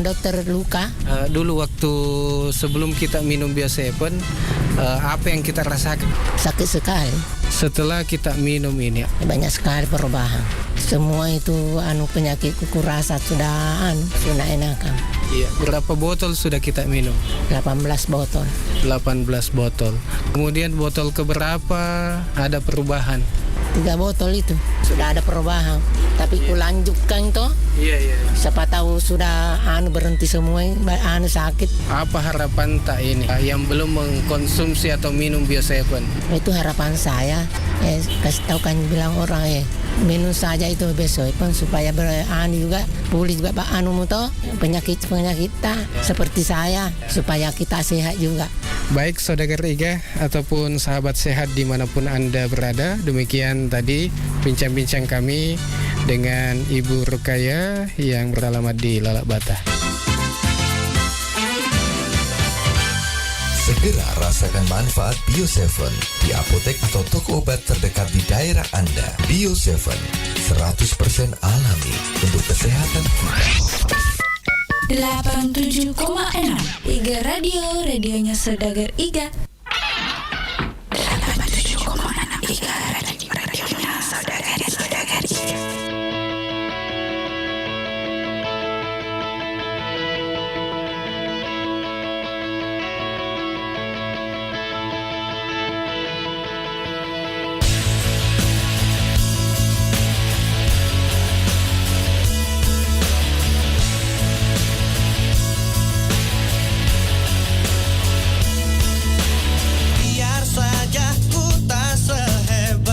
dokter luka. Dulu waktu sebelum kita minum Bio7, apa yang kita rasakan? Sakit sekali. Setelah kita minum ini, Banyak sekali perubahan. Semua itu penyakit kuku rasa sudah enakan. iya, berapa botol sudah kita minum? 18 botol. 18 botol. Kemudian botol keberapa ada perubahan? 3 botol itu sudah ada perubahan. Tapi ku lanjutkan toh. Iya. Siapa tahu sudah berhenti semua sakit. Apa harapan tak ini yang belum mengkonsumsi atau minum Bio7? Itu harapan saya. Kasih tahu kan bilang orang minum saja itu besok pun supaya juga pulih juga toh penyakit kita seperti saya supaya kita sehat juga. Baik Saudagar Iga ataupun sahabat sehat dimanapun Anda berada, demikian tadi bincang-bincang kami dengan Ibu Rukaya yang beralamat di Lalak Bata. Segera rasakan manfaat Bio7 di apotek atau toko obat terdekat di daerah Anda. Bio7, 100% alami untuk kesehatan kita. 87,6 Iga Radio, radionya Saudagar Iga. 87,6 Iga Radio, radionya Saudagar Iga. Biar saja ku tak sehebat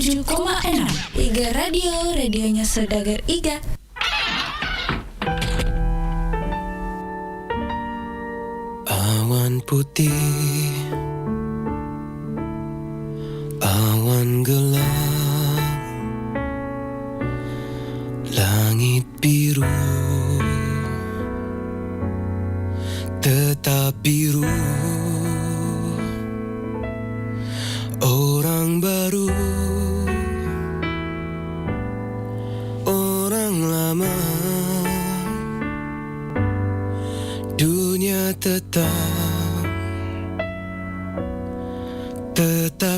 97,6 Iga Radio, radionya Saudagar Iga. Awan putih, awan gelap, langit biru, tetap biru. Orang baru, orang lama, dunia tetap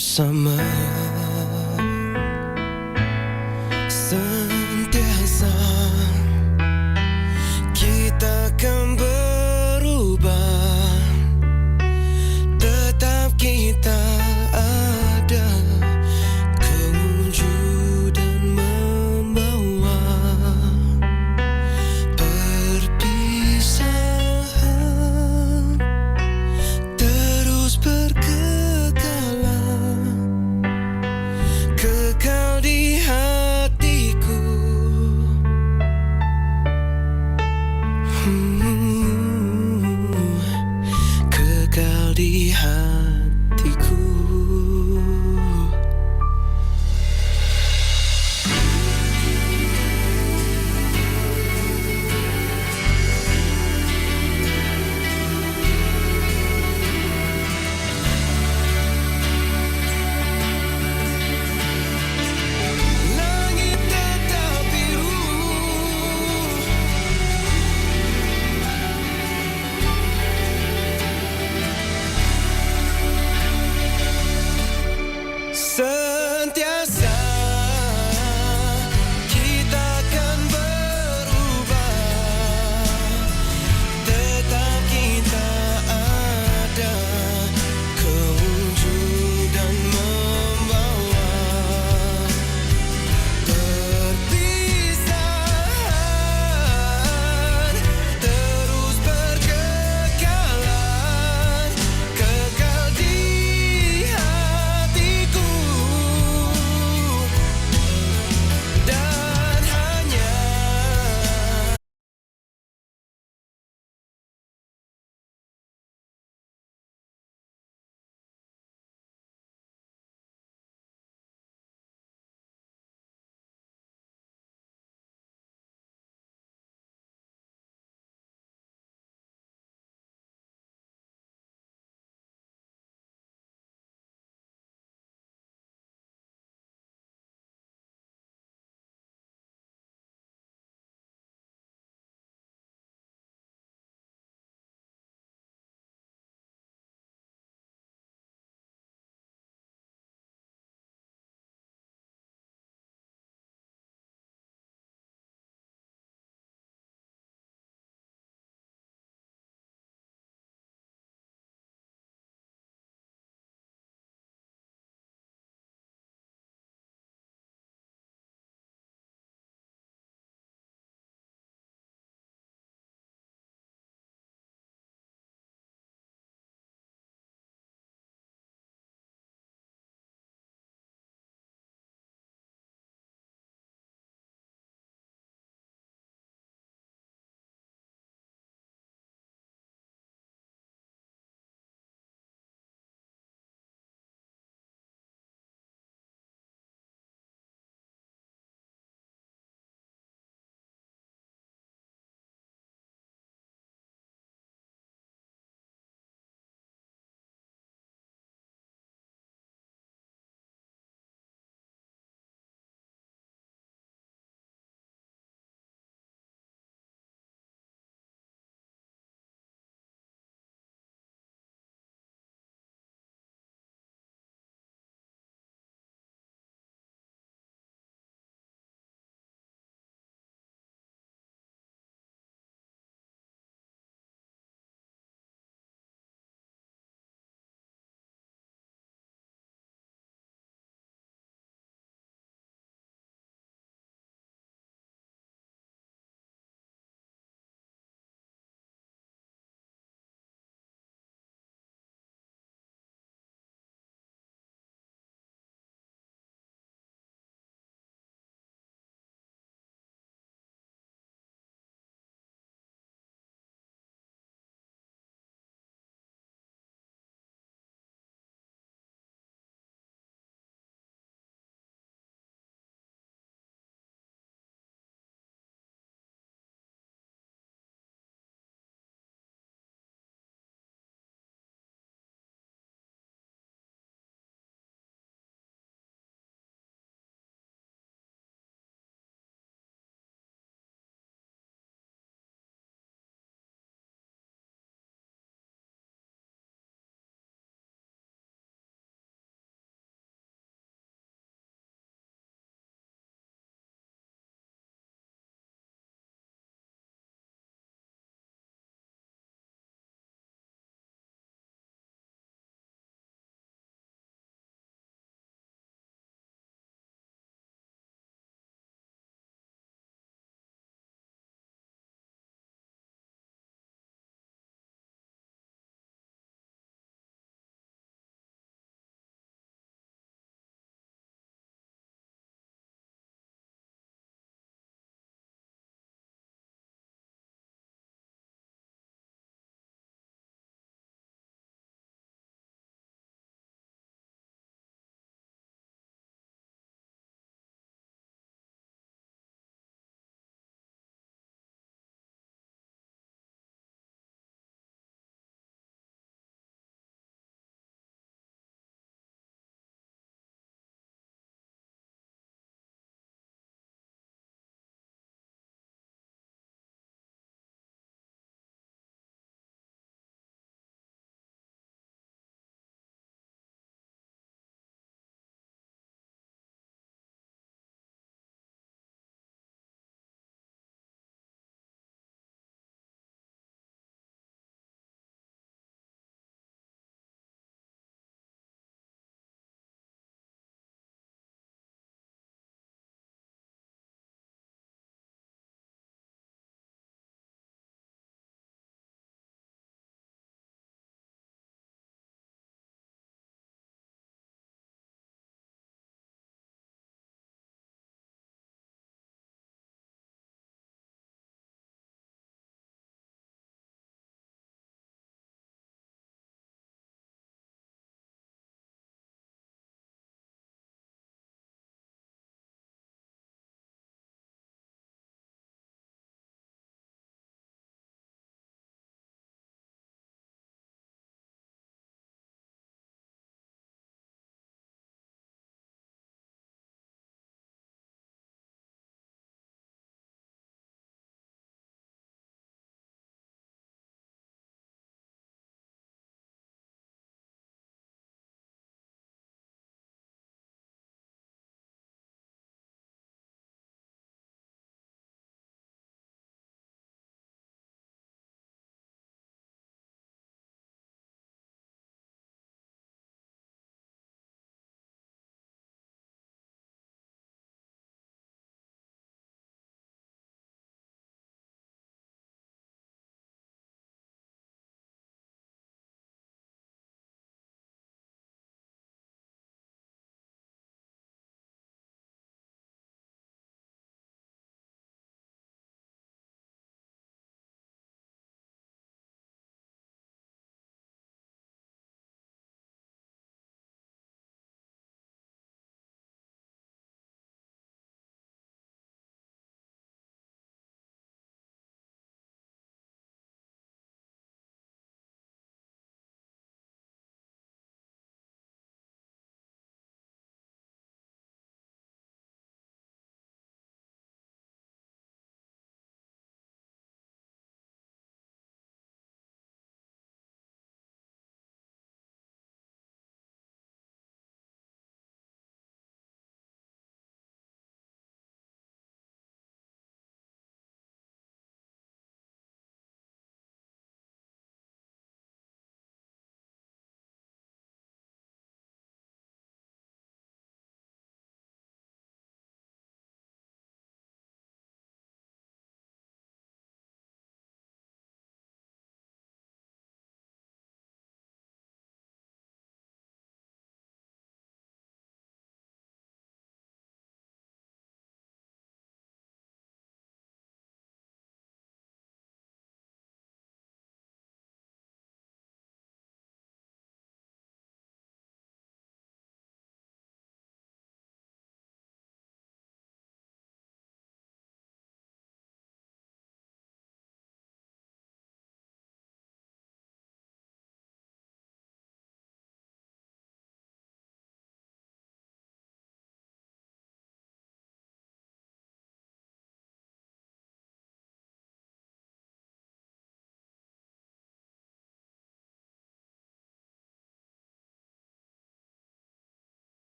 sama. Sentiasa kita akan berubah, tetap kita ada kewujudan membawa perpisahan terus berkekalan.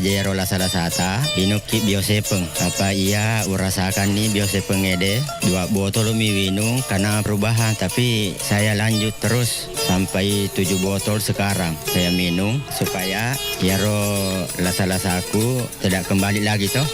pajero la salah sata inuki biosepeng apa iya urasakan nih biosepeng ede 2 botol mi minum karena perubahan, tapi saya lanjut terus sampai 7 botol sekarang saya minum supaya yaro lasa-lasaku tidak kembali lagi toh.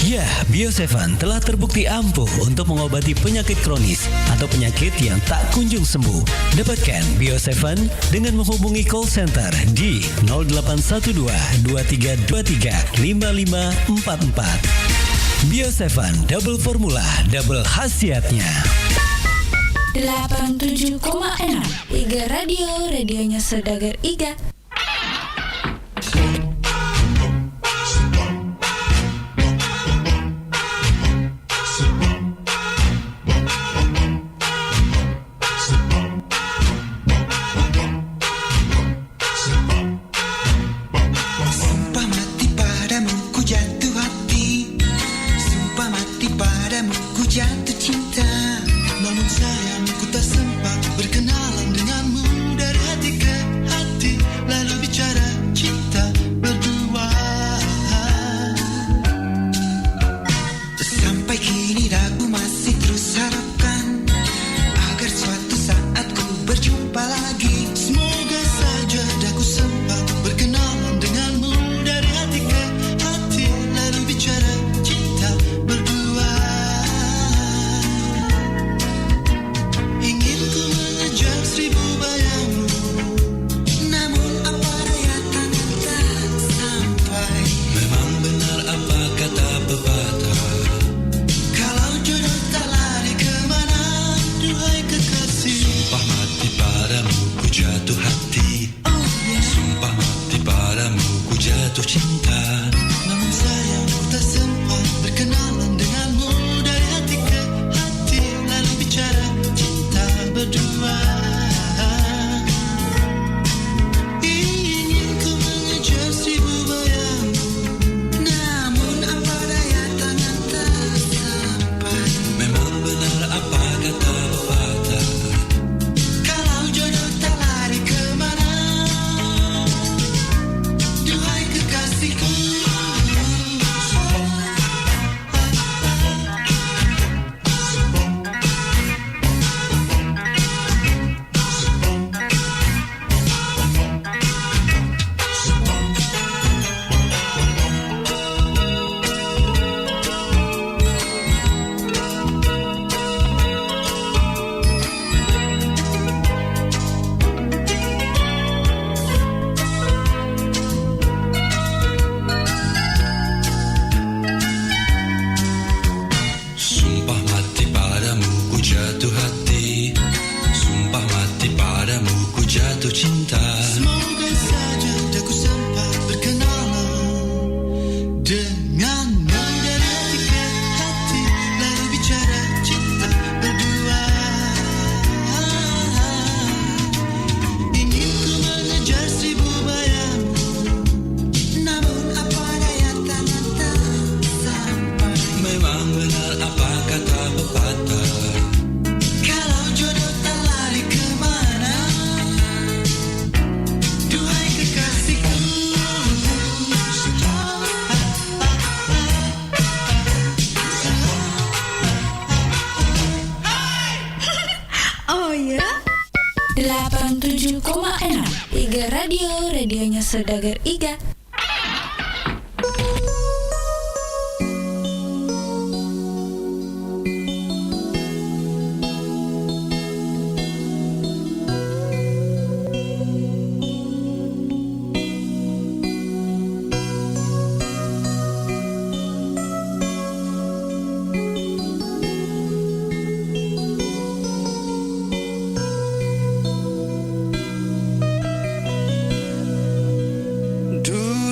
Ya, Bio7 telah terbukti ampuh untuk mengobati penyakit kronis atau penyakit yang tak kunjung sembuh. Dapatkan Bio7 dengan menghubungi call center di 0812 2323 5544. Bio7 double formula, double khasiatnya. 87,6 Iga Radio, radionya Saudagar Iga. Sumpah mati padamu ku jatuh hati, sumpah mati padamu ku jatuh cinta. Namun sayang ku tak sempat berkenalan denganmu dari hati ke hati, lalu bicara cinta berdua. Sampai kini ragu masih terus harapkan agar suatu saat ku berjumpa lagi. Semoga saja daku sempat berkenalan denganmu dari hati ke hati, lalu bicara cinta berdua. Ingin ku mengejar 1000 bayangmu, namun apa daya tangan tak sampai. Memang benar apa kata pepatah, kalau jodoh tak lari kemana, duhai kekasih. Sumpah mati padamu ku jatuh hati, sumpah mati padamu ku jatuh cinta. Namun sayang ku tak sempat berkenalan denganmu dari hati ke hati, lalu bicara cinta berdua. Ingin ku mengejar 1000 bayangmu, namun apa daya tangan tak sampai. Memang benar apa kata pepatah, kalau jodoh tak lari kemana, duhai kekasihku. Sumpah mati padamu ku jatuh hati, sumpah mati padamu ku jatuh cinta. Semoga saja daku sempat berkenalan denganmu dari hati ke hati, lalu bicara cinta berdua. Ingin ku mengejar 1000 bayangmu, namun apa daya tangan tak sampai. Memang benar apa kata pepatah, kalau jodoh tak lari kemana, duhai kekasihku. Oh ya? 87,6 Iga Radio, radionya Saudagar Iga. Duh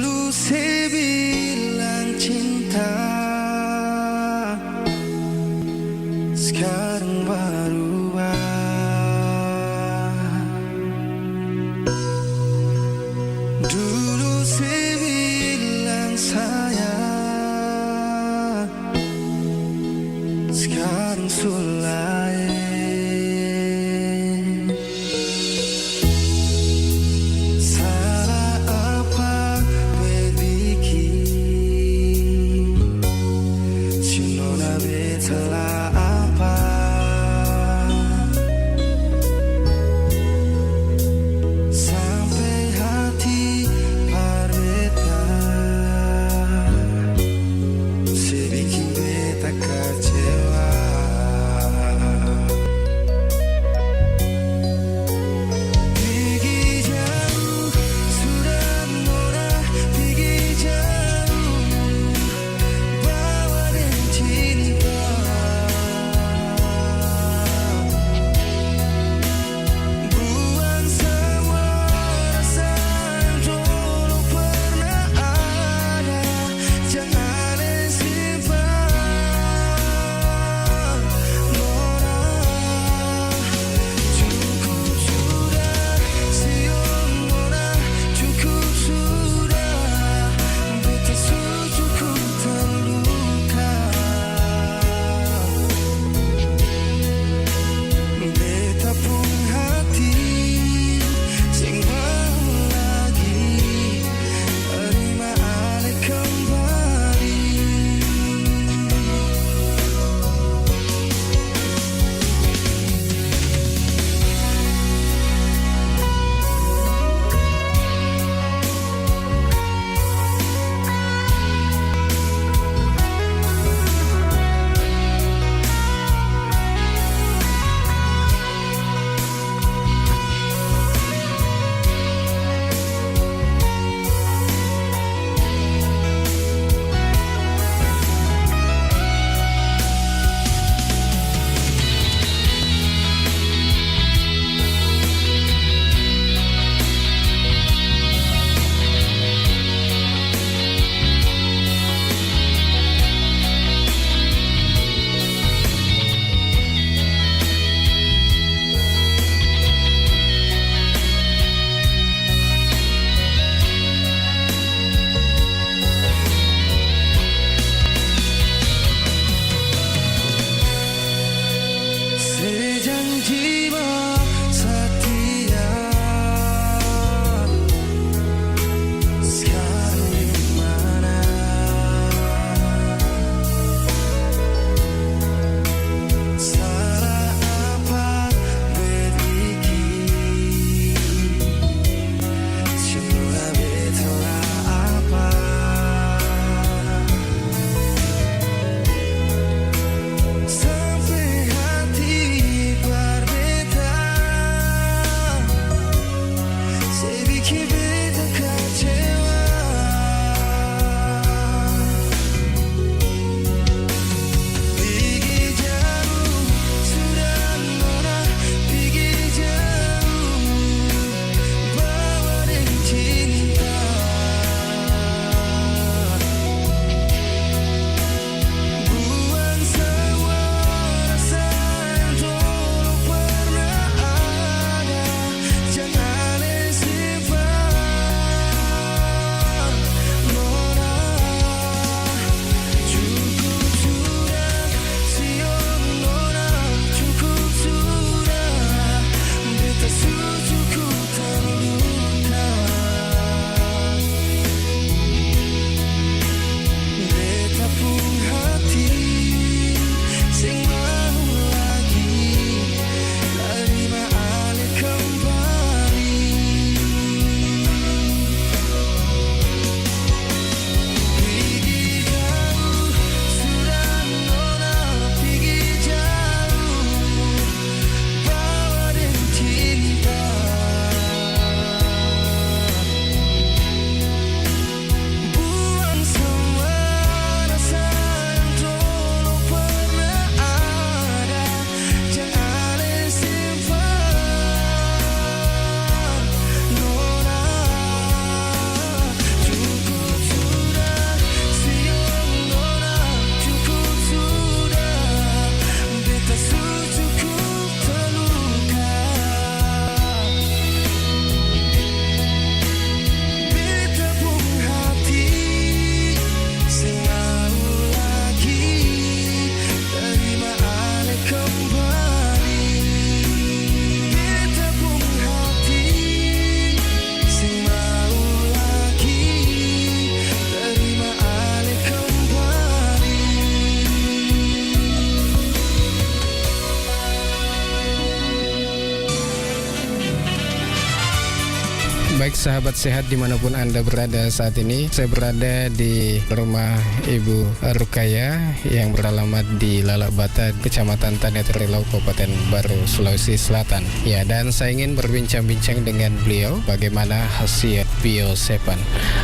Baik sahabat sehat dimanapun Anda berada saat ini, saya berada di rumah Ibu Rukaya yang beralamat di Lalak Bata, Kecamatan Tanetrilau, Kabupaten Baru, Sulawesi Selatan. Ya, dan saya ingin berbincang-bincang dengan beliau bagaimana hasil Bio7.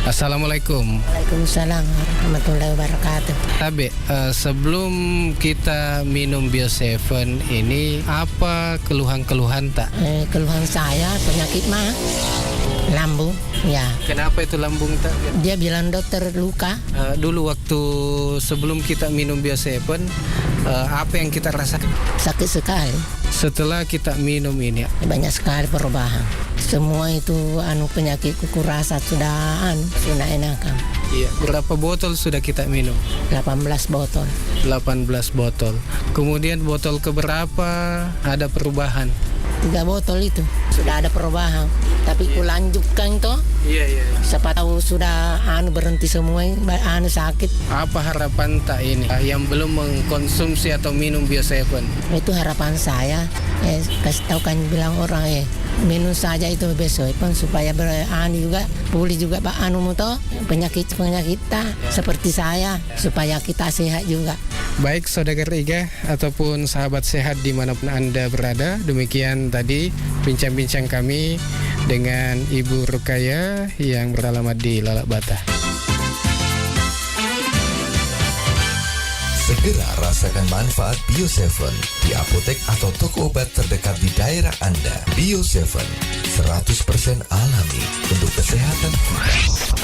Assalamualaikum. Waalaikumsalam warahmatullahi wabarakatuh. Tabe, sebelum kita minum Bio7 ini, apa keluhan-keluhan tak? Keluhan saya penyakit mah lambung, ya. Kenapa itu lambung tak? Dia bilang dokter luka. Dulu waktu sebelum kita minum Bio7, apa yang kita rasakan? Sakit sekali. Setelah kita minum ini, Banyak sekali perubahan. Semua itu penyakit kuku rasa sudah enakan. iya, berapa botol sudah kita minum? 18 botol. 18 botol. Kemudian botol keberapa ada perubahan? 3 botol itu sudah ada perubahan. Tapi ku lanjutkan toh. Iya. Siapa tahu sudah berhenti semua sakit. Apa harapan tak ini yang belum mengkonsumsi atau minum Bio7? Itu harapan saya. Kasih tahu kan bilang orang minum saja itu besok supaya juga pulih juga penyakit tak seperti saya supaya kita sehat juga. Baik saudara Iga ataupun sahabat sehat dimanapun Anda berada, demikian tadi bincang-bincang kami dengan Ibu Rukaya yang beralamat di Lalak Bata. Segera rasakan manfaat Bio7 di apotek atau toko obat terdekat di daerah Anda. Bio7 100% alami untuk kesehatan kita.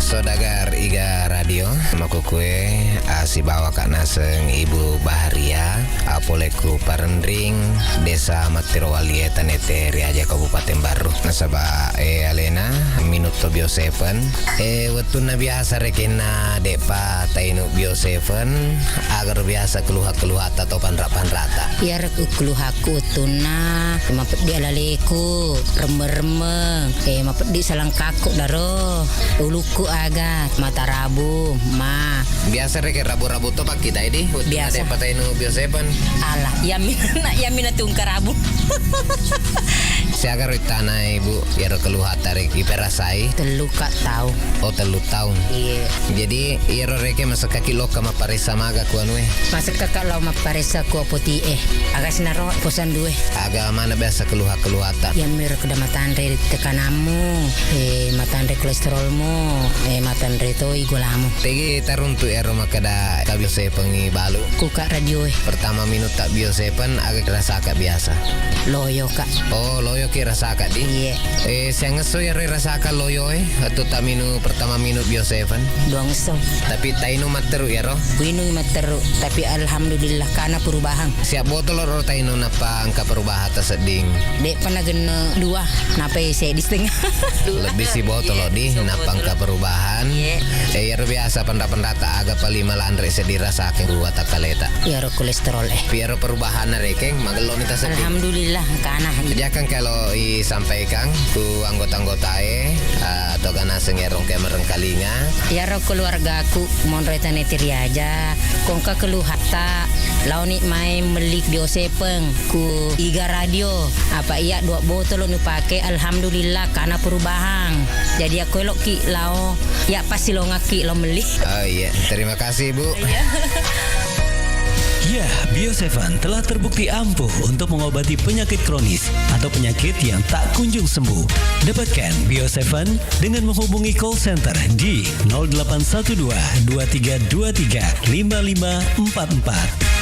Sodagar Iga Radio Maku kue si bawa Kak Naseng Ibu Baharia Apoleku Parendring Desa Matirowalie Tanete Riaja Kabupaten Baru Nasaba Alena Minuto Bio 7 wetuna biasa rekena depa tainu Bio 7 agar biasa keluha-keluha atau panra-panrata Biar keluhaku tuna mapet dia laleku remeng-remeng mapet di salang kaku daro uluku aga mata rabu ma biasa reke rabu-rabu to pak kita ini biasa depa tainu Bio 7 alah yamina tungkar rabu siaga ritana ibu biar keluha tarik iperasai telu kak tahu telu tahun iya jadi iro reke masa kaki lo kama paresa maga kuanwe masa kakak lo ma paresa ku poti aga sinaro posan due aga mana biasa keluha ta ya mir kuda matandre tekanamu matandre kolesterolmu matandre toi gulamu tegi taruntu ero makada ka Bio 7 balu ku kak radio pertama minut tak Bio 7 agak rasa kak biasa loyo kak loyo ki rasa kak di iya saya ngeso ya rasa kak loyo atau tak pertama minut Bio 7 doang ngeso tapi tainu materu ya ro kuinu materu tapi alhamdulillah karena perubahan siap botol ro tainu napa angka perubahan terseding dek pernah gena 2 napa saya di setengah lebih si botol di napa angka perubahan ya biasa pendata agak paling malandre sedirasa ke dua takaleta ya ro kolesterol biar perubahan rekeng magelon ita sedih alhamdulillah kana ya kan kalau sampaikan ku anggota-anggota atau kana sengerong ke merengkalinga ya ro keluarga aku mon retane tiri aja kongka keluhata launi mai melik Bio 7 ku Iga Radio apa iya 2 botol nu pake alhamdulillah karena perubahan jadi aku elok ki lao ya pasti lo ngaki lo meli iya terima kasih Bu Ya, Bio 7 telah terbukti ampuh untuk mengobati penyakit kronis atau penyakit yang tak kunjung sembuh. Dapatkan Bio 7 dengan menghubungi call center di 0812 2323 5544.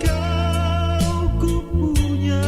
Kau ku punya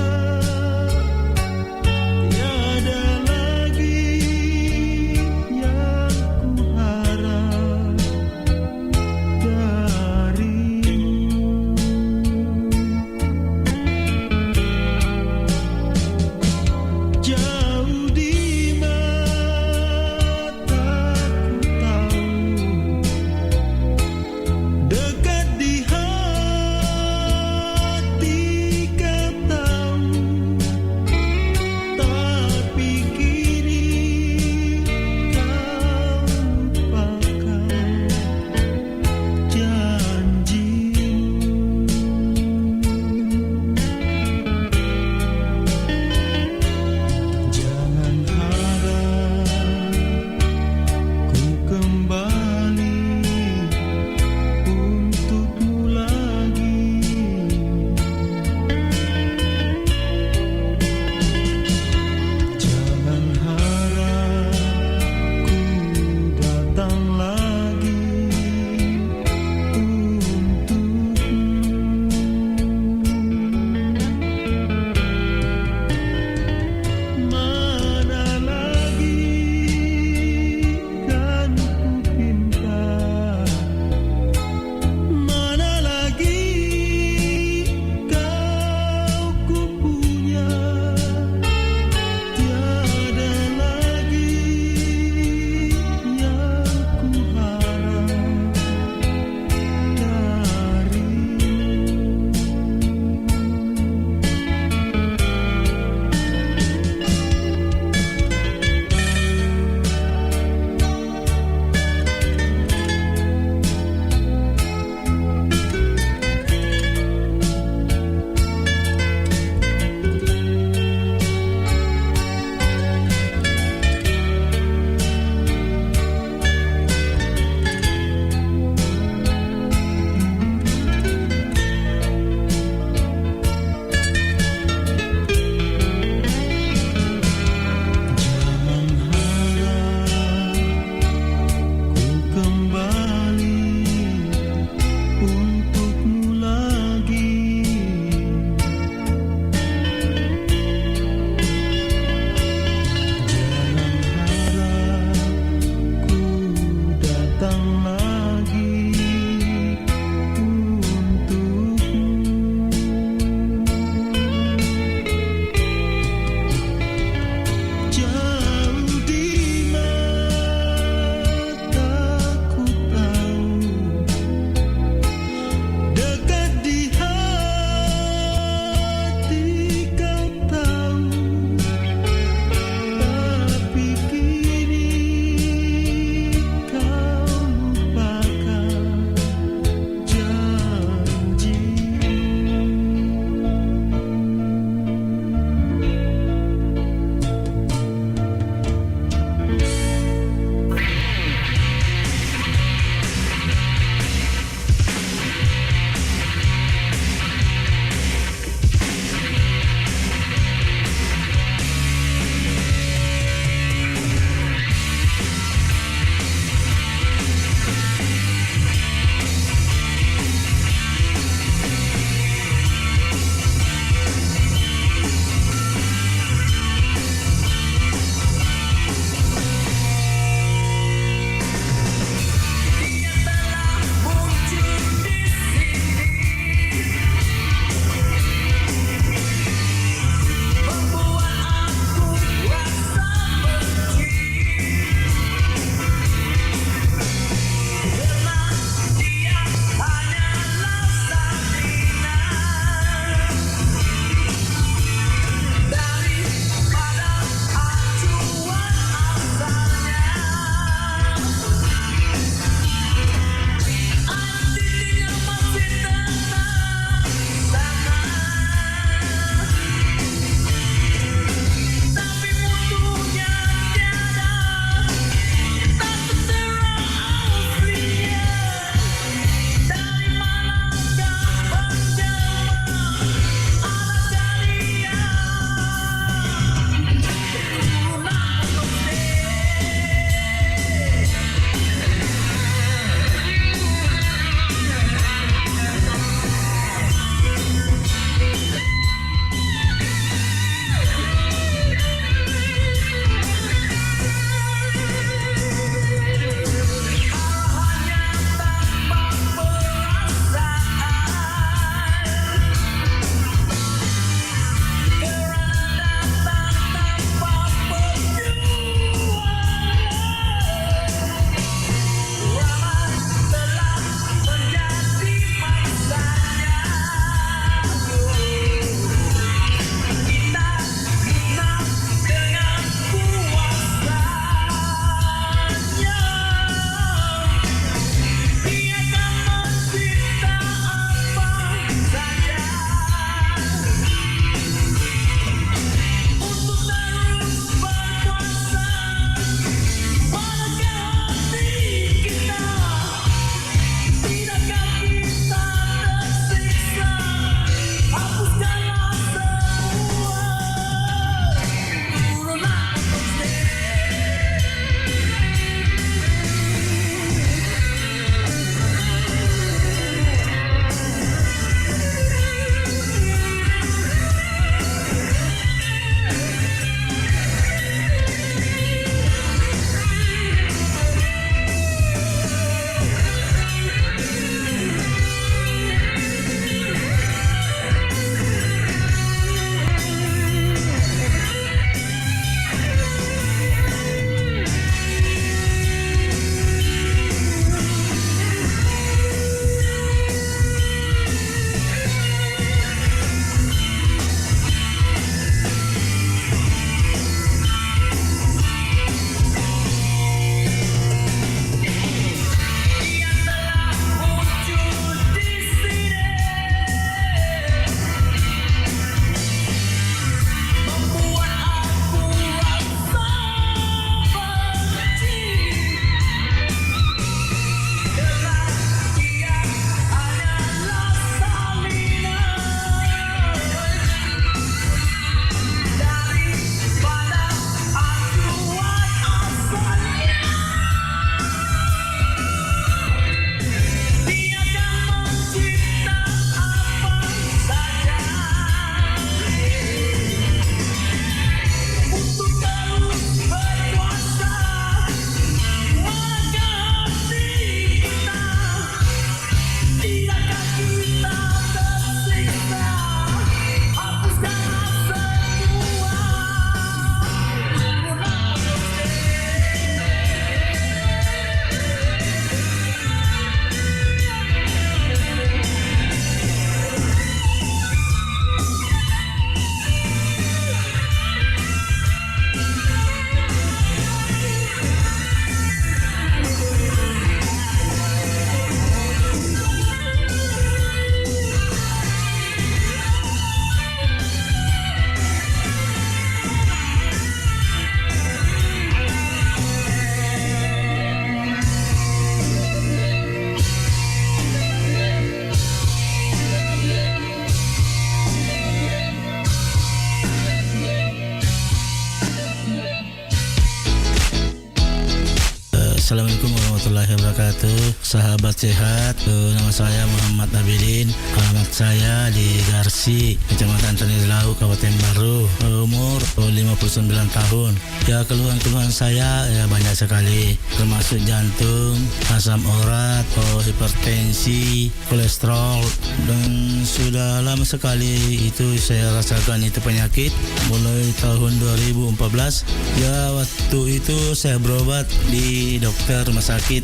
warahmatullahi wabarakatuh. Sahabat sehat, nama saya Muhammad Abidin. Alamat saya di Garsi, Kecamatan Tanilau, Kabupaten Baru. Umur 59 tahun. Ya, keluhan-keluhan saya ya banyak sekali, termasuk jantung, asam urat, hipertensi, kolesterol, dan sudah lama sekali itu saya rasakan itu penyakit mulai tahun 2014. Ya, waktu itu saya berobat di dokter rumah sakit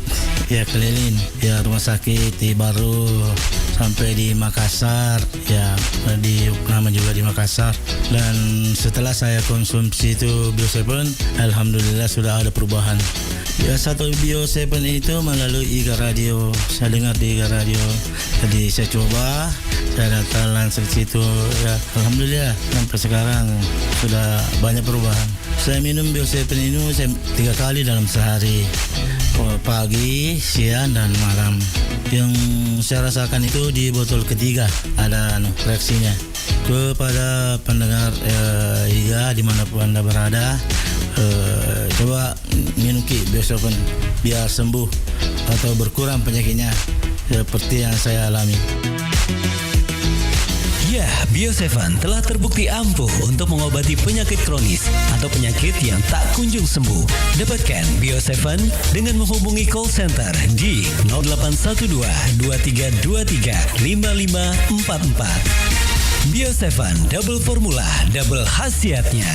ya keliling, ya rumah sakit di Baru sampai di Makassar, ya di nama juga di Makassar. Dan setelah saya konsumsi itu Bio7, alhamdulillah sudah ada perubahan. Ya, satu Bio7 itu melalui IGA Radio, saya dengar di IGA Radio, jadi saya coba, saya datang langsung situ, ya alhamdulillah sampai sekarang sudah banyak perubahan. Saya minum Bio7 ini 3 kali dalam sehari, pagi, siang, dan malam. Yang saya rasakan itu di botol ketiga ada reaksinya. Kepada pendengar IGA dimanapun Anda berada, coba minum Bio7 biar sembuh atau berkurang penyakitnya seperti yang saya alami. Ya, Bio7 telah terbukti ampuh untuk mengobati penyakit kronis atau penyakit yang tak kunjung sembuh. Dapatkan Bio7 dengan menghubungi call center di 0812 2323 5544. Bio7 double formula, double khasiatnya.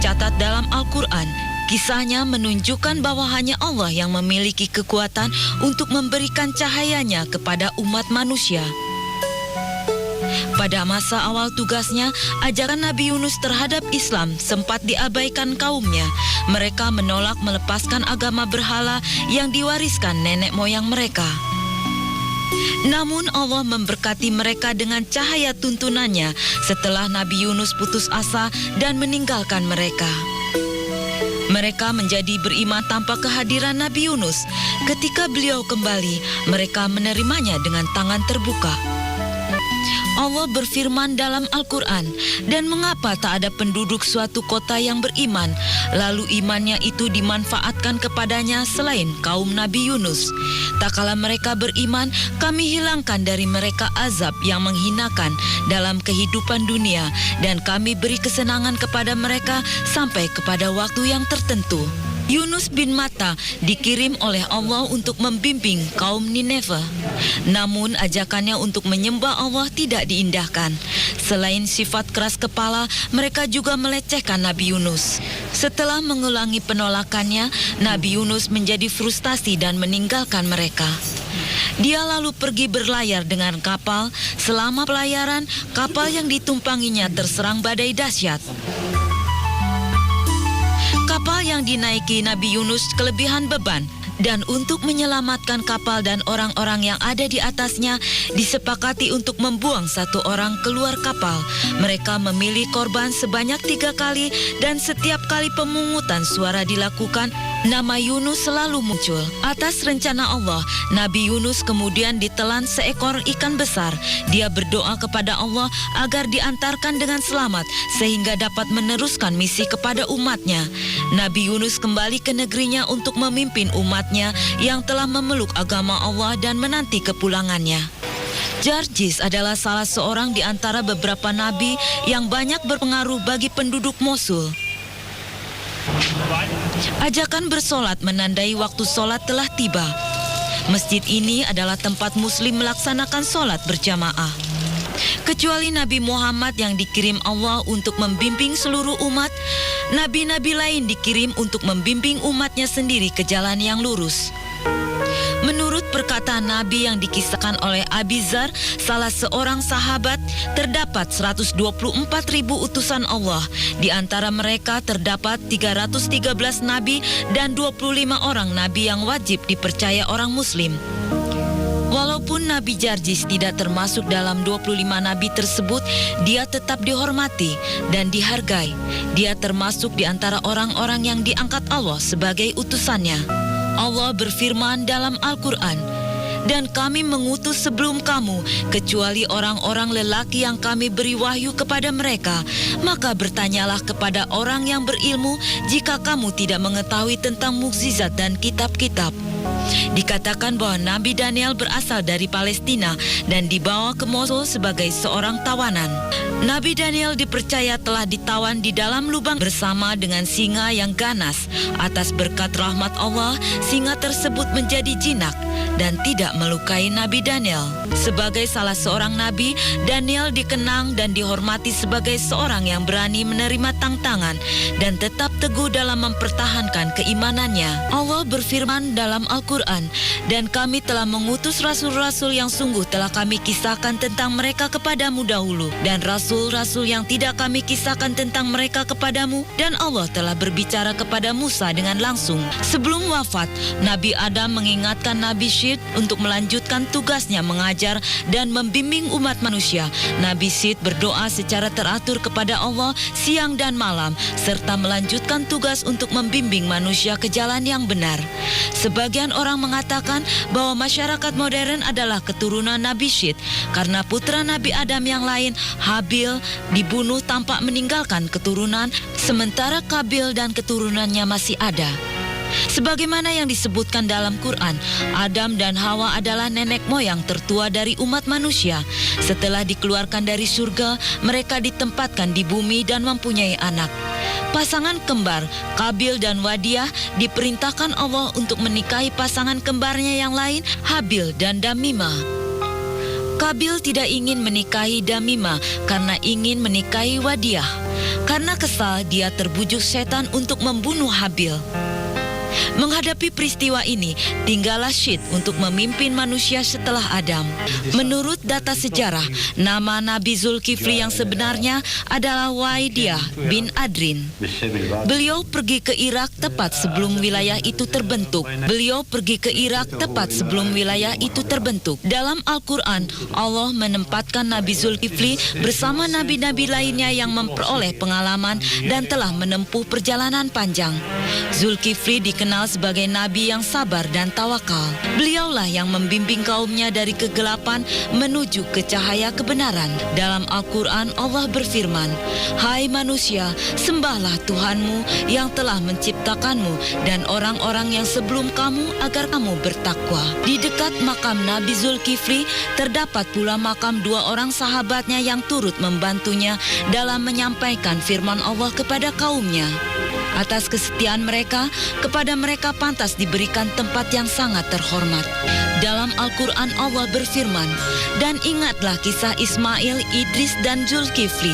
tercatat dalam Al-Quran. Kisahnya menunjukkan bahwa hanya Allah yang memiliki kekuatan untuk memberikan cahayanya kepada umat manusia. Pada masa awal tugasnya, ajaran Nabi Yunus terhadap Islam sempat diabaikan kaumnya. Mereka menolak melepaskan agama berhala yang diwariskan nenek moyang mereka. Namun Allah memberkati mereka dengan cahaya tuntunannya setelah Nabi Yunus putus asa dan meninggalkan mereka. Mereka menjadi beriman tanpa kehadiran Nabi Yunus. Ketika beliau kembali, mereka menerimanya dengan tangan terbuka. Allah berfirman dalam Al-Quran, dan mengapa tak ada penduduk suatu kota yang beriman, lalu imannya itu dimanfaatkan kepadanya selain kaum Nabi Yunus. Tak kala mereka beriman, kami hilangkan dari mereka azab yang menghinakan dalam kehidupan dunia, dan kami beri kesenangan kepada mereka sampai kepada waktu yang tertentu. Yunus bin Matta dikirim oleh Allah untuk membimbing kaum Nineveh. Namun ajakannya untuk menyembah Allah tidak diindahkan. Selain sifat keras kepala, mereka juga melecehkan Nabi Yunus. Setelah mengulangi penolakannya, Nabi Yunus menjadi frustasi dan meninggalkan mereka. Dia lalu pergi berlayar dengan kapal. Selama pelayaran, kapal yang ditumpanginya terserang badai dahsyat. Kapal yang dinaiki Nabi Yunus kelebihan beban, dan untuk menyelamatkan kapal dan orang-orang yang ada di atasnya, disepakati untuk membuang satu orang keluar kapal. Mereka memilih korban sebanyak 3 kali, dan setiap kali pemungutan suara dilakukan, nama Yunus selalu muncul. Atas rencana Allah, Nabi Yunus kemudian ditelan seekor ikan besar. Dia berdoa kepada Allah agar diantarkan dengan selamat sehingga dapat meneruskan misi kepada umatnya. Nabi Yunus kembali ke negerinya untuk memimpin umatnya yang telah memeluk agama Allah dan menanti kepulangannya. Jarjis adalah salah seorang di antara beberapa nabi yang banyak berpengaruh bagi penduduk Mosul. Ajakan bersolat menandai waktu solat telah tiba. Masjid ini adalah tempat muslim melaksanakan solat berjamaah. Kecuali Nabi Muhammad yang dikirim Allah untuk membimbing seluruh umat, nabi-nabi lain dikirim untuk membimbing umatnya sendiri ke jalan yang lurus. Menurut perkataan Nabi yang dikisahkan oleh Abi Dzar, salah seorang sahabat, terdapat 124.000 utusan Allah. Di antara mereka terdapat 313 nabi dan 25 orang nabi yang wajib dipercaya orang muslim. Walaupun Nabi Jarjis tidak termasuk dalam 25 nabi tersebut, dia tetap dihormati dan dihargai. Dia termasuk di antara orang-orang yang diangkat Allah sebagai utusannya. Allah berfirman dalam Al-Quran, dan kami mengutus sebelum kamu, kecuali orang-orang lelaki yang kami beri wahyu kepada mereka. Maka bertanyalah kepada orang yang berilmu jika kamu tidak mengetahui tentang mukjizat dan kitab-kitab. Dikatakan bahwa Nabi Daniel berasal dari Palestina dan dibawa ke Mosul sebagai seorang tawanan. Nabi Daniel dipercaya telah ditawan di dalam lubang bersama dengan singa yang ganas. Atas berkat rahmat Allah, singa tersebut menjadi jinak dan tidak melukai Nabi Daniel. Sebagai salah seorang nabi, Daniel dikenang dan dihormati sebagai seorang yang berani menerima tantangan dan tetap teguh dalam mempertahankan keimanannya. Allah berfirman dalam Al-Quran, dan kami telah mengutus rasul-rasul yang sungguh telah kami kisahkan tentang mereka kepadamu dahulu, dan rasul-rasul yang tidak kami kisahkan tentang mereka kepadamu, dan Allah telah berbicara kepada Musa dengan langsung. Sebelum wafat, Nabi Adam mengingatkan Nabi Syed untuk melanjutkan tugasnya mengajar dan membimbing umat manusia. Nabi Syed berdoa secara teratur kepada Allah siang dan malam, serta melanjutkan tugas untuk membimbing manusia ke jalan yang benar. Sebagian orang mengatakan bahwa masyarakat modern adalah keturunan Nabi Syed karena putra Nabi Adam yang lain, Habil, dibunuh tanpa meninggalkan keturunan, sementara Kabil dan keturunannya masih ada. Sebagaimana yang disebutkan dalam Quran, Adam dan Hawa adalah nenek moyang tertua dari umat manusia. Setelah dikeluarkan dari surga, mereka ditempatkan di bumi dan mempunyai anak. Pasangan kembar Kabil dan Wadiah diperintahkan Allah untuk menikahi pasangan kembarnya yang lain, Habil dan Damimah. Kabil tidak ingin menikahi Damimah karena ingin menikahi Wadiah. Karena kesal, dia terbujuk setan untuk membunuh Habil. Menghadapi peristiwa ini, tinggallah Syed untuk memimpin manusia setelah Adam. Menurut data sejarah, nama Nabi Zulkifli yang sebenarnya adalah Waidiyah bin Adrin. Beliau pergi ke Irak tepat sebelum wilayah itu terbentuk. Dalam Al-Quran, Allah menempatkan Nabi Zulkifli bersama nabi-nabi lainnya yang memperoleh pengalaman dan telah menempuh perjalanan panjang. Zulkifli dikenal sebagai nabi yang sabar dan tawakal. Beliaulah yang membimbing kaumnya dari kegelapan menuju ke cahaya kebenaran. Dalam Al-Quran, Allah berfirman, "Hai manusia, sembahlah Tuhanmu yang telah menciptakanmu dan orang-orang yang sebelum kamu agar kamu bertakwa." Di dekat makam Nabi Zulkifli terdapat pula makam dua orang sahabatnya yang turut membantunya dalam menyampaikan firman Allah kepada kaumnya. Atas kesetiaan mereka, kepada mereka pantas diberikan tempat yang sangat terhormat. Dalam Al-Quran Allah berfirman, "Dan ingatlah kisah Ismail, Idris, dan Zulkifli.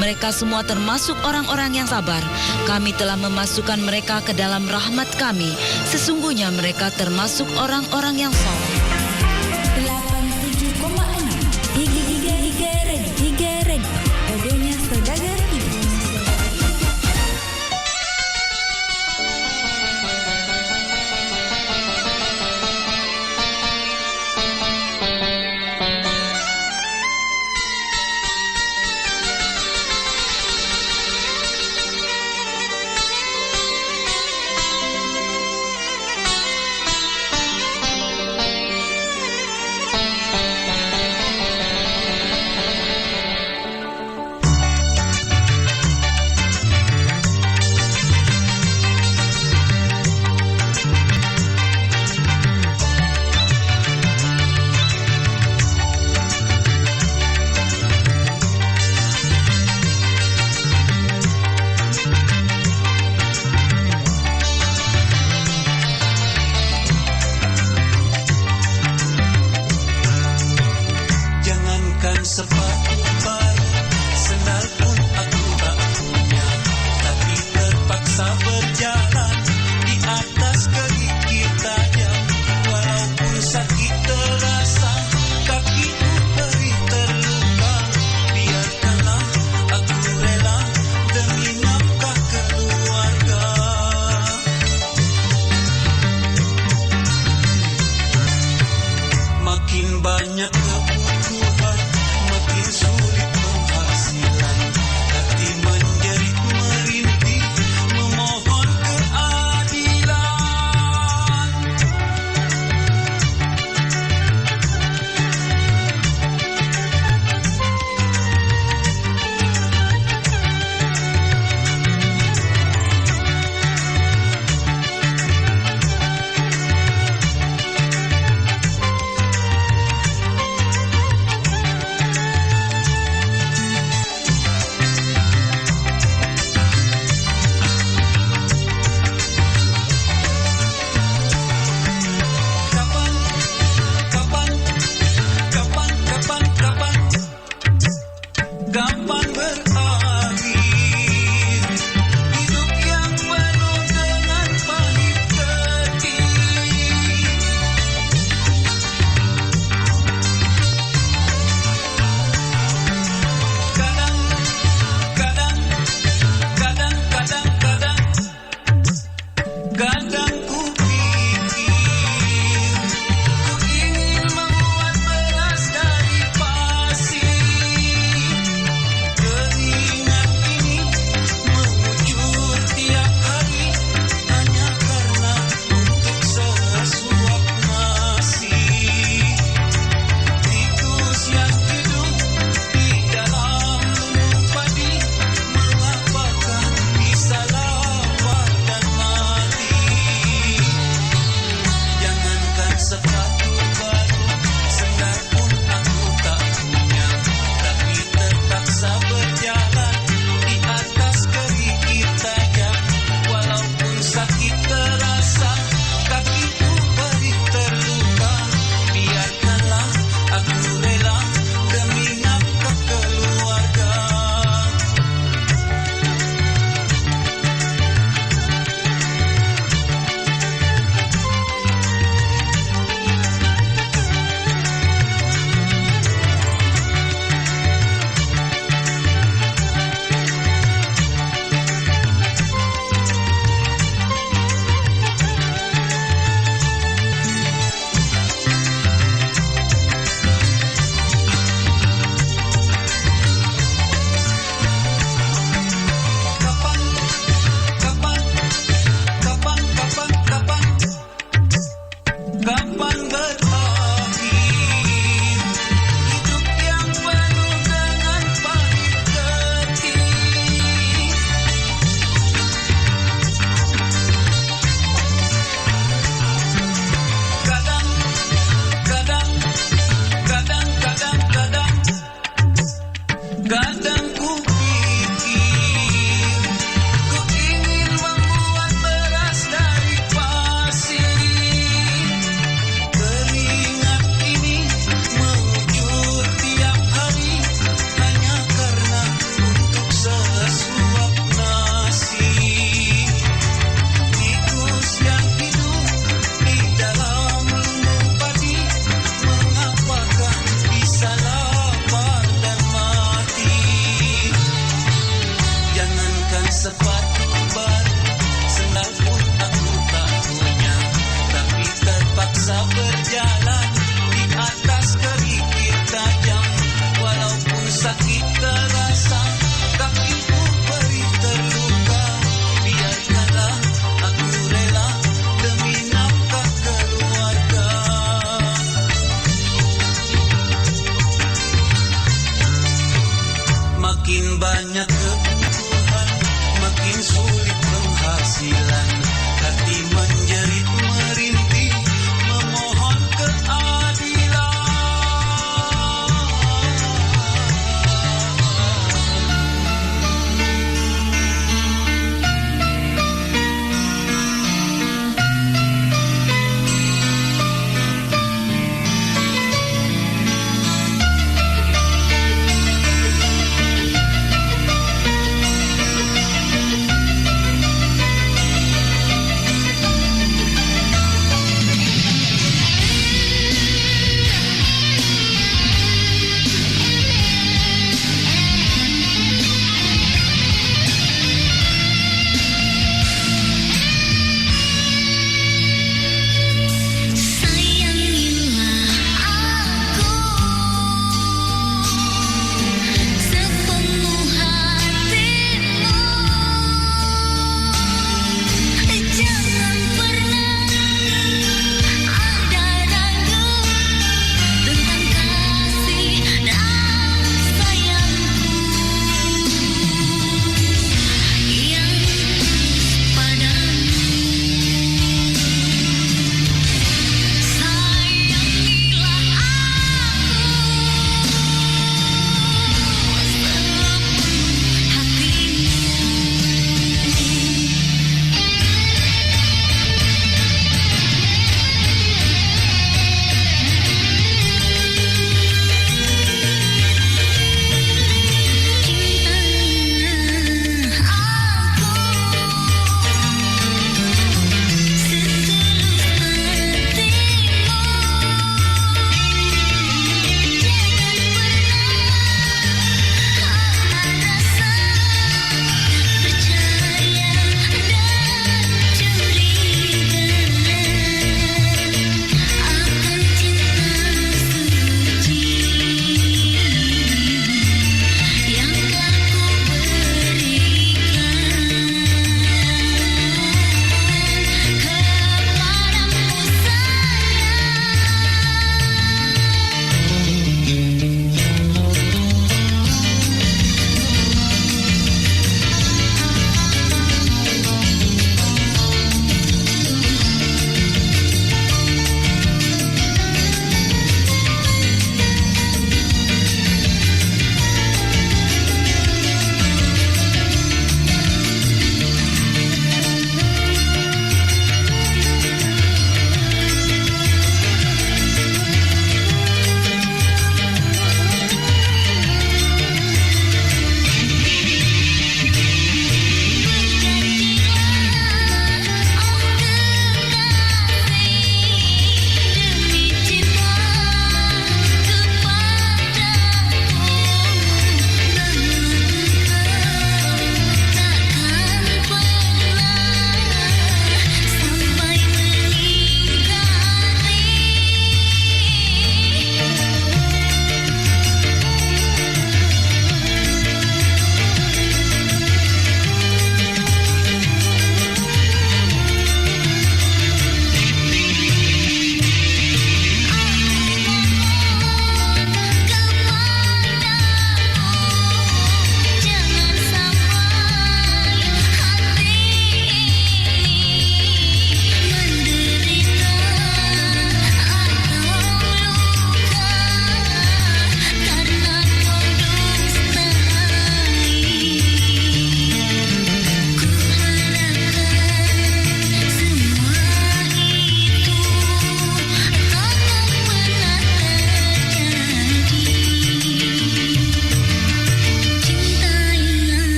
Mereka semua termasuk orang-orang yang sabar. Kami telah memasukkan mereka ke dalam rahmat kami. Sesungguhnya mereka termasuk orang-orang yang saleh." 87,6 Iga Red. Radionya Saudagar Ibu. Sepatu baru, sendal pun aku tak punya, tapi terpaksa berjalan di atas kerikil tajam. Walaupun sakit terasa, kakiku perih terluka, biarkanlah aku rela demi nafkah keluarga. Makin banyak kebutuhan, makin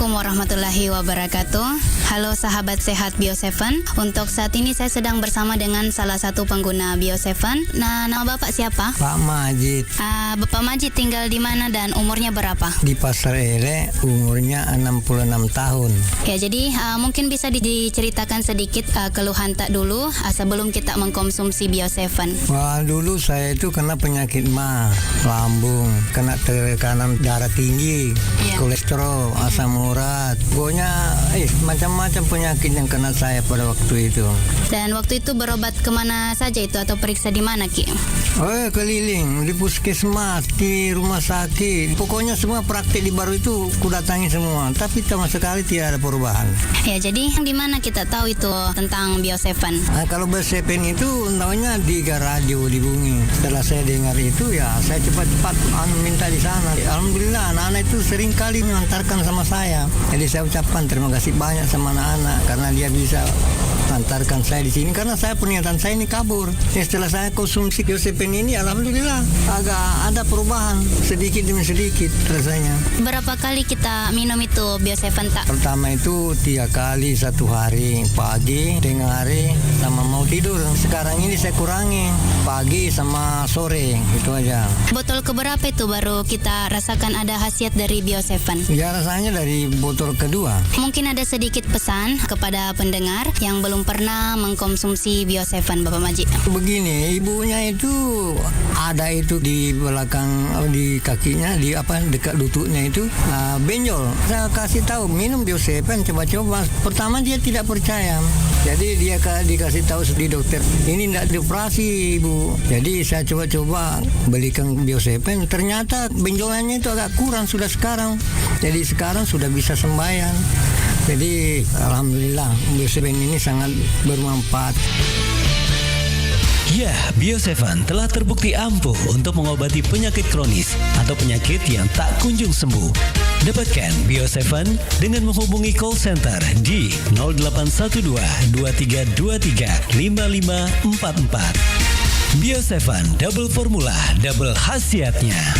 Assalamualaikum warahmatullahi wabarakatuh. Halo sahabat sehat Bio7. Untuk saat ini saya sedang bersama dengan salah satu pengguna Bio7. Nah, nama Bapak siapa? Pak Majid. Bapak Majid tinggal di mana dan umurnya berapa? Di Pasar Ele, umurnya 66 tahun. Ya, jadi mungkin bisa diceritakan sedikit keluhan tak dulu sebelum kita mengkonsumsi Bio7. Wah, dulu saya itu kena penyakit mah, lambung, kena tekanan darah tinggi, kolesterol, asam urat. Pokoknya macam-macam penyakit yang kena saya pada waktu itu. Dan waktu itu berobat kemana saja itu atau periksa di mana, Ki? Keliling di puskesmas, di rumah sakit. Pokoknya semua praktik di Baru itu kudatangi semua, tapi sama sekali tidak ada perubahan. Ya, jadi di mana kita tahu itu tentang Bio7? Kalau Bio7 itu namanya di radio di Bumi. Setelah saya dengar itu, ya saya cepat-cepat minta di sana. Alhamdulillah anak-anak itu sering kali mengantarkan sama saya. Jadi saya ucapkan terima kasih banyak sama anak-anak karena dia bisa antarkan saya di sini karena saya pernyataan saya ini kabur. Setelah saya konsumsi Bio7 ini, alhamdulillah agak ada perubahan sedikit demi sedikit rasanya. Berapa kali kita minum itu Bio7 tak? Pertama itu 3 kali satu hari, pagi, tengah hari, sama mau tidur. Sekarang ini saya kurangi pagi sama sore, itu aja. Botol keberapa itu baru kita rasakan ada khasiat dari Bio7? Ya, rasanya dari botol kedua. Mungkin ada sedikit pesan kepada pendengar yang belum pernah mengkonsumsi Bio7, Bapak Majid. Begini, ibunya itu ada itu di belakang, di kakinya, di dekat lututnya itu benjol. Saya kasih tahu minum Bio7, coba-coba. Pertama dia tidak percaya, jadi dia dikasih tahu di dokter, ini tidak dioperasi ibu. Jadi saya coba-coba belikan Bio7, ternyata benjolannya itu agak kurang sudah sekarang. Jadi sekarang sudah bisa sembahyang. Jadi alhamdulillah Bio7 ini sangat bermanfaat. Ya, Bio7 telah terbukti ampuh untuk mengobati penyakit kronis atau penyakit yang tak kunjung sembuh. Dapatkan Bio7 dengan menghubungi call center di 0812 2323 5544. Bio7 double formula, double khasiatnya.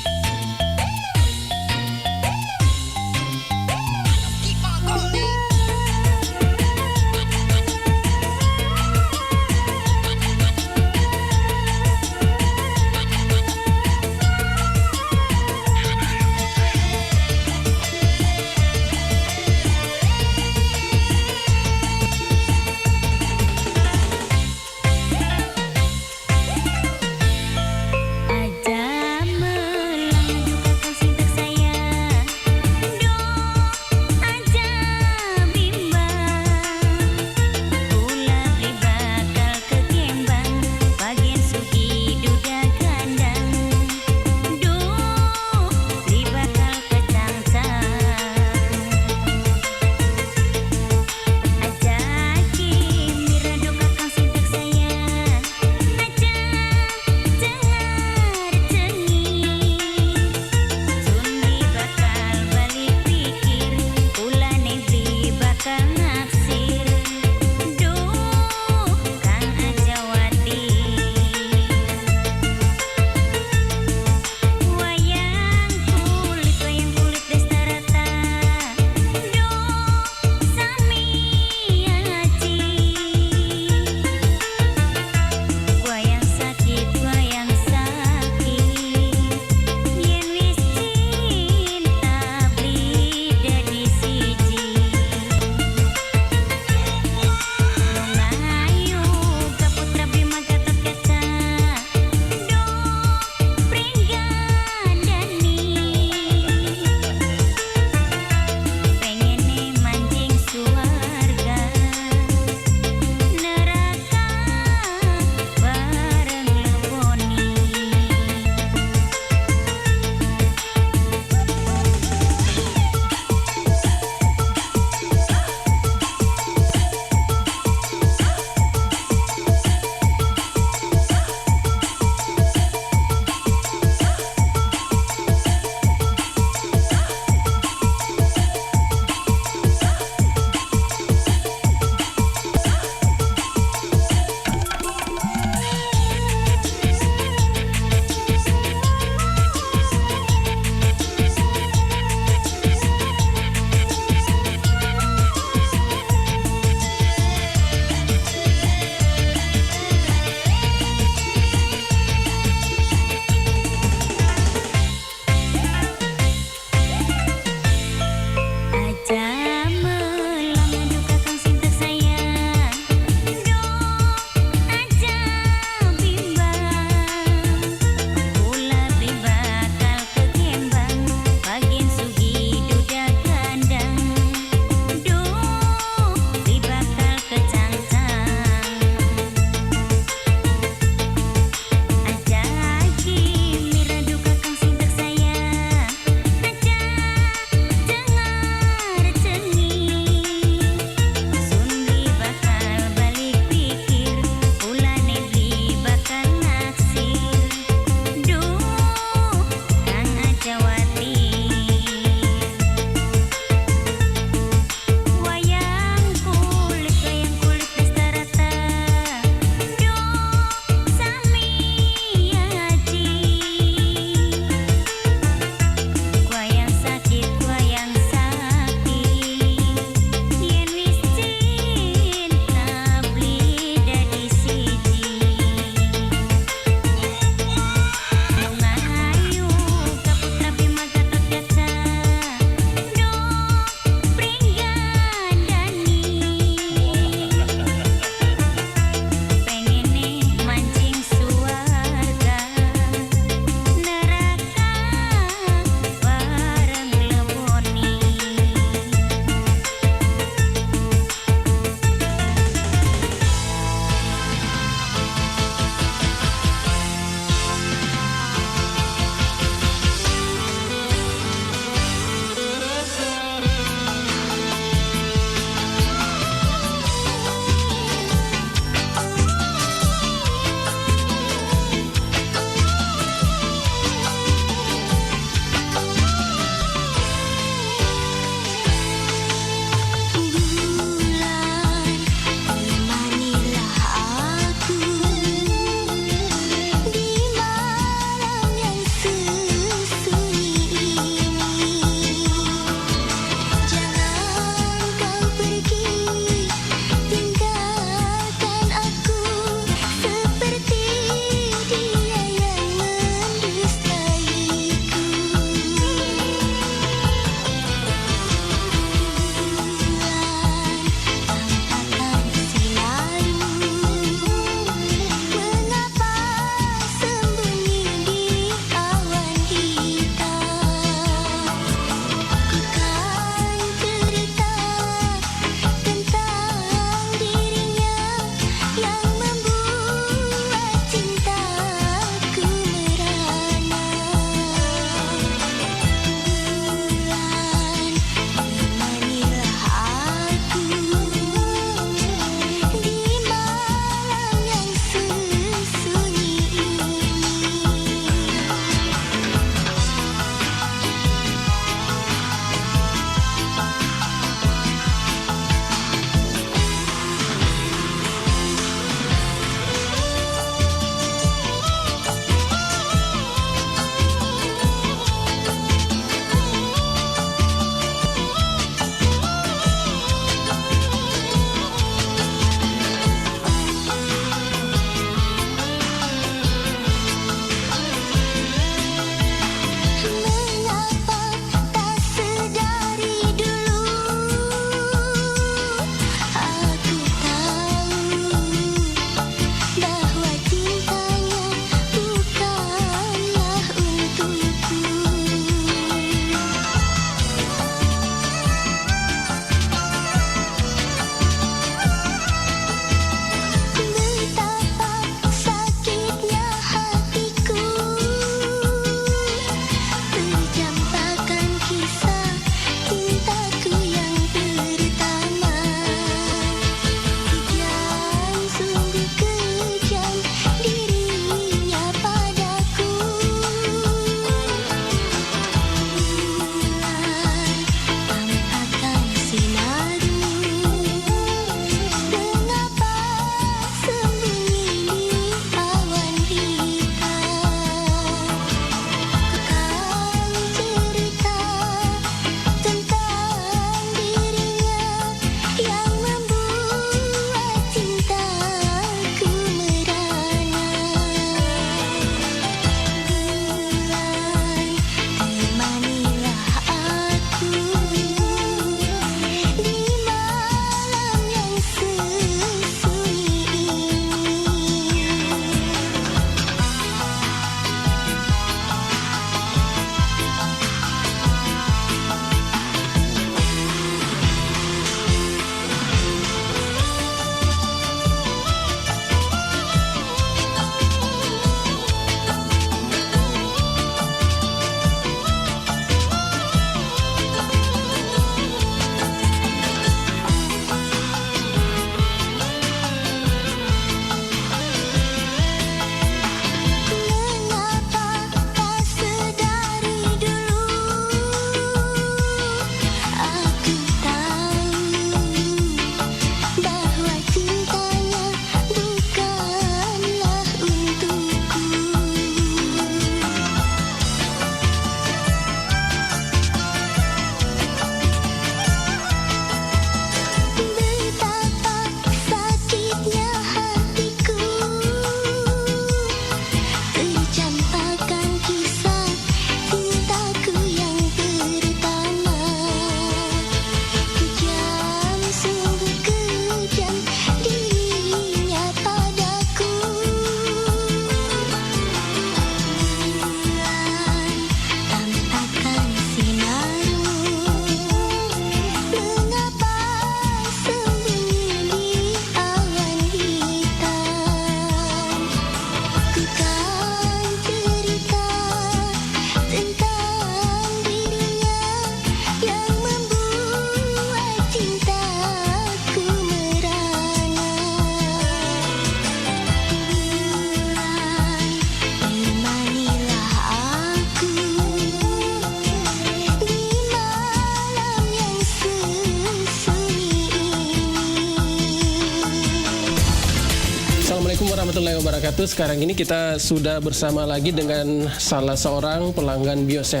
Assalamualaikum warahmatullahi wabarakatuh. Sekarang ini kita sudah bersama lagi dengan salah seorang pelanggan Bio7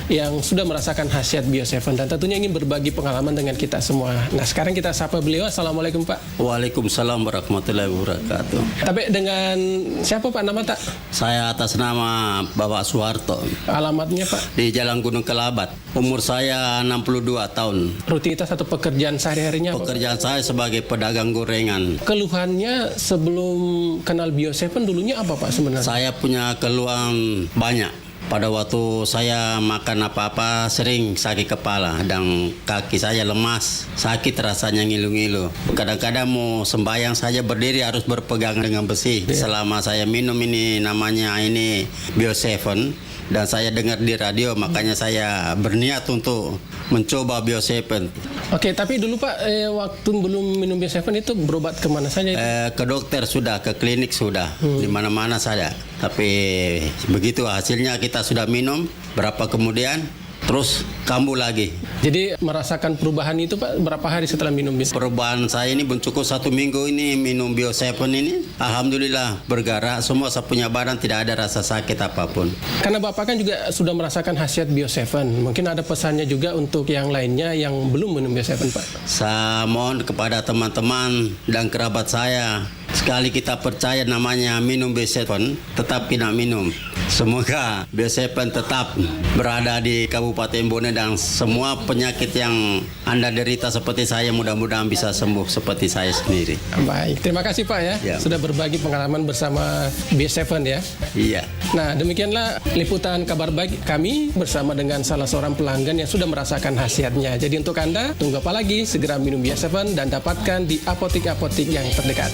yang sudah merasakan khasiat Bio7 dan tentunya ingin berbagi pengalaman dengan kita semua. Nah, sekarang kita sapa beliau. Assalamualaikum Pak. Waalaikumsalam warahmatullahi wabarakatuh. Tapi dengan siapa Pak nama tak? Saya atas nama Bapak Suharto. Alamatnya Pak? Di Jalan Gunung Kelabat. Umur saya 62 tahun. Rutinitas atau pekerjaan sehari-harinya? Pekerjaan saya sebagai pedagang gorengan. Keluhannya sebelum kenal Bio7 dulunya apa Pak sebenarnya? Saya punya keluhan banyak. Pada waktu saya makan apa-apa sering sakit kepala dan kaki saya lemas, sakit rasanya ngilu-ngilu. Kadang-kadang mau sembahyang saja berdiri harus berpegang dengan besi. Selama saya minum ini namanya ini Bio7 dan saya dengar di radio, makanya saya berniat untuk mencoba Bio7. Oke, tapi dulu Pak, waktu belum minum Bio7 itu berobat kemana saja? Ke dokter sudah, ke klinik sudah, di mana-mana saja. Tapi begitu hasilnya kita sudah minum, berapa kemudian terus kambuh lagi. Jadi merasakan perubahan itu Pak berapa hari setelah minum Bio7? Perubahan saya ini cukup 1 minggu ini minum Bio7 ini. Alhamdulillah bergerak, semua saya punya badan tidak ada rasa sakit apapun. Karena Bapak kan juga sudah merasakan khasiat Bio7. Mungkin ada pesannya juga untuk yang lainnya yang belum minum Bio7 Pak. Saya mohon kepada teman-teman dan kerabat saya, sekali kita percaya namanya minum Bio7, tetap kita minum. Semoga Bio7 tetap berada di Kabupaten Bone dan semua penyakit yang Anda derita seperti saya mudah-mudahan bisa sembuh seperti saya sendiri. Baik, terima kasih Pak ya. Sudah berbagi pengalaman bersama Bio7 ya. Iya. Nah, demikianlah liputan kabar baik kami bersama dengan salah seorang pelanggan yang sudah merasakan khasiatnya. Jadi untuk Anda, tunggu apa lagi? Segera minum Bio7 dan dapatkan di apotek-apotek yang terdekat.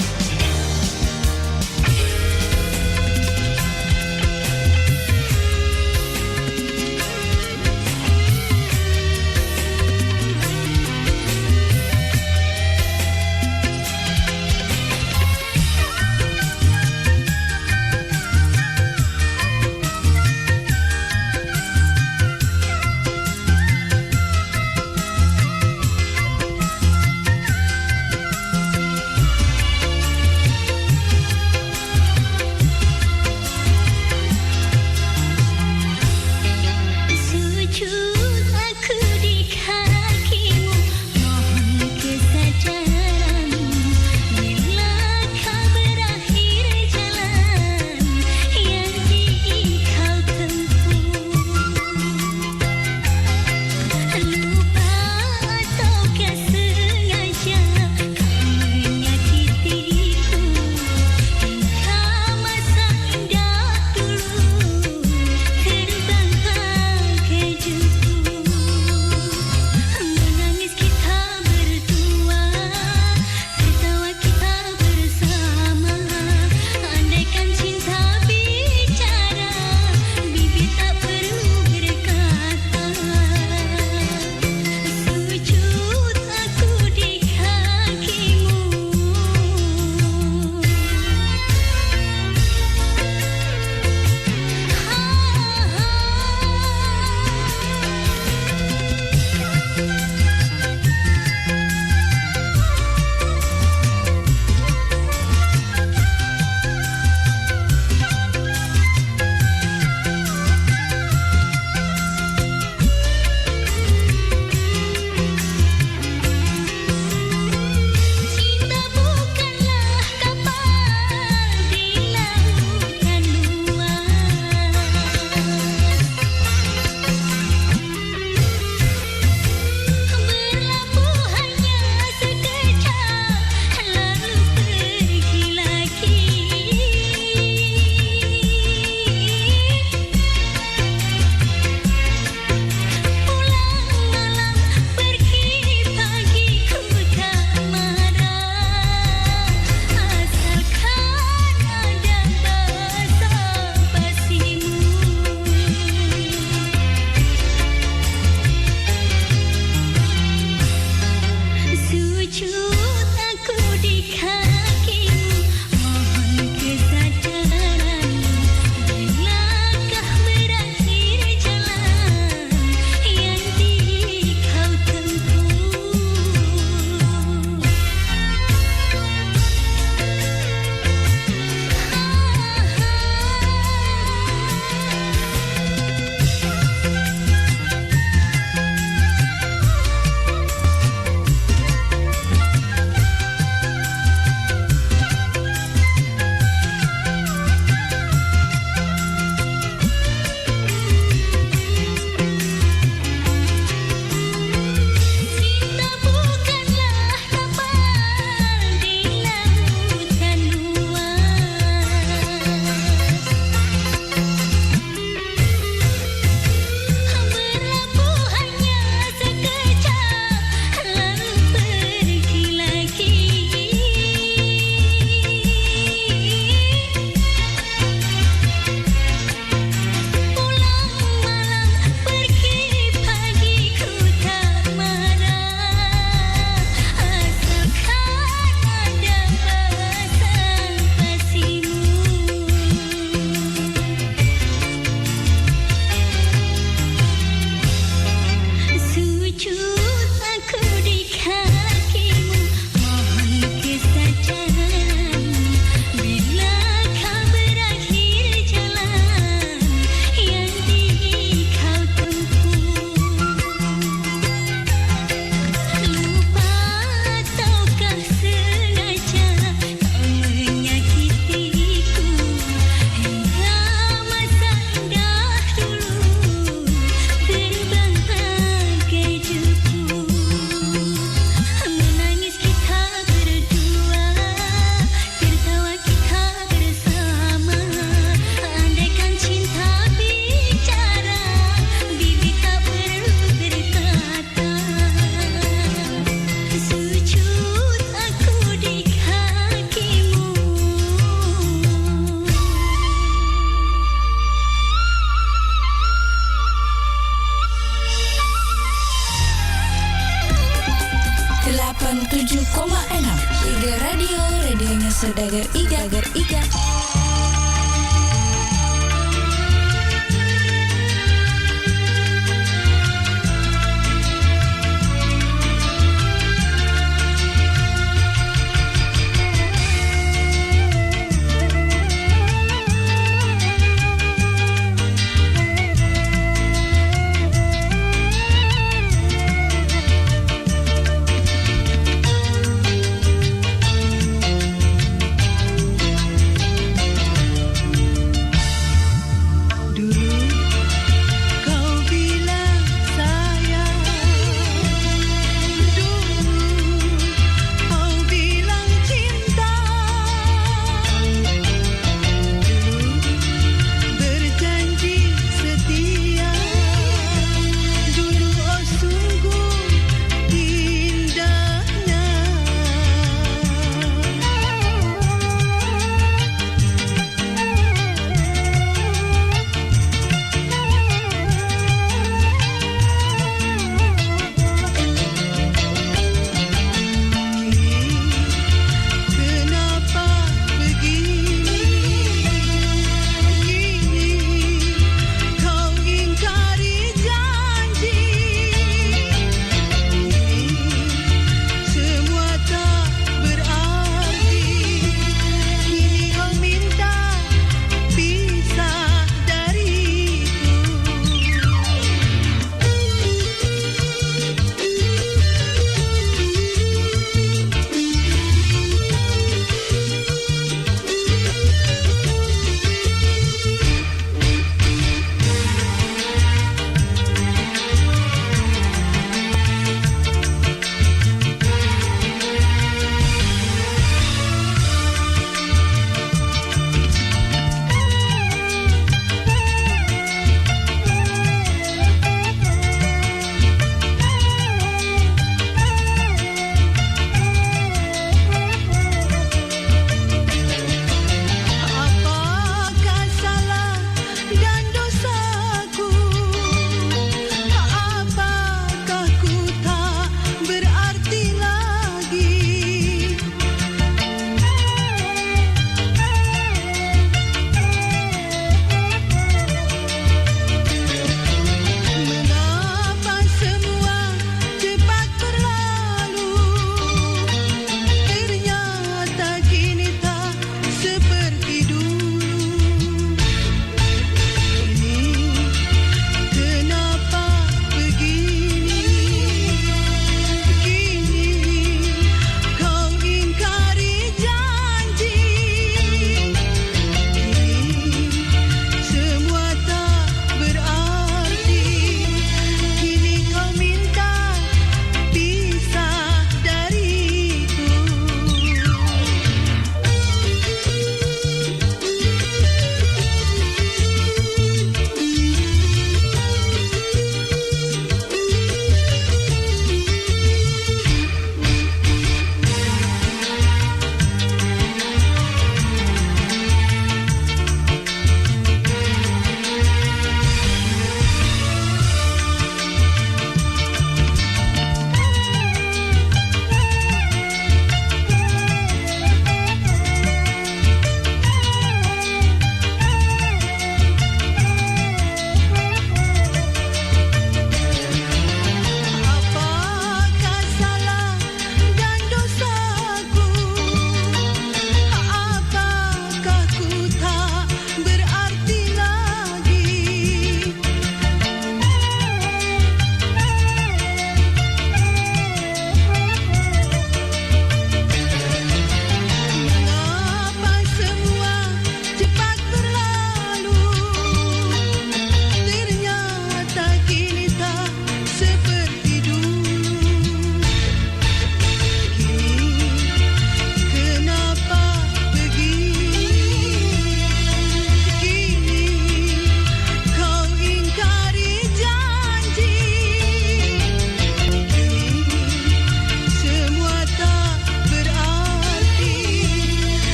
Sedagar iga.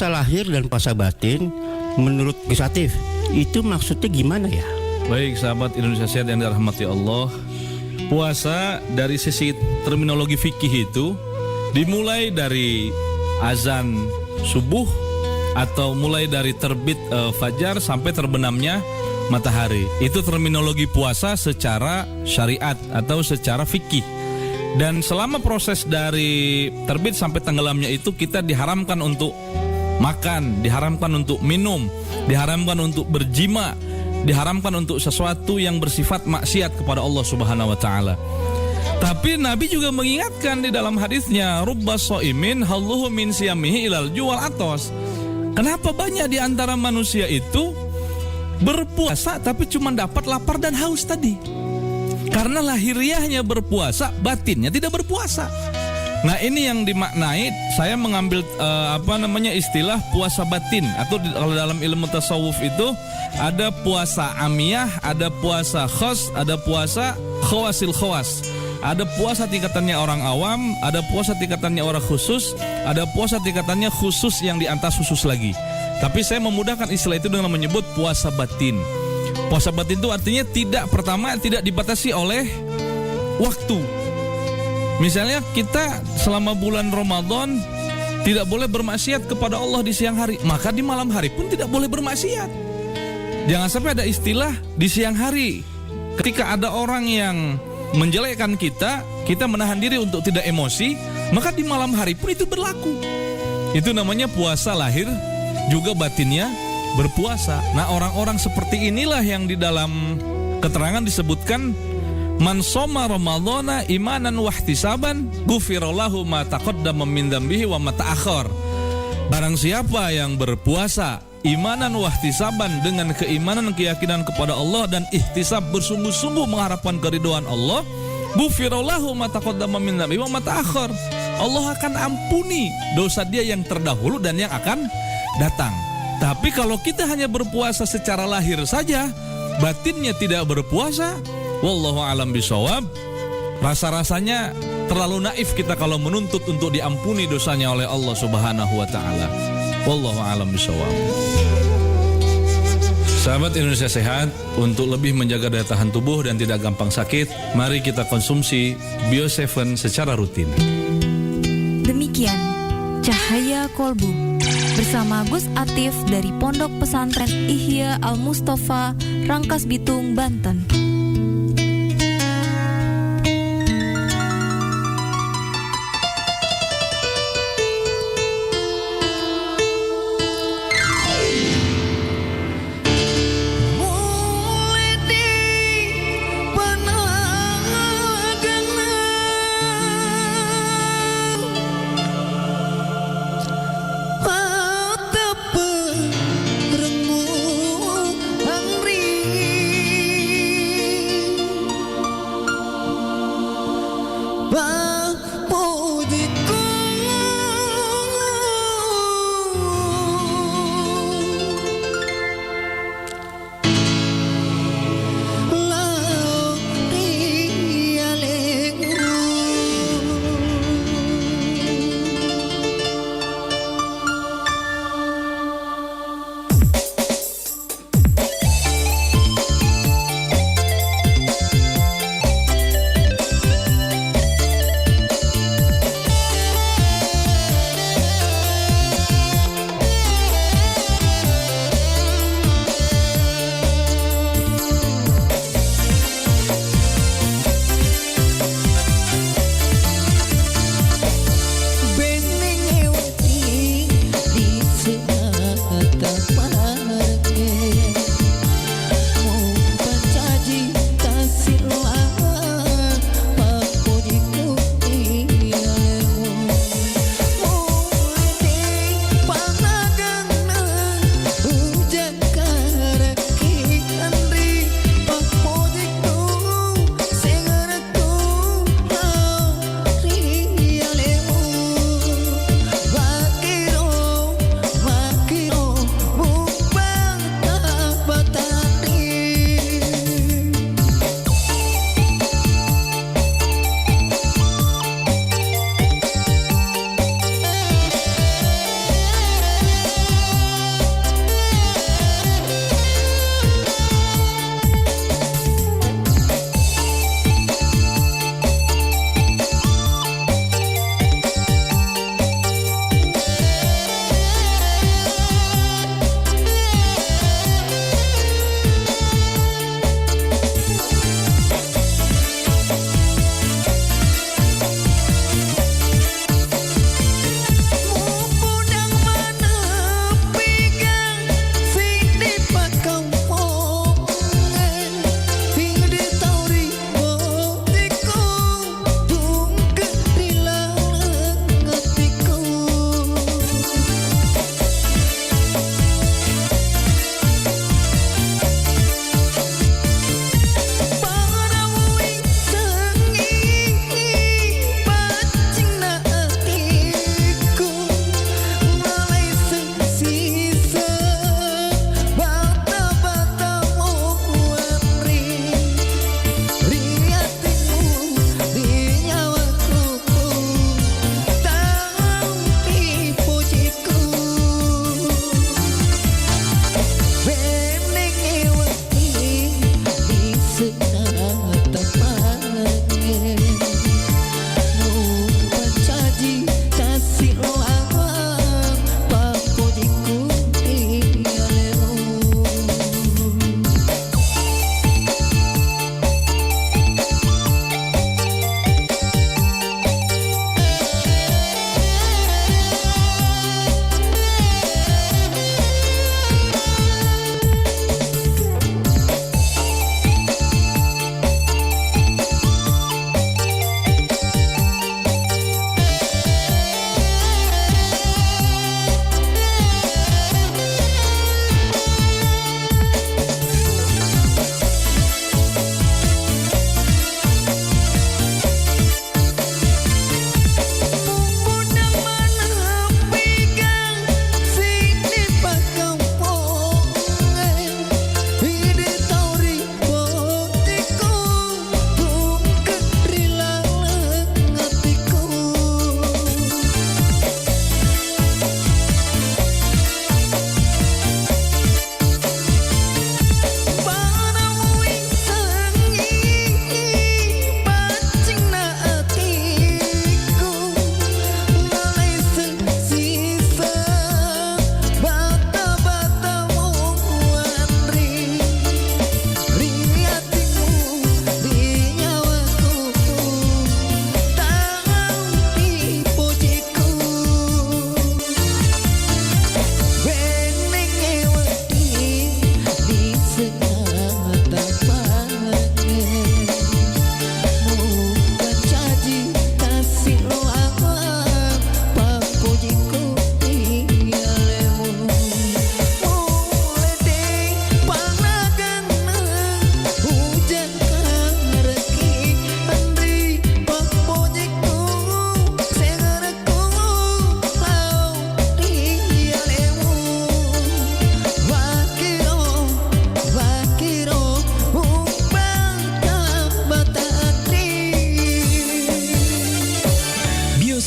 puasa lahir dan puasa batin menurut Gus Atif itu maksudnya gimana ya? Baik sahabat Indonesia Sehat yang dirahmati Allah, puasa dari sisi terminologi fikih itu dimulai dari azan subuh atau mulai dari terbit fajar sampai terbenamnya matahari. Itu terminologi puasa secara syariat atau secara fikih. Dan selama proses dari terbit sampai tenggelamnya itu kita diharamkan untuk makan, diharamkan untuk minum, diharamkan untuk berjima, diharamkan untuk sesuatu yang bersifat maksiat kepada Allah Subhanahu wa taala. Tapi Nabi juga mengingatkan di dalam hadisnya, rubba shaimin halluhu min siyamihi ilal juwal atos. Kenapa banyak di antara manusia itu berpuasa tapi cuma dapat lapar dan haus tadi? Karena lahiriahnya berpuasa, batinnya tidak berpuasa. Nah, ini yang dimaknai, saya mengambil istilah puasa batin, atau kalau dalam ilmu tasawuf itu ada puasa amiyah, ada puasa khos, ada puasa khawasil khawas. Ada puasa tingkatannya orang awam, ada puasa tingkatannya orang khusus, ada puasa tingkatannya khusus yang di atas khusus lagi. Tapi saya memudahkan istilah itu dengan menyebut puasa batin. Puasa batin itu artinya tidak dibatasi oleh waktu. Misalnya kita selama bulan Ramadan tidak boleh bermaksiat kepada Allah di siang hari, maka di malam hari pun tidak boleh bermaksiat. Jangan sampai ada istilah di siang hari ketika ada orang yang menjelekkan kita menahan diri untuk tidak emosi, maka di malam hari pun itu berlaku. Itu namanya puasa lahir juga batinnya berpuasa. Nah, orang-orang seperti inilah yang di dalam keterangan disebutkan man shoma ramadhana imanan wahtisaban ghufirallahu ma taqaddama min dzambihi wa ma ta'akhkhar. Barang siapa yang berpuasa imanan wahtisaban dengan keimanan keyakinan kepada Allah dan ihtisab bersungguh-sungguh mengharapkan keridhaan Allah, ghufirallahu ma taqaddama min dzambihi wa ma ta'akhkhar. Allah akan ampuni dosa dia yang terdahulu dan yang akan datang. Tapi kalau kita hanya berpuasa secara lahir saja, batinnya tidak berpuasa, wallahu alam bisawab, rasa-rasanya terlalu naif kita kalau menuntut untuk diampuni dosanya oleh Allah Subhanahu wa taala. Wallahu alam bisawab. Sahabat Indonesia Sehat, untuk lebih menjaga daya tahan tubuh dan tidak gampang sakit, mari kita konsumsi Bio7 secara rutin. Demikian Cahaya Kolbu bersama Gus Atif dari Pondok Pesantren Ihya Al-Mustafa, Rangkas Bitung, Banten.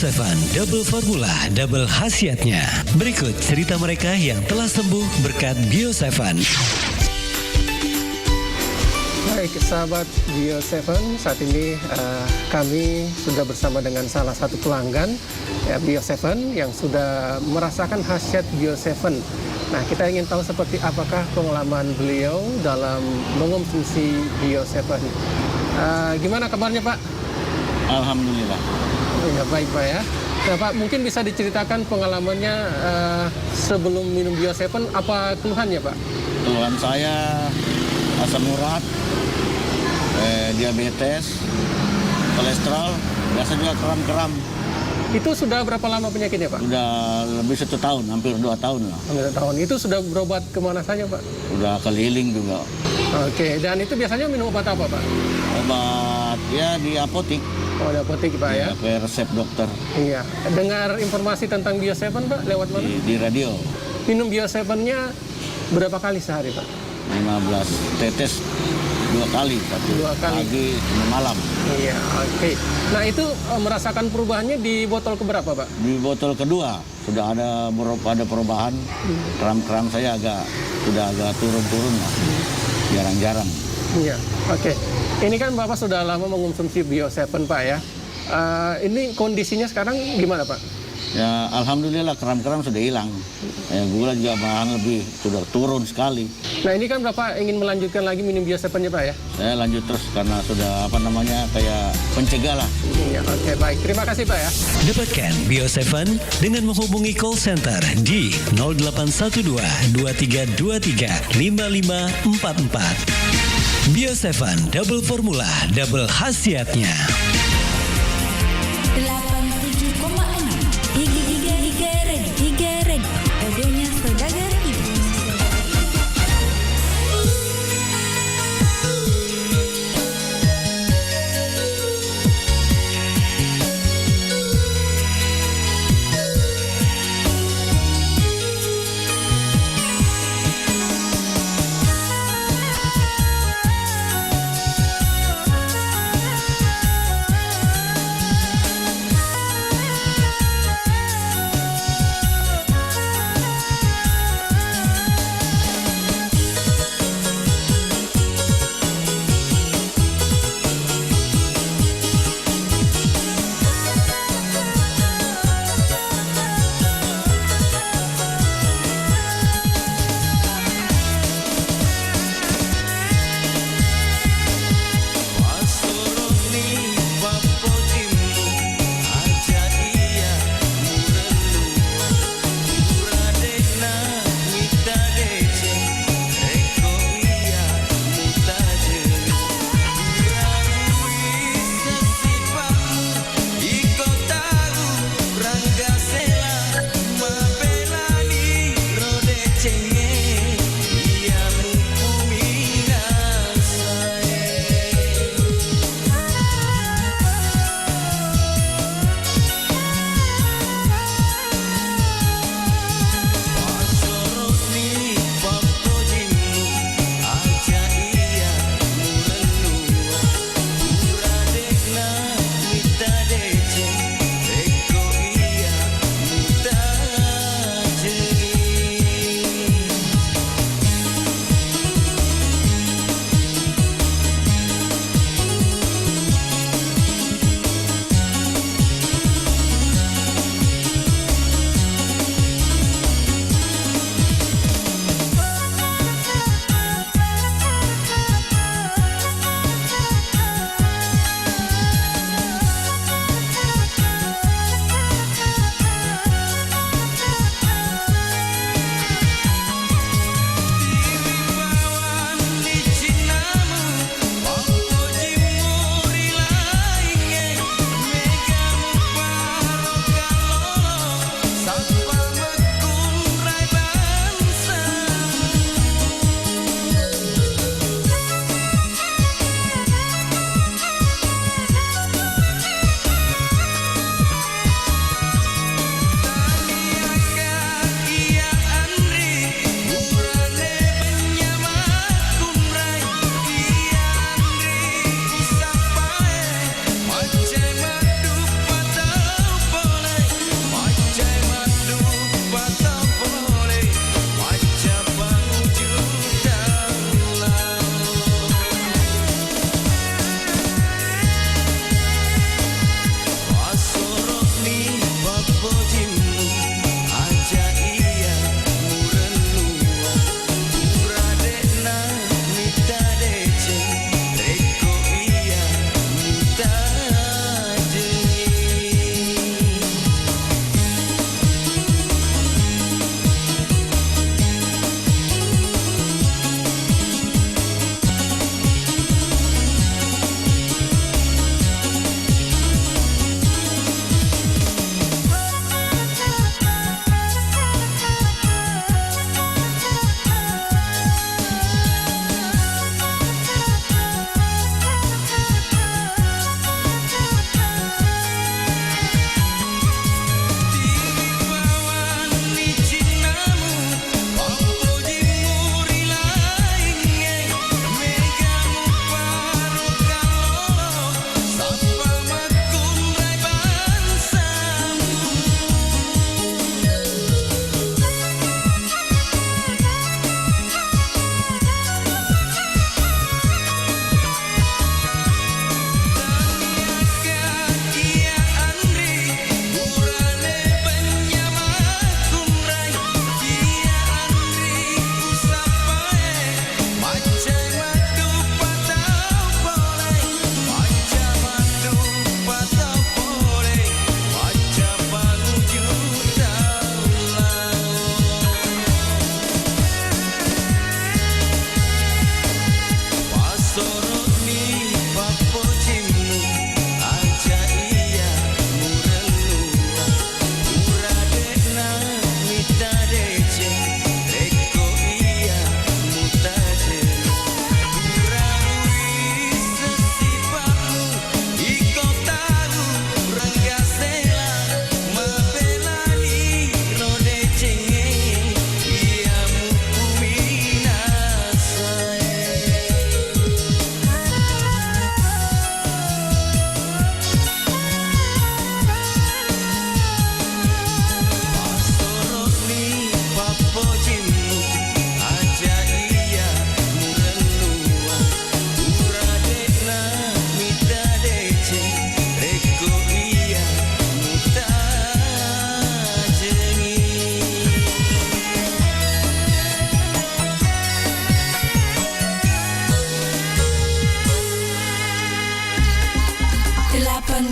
Bio7, double formula, double khasiatnya. Berikut cerita mereka yang telah sembuh berkat Bio7. Baik, sahabat Bio7, saat ini kami sudah bersama dengan salah satu pelanggan Bio7 yang sudah merasakan khasiat Bio7. Nah, kita ingin tahu seperti apakah pengalaman beliau dalam mengonsumsi Bio7. Gimana kabarnya, Pak? Alhamdulillah. Ya, baik, Pak ya. Nah, Pak, mungkin bisa diceritakan pengalamannya sebelum minum Bio7, apa keluhannya, Pak? Keluhan saya asam urat, diabetes, kolesterol, biasa juga kram-kram. Itu sudah berapa lama penyakitnya, Pak? Sudah lebih 1 tahun, hampir 2 tahun lah. Hampir 2 tahun. Itu sudah berobat kemana saja, Pak? Udah keliling juga. Oke, dan itu biasanya minum obat apa, Pak? Obat ya di apotik. Oh, di apotik, Pak ya? Pakai resep dokter. Iya. Dengar informasi tentang Bio7, Pak, lewat mana? Di radio. Minum Bio7-nya berapa kali sehari, Pak? 15 tetes 2 kali, 2 kali. Pagi, malam. Iya, oke. Nah, itu merasakan perubahannya di botol keberapa, Pak? Di botol kedua sudah ada perubahan. Kram-kram saya sudah agak turun-turun lah. Jarang-jarang. Iya, oke. Ini kan Bapak sudah lama mengonsumsi Bio7, Pak ya. Ini kondisinya sekarang gimana, Pak? Ya, alhamdulillah kram-kram sudah hilang. Gula juga malahan lebih sudah turun sekali. Nah, ini kan Bapak ingin melanjutkan lagi minum Bio7-nya, Pak ya? Saya lanjut terus karena sudah kayak pencegah lah. Iya, oke, baik. Terima kasih, Pak ya. Dapatkan Bio7 dengan menghubungi call center di 0812 2323 5544. Bio7 double formula, double khasiatnya. 87,6 Iga Red radionya saudagar ibu.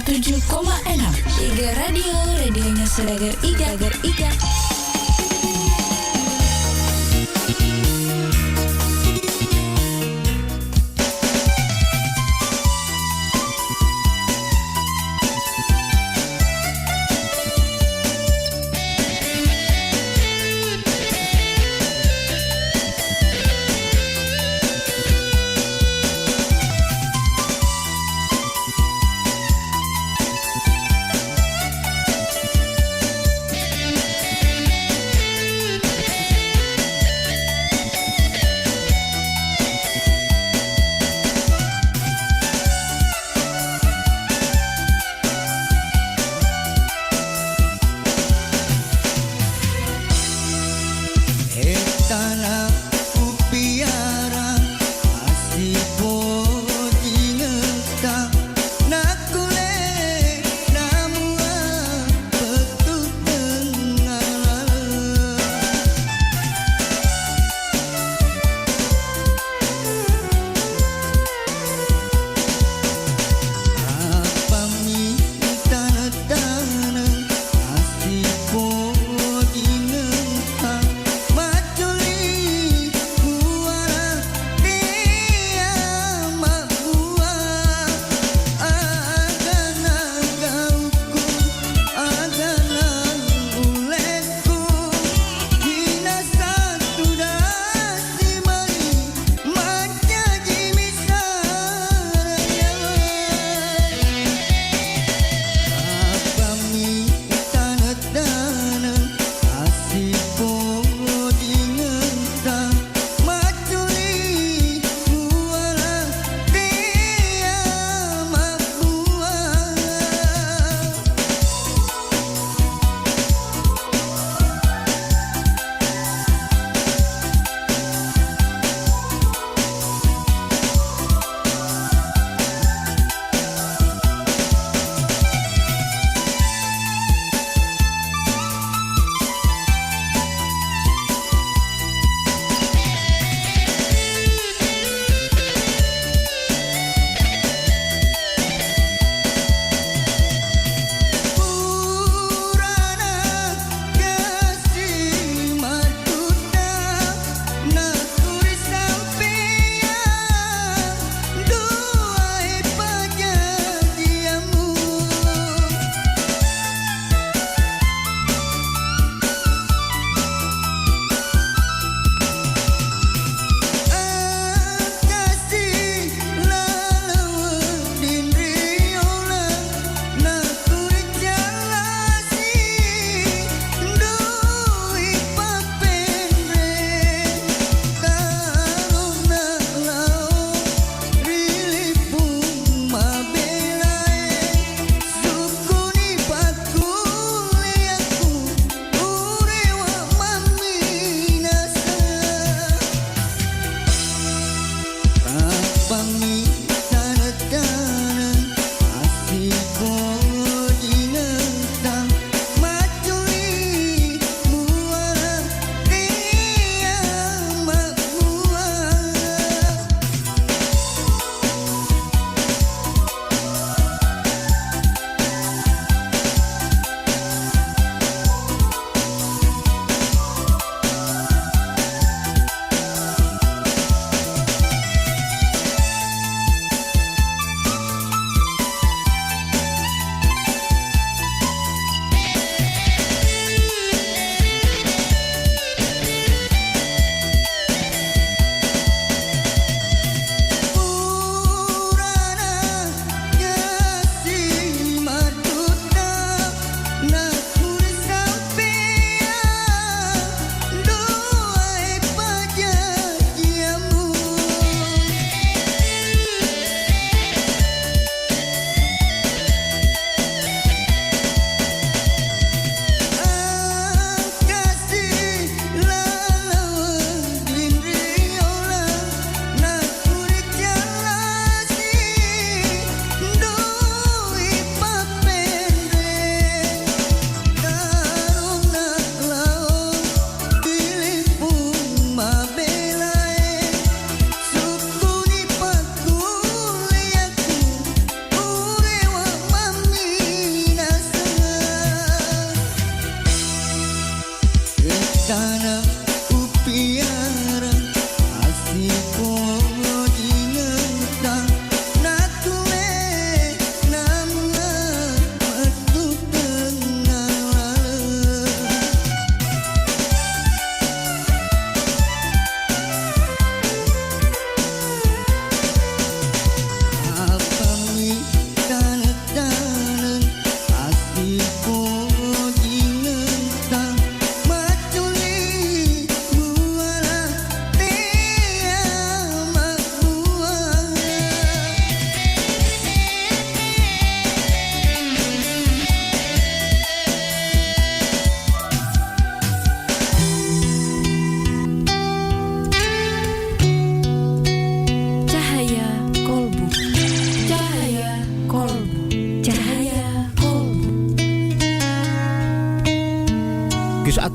Iga Radio, radionya Saudagar Iga.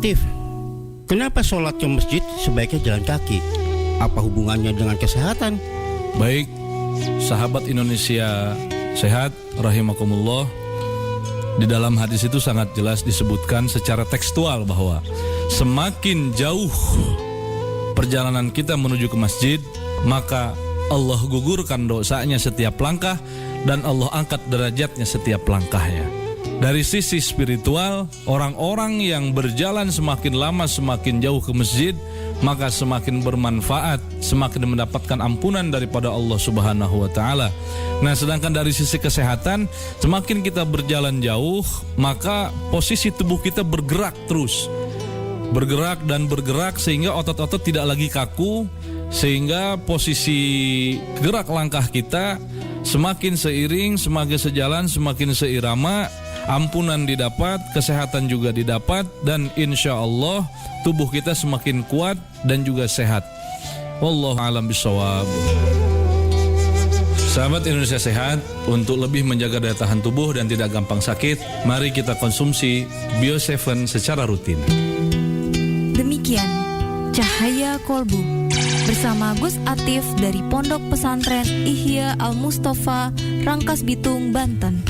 Atif, kenapa sholat ke masjid sebaiknya jalan kaki? Apa hubungannya dengan kesehatan? Baik, sahabat Indonesia sehat, rahimakumullah. Di dalam hadis itu sangat jelas disebutkan secara tekstual bahwa semakin jauh perjalanan kita menuju ke masjid, maka Allah gugurkan dosanya setiap langkah dan Allah angkat derajatnya setiap langkahnya. Dari sisi spiritual, orang-orang yang berjalan semakin lama semakin jauh ke masjid, maka semakin bermanfaat, semakin mendapatkan ampunan daripada Allah Subhanahu wa taala. Nah, sedangkan dari sisi kesehatan, semakin kita berjalan jauh, maka posisi tubuh kita bergerak terus. Bergerak dan bergerak sehingga otot-otot tidak lagi kaku, sehingga posisi gerak langkah kita semakin seiring, semakin sejalan, semakin seirama, ampunan didapat, kesehatan juga didapat, dan insya Allah tubuh kita semakin kuat dan juga sehat. Wallahu a'lam bishawab. Sahabat Indonesia sehat, untuk lebih menjaga daya tahan tubuh dan tidak gampang sakit, mari kita konsumsi Bio7 secara rutin. Demikian Cahaya Kolbu bersama Gus Atif dari Pondok Pesantren Ihya Al-Mustafa, Rangkas Bitung, Banten.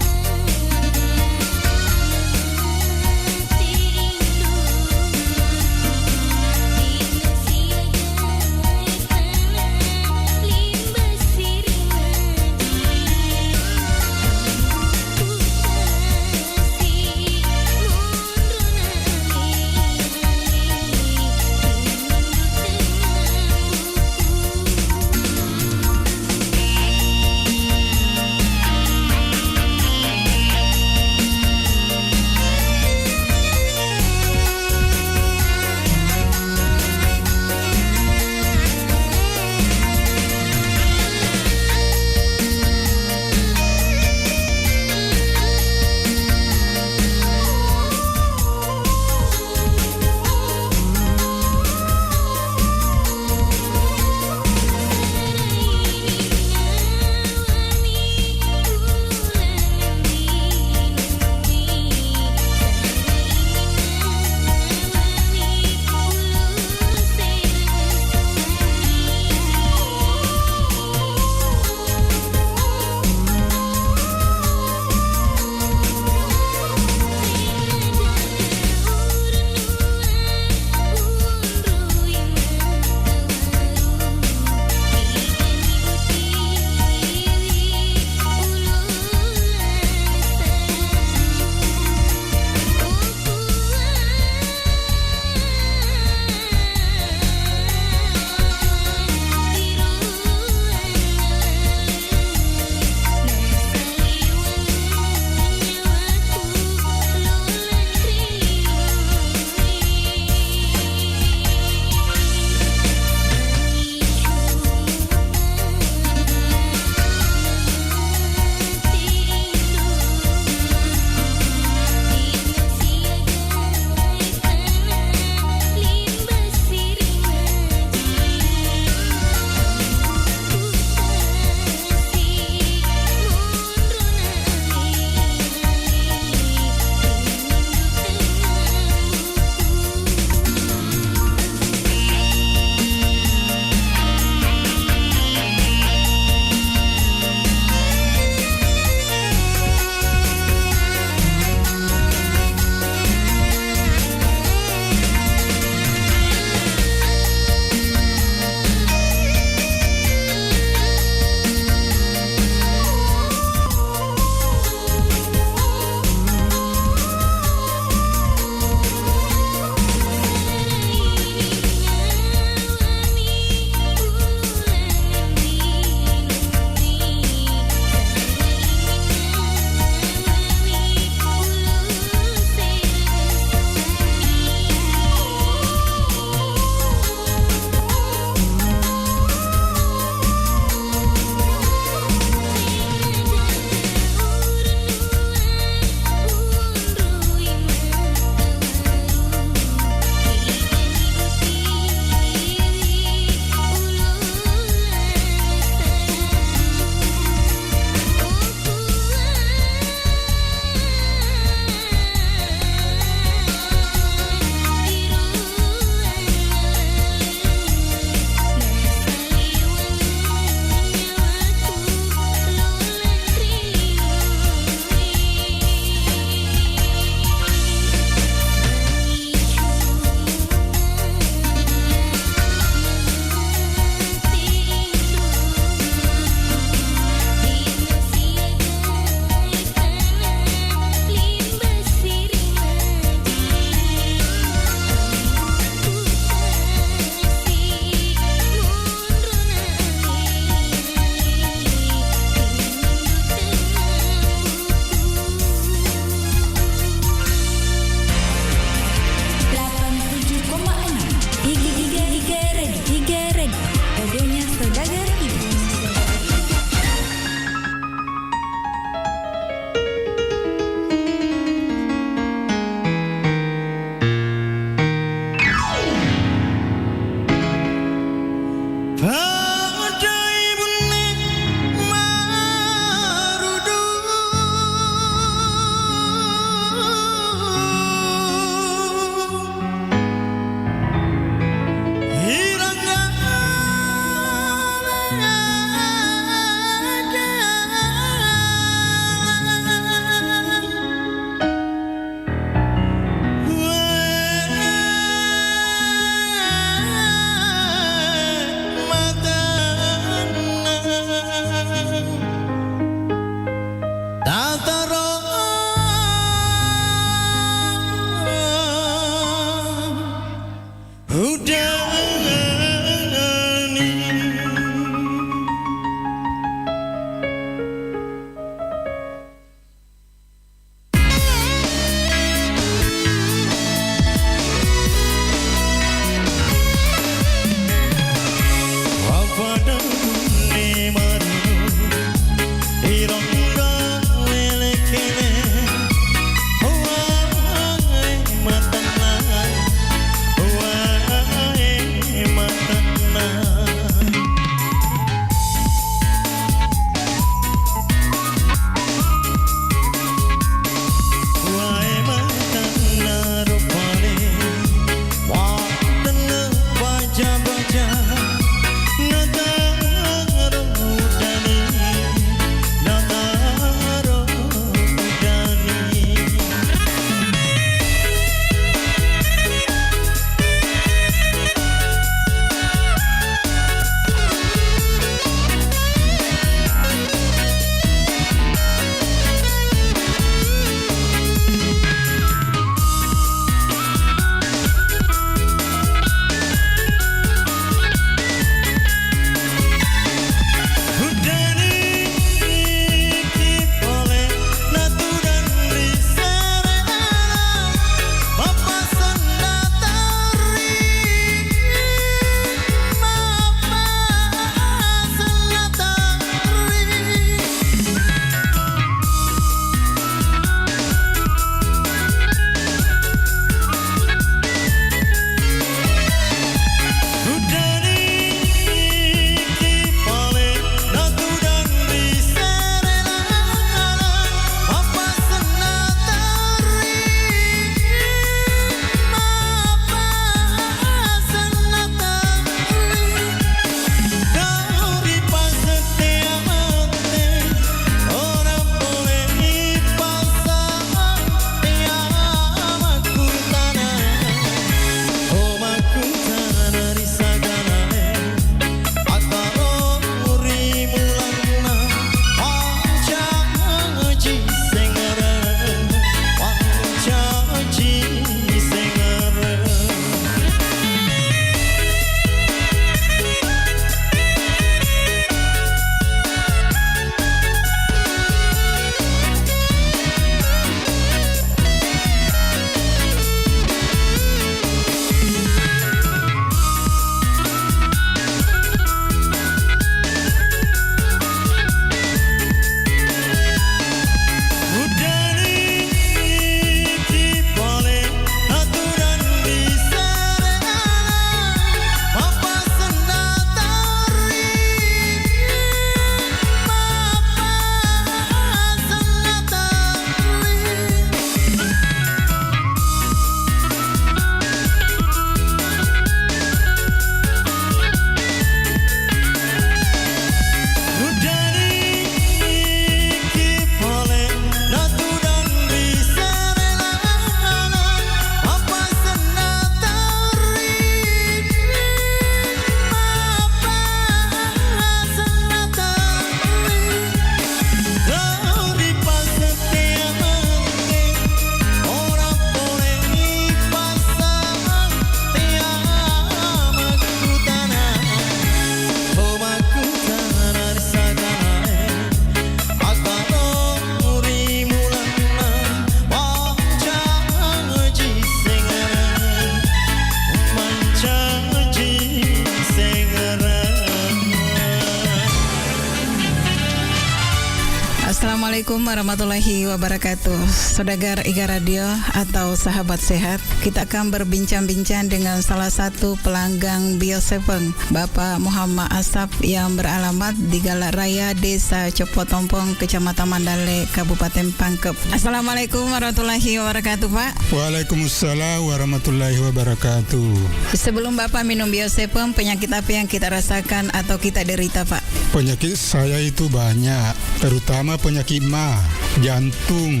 Assalamualaikum warahmatullahi wabarakatuh. Saudagar Iga Radio atau sahabat sehat, kita akan berbincang-bincang dengan salah satu pelanggan Bio7, Bapak Muhammad Asap yang beralamat di Galak Raya, Desa Copotompong, Kecamatan Mandale, Kabupaten Pangkep. Assalamualaikum warahmatullahi wabarakatuh, Pak. Waalaikumsalam warahmatullahi wabarakatuh. Sebelum Bapak minum Bio7, penyakit apa yang kita rasakan atau kita derita, Pak? Penyakit saya itu banyak, terutama penyakit mah, jantung,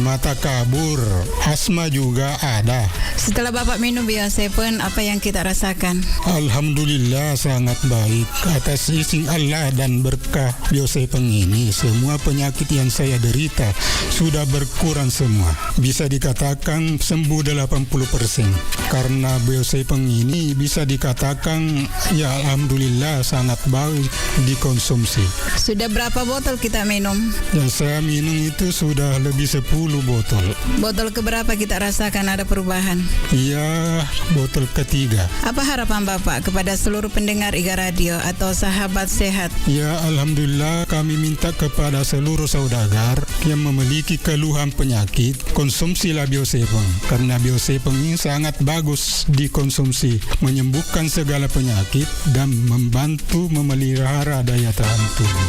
mata kabur, asma juga ada. Setelah Bapak minum Bio7, apa yang kita rasakan? Alhamdulillah sangat baik. Atas izin Allah dan berkah Bio7 ini, semua penyakit yang saya derita sudah berkurang semua. Bisa dikatakan sembuh 80%. Karena Bio7 ini bisa dikatakan ya alhamdulillah sangat baik dikonsumsi. Sudah berapa botol kita minum? Yang saya minum itu sudah lebih 10 botol. Botol keberapa kita rasakan ada perubahan? Iya, botol ketiga. Apa harapan Bapak kepada seluruh pendengar Iga Radio atau sahabat sehat? Ya, alhamdulillah kami minta kepada seluruh saudagar yang memiliki keluhan penyakit, konsumsilah Bio7 karena Bio7 ini sangat bagus dikonsumsi, menyembuhkan segala penyakit dan membantu memelihara daya tahan tubuh.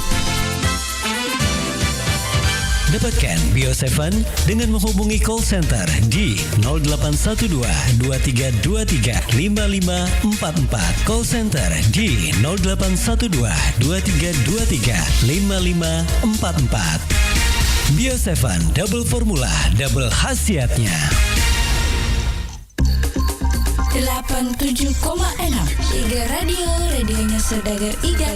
Dapatkan Bio7 dengan menghubungi call center di 0812 2323 5544. Call center di 0812 2323 5544. Bio7 double formula, double khasiatnya. 87,6 Iga Radio, radionya Saudagar Iga.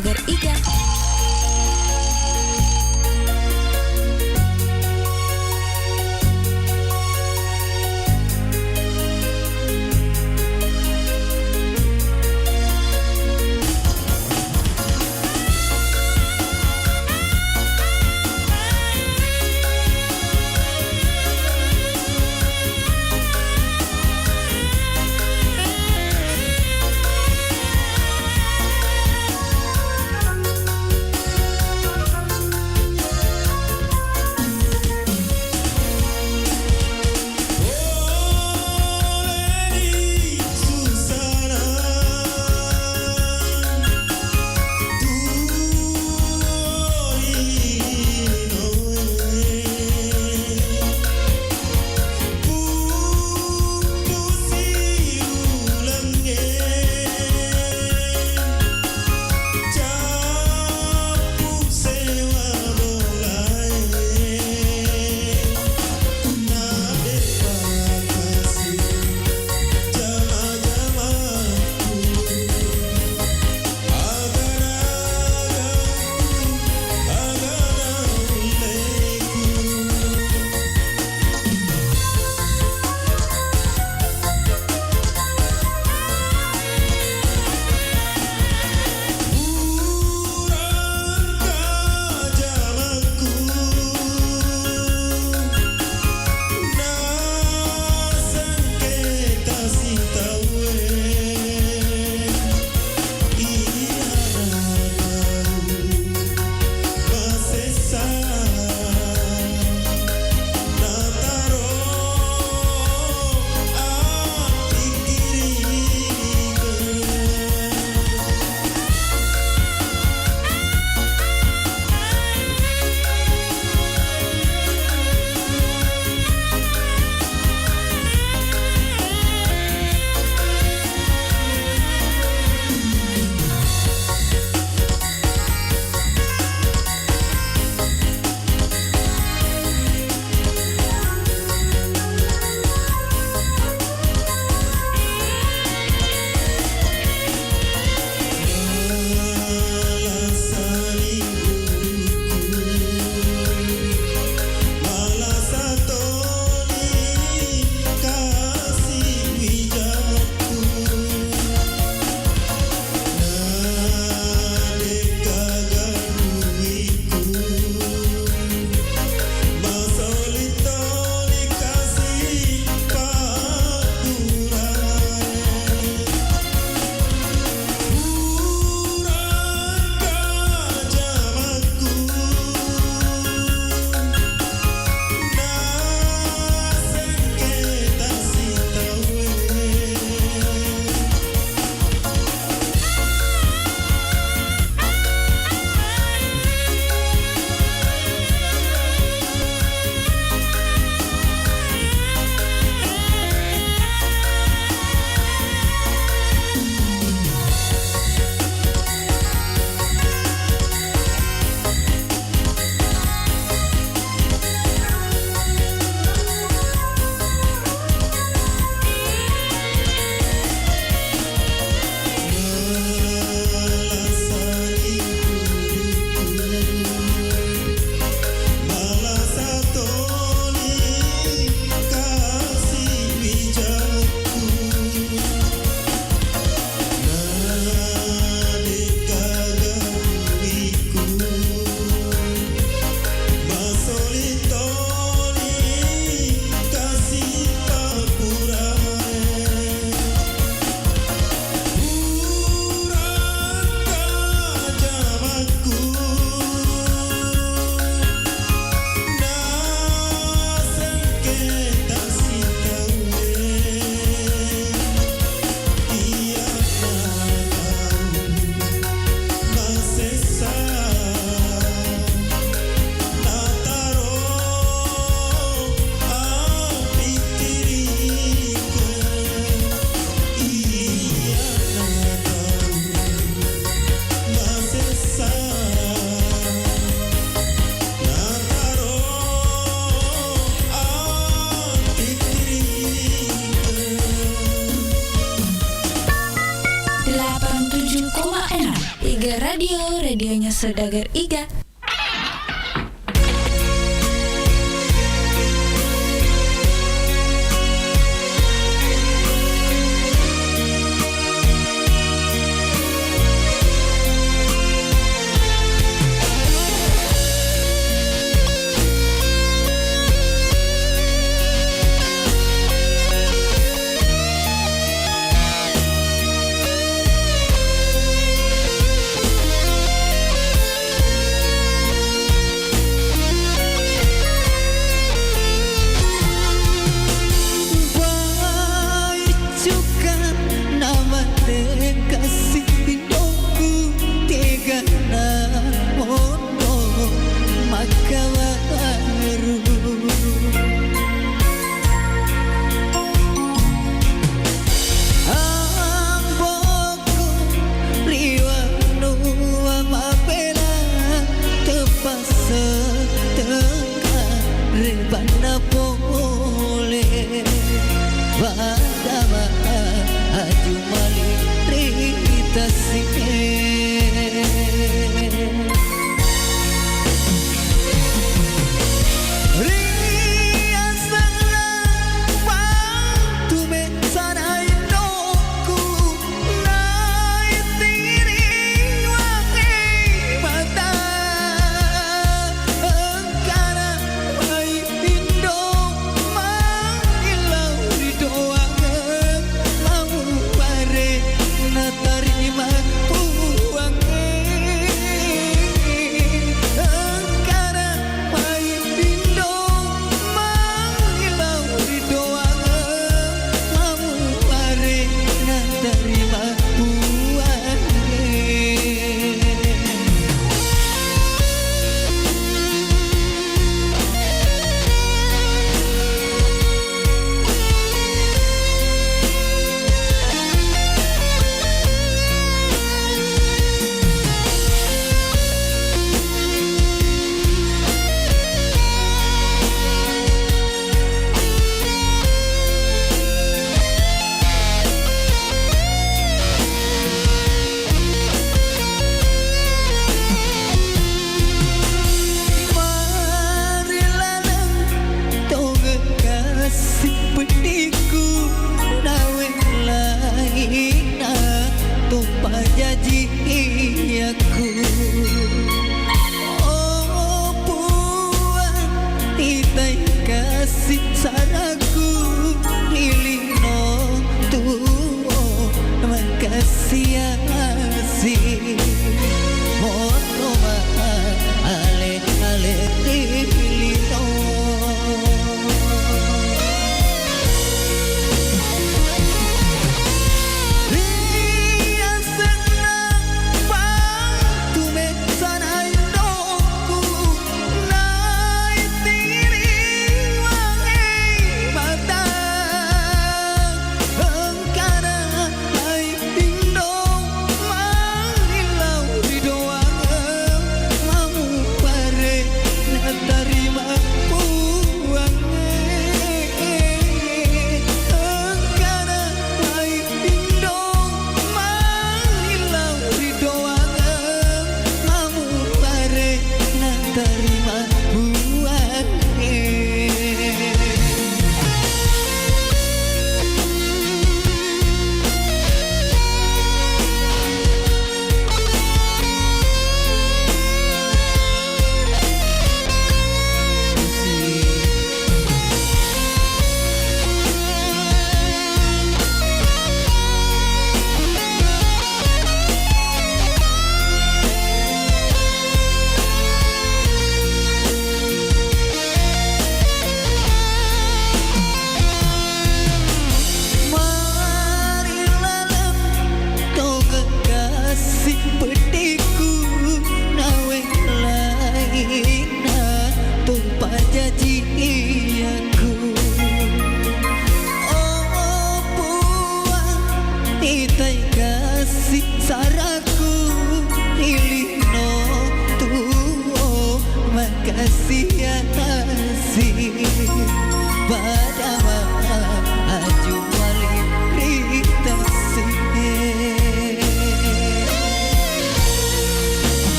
radionya Saudagar Iga.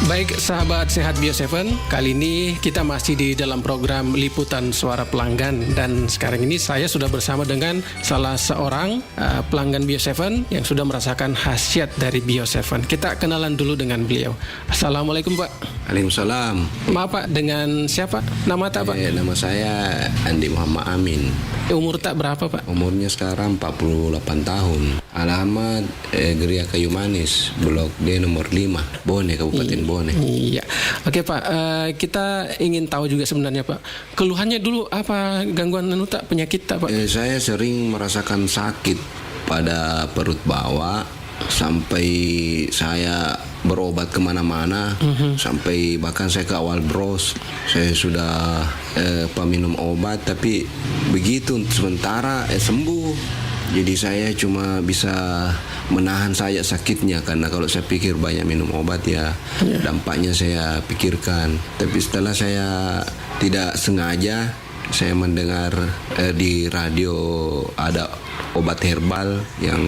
Baik sahabat Sehat Bio7, kali ini kita masih di dalam program Liputan Suara Pelanggan, dan sekarang ini saya sudah bersama dengan salah seorang pelanggan Bio7 yang sudah merasakan khasiat dari Bio7. Kita kenalan dulu dengan beliau. Assalamualaikum Pak. Waalaikumsalam. Maaf Pak, dengan siapa? Nama tak Pak? Nama saya Andi Muhammad Amin. Umur tak berapa Pak? Umurnya sekarang 48 tahun. Alamat Geria Kayu Manis, Blok D nomor 5, Bone, Kabupaten Bone. Iya. Oke Pak, kita ingin tahu juga sebenarnya Pak, keluhannya dulu apa, gangguan tak, penyakit tak Pak? Saya sering merasakan sakit pada perut bawah, sampai saya berobat kemana-mana, sampai bahkan saya ke awal bros, saya sudah minum obat, tapi begitu sementara sembuh. Jadi saya cuma bisa menahan saja sakitnya, karena kalau saya pikir banyak minum obat ya dampaknya saya pikirkan. Tapi setelah saya tidak sengaja saya mendengar di radio ada obat herbal yang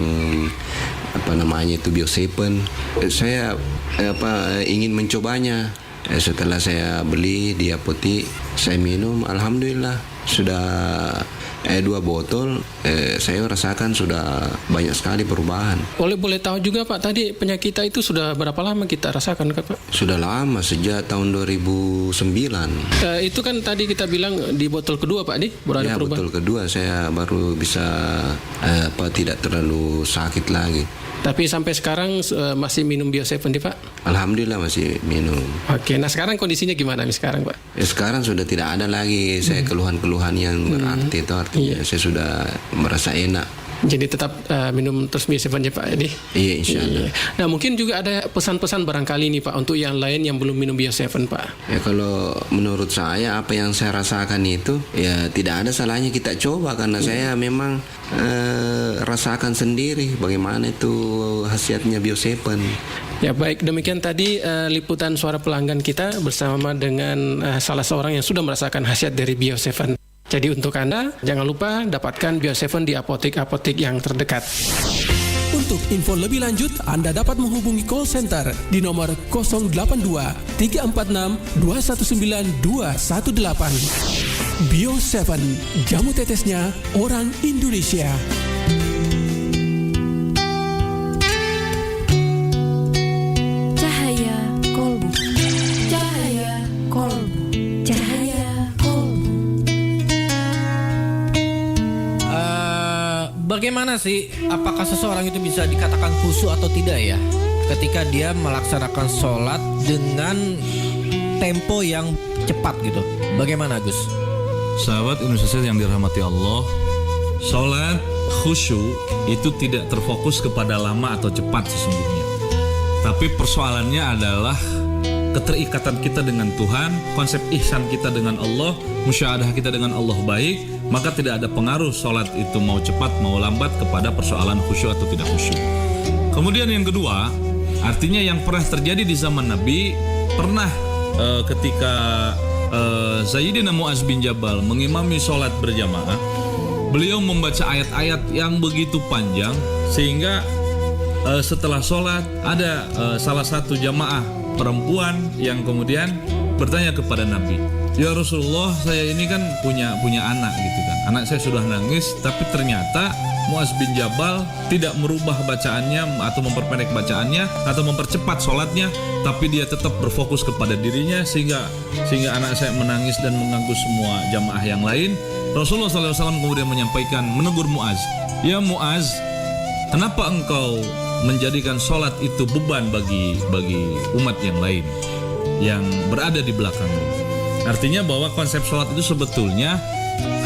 itu Bio7. Saya ingin mencobanya. Setelah saya beli di apotek, saya minum, alhamdulillah sudah 2 botol, saya rasakan sudah banyak sekali perubahan. Boleh tahu juga Pak, tadi penyakit kita itu sudah berapa lama kita rasakan Pak? Sudah lama, sejak tahun 2009. Itu kan tadi kita bilang di botol kedua Pak, baru ada perubahan. Botol kedua saya baru bisa tidak terlalu sakit lagi. Tapi sampai sekarang masih minum Bio7 Pak? Alhamdulillah masih minum. Oke, nah sekarang kondisinya gimana sekarang Pak? Sekarang sudah tidak ada lagi saya keluhan-keluhan yang berarti itu, artinya saya sudah merasa enak. Jadi tetap minum terus Bio7 ya Pak? Iya, insya Allah. Nah mungkin juga ada pesan-pesan barangkali nih Pak untuk yang lain yang belum minum Bio7 Pak. Ya kalau menurut saya apa yang saya rasakan itu ya tidak ada salahnya kita coba, karena saya memang rasakan sendiri bagaimana itu khasiatnya Bio7. Ya baik, demikian tadi liputan suara pelanggan kita bersama dengan salah seorang yang sudah merasakan khasiat dari Bio7. Jadi untuk Anda, jangan lupa dapatkan Bio7 di apotek-apotek yang terdekat. Untuk info lebih lanjut, Anda dapat menghubungi call center di nomor 082 346 219 218. Bio7, jamu tetesnya orang Indonesia. Cahaya Kolbu. Cahaya Kolbu. Cahaya Kolbu. Bagaimana sih, apakah seseorang itu bisa dikatakan khusyuk atau tidak ya, ketika dia melaksanakan sholat dengan tempo yang cepat gitu? Bagaimana Gus? Sahabat Indonesia yang dirahmati Allah, sholat khusyuk itu tidak terfokus kepada lama atau cepat sesungguhnya. Tapi persoalannya adalah keterikatan kita dengan Tuhan, konsep ihsan kita dengan Allah, musyahadah kita dengan Allah baik, maka tidak ada pengaruh sholat itu mau cepat mau lambat kepada persoalan khusyuk atau tidak khusyuk. Kemudian yang kedua, artinya yang pernah terjadi di zaman Nabi, pernah ketika Sayyidina Muaz bin Jabal mengimami sholat berjamaah, beliau membaca ayat-ayat yang begitu panjang sehingga setelah sholat ada salah satu jamaah perempuan yang kemudian bertanya kepada Nabi, ya Rasulullah, saya ini kan punya anak gitu kan, anak saya sudah nangis, tapi ternyata Muaz bin Jabal tidak merubah bacaannya atau memperpendek bacaannya atau mempercepat sholatnya, tapi dia tetap berfokus kepada dirinya sehingga anak saya menangis dan mengganggu semua jamaah yang lain. Rasulullah SAW kemudian menyampaikan, menegur Muaz, ya Muaz, kenapa engkau menjadikan sholat itu beban bagi umat yang lain yang berada di belakangmu? Artinya bahwa konsep sholat itu sebetulnya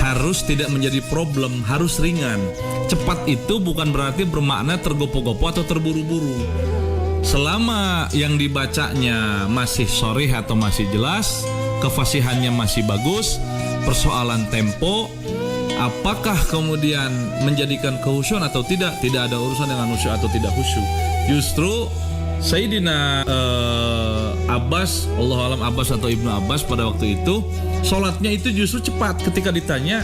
harus tidak menjadi problem, harus ringan. Cepat itu bukan berarti bermakna tergopo-gopo atau terburu-buru. Selama yang dibacanya masih sharih atau masih jelas, kefasihannya masih bagus, persoalan tempo, apakah kemudian menjadikan kehusyuan atau tidak ada urusan dengan khusyuk atau tidak khusyuk. Justru Sayyidina Abbas, Allahualam Abbas atau Ibnu Abbas pada waktu itu, sholatnya itu justru cepat. Ketika ditanya,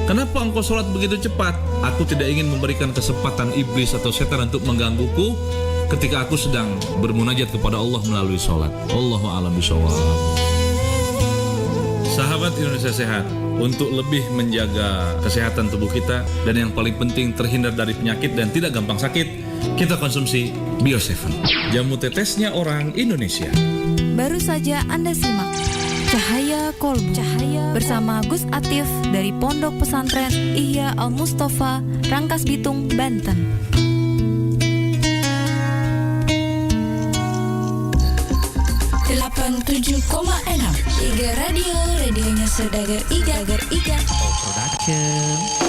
kenapa engkau sholat begitu cepat? Aku tidak ingin memberikan kesempatan iblis atau setan untuk menggangguku ketika aku sedang bermunajat kepada Allah melalui sholat. Allahu a'lam bishawab. Sahabat Indonesia Sehat, untuk lebih menjaga kesehatan tubuh kita dan yang paling penting terhindar dari penyakit dan tidak gampang sakit, kita konsumsi Bio7, jamu tetesnya orang Indonesia. Baru saja Anda simak Cahaya Kolbu bersama Gus Atif dari Pondok Pesantren Ihya Al Mustafa, Rangkas Bitung, Banten. Iga Radio, radionya Saudagar Iga. Production.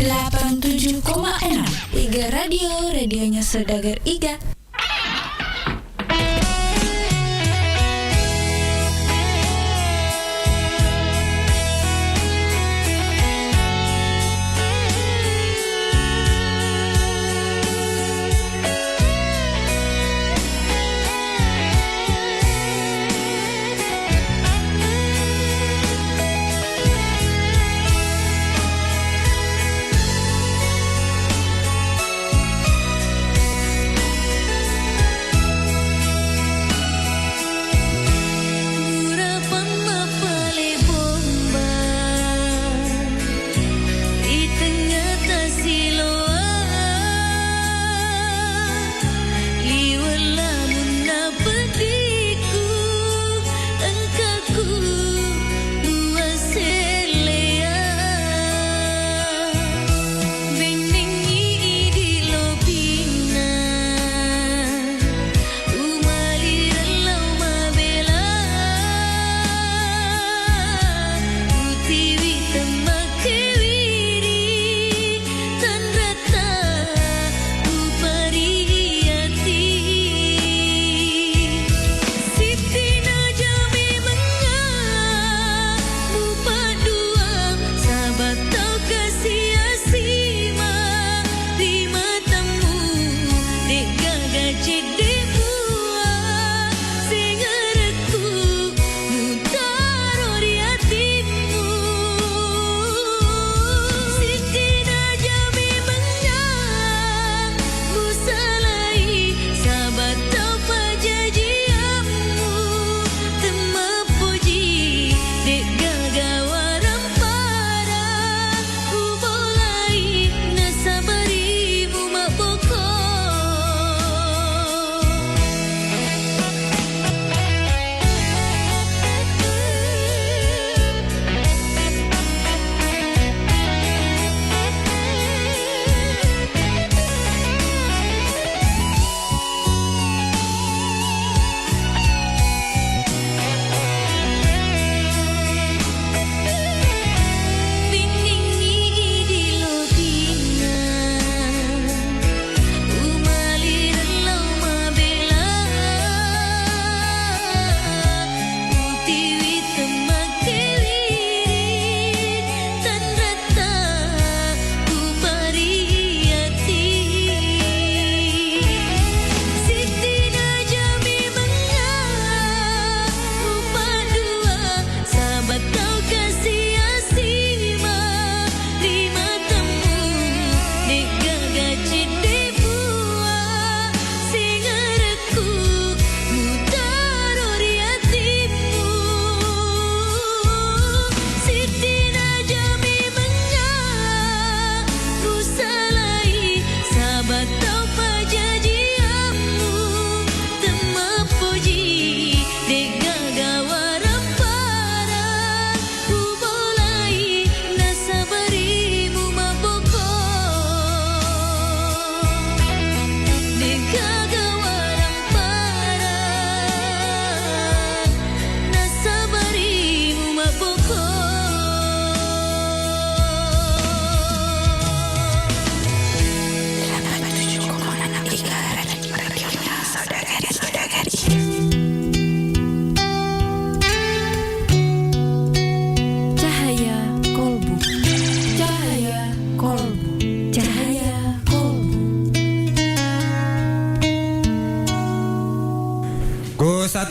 87,6 Iga Radio, radionya Saudagar Iga.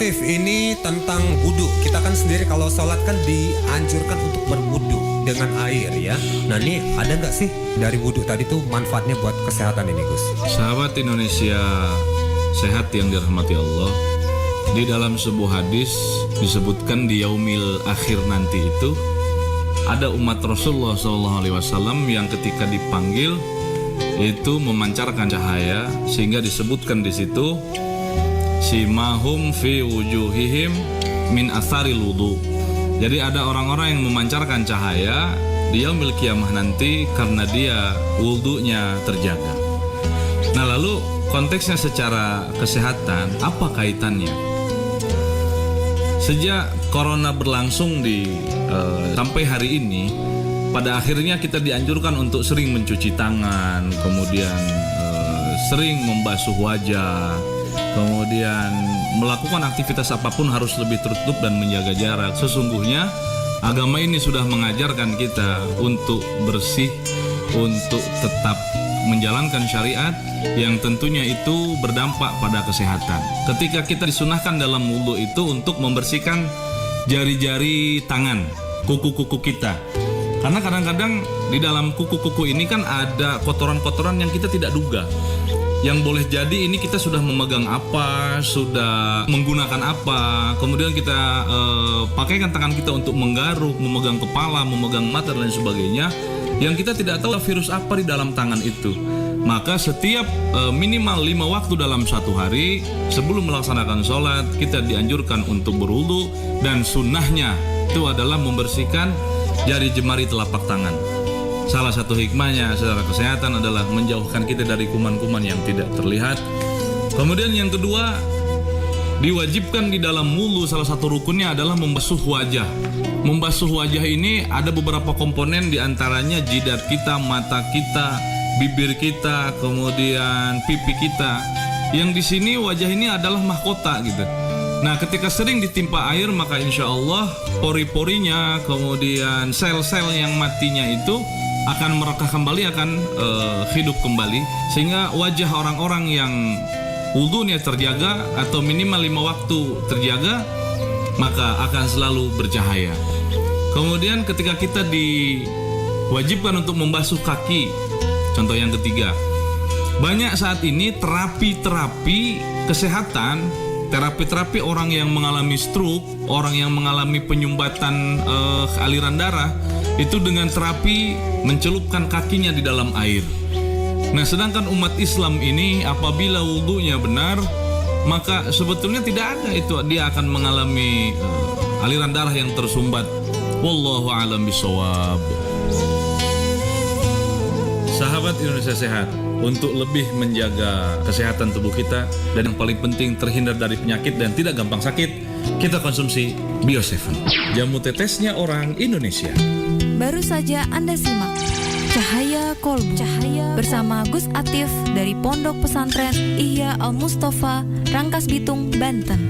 Latif, ini tentang wudhu. Kita kan sendiri kalau sholat kan dianjurkan untuk berwudhu dengan air ya. Nah ini ada nggak sih dari wudhu tadi tuh manfaatnya buat kesehatan ini Gus? Sahabat Indonesia sehat yang dirahmati Allah, di dalam sebuah hadis disebutkan di yaumil akhir nanti itu ada umat Rasulullah SAW yang ketika dipanggil itu memancarkan cahaya, sehingga disebutkan di situ simahum fi wujuhihim min atharil wudu. Jadi ada orang-orang yang memancarkan cahaya di yaumil qiyamah nanti karena dia wudunya terjaga. Nah lalu konteksnya secara kesehatan apa kaitannya? Sejak corona berlangsung sampai hari ini pada akhirnya kita dianjurkan untuk sering mencuci tangan, kemudian sering membasuh wajah, kemudian melakukan aktivitas apapun harus lebih tertutup dan menjaga jarak. Sesungguhnya agama ini sudah mengajarkan kita untuk bersih, untuk tetap menjalankan syariat yang tentunya itu berdampak pada kesehatan. Ketika kita disunahkan dalam wudhu itu untuk membersihkan jari-jari tangan, kuku-kuku kita. Karena kadang-kadang di dalam kuku-kuku ini kan ada kotoran-kotoran yang kita tidak duga. Yang boleh jadi ini kita sudah memegang apa, sudah menggunakan apa, kemudian kita pakaikan tangan kita untuk menggaruk, memegang kepala, memegang mata dan lain sebagainya, yang kita tidak tahu virus apa di dalam tangan itu. Maka setiap minimal 5 waktu dalam satu hari sebelum melaksanakan sholat, kita dianjurkan untuk berwudu, dan sunnahnya itu adalah membersihkan jari jemari telapak tangan. Salah satu hikmahnya secara kesehatan adalah menjauhkan kita dari kuman-kuman yang tidak terlihat. Kemudian yang kedua, diwajibkan di dalam wudu salah satu rukunnya adalah membasuh wajah. Membasuh wajah ini ada beberapa komponen, diantaranya jidat kita, mata kita, bibir kita, kemudian pipi kita. Yang di sini wajah ini adalah mahkota gitu. Nah, ketika sering ditimpa air, maka insya Allah pori-porinya, kemudian sel-sel yang matinya itu akan merekah kembali, akan hidup kembali, sehingga wajah orang-orang yang wudunya terjaga atau minimal 5 waktu terjaga, maka akan selalu bercahaya. Kemudian ketika kita diwajibkan untuk membasuh kaki, contoh yang ketiga, banyak saat ini terapi-terapi kesehatan, terapi-terapi orang yang mengalami stroke, orang yang mengalami penyumbatan aliran darah, itu dengan terapi mencelupkan kakinya di dalam air. Nah, sedangkan umat Islam ini apabila wudunya benar, maka sebetulnya tidak ada itu dia akan mengalami aliran darah yang tersumbat. Wallahu a'lam bishawab. Sahabat Indonesia Sehat, untuk lebih menjaga kesehatan tubuh kita dan yang paling penting terhindar dari penyakit dan tidak gampang sakit, kita konsumsi Bio7, jamu tetesnya orang Indonesia. Baru saja Anda simak Cahaya Kolbu bersama Gus Atif dari Pondok Pesantren Ihya Al-Mustafa, Rangkas Bitung, Banten.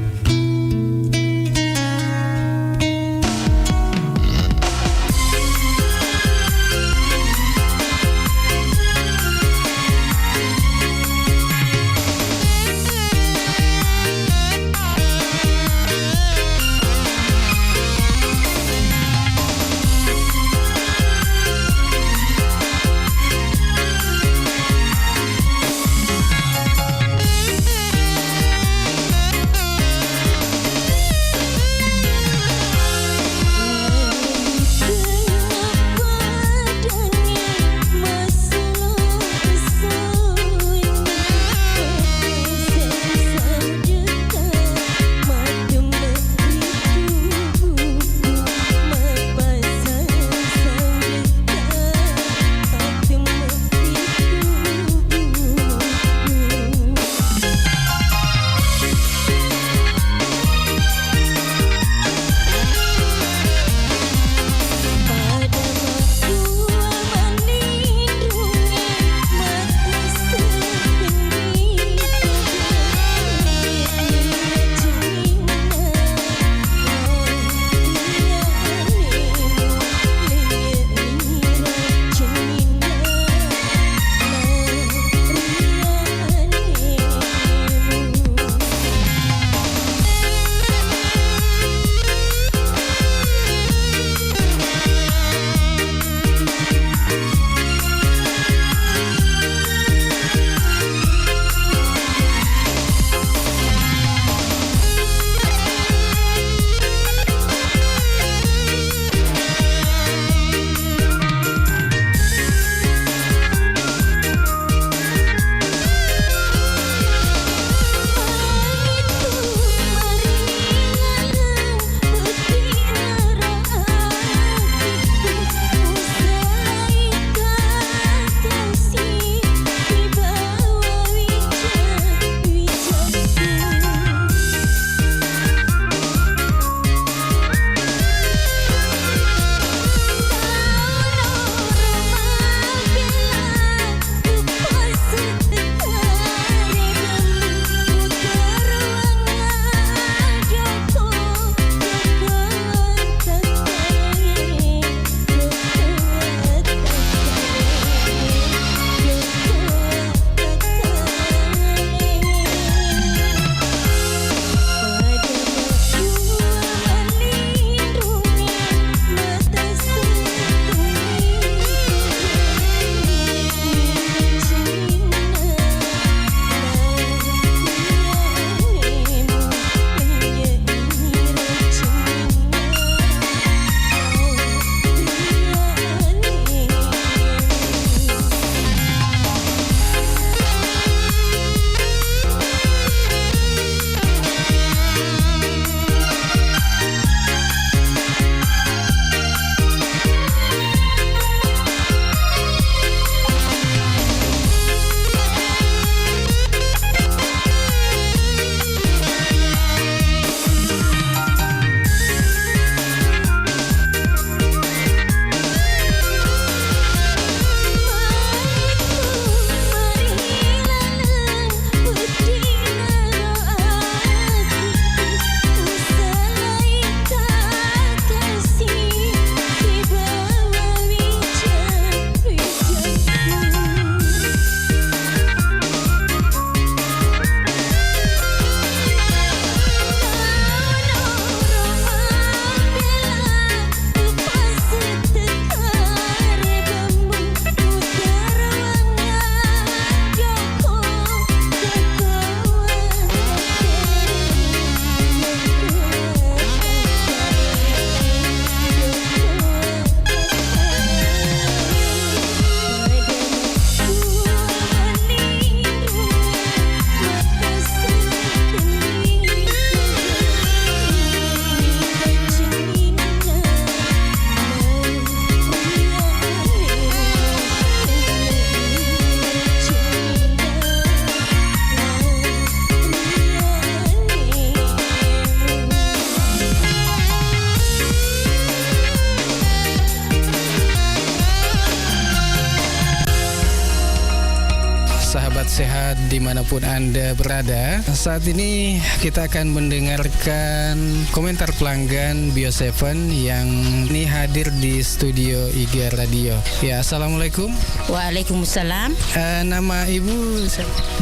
sehat dimanapun Anda berada. Saat ini kita akan mendengarkan komentar pelanggan Bio7 yang ini hadir di studio IGA Radio. Ya, Assalamualaikum. Waalaikumsalam. Nama Ibu?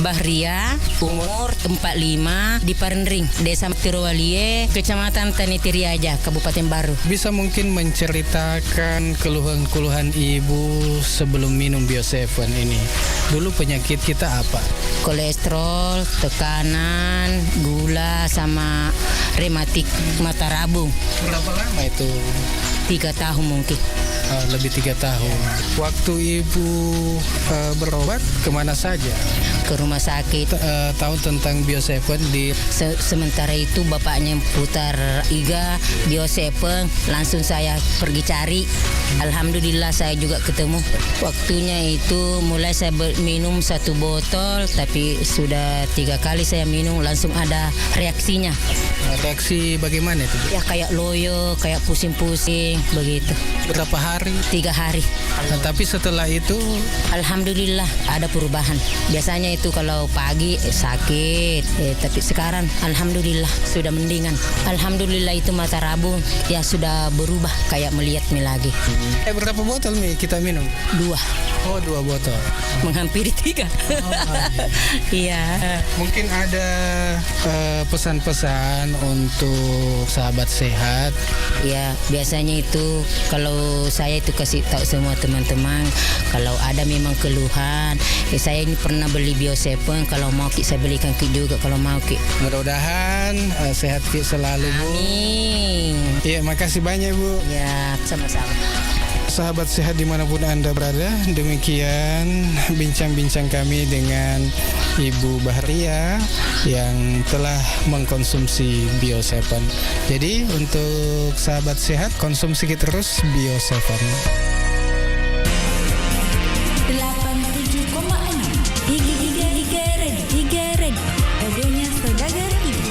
Bahria, umur 45, di Parendring, Desa Tirowalie, Kecamatan Tanitiriaja, Kabupaten Baru. Bisa mungkin menceritakan keluhan-keluhan Ibu sebelum minum Bio7 ini. Dulu penyakit kita apa? Kolesterol, tekanan, gula, sama rematik mata rabung. Berapa lama itu? 3 tahun mungkin. Lebih 3 tahun. Waktu Ibu berobat kemana saja? Ke rumah sakit. Tahu tentang Bio7 di sementara itu bapaknya putar IGA Bio7, langsung saya pergi cari. Alhamdulillah saya juga ketemu. Waktunya itu mulai saya minum 1 botol, tapi sudah 3 kali saya minum langsung ada reaksinya. Reaksi bagaimana itu? Ya kayak loyo, kayak pusing-pusing begitu. Berapa hari? 3 hari. Tapi setelah itu alhamdulillah ada perubahan. Biasanya itu kalau pagi sakit, tapi sekarang alhamdulillah sudah mendingan. Alhamdulillah itu mata rabung ya sudah berubah kayak melihatnya lagi. Berapa botol nih kita minum? 2. Oh, 2 botol. Menghampiri 3. Iya. Mungkin ada pesan-pesan untuk sahabat sehat. Ya, biasanya itu kalau saya itu kasih tahu semua teman-teman kalau ada memang keluhan, saya ini pernah beli Bio7, kalau mau Ki saya belikan Ki juga kalau mau Ki. Mudah-mudahan sehat Ki selalu, Bu. Amin. Iya, makasih banyak, Bu. Ya, sama-sama. Sahabat sehat dimanapun Anda berada, demikian bincang-bincang kami dengan Ibu Bahria yang telah mengkonsumsi Bio7. Jadi untuk sahabat sehat, konsumsi terus Bio7. 87,6 IGA Radio, radionya Saudagar Ibu.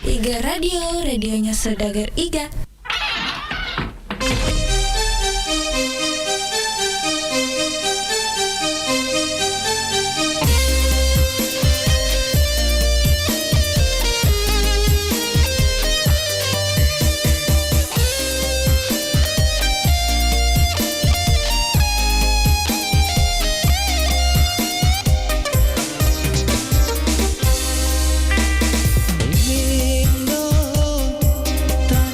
IGA Radio, radionya Saudagar IGA. Tak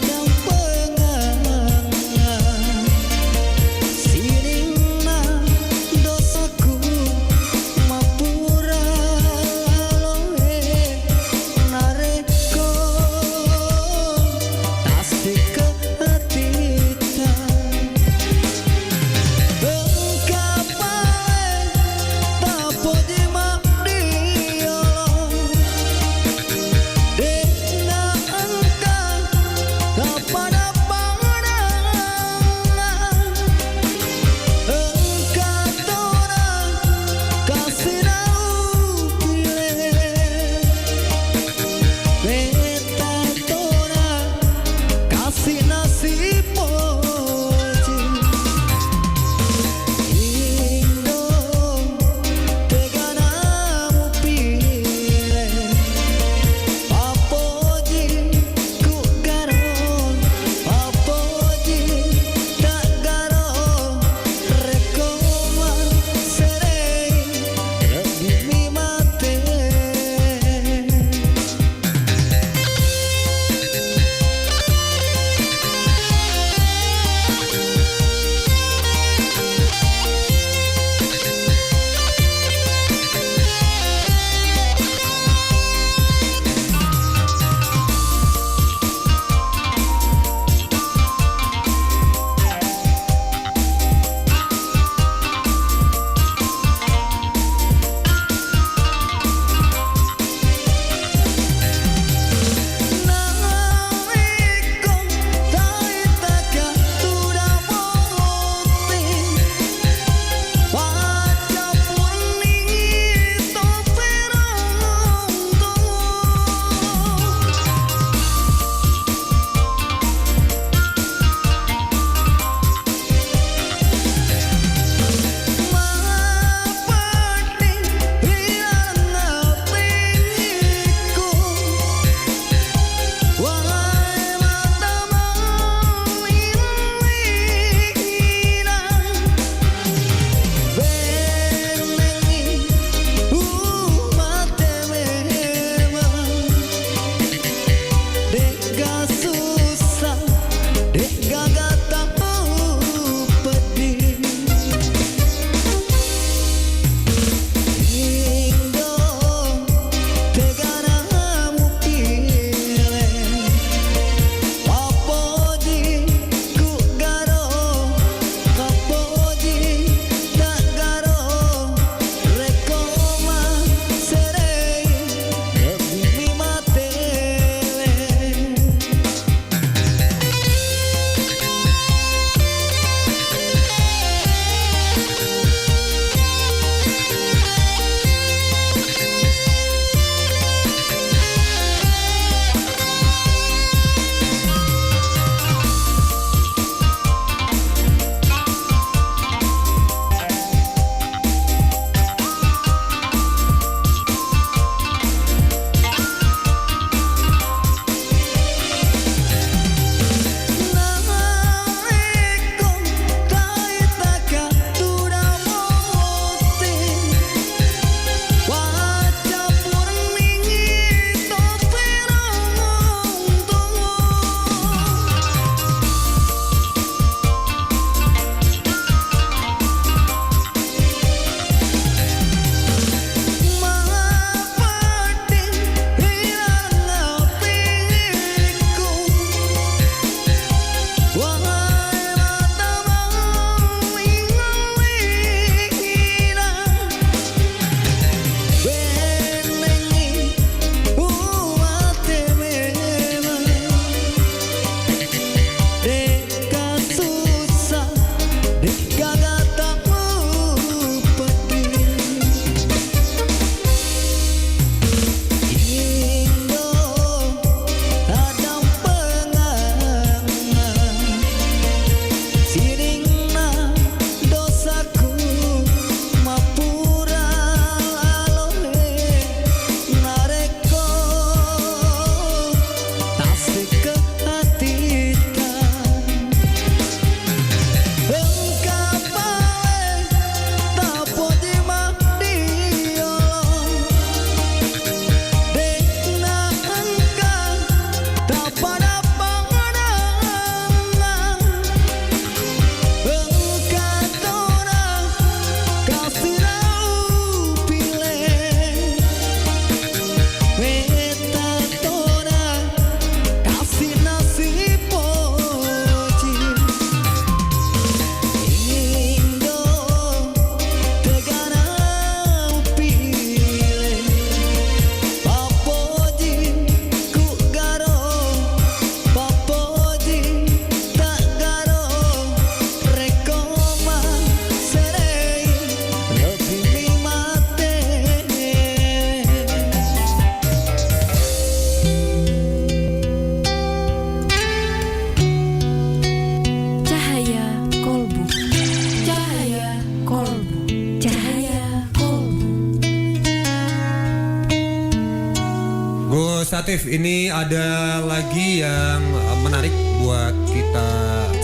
Gus Atif, ini ada lagi yang menarik buat kita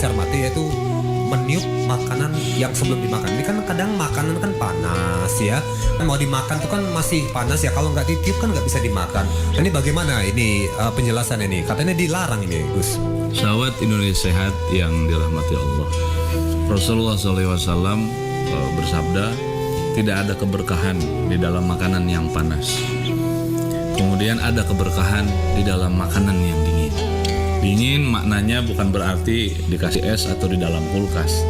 cermati, yaitu meniup makanan yang sebelum dimakan. Ini kan kadang makanan kan panas ya, mau dimakan tuh kan masih panas ya, kalau nggak ditiup kan nggak bisa dimakan. Ini bagaimana ini penjelasan ini? Katanya dilarang ini, Gus. Sahabat Indonesia Sehat yang dirahmati Allah, Rasulullah SAW bersabda, tidak ada keberkahan di dalam makanan yang panas. Kemudian ada keberkahan di dalam makanan yang dingin. Dingin maknanya bukan berarti dikasih es atau di dalam kulkas.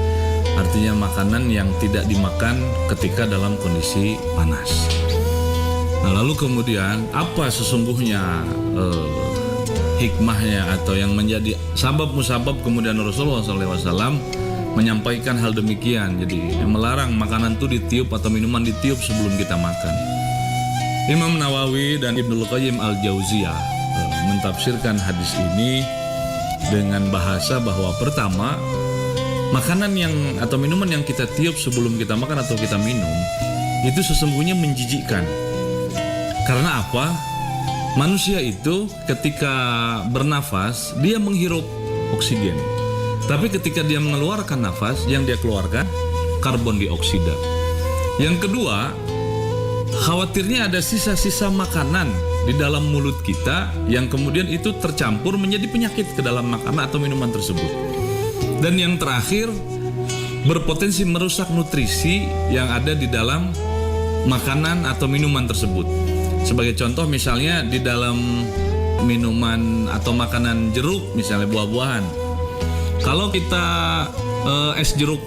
Artinya makanan yang tidak dimakan ketika dalam kondisi panas. Nah, lalu kemudian apa sesungguhnya hikmahnya atau yang menjadi sabab musabab kemudian Rasulullah SAW menyampaikan hal demikian. Jadi yang melarang makanan itu ditiup atau minuman ditiup sebelum kita makan. Imam Nawawi dan Ibnul Qayyim Al-Jauziyah mentafsirkan hadis ini dengan bahasa bahwa pertama, makanan yang atau minuman yang kita tiup sebelum kita makan atau kita minum itu sesungguhnya menjijikkan. Karena apa? Manusia itu ketika bernafas dia menghirup oksigen. Tapi ketika dia mengeluarkan nafas, yang dia keluarkan karbon dioksida. Yang kedua, khawatirnya ada sisa-sisa makanan di dalam mulut kita yang kemudian itu tercampur menjadi penyakit ke dalam makanan atau minuman tersebut. Dan yang terakhir, berpotensi merusak nutrisi yang ada di dalam makanan atau minuman tersebut. Sebagai contoh misalnya di dalam minuman atau makanan jeruk, misalnya buah-buahan. Kalau kita es jeruk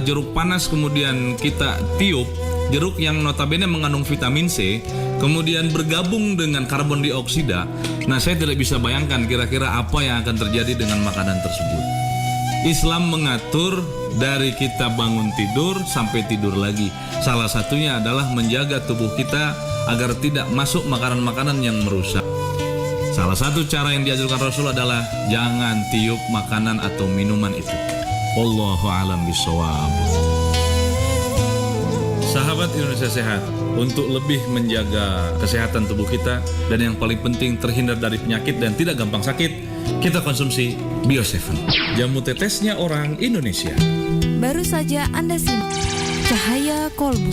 jeruk panas kemudian kita tiup, jeruk yang notabene mengandung vitamin C kemudian bergabung dengan karbon dioksida. Nah, saya tidak bisa bayangkan kira-kira apa yang akan terjadi dengan makanan tersebut. Islam mengatur dari kita bangun tidur sampai tidur lagi. Salah satunya adalah menjaga tubuh kita agar tidak masuk makanan-makanan yang merusak. Salah satu cara yang diajarkan Rasul adalah jangan tiup makanan atau minuman itu. Wallahu a'lam bishawab. Sahabat Indonesia Sehat, untuk lebih menjaga kesehatan tubuh kita dan yang paling penting terhindar dari penyakit dan tidak gampang sakit, kita konsumsi Bio7, jamu tetesnya orang Indonesia. Baru saja Anda simak Cahaya Kolbu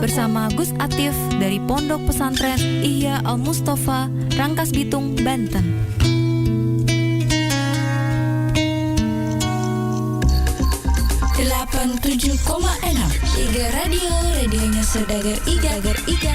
bersama Gus Atif dari Pondok Pesantren Ihya Al-Mustafa, Rangkas Bitung, Banten. 87,6 Iga Radio, radionya Saudagar Iga.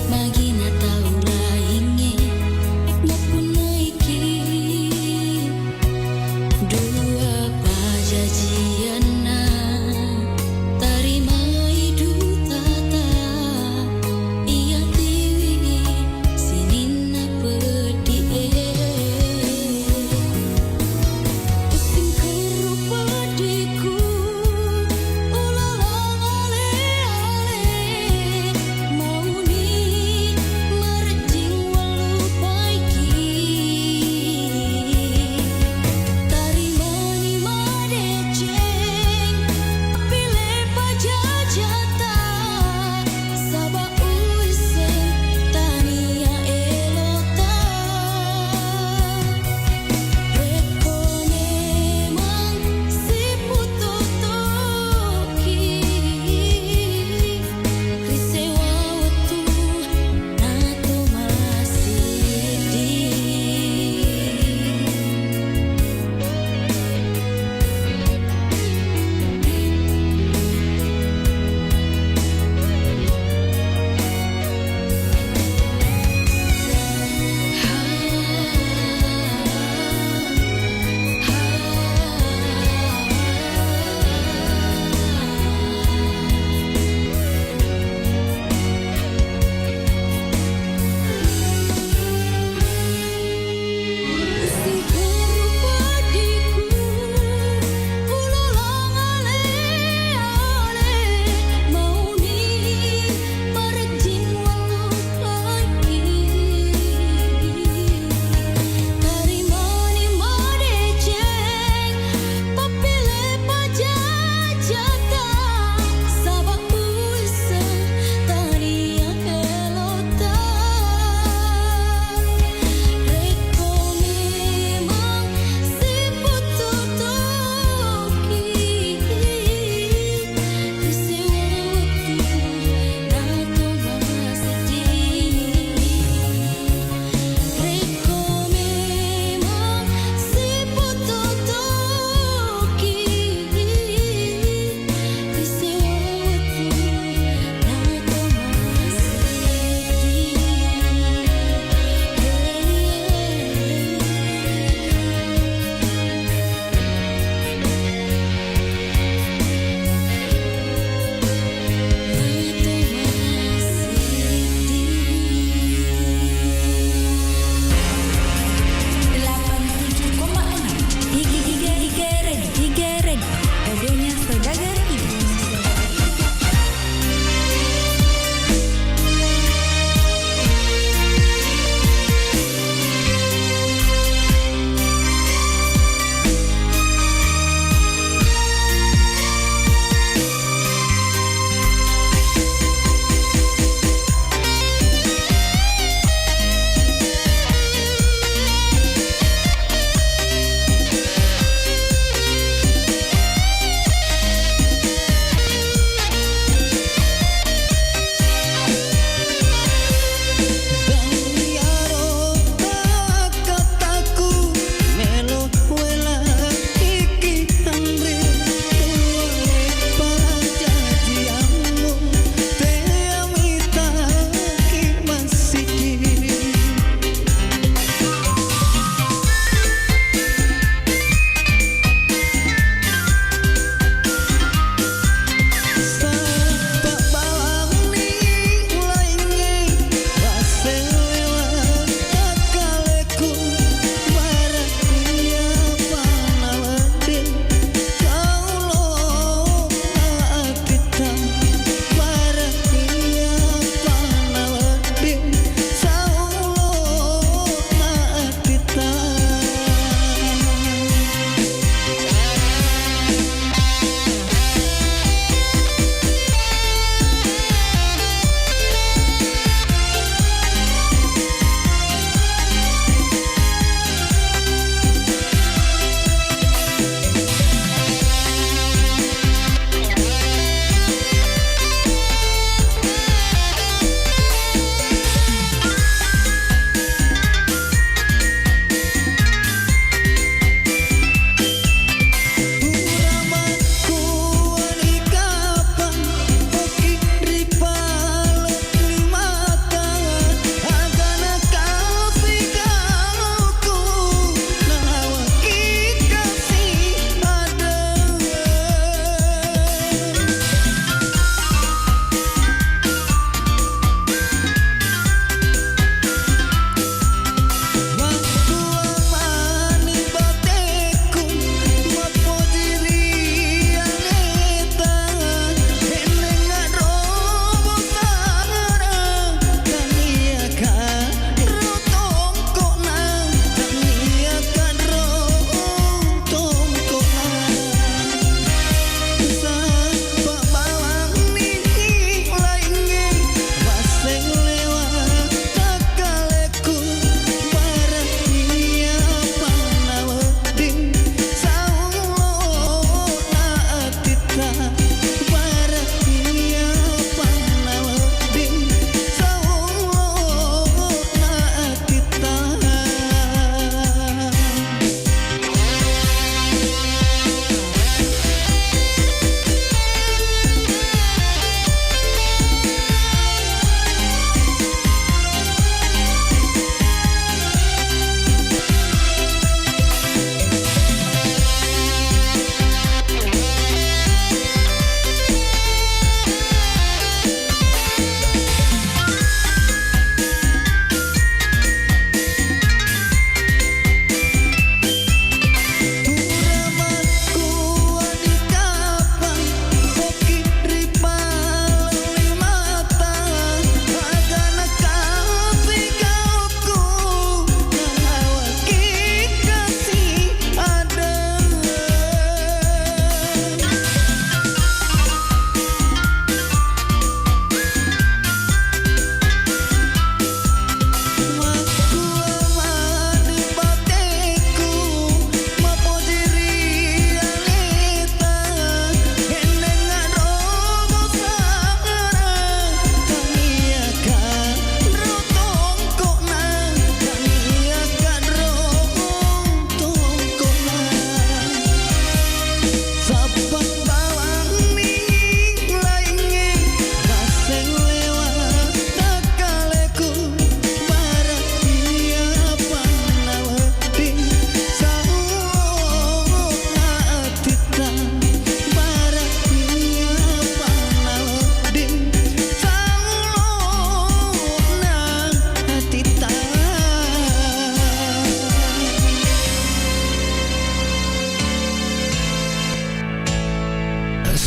magina tahu lainnya maupun naiki dua pajajiana tarima hidup tata ia tiwi sinina pedih pusing kerupa deku ulalang ale-ale mau ni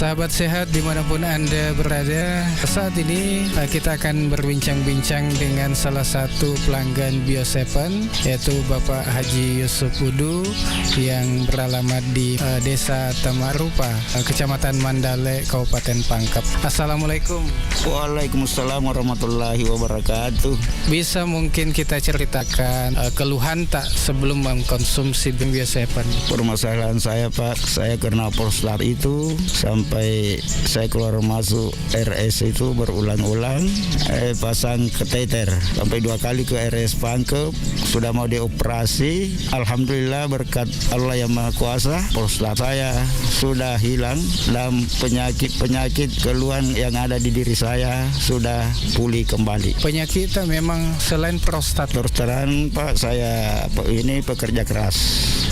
Sahabat sehat dimanapun Anda berada, saat ini kita akan berbincang-bincang dengan salah satu pelanggan Bio7, yaitu Bapak Haji Yusuf Udu yang beralamat di Desa Tamarupa, Kecamatan Mandale, Kabupaten Pangkep. Assalamualaikum. Waalaikumsalam warahmatullahi wabarakatuh. Bisa mungkin kita ceritakan keluhan tak sebelum mengkonsumsi Bio7? Permasalahan saya Pak, saya kena prostat itu sampai saya keluar masuk RS itu berulang-ulang, pasang kateter sampai 2 kali ke RS Pangkep, sudah mau dioperasi. Alhamdulillah berkat Allah yang Maha Kuasa, prostat saya sudah hilang dan penyakit keluhan yang ada di diri saya sudah pulih kembali. Penyakit memang selain prostat. Terus Pak, saya ini pekerja keras.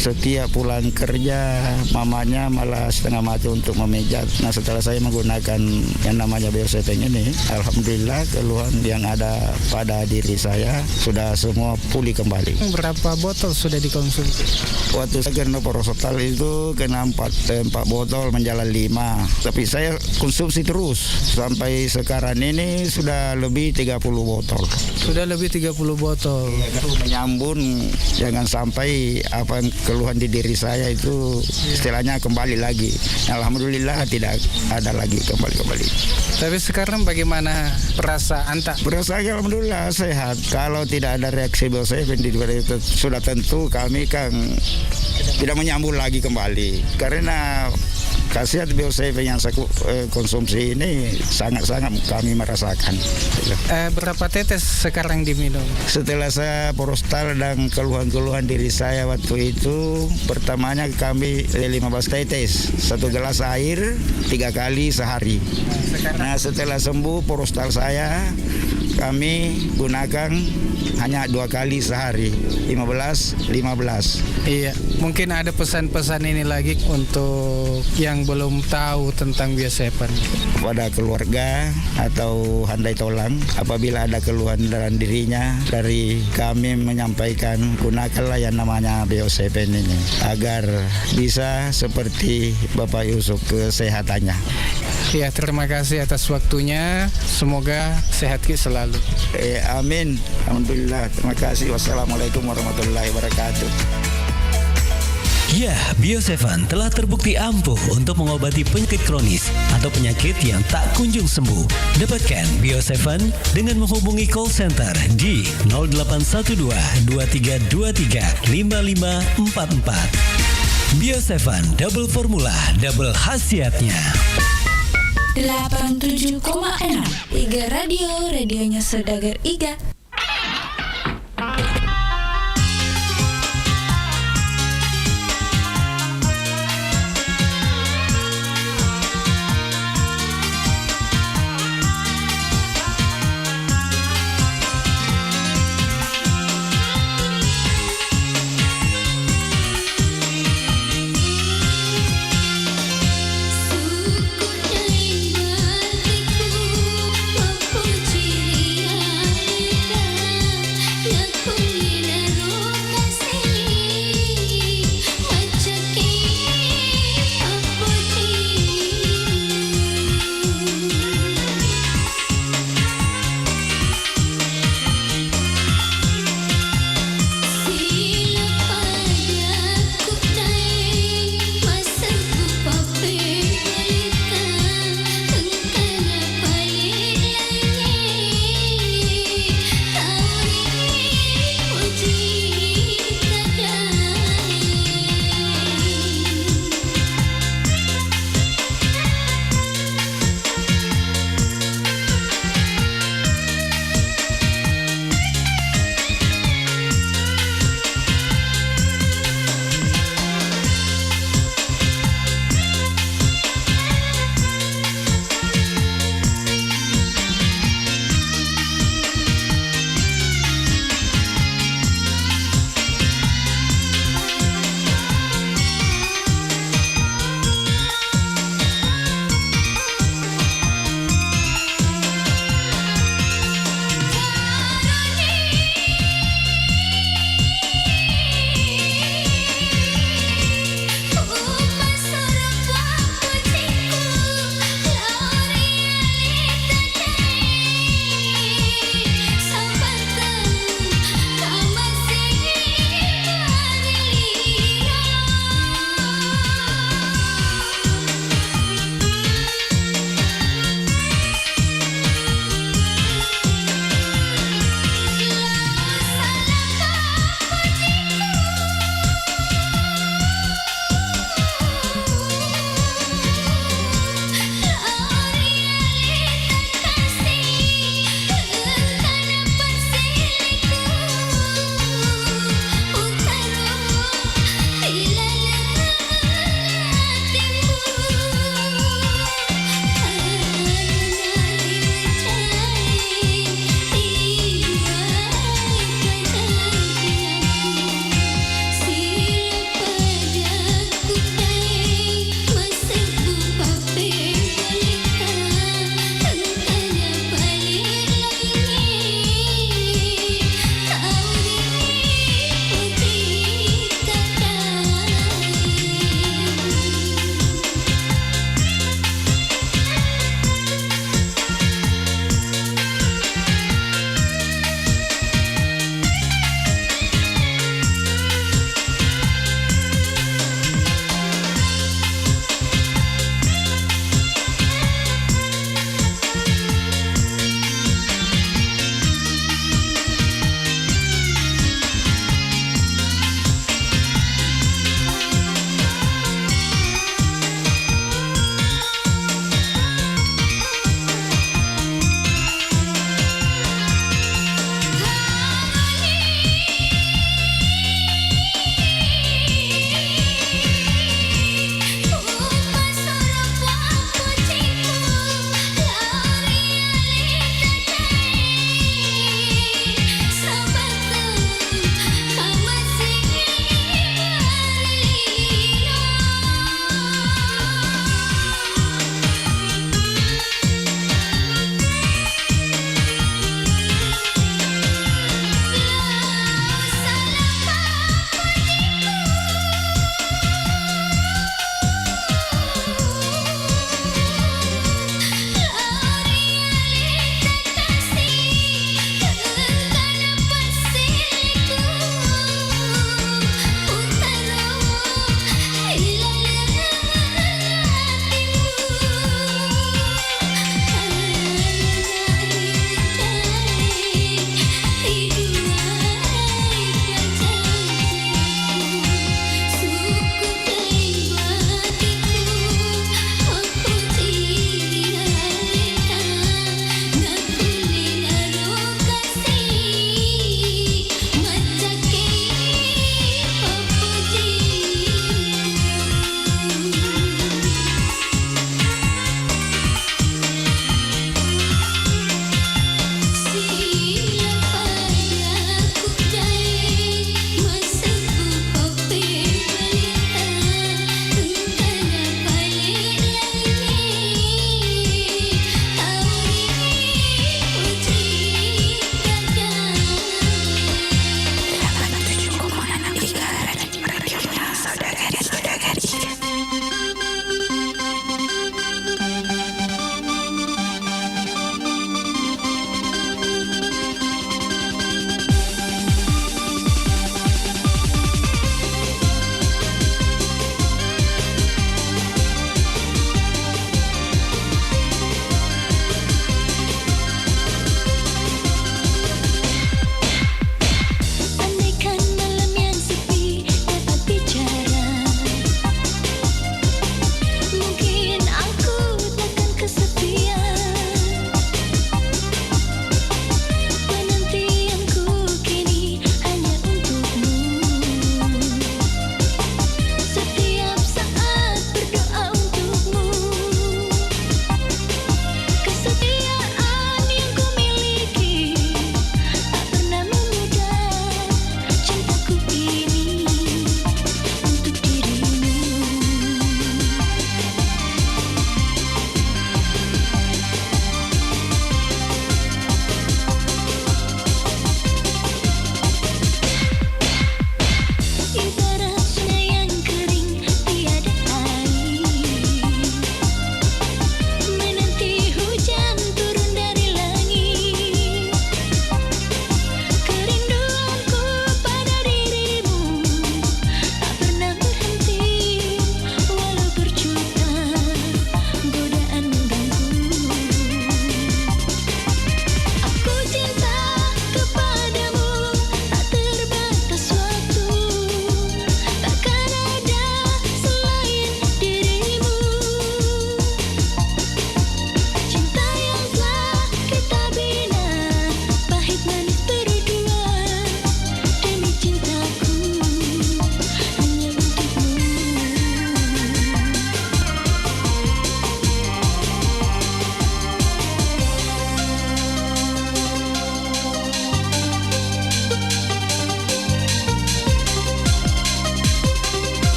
Setiap pulang kerja, mamanya malah setengah mati untuk memijat. Nah, setelah saya menggunakan yang namanya Bio7 ini, alhamdulillah keluhan yang ada pada diri saya sudah semua pulih kembali. Berapa botol sudah dikonsumsi? Waktu saya kena prostat itu kena 4 botol menjalan 5. Tapi saya konsumsi terus sampai sekarang ini sudah lebih 30 botol. Sudah lebih 30 botol. Menyambung jangan sampai apa keluhan di diri saya itu istilahnya kembali lagi. Alhamdulillah tidak ada lagi kembali. Tapi sekarang bagaimana perasaan tak? Perasaan alhamdulillah sehat. Kalau tidak ada reaksi Bio7 itu sudah tentu kami kan tidak menyambung lagi kembali. Karena khasiat Bio7 yang saya konsumsi ini sangat-sangat kami merasakan. Berapa tetes sekarang diminum? Setelah saya prostat dan keluhan-keluhan diri saya waktu itu, pertamanya kami 15 tetes, 1 gelas air 3 kali sehari. Nah, setelah sembuh prostat saya, kami gunakan hanya 2 kali sehari, 15. Iya, mungkin ada pesan-pesan ini lagi untuk yang belum tahu tentang Bio7. Pada keluarga atau handai tolang, apabila ada keluhan dalam dirinya, dari kami menyampaikan gunakanlah yang namanya Bio7 ini agar bisa seperti Bapak Yusuf kesehatannya. Ya, terima kasih atas waktunya. Semoga sehat selalu. Amin. Alhamdulillah. Terima kasih. Wassalamualaikum warahmatullahi wabarakatuh. Ya, Bio7 telah terbukti ampuh untuk mengobati penyakit kronis atau penyakit yang tak kunjung sembuh. Dapatkan Bio7 dengan menghubungi call center di 0812 2323 5544. Bio7 double formula, double khasiatnya. 87,6 Iga Radio, radionya Saudagar Iga. Suku Limbah Tiku, Pepuji Rian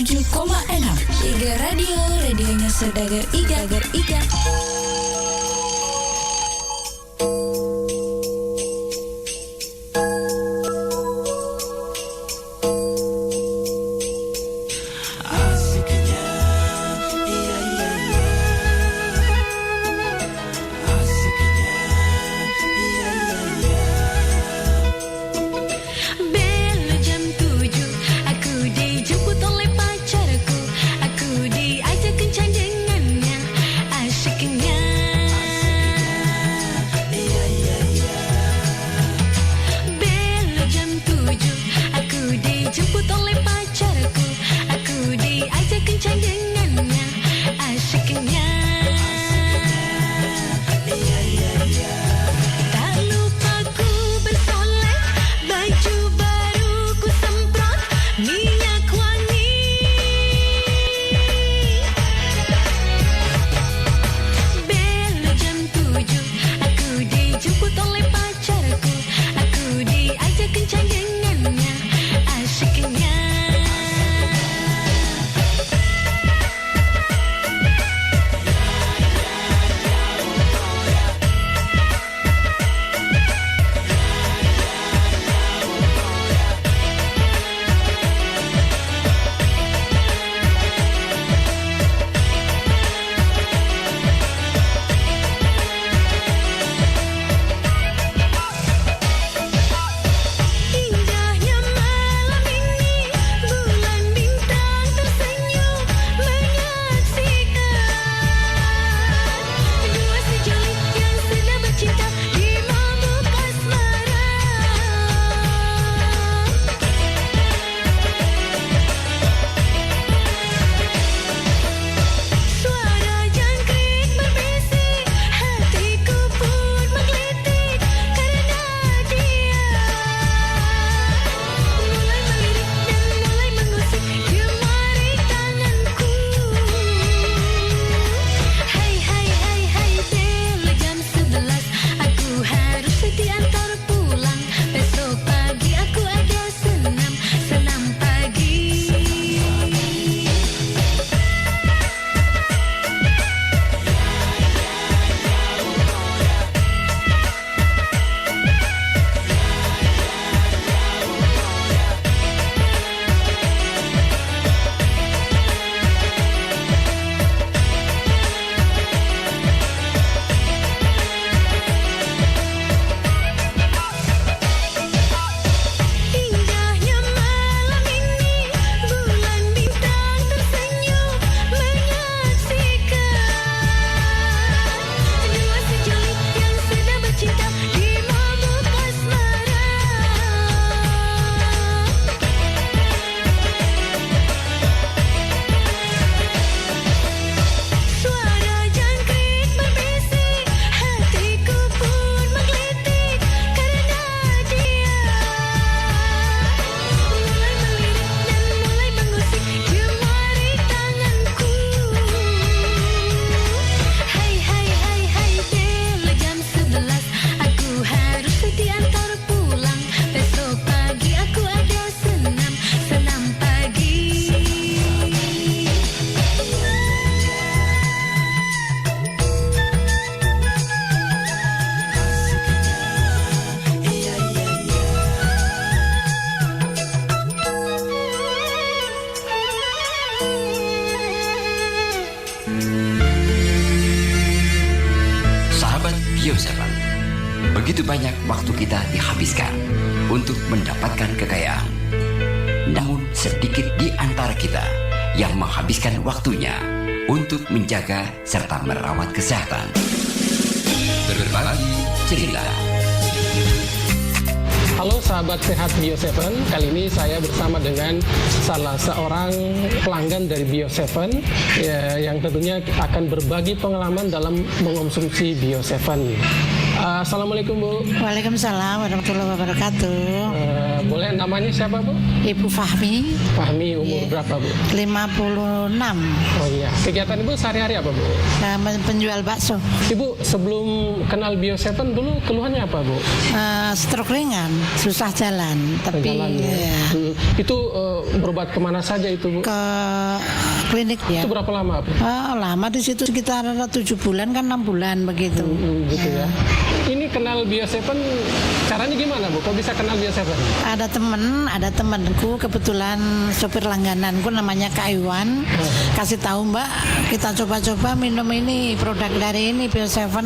Iga Radio, radionya Saudagar Iga. Bel jam 7, aku dijemput oleh pacarku. Aku diajak kencan dengannya, asyiknya. Bel jam 7, aku dijemput oleh pacarku. Aku diajak kencan dengannya, asyiknya. Tak lupa ku bersolek, baju baru ku semprot minyak wangi. Bel jam 7, aku dijemput oleh pacarku. Aku diajak kencan dengannya, asyiknya. Indahnya malam ini, bulan bintang tersenyum menyaksikan dua sejulit yang sedang bercinta di mabuk asmara. Suara jangkrik berbisik, hatiku pun menggelitik karena dia mulai melirik dan mulai mengusik jemari tanganku. Hai hai hai hai, bel jam 11, aku harus diantar pulang. Besok pagi aku ada senam pagi. Indahnya malam ini, bulan bintang tersenyum menyaksikan dua sejulit yang sedang bercinta di mabuk asmara. Suara jangkrik berbisik, hatiku pun menggelitik karena dia mulai melirik dan mulai mengusik jemari tanganku. Hai hai hai hai, bel jam 11, aku harus diantar pulang. Besok pagi aku ada senam pagi. Sahabat Bioseven, begitu banyak waktu kita dihabiskan untuk mendapatkan kekayaan. Namun sedikit di antara kita yang menghabiskan waktunya untuk menjaga serta merawat kesehatan. Berbagi cerita. Halo sahabat sehat Bioseven, kali ini saya bersama dengan salah seorang pelanggan dari Bioseven ya, yang tentunya akan berbagi pengalaman dalam mengonsumsi Bioseven. Assalamualaikum Bu. Waalaikumsalam warahmatullahi wabarakatuh. Boleh namanya siapa Bu? Ibu Fahmi. Fahmi umur berapa Bu? 56. Oh iya. Kegiatan Ibu sehari-hari apa Bu? Penjual bakso. Ibu sebelum kenal Bio7 dulu keluhannya apa Bu? Stroke ringan, susah jalan. Tapi ya. Itu berobat kemana saja itu Bu? Ke klinik ya. Itu berapa lama Bu? Lama di situ sekitar 7 bulan kan 6 bulan begitu. Gitu ya. Ini kenal Bio7 caranya gimana Bu? Kok bisa kenal Bio7? Ada temanku kebetulan sopir langgananku namanya Kak Iwan. Kasih tahu Mbak, kita coba-coba minum ini produk dari ini Bio7.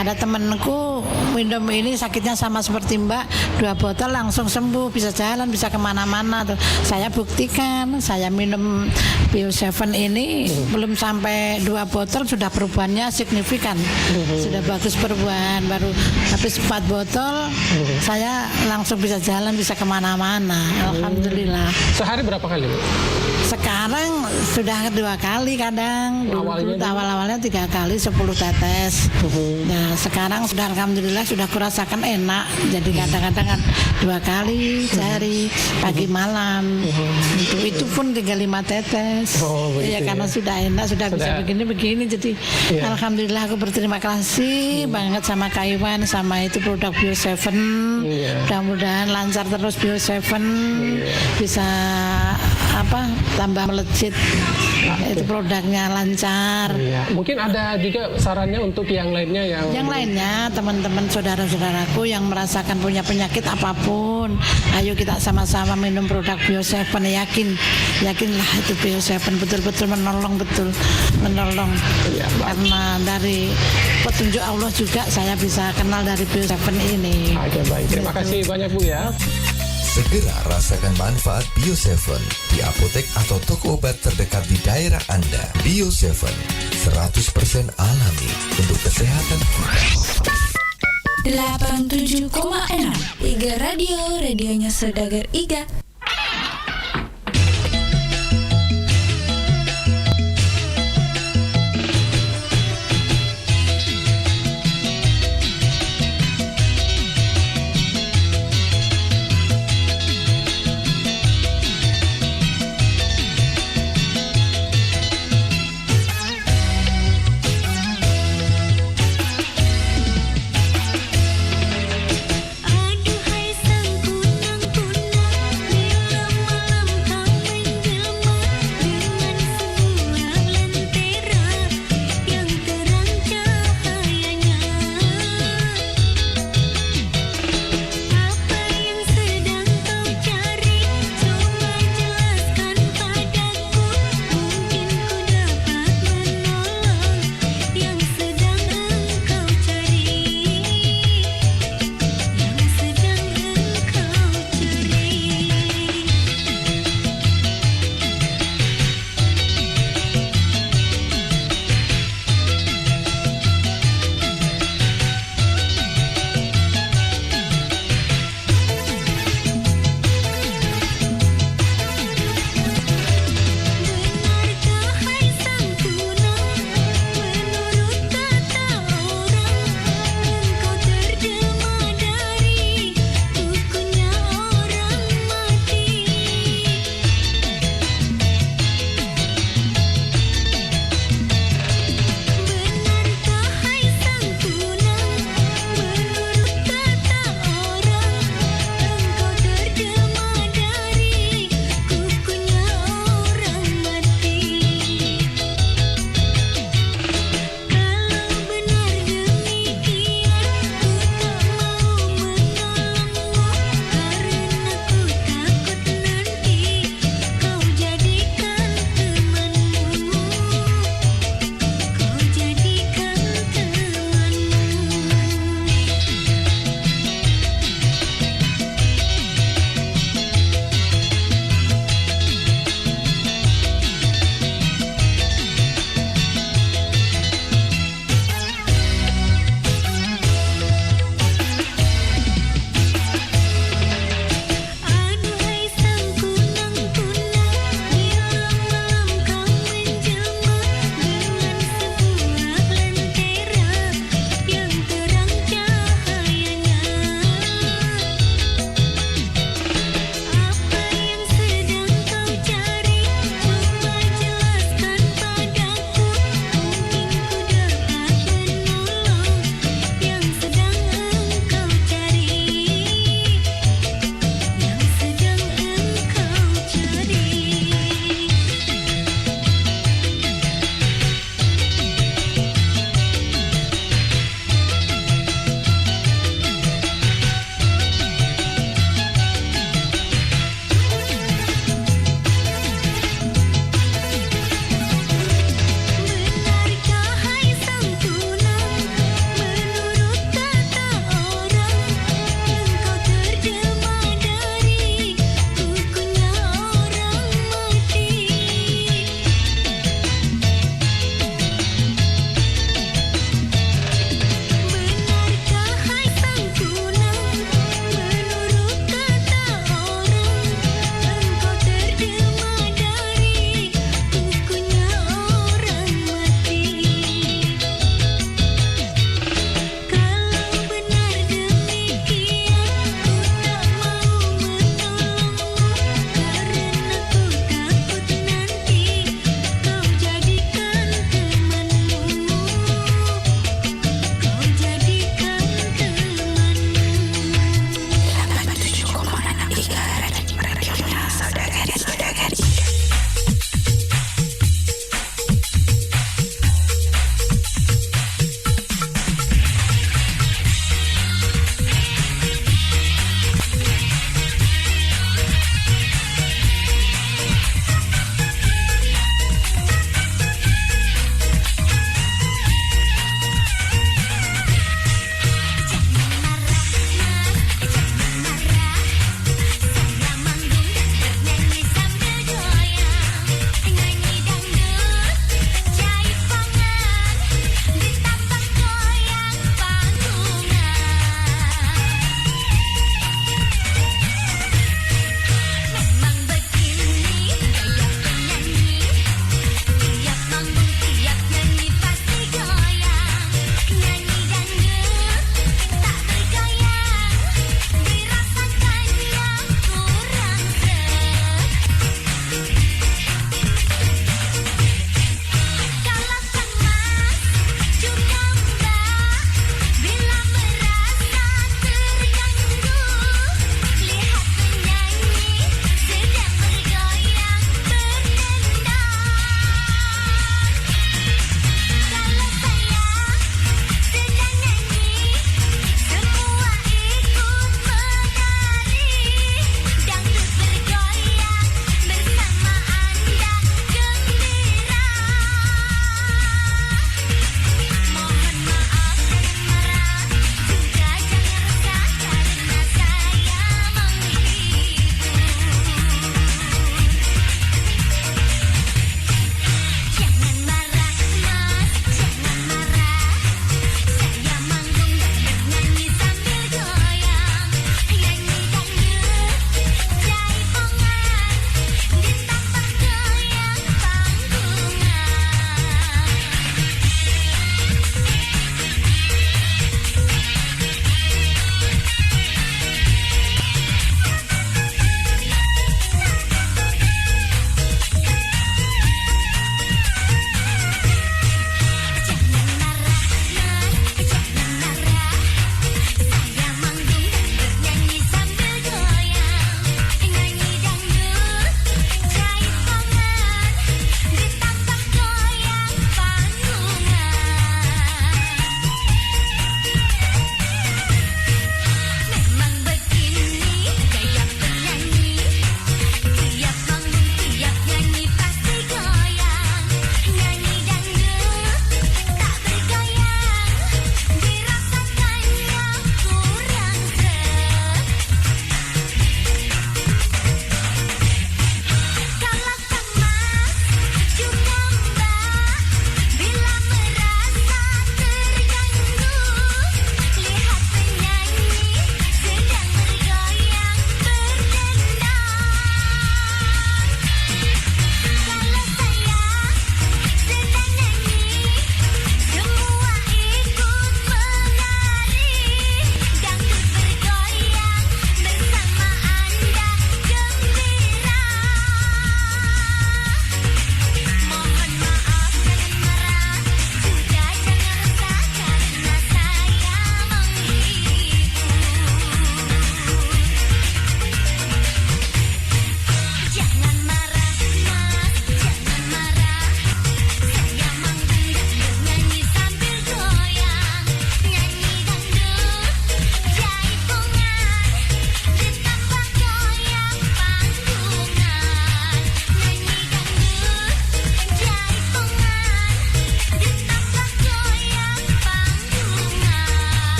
Ada temanku minum ini sakitnya sama seperti Mbak, 2 botol langsung sembuh, bisa jalan, bisa kemana-mana tuh. Saya buktikan, saya minum Bio7 ini belum sampai 2 botol sudah perubahannya signifikan, sudah bagus perubahan. Baru habis 4 botol saya langsung bisa jalan, bisa kemana-mana. Alhamdulillah. Sehari berapa kali Bu? Sekarang sudah 2 kali kadang. Awal-awalnya 3 kali 10 tetes. Nah sekarang sudah alhamdulillah sudah kurasakan enak. Jadi kadang-kadang kan 2 kali sehari, pagi malam. Itu pun tinggal 5 tetes. Ya karena sudah enak, sudah bisa begini-begini. Jadi alhamdulillah aku berterima kasih banget sama Kak Iwan, sama itu produk Bio7. Mudah-mudahan lancar terus Bio7, bisa tambah melejit, itu produknya lancar. Mungkin ada juga sarannya untuk yang lainnya yang lainnya, teman-teman saudara-saudaraku yang merasakan punya penyakit apapun, ayo kita sama-sama minum produk Bio7. Yakinlah itu Bio7 betul-betul menolong karena dari petunjuk Allah juga saya bisa kenal dari Bio7 ini. Baik, terima kasih banyak Bu ya. Segera rasakan manfaat Bio7 di apotek atau toko obat terdekat di daerah Anda. Bio7, 100% alami untuk kesehatan kita. 87,6 Iga Radio, radionya Saudagar Iga. Aduhai sang kunang-kunang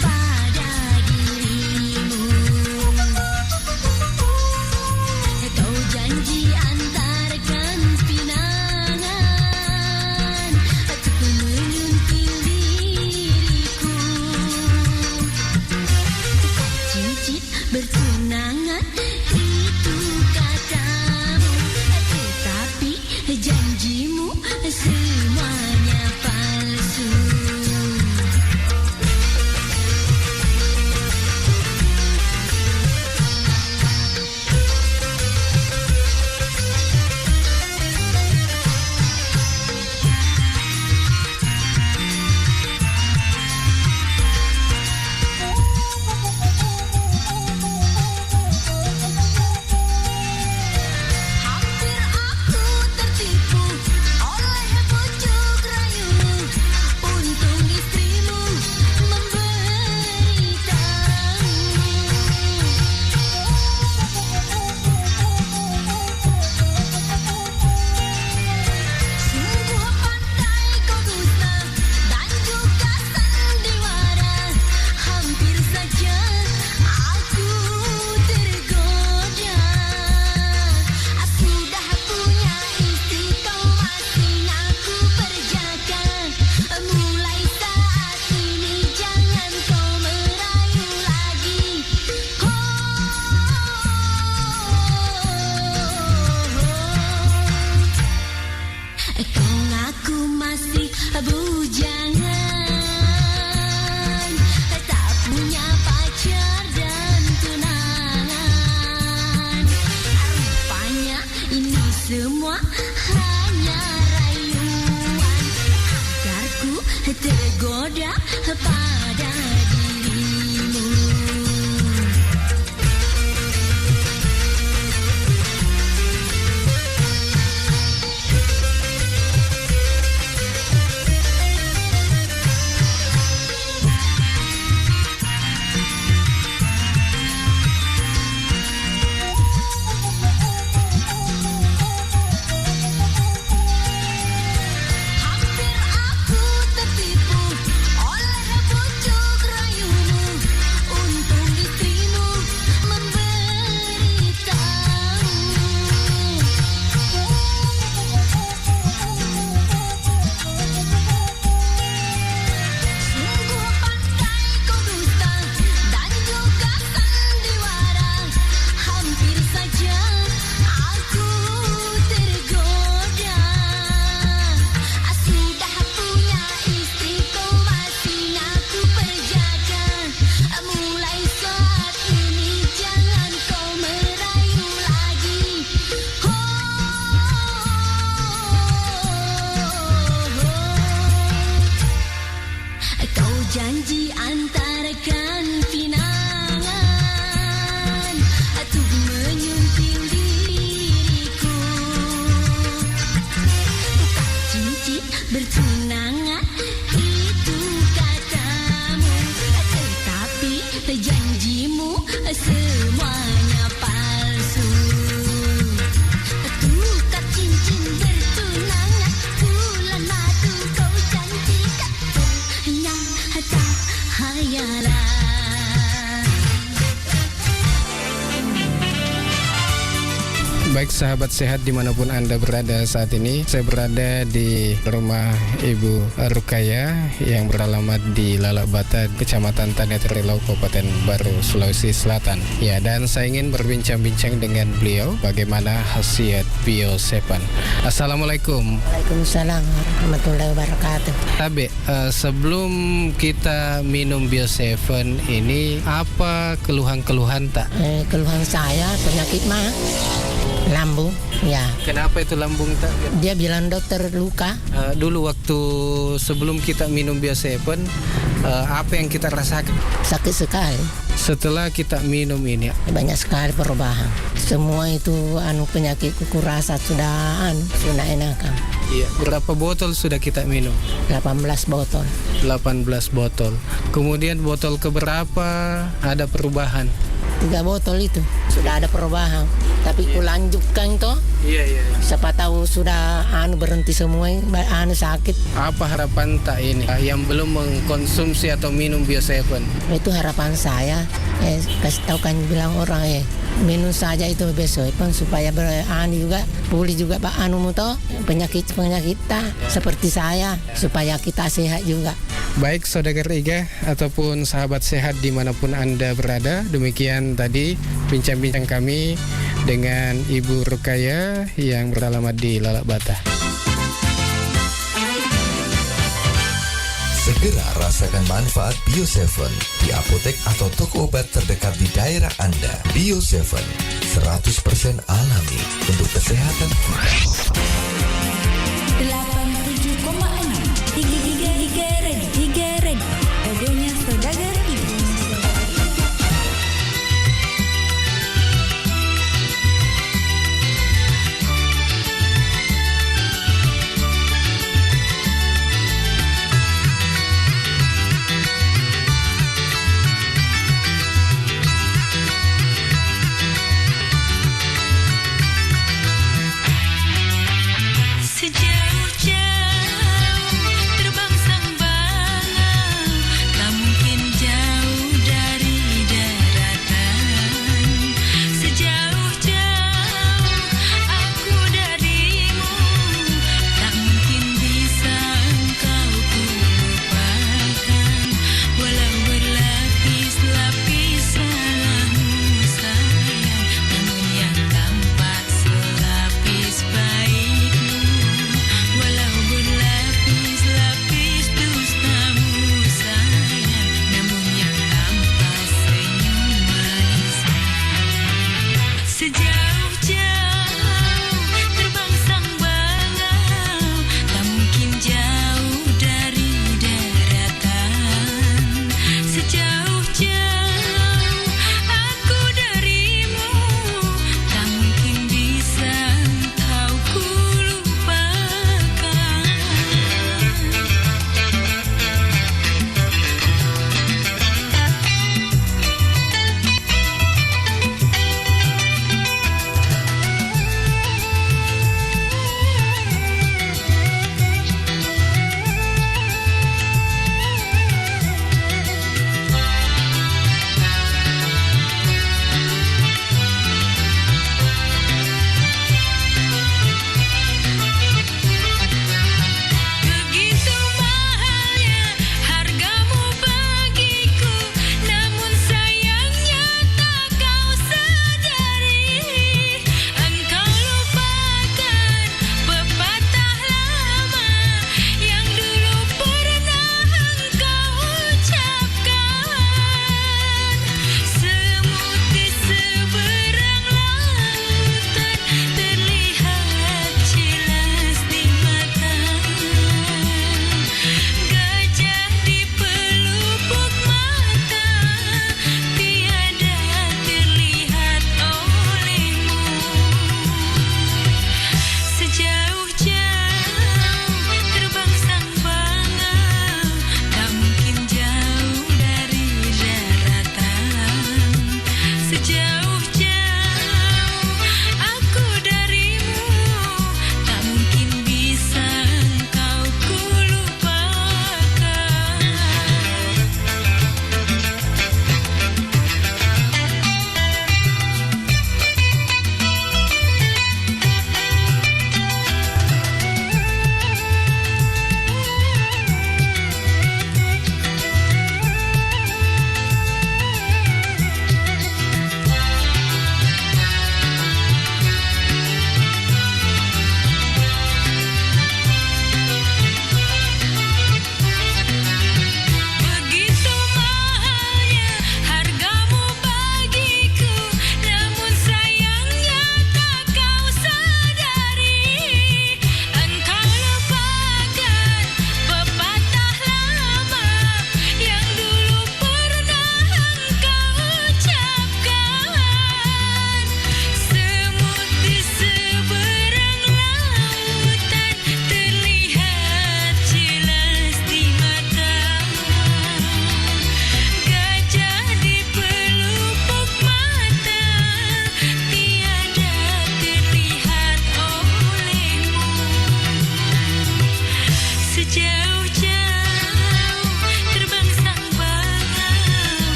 pada dirimu. Kau janji antarkan pinangan untuk menyunting diriku. Cincin bertunangan itu katamu, tetapi janjimu semuanya palsu. Hampir aku tertipu oleh bujuk rayumu. Untung istrimu memberitahu. Sungguh pandai kau dusta dan juga sandiwara. Hampir saja aku tergoda. Sudah punya istri, kau masih aku perjakan. Mulai saat ini jangan kau merayu lagi. Kau ngaku masih bujangan, tak punya pacar dan tunangan. Rupanya ini semua hanya rayuan agar ku tergoda pada dirimu. Hampir aku tertipu oleh bujuk rayumu. Untung istrimu memberitahu. Sungguh pandai kau dusta dan juga sandiwara. Hampir saja aku tergoda. Sudah punya istri, kau masih aku perjakan. Mulai saat ini jangan kau merayu lagi. Kau janji antarkan pinangan untuk menyunting diriku. Cincin bertunangan itu katamu, tetapi janjimu semuanya palsu. Tukar cincin bertunangan, bulan madu kau janjikan, ternyata hayalan. Baik sahabat sehat dimanapun Anda berada saat ini, saya berada di rumah Ibu Rukaya yang beralamat di Lalabata, Kecamatan Tanetrilau, Kabupaten Baru, Sulawesi Selatan. Ya, dan saya ingin berbincang-bincang dengan beliau bagaimana khasiat Bio7. Assalamualaikum. Waalaikumsalam warahmatullahi wabarakatuh. Tabe, sebelum kita minum Bio7 ini, apa keluhan-keluhan tak? Keluhan saya penyakit mah lambung, ya. Kenapa itu lambung tak? Dia bilang dokter luka. Dulu waktu sebelum kita minum Bio7, apa yang kita rasakan? Sakit sekali. Setelah kita minum ini, banyak sekali perubahan. Semua itu penyakit kuku rasa sudah enakan. Iya. Berapa botol sudah kita minum? 18 botol. 18 botol. Kemudian botol keberapa ada perubahan? 3 botol itu sudah ada perubahan. Tapi ku lanjutkan toh. Iya. Siapa tahu sudah berhenti semua sakit. Apa harapan tak ini yang belum mengkonsumsi atau minum Bio7? Itu harapan saya. Kasih tahu kan bilang orang minum saja itu Bio7 supaya juga pulih juga Pak penyakit kita seperti saya supaya kita sehat juga. Baik Saudagar Iga ataupun sahabat sehat dimanapun Anda berada, demikian tadi bincang-bincang kami dengan Ibu Rukaya yang beralamat di Lalak Bata. Segera rasakan manfaat Bio7 di apotek atau toko obat terdekat di daerah Anda. Bio7 100% alami untuk kesehatan kita. 87,6 Iga Red radionya Saudagar Iga.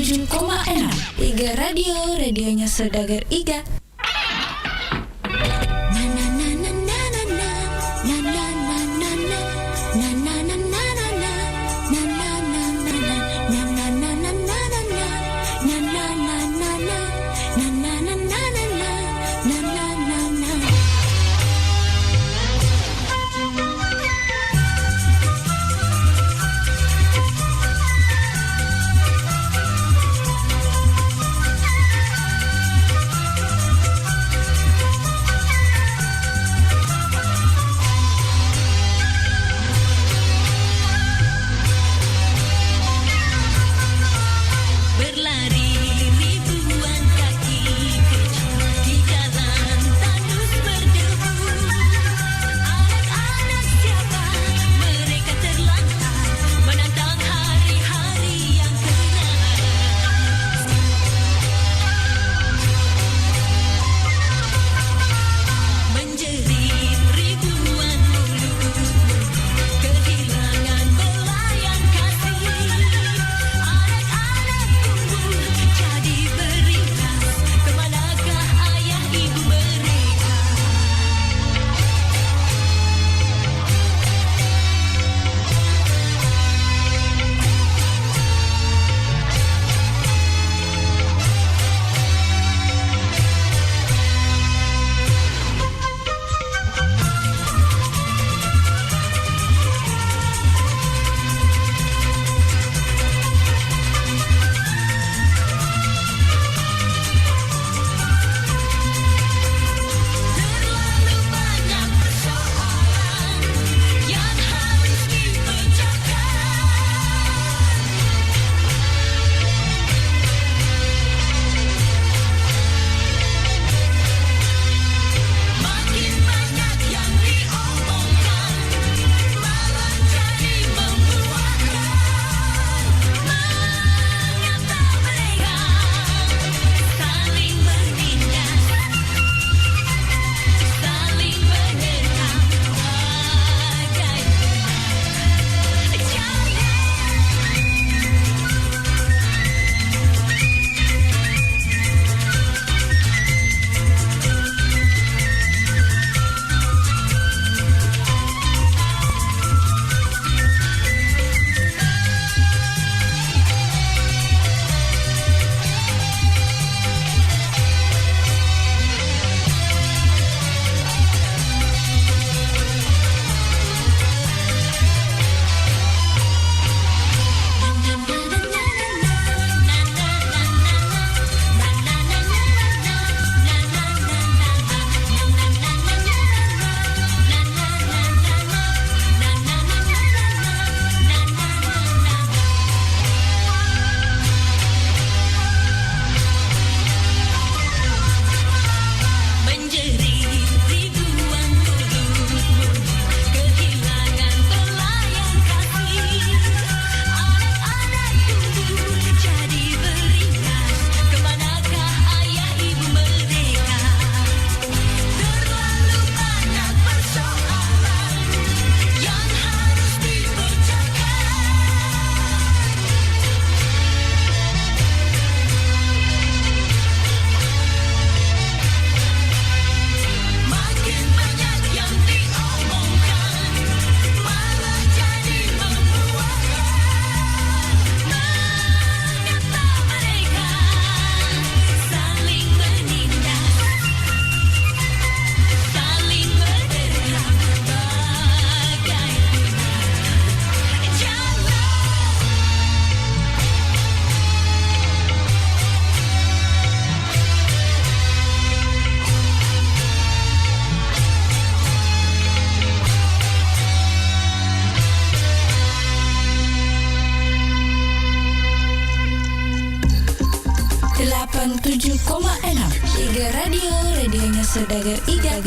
Iga Radio, radionya Saudagar Iga. Iga Radio, radionya Saudagar Iga.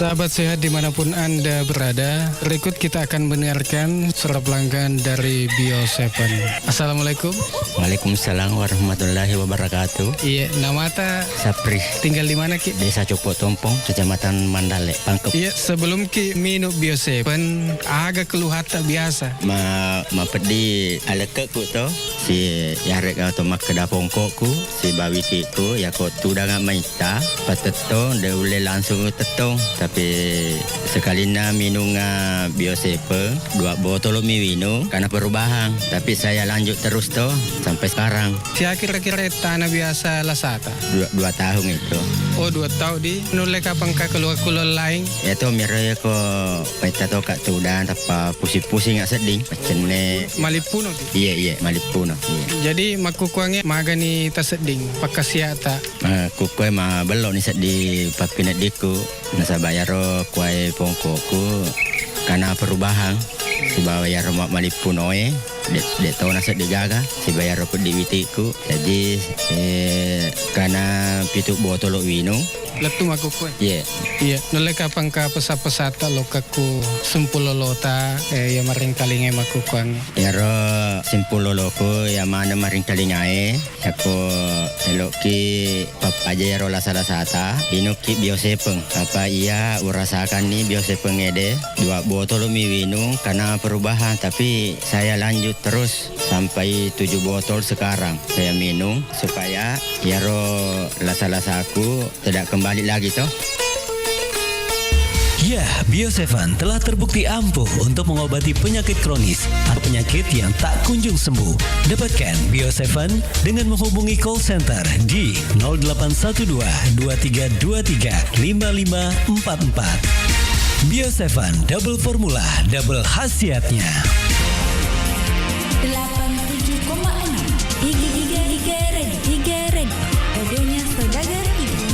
Sahabat sehat dimanapun Anda berada, berikut kita akan mendengarkan suara pelanggan dari Bio7. Assalamualaikum. Waalaikumsalam warahmatullahi wabarakatuh. Iya, nama ta Sapri. tinggal di mana Ki? Desa Copok Tompong, Kecamatan Mandale, Pangkep. Iya, sebelum Ki minum Bio7, agak keluhan tak biasa. Ma pedi aleke ku to si yarek atau mak kedapong kokku si bawiti ku ya ko tu dengan maita patetong de ule langsung tetong tapi sekali na minum Bio7 2 botol minum karena perubahan tapi saya lanjut terus to sampai sekarang. Sia kira-kira tanah biasa lasata. 2 tahun itu. Oh 2 tahun di nulai kapan ka keluar lain? Itu miraya ko maita to kak tu dan apa pusing-pusing nggak sedih macam ne. Malipuno di? Iya Malipuno. Iya. Jadi makukuangnya magani taseding pakasiata. Kukuai ma belok ni di papinat diku nasa bayaro kuai pongkoku karena perubahan si bayar mak Malipuno dek tahu nasa digaga si bayar aku di witiku jadi karena pitu botol wino letu makukuai. Iya. Nulai kapan ka pesata lokaku sempulolota ya maring kalinge makukuang. Yaro simpuloloko ya mana maring kalingae ako eloki pap aja yaro lasata inuki Bio7 apa iya urasakan nih Bio7 ede 2 botol wino karena perubahan tapi saya lanjut terus sampai 7 botol sekarang saya minum supaya yaro lasa-lasaku tidak kembali lagi toh. Ya, Bio7 telah terbukti ampuh untuk mengobati penyakit kronis atau penyakit yang tak kunjung sembuh. Dapatkan Bio7 dengan menghubungi call center di 0812 2323 5544. Bio7 double formula, double khasiatnya. 87,6 Iga Red radionya Saudagar Iga.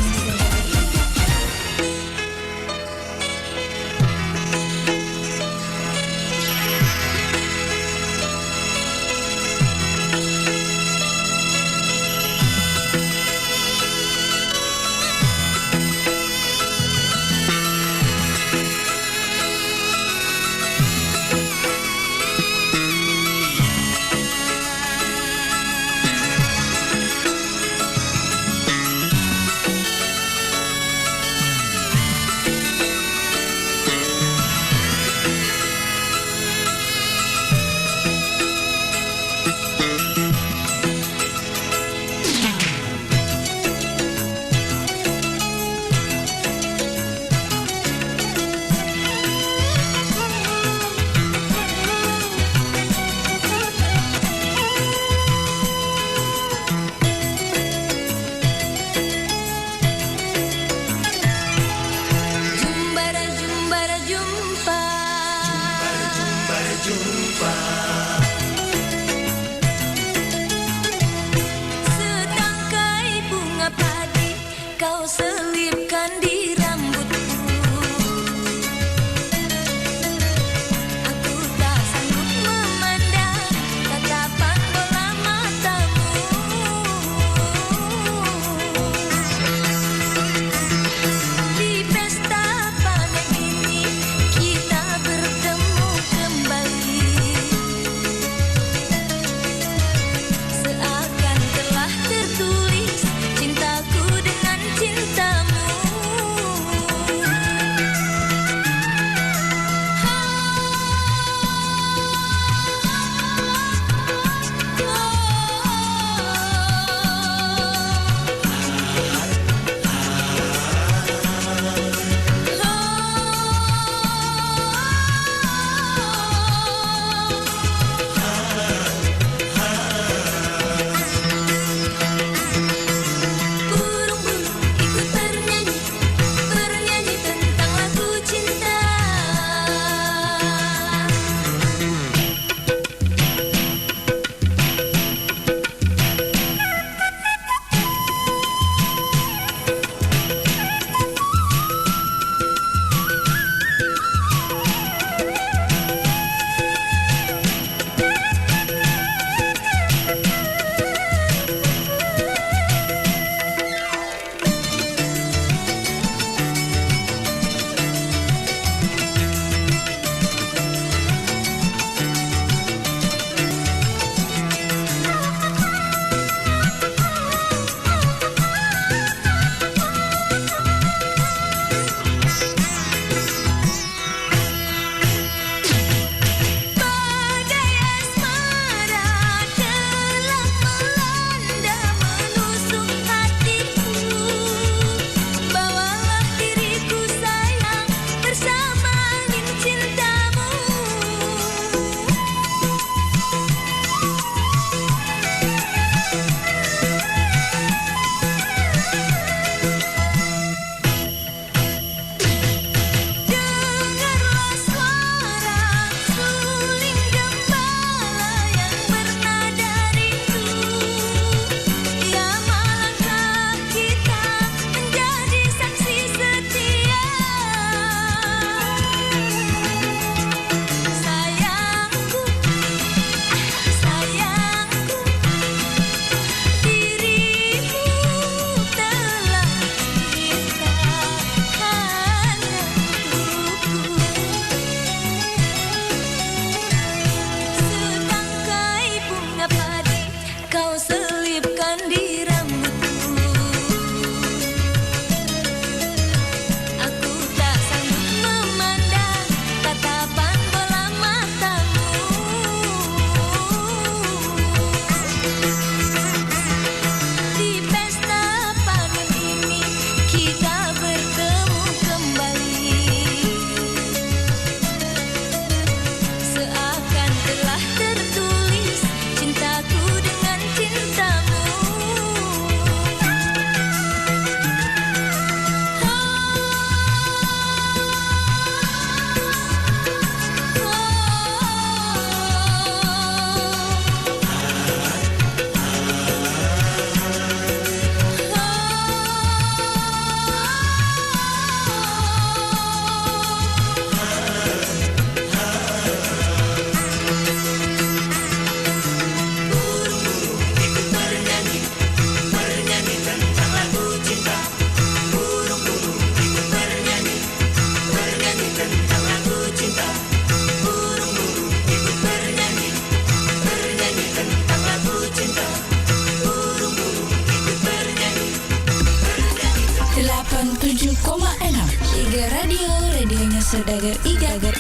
Radio, radionya Saudagar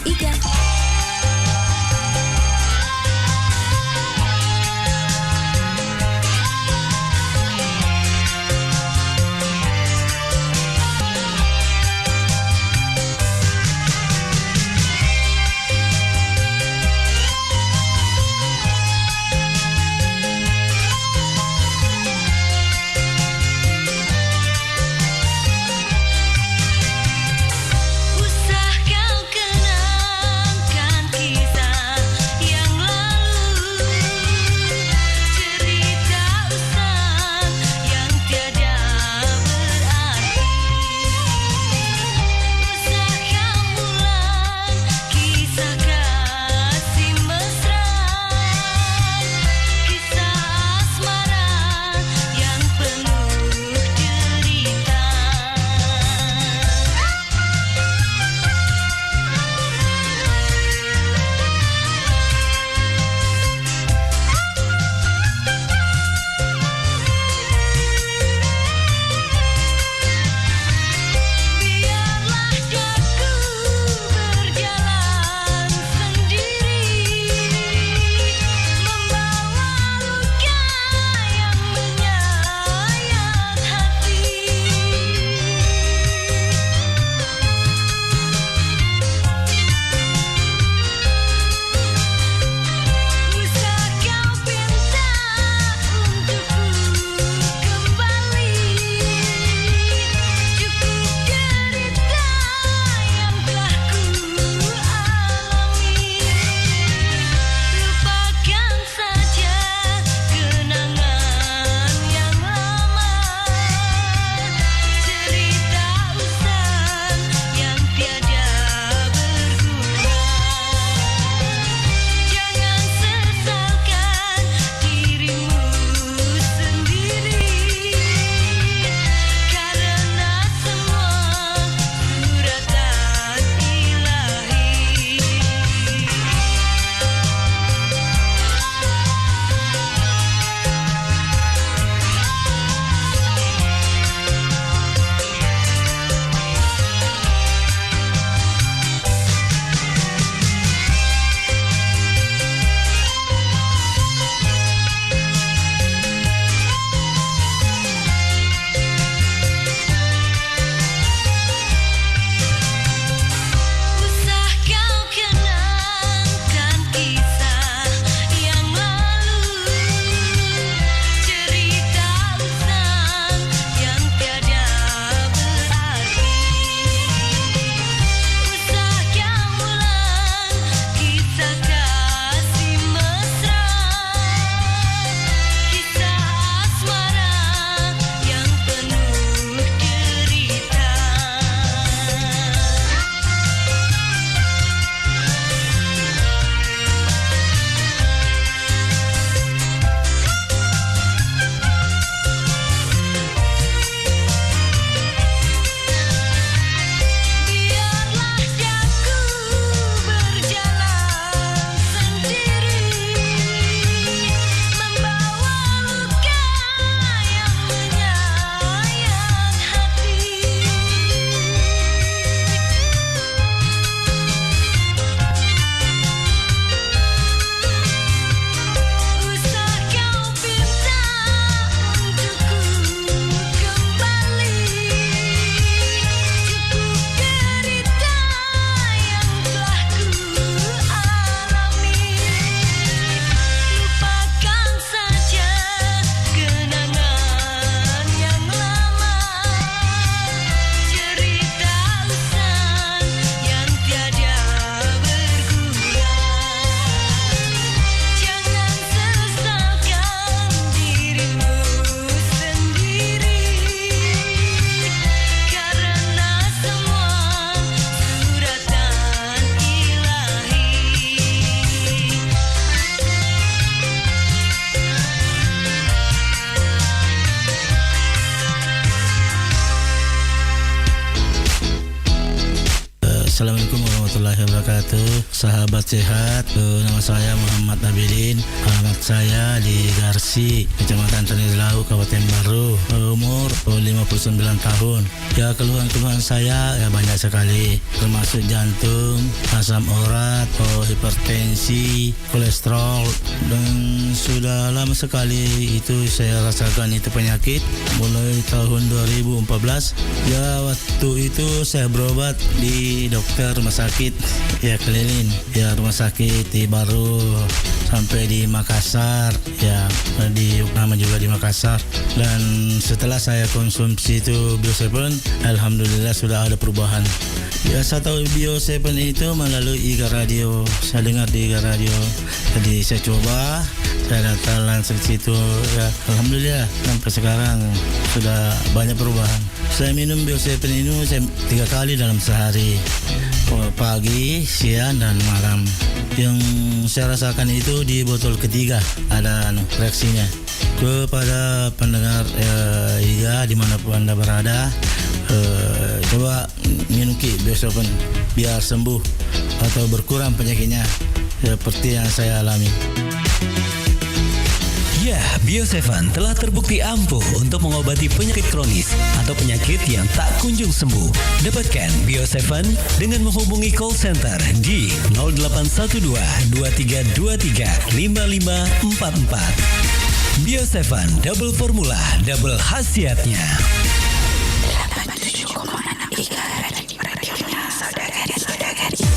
Iga. Usah kau kenang Assalamualaikum warahmatullahi wabarakatuh. Sahabat sehat, nama saya Muhammad Nabilin. Alamat saya di Garsi, Kecamatan Tanilau, Kabupaten Baru. Umur 59 tahun. Ya, keluhan-keluhan saya ya banyak sekali, termasuk jantung, asam urat, hipertensi, kolesterol, dan sudah lama sekali itu saya rasakan itu penyakit mulai tahun 2014. Ya, waktu itu saya berobat di dokter rumah sakit ya keliling ya, rumah sakit di Baru sampai di Makassar ya, di Uknama juga di Makassar. Dan setelah saya konsumsi itu Bio7, alhamdulillah sudah ada perubahan. Ya, saya tahu Bio7 itu melalui IGA Radio, saya dengar di IGA Radio, jadi saya coba, saya datang langsung situ ya, alhamdulillah sampai sekarang sudah banyak perubahan. Saya minum Bio7 ini saya 3 kali dalam sehari, pagi, siang, dan malam. Yang saya rasakan itu di botol ketiga ada reaksinya. Kepada pendengar IGA dimanapun Anda berada, coba minum Bio7 biar sembuh atau berkurang penyakitnya seperti yang saya alami. Ya, Bio7 telah terbukti ampuh untuk mengobati penyakit kronis atau penyakit yang tak kunjung sembuh. Dapatkan Bio7 dengan menghubungi call center di 0812 2323 5544. Bio7 double formula, double khasiatnya. 87,6 IGA radionya saudara-saudari.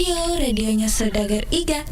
Radio, radionya Saudagar Iga.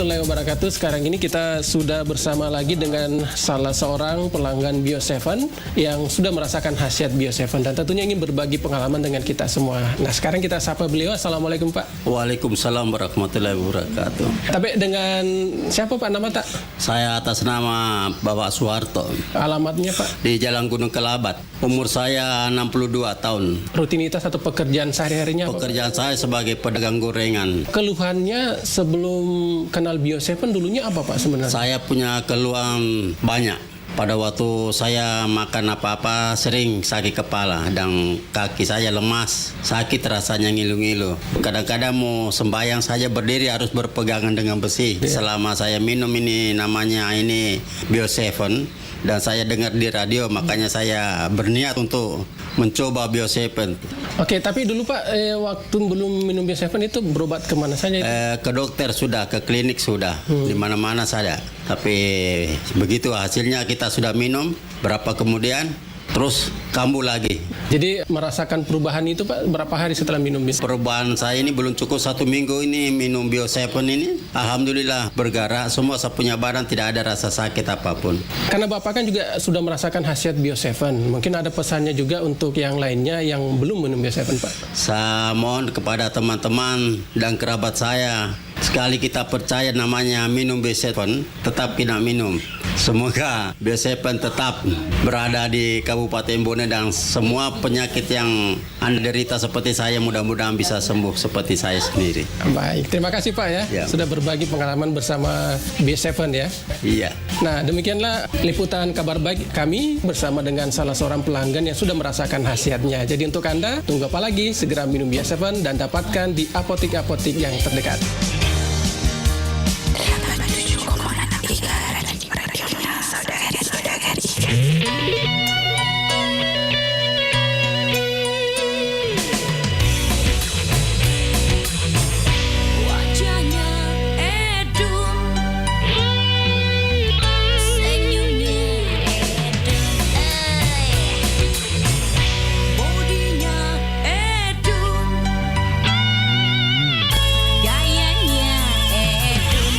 warahmatullahi wabarakatuh. Sekarang ini kita sudah bersama lagi dengan salah seorang pelanggan Bio7 yang sudah merasakan khasiat Bio7 dan tentunya ingin berbagi pengalaman dengan kita semua. Nah, sekarang kita sapa beliau. Assalamualaikum Pak. Waalaikumsalam warahmatullahi wabarakatuh. Tapi dengan siapa Pak nama tak? Saya atas nama Bapak Suharto. Alamatnya Pak? Di Jalan Gunung Kelabat. Umur saya 62 tahun. Rutinitas atau pekerjaan sehari-harinya? Pekerjaan saya sebagai pedagang gorengan. Keluhannya sebelum kenal Bio7 dulunya apa Pak sebenarnya? Saya punya keluhan banyak. Pada waktu saya makan apa-apa sering sakit kepala dan kaki saya lemas, sakit rasanya ngilu-ngilu. Kadang-kadang mau sembahyang saja berdiri harus berpegangan dengan besi. Selama saya minum ini namanya ini Bio7 dan saya dengar di radio, makanya saya berniat untuk mencoba Bio7. Oke, tapi dulu Pak, waktu belum minum Bio7 itu berobat kemana saja? Ke dokter sudah, ke klinik sudah, di mana-mana saja. Tapi begitu hasilnya kita sudah minum, berapa kemudian terus kambuh lagi. Jadi merasakan perubahan itu Pak berapa hari setelah minum Bio7? Perubahan saya ini belum cukup 1 minggu ini minum Bio7 ini. Alhamdulillah bergerak, semua saya punya badan tidak ada rasa sakit apapun. Karena Bapak kan juga sudah merasakan khasiat Bio7. Mungkin ada pesannya juga untuk yang lainnya yang belum minum Bio7 Pak. Saya mohon kepada teman-teman dan kerabat saya, sekali kita percaya namanya minum Bio7, tetap kita minum. Semoga Bio7 tetap berada di Kabupaten Bone dan semua penyakit yang Anda derita seperti saya mudah-mudahan bisa sembuh seperti saya sendiri. Baik, terima kasih Pak ya, sudah berbagi pengalaman bersama Bio7 ya. Iya. Nah, demikianlah liputan kabar baik kami bersama dengan salah seorang pelanggan yang sudah merasakan khasiatnya. Jadi untuk Anda, tunggu apa lagi? Segera minum Bio7 dan dapatkan di apotik-apotik yang terdekat. Wajahnya edun, senyumnya edun, bodinya edun, gayanya edun.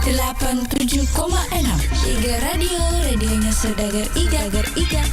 87,6 Iga Radio, radionya Saudagar Iga.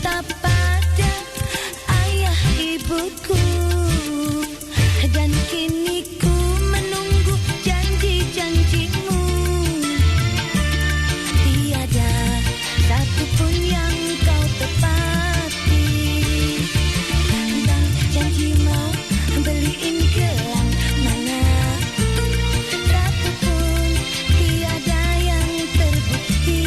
cinta pada ayah ibuku, dan kini ku menunggu janji-janjimu. Tiada satupun yang kau tepati, dan janji mau beliin gelang mana satupun tiada yang terbukti.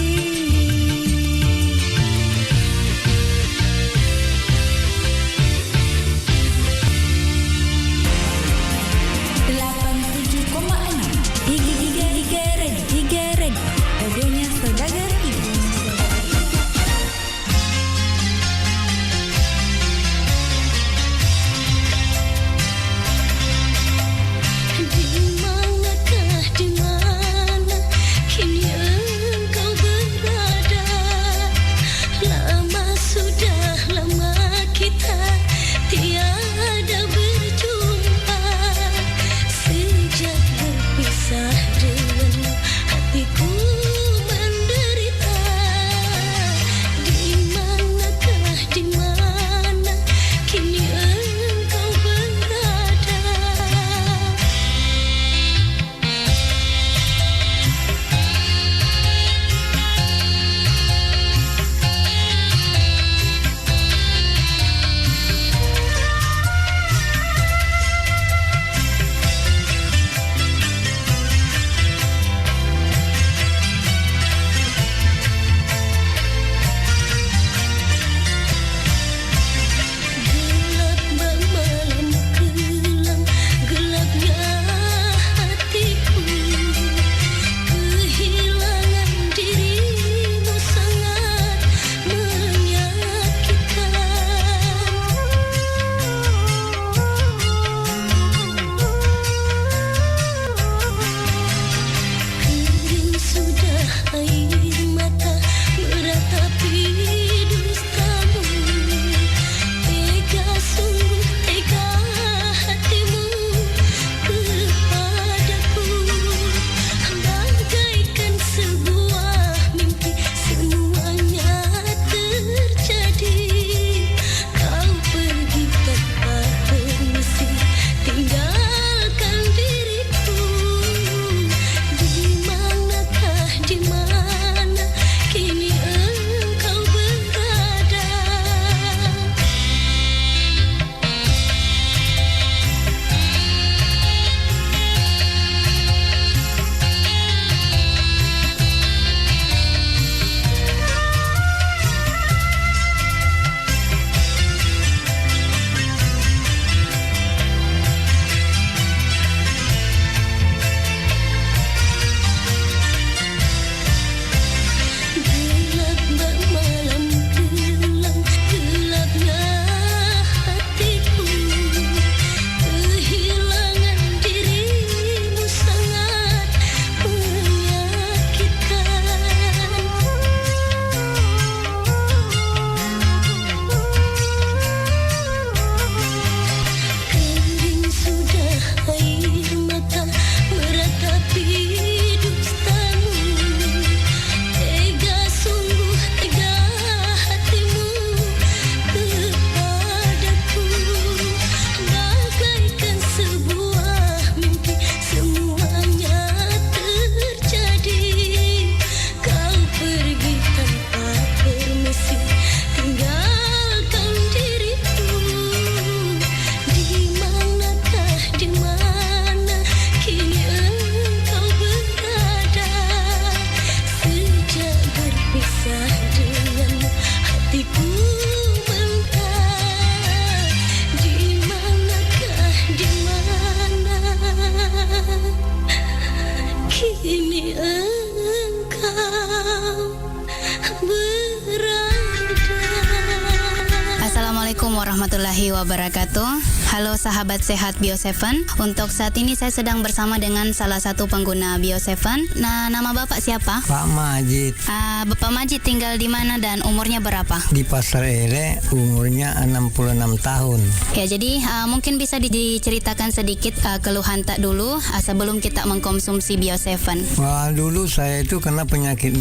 warahmatullahi wabarakatuh. Halo sahabat sehat Bio7. Untuk saat ini saya sedang bersama dengan salah satu pengguna Bio7. Nah, nama Bapak siapa? Pak Majid. Bapak Majid tinggal di mana dan umurnya berapa? Di Pasar Ele, umurnya 66 tahun. Ya, jadi mungkin bisa diceritakan sedikit keluhan tak dulu sebelum kita mengkonsumsi Bio7. Wah, dulu saya itu kena penyakit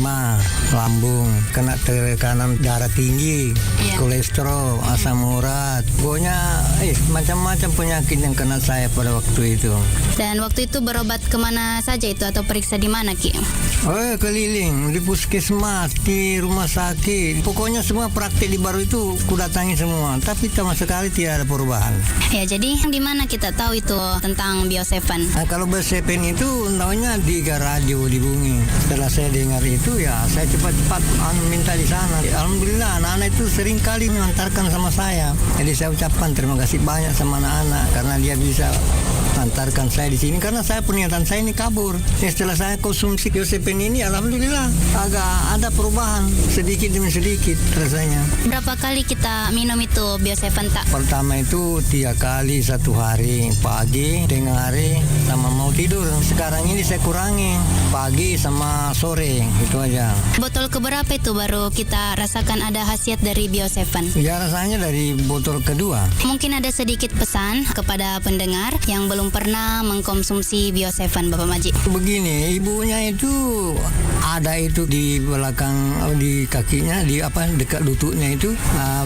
lambung, kena tekanan darah tinggi, kolesterol, asam urat, pokoknya macam-macam penyakit yang kena saya pada waktu itu. Dan waktu itu berobat kemana saja itu atau periksa di mana, Ki? Keliling di puskesmas, di rumah sakit, pokoknya semua praktik di Baru itu kudatangi semua, tapi sama sekali tidak ada perubahan. Ya, jadi di mana kita tahu itu tentang Bio7? Nah, kalau Bio7 itu tahunya di radio di Bumi. Setelah saya dengar itu, ya saya cepat-cepat minta di sana. Alhamdulillah anak-anak itu sering kali mengantarkan sama saya. Jadi saya ucapkan terima kasih banyak sama anak-anak karena dia bisa antarkan saya di sini karena saya pernyataan saya ini kabur. Setelah saya konsumsi Bio7 ini, alhamdulillah agak ada perubahan sedikit demi sedikit rasanya. Berapa kali kita minum itu Bio7 tak? Pertama itu 3 kali satu hari, pagi, tengah hari, sama mau tidur. Sekarang ini saya kurangi pagi sama sore, itu aja. Botol keberapa itu baru kita rasakan ada khasiat dari Bio7? Ya, rasanya dari botol kedua. Mungkin ada sedikit pesan kepada pendengar yang belum pernah mengkonsumsi Bio7, Bapak Majid. Begini, ibunya itu ada itu di belakang, di kakinya, di dekat lututnya itu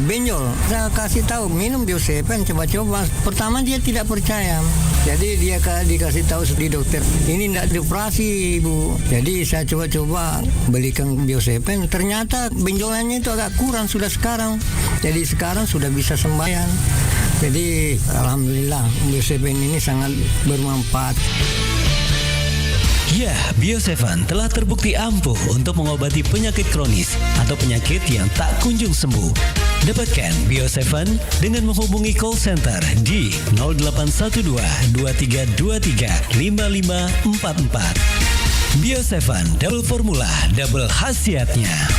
benjol. Saya kasih tahu minum Bio7, coba-coba. Pertama dia tidak percaya, jadi dia dikasih tahu di dokter, ini tidak dioperasi ibu. Jadi saya coba-coba belikan Bio7, ternyata benjolannya itu agak kurang sudah sekarang. Jadi sekarang sudah bisa sembahyang. Jadi alhamdulillah Bio7 ini sangat bermanfaat. Ya, Bio7 telah terbukti ampuh untuk mengobati penyakit kronis atau penyakit yang tak kunjung sembuh. Dapatkan Bio7 dengan menghubungi call center di 0812 2323 5544. Bio7 double formula, double khasiatnya.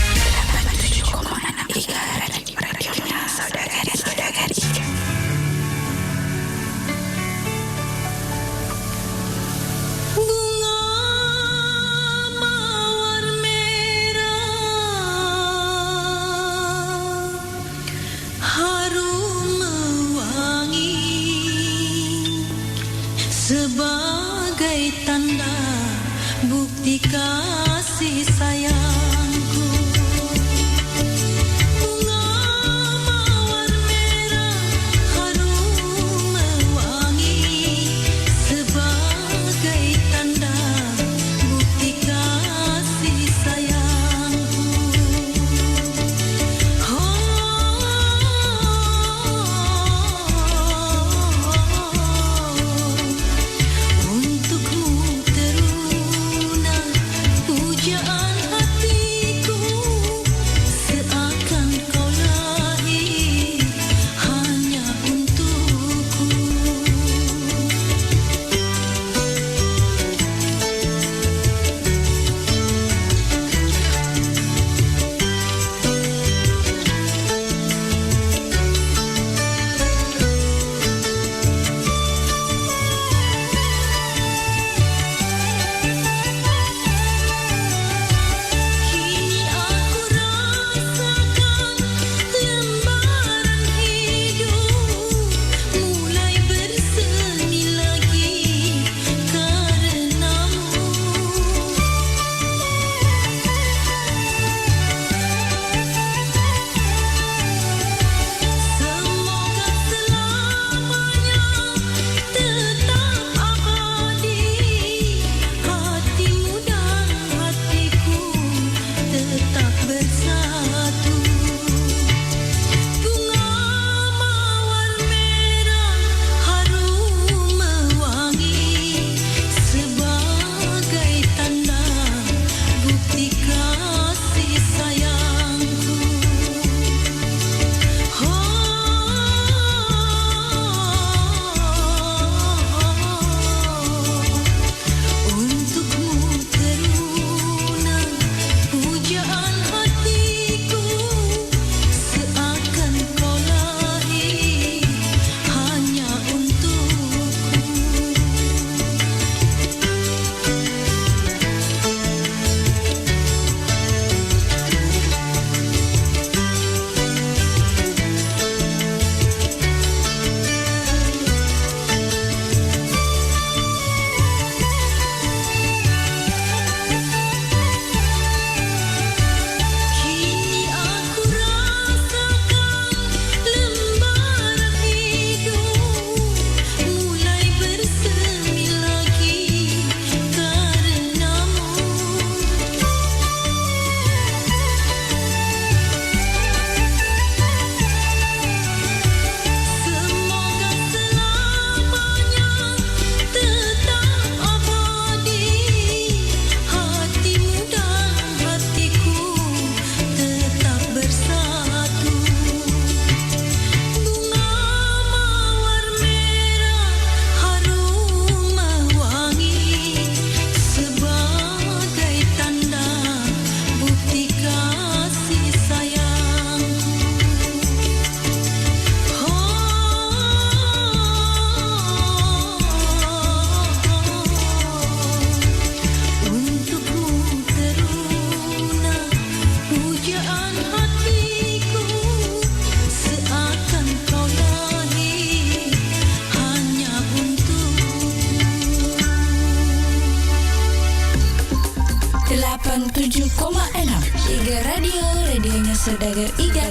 Sebagai tanda bukti kasih sayangku, bunga Saudagar Iga.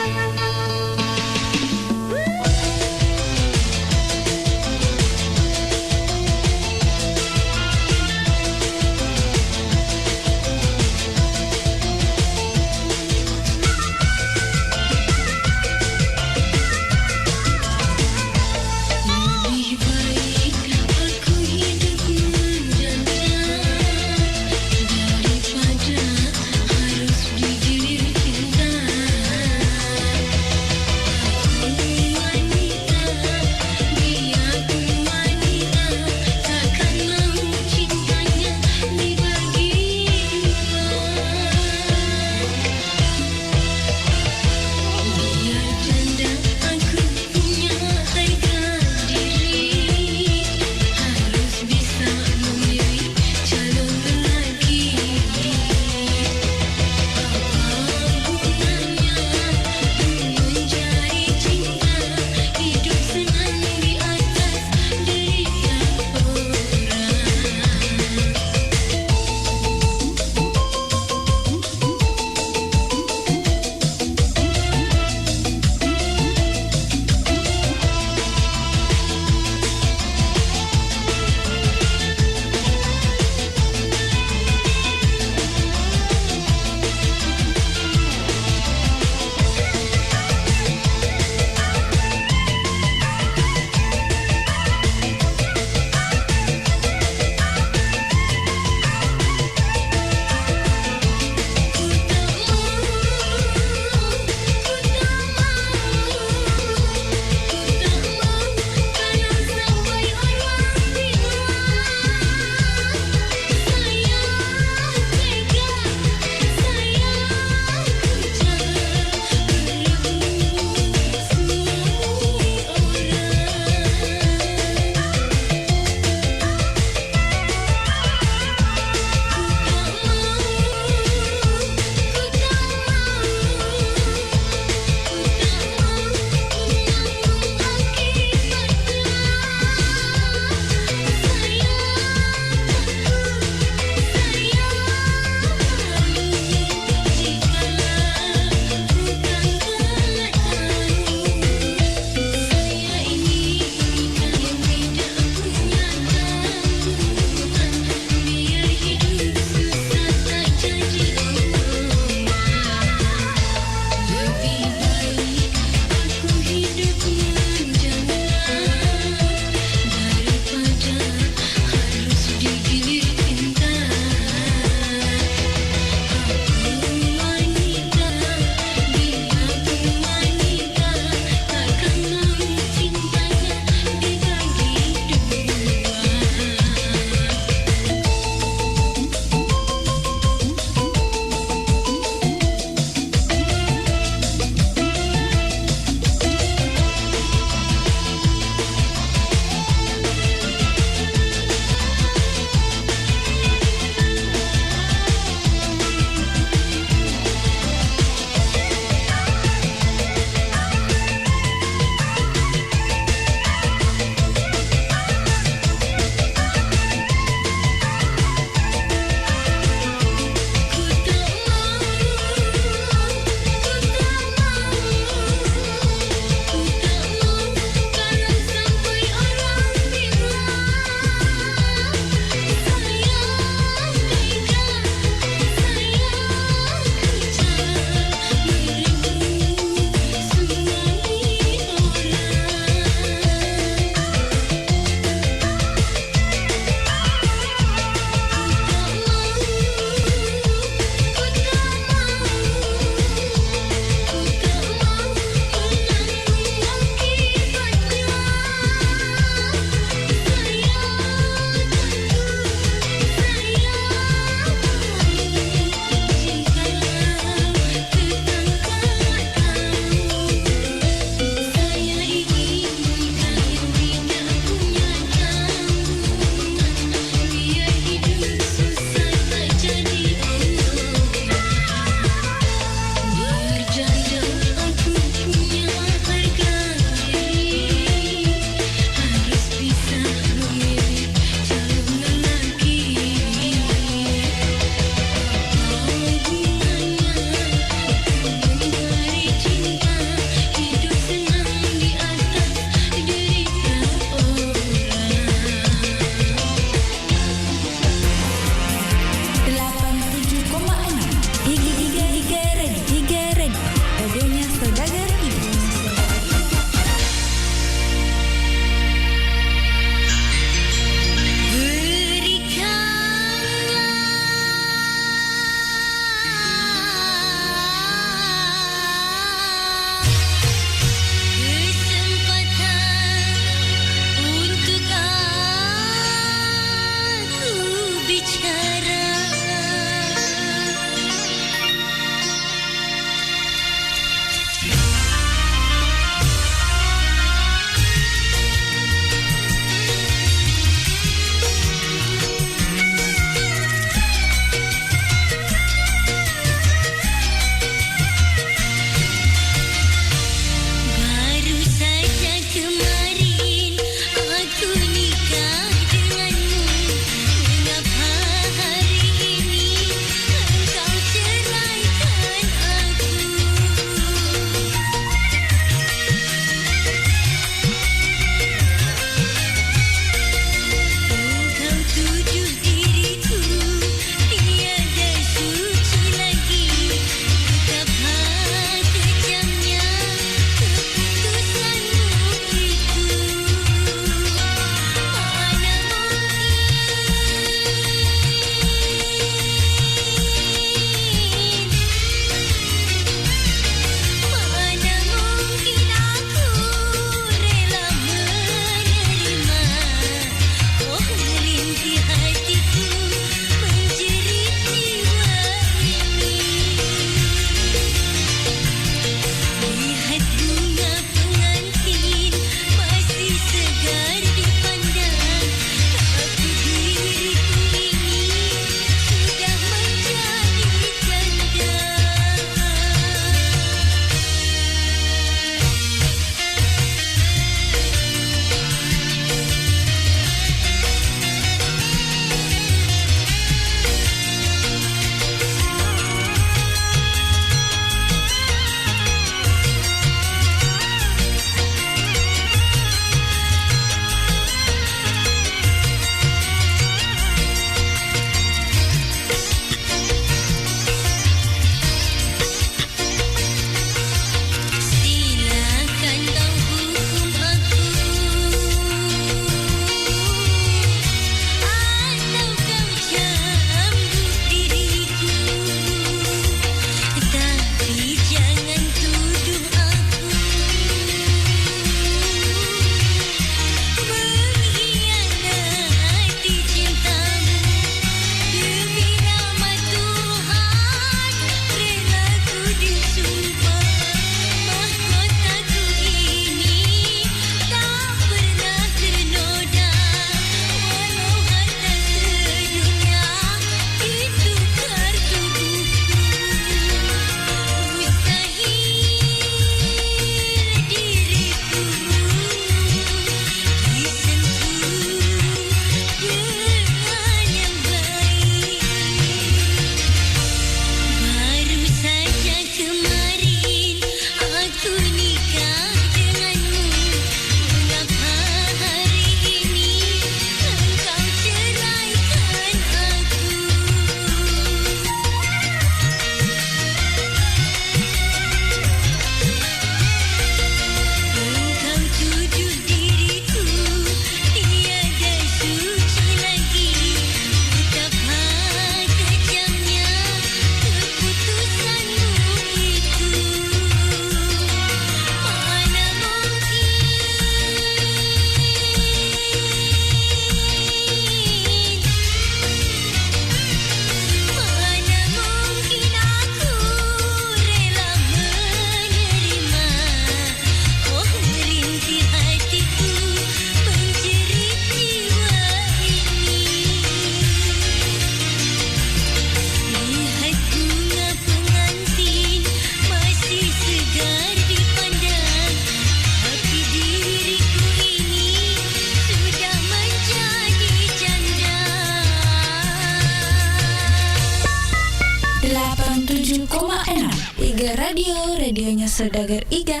Radio, radionya Saudagar Iga.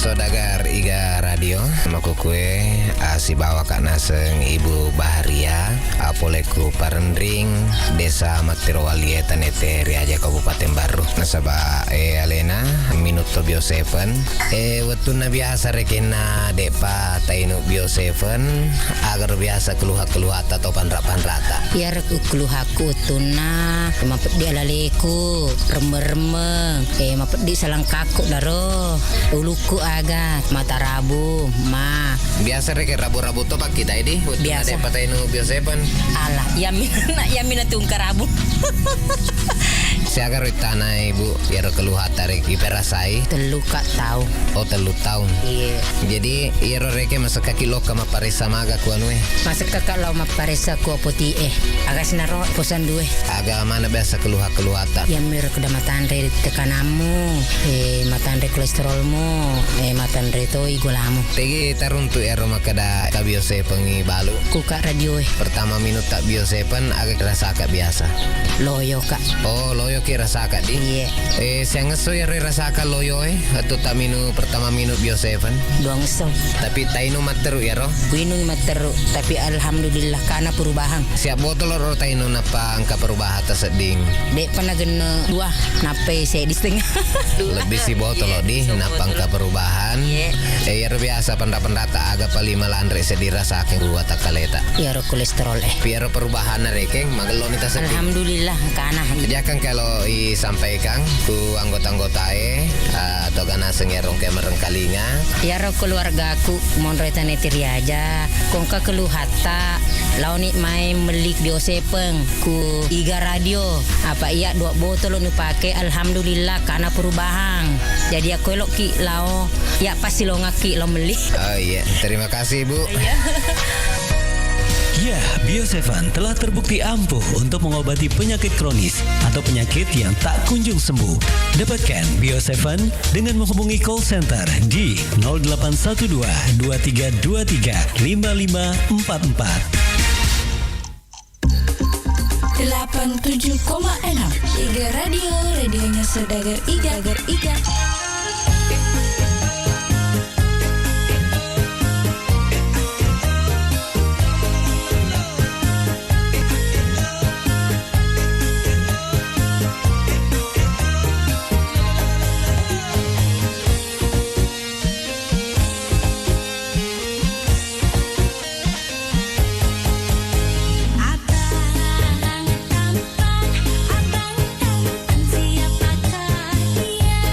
Saudagar Iga Radio, nama kue si bawa Kak Naseng Ibu Baharia, Apoleku Parendring, Desa Matirowalie Tanete Riaja Kabupaten Baru. Nasaba Alena Minuto Bio 7. Wetuna biasa rekena depa tainu Bio 7 agar biasa keluha atau panrata. Biar keluhaku tuna mapet dia laleku remeng mapet di salang kaku daro uluku aga mata rabu ma biasa reke rabu-rabu to pak kita ini biasa depa tainu Bio 7 alah yamina tungkar rabu. Siaga tanah ibu biar keluar tarik iperasai telu kak tahu. Oh 3 tahun. Iya. Jadi iro reke masa kaki loka ma paresa maga kuanue. Masa kakak lau ma paresa ku putih agak sinaro posan due. Aga mana biasa keluar ta. Ya mir kuda matandre tekanamu, matandre kolesterolmu, matandre toi gulamu. Tegi taruntu ero makada Bio 7 pengi balu. Kuka radio Pertama minut tak Bio 7 agak rasa agak biasa. Loyo kak. Oh loyo ki rasakan di. Iya. Saya ngeso ya rasakan loyo atau tak minum pertama minum Bio7. Doang ngeso. Tapi tainu materu ya roh. Kuinu materu, tapi alhamdulillah karena perubahan. Siap botol roh tainu napa angka perubahan terseding. Dek pernah gena 2 nape saya di setengah. Lebih si botol loh di napa angka perubahan. Ya biasa pendata agak paling malandre sedirasakan buat takaleta. Ya roh kolesterol Piaro perubahan rekeng magelon ita seding. Alhamdulillah karena. Jadi akan kalau sampaikan ku anggota-anggota atau kana sengerong ke merengkalinga. Ya roh keluarga aku mon reta netiri aja. Kongka keluh hatta launi main melik Bio7 ku Iga Radio. Apa iya 2 botol nu pake alhamdulillah karena perubahan. Jadi aku elok ki lao ya pasti lo ngaki lo meli. Oh iya, terima kasih Bu. Ya, Bio7 telah terbukti ampuh untuk mengobati penyakit kronis atau penyakit yang tak kunjung sembuh. Dapatkan Bio7 dengan menghubungi call center di 0812 2323 5544. 87,6 Iga Radio, radionya Saudagar Iga. Siapakah dia?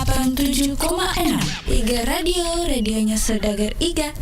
87,6 Iga Radio, radionya Saudagar Iga.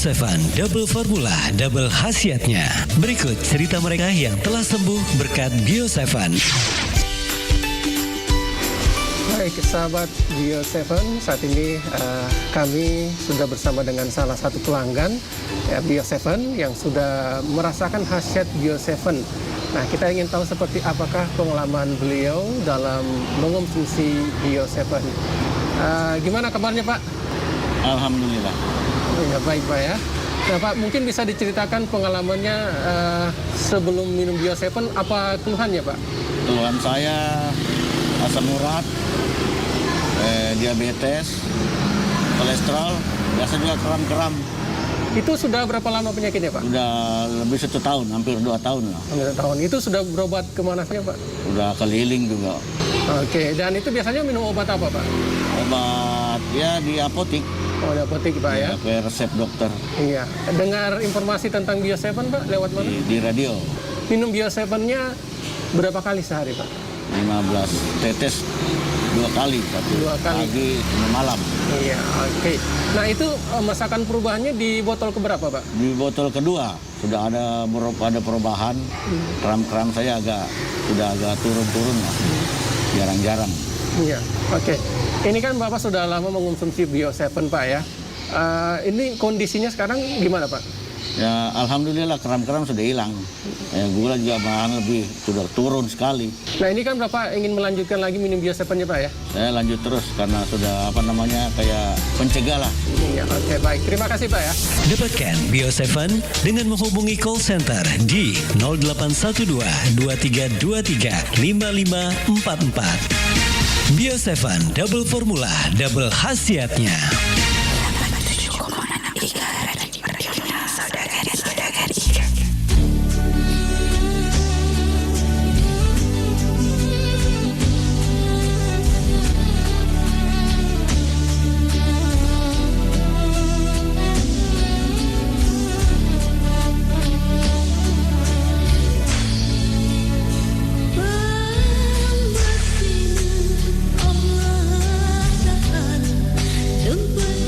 Bio7 double formula, double khasiatnya. Berikut cerita mereka yang telah sembuh berkat Bio7. Baik, sahabat Bio 7, saat ini kami sudah bersama dengan salah satu pelanggan ya, Bio 7 yang sudah merasakan khasiat Bio 7. Nah, kita ingin tahu seperti apakah pengalaman beliau dalam mengonsumsi Bio 7. Gimana kabarnya, Pak? Alhamdulillah. Ya, baik, Pak ya. Nah, Pak, mungkin bisa diceritakan pengalamannya sebelum minum Bio 7, apa keluhannya, Pak? Keluhan saya asam urat, diabetes, kolesterol, biasa juga kram-kram. Itu sudah berapa lama penyakitnya, Pak? Sudah lebih 1 tahun, hampir 2 tahun lah. Hampir 2 tahun. Itu sudah berobat kemana saja, Pak? Udah keliling juga. Oke, dan itu biasanya minum obat apa, Pak? Obat ya di apotik. Oh, di apotik, Pak ya? Pakai resep dokter. Iya. Dengar informasi tentang Bio 7, Pak, lewat mana? Di radio. Minum Bio 7-nya berapa kali sehari, Pak? 15 tetes 2 kali, 2 kali. Pagi, malam. Iya, oke. Nah, itu merasakan perubahannya di botol keberapa, Pak? Di botol kedua sudah ada perubahan. Kram-kram saya sudah agak turun-turun lah. Jarang-jarang. Iya, oke. Ini kan Bapak sudah lama mengonsumsi Bio 7, Pak ya. Ini kondisinya sekarang gimana, Pak? Ya, alhamdulillah kram-kram sudah hilang. Gula juga malahan lebih sudah turun sekali. Nah, ini kan Bapak ingin melanjutkan lagi minum Bio 7-nya, Pak ya? Saya lanjut terus karena sudah kayak pencegah lah. Iya, oke, baik. Terima kasih, Pak ya. Dapatkan Bio 7 dengan menghubungi call center di 0812 2323 5544. Bio 7 double formula, double khasiatnya. Tempat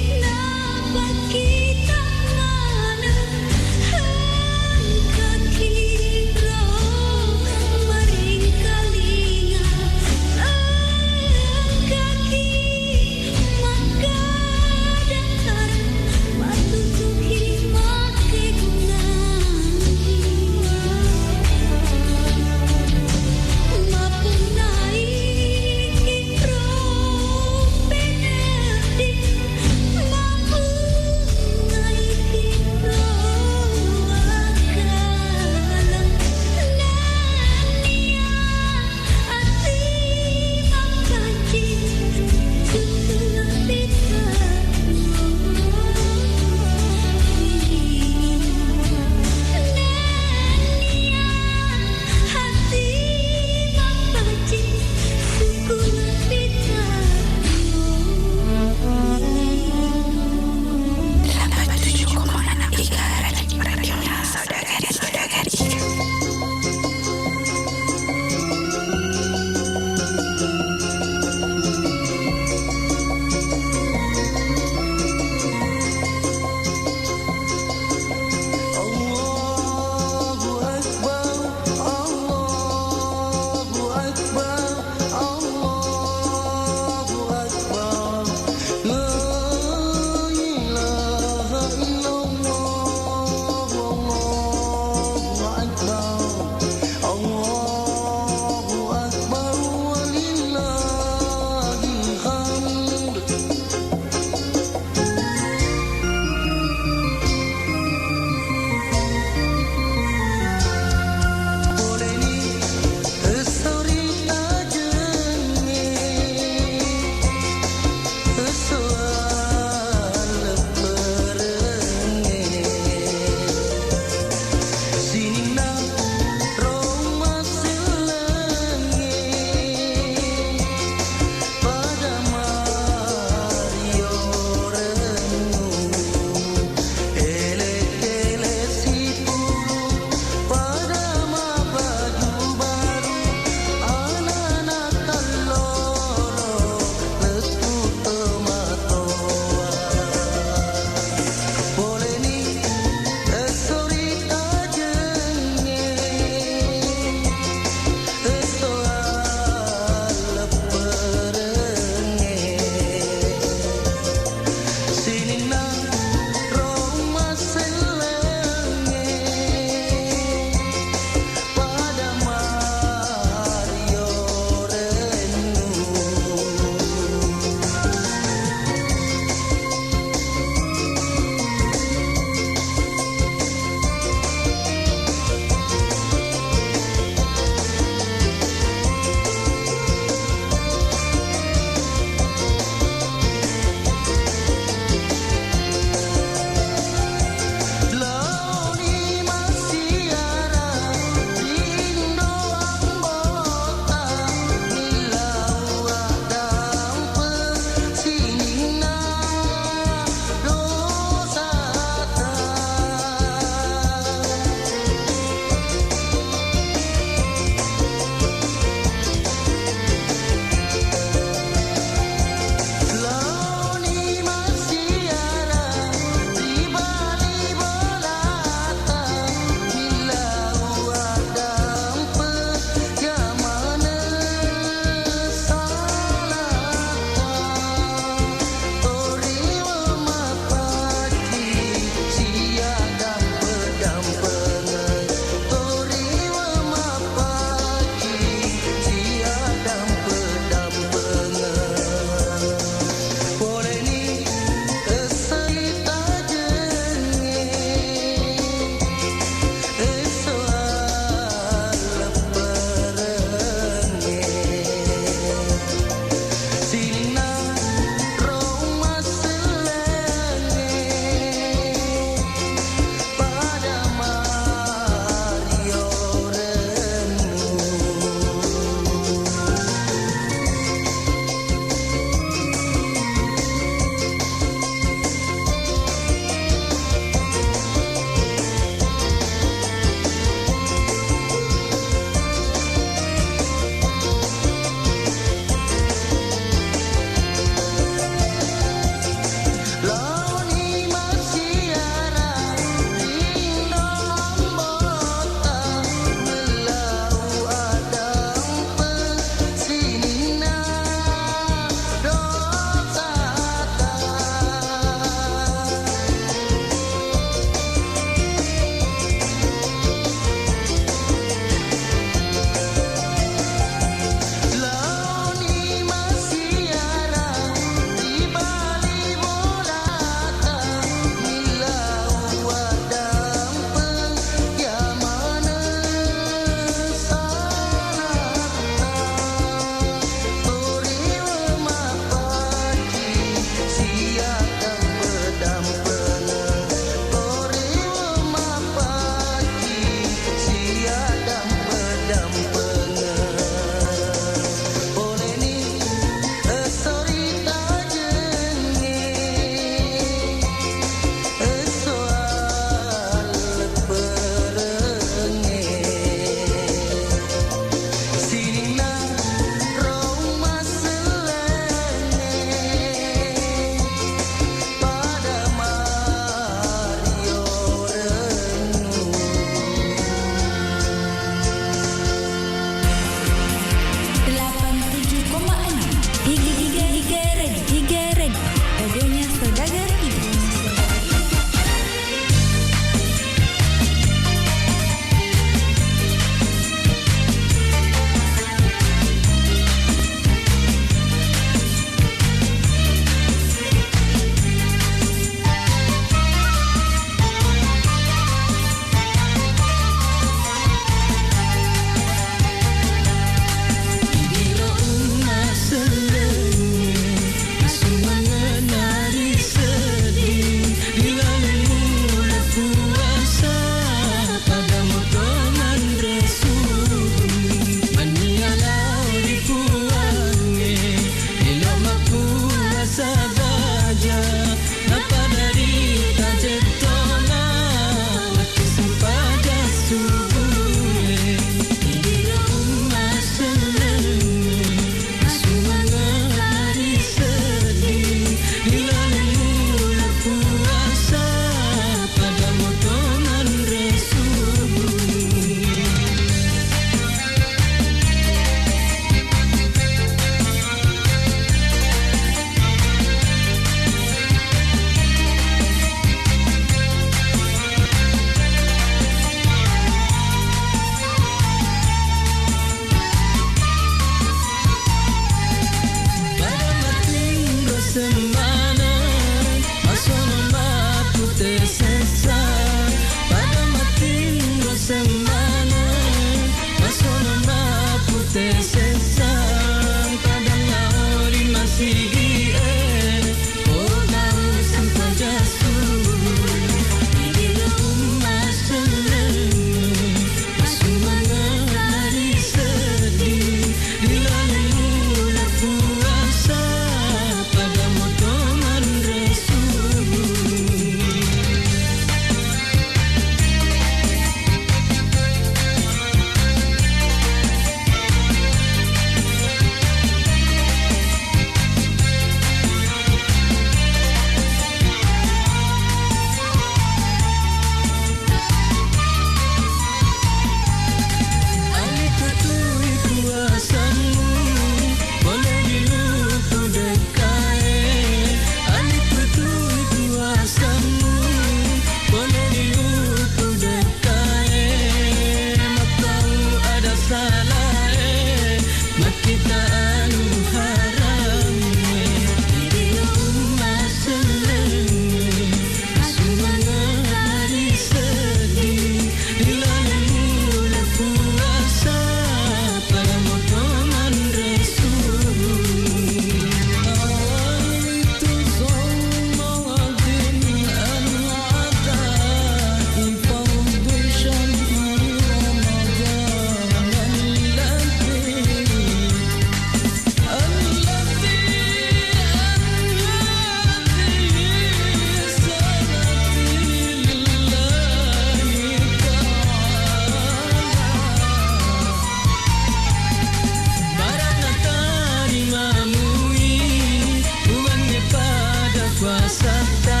puasa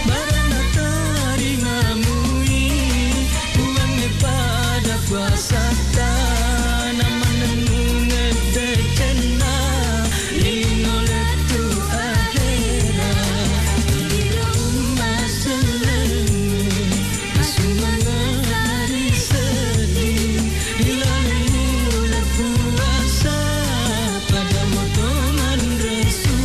barana tarimamui uangnya pada puasa nama nenunge decena inoleh tu akhirat di rumah selenge asumana hari sedih dilalui puasa pada motongan Rasul.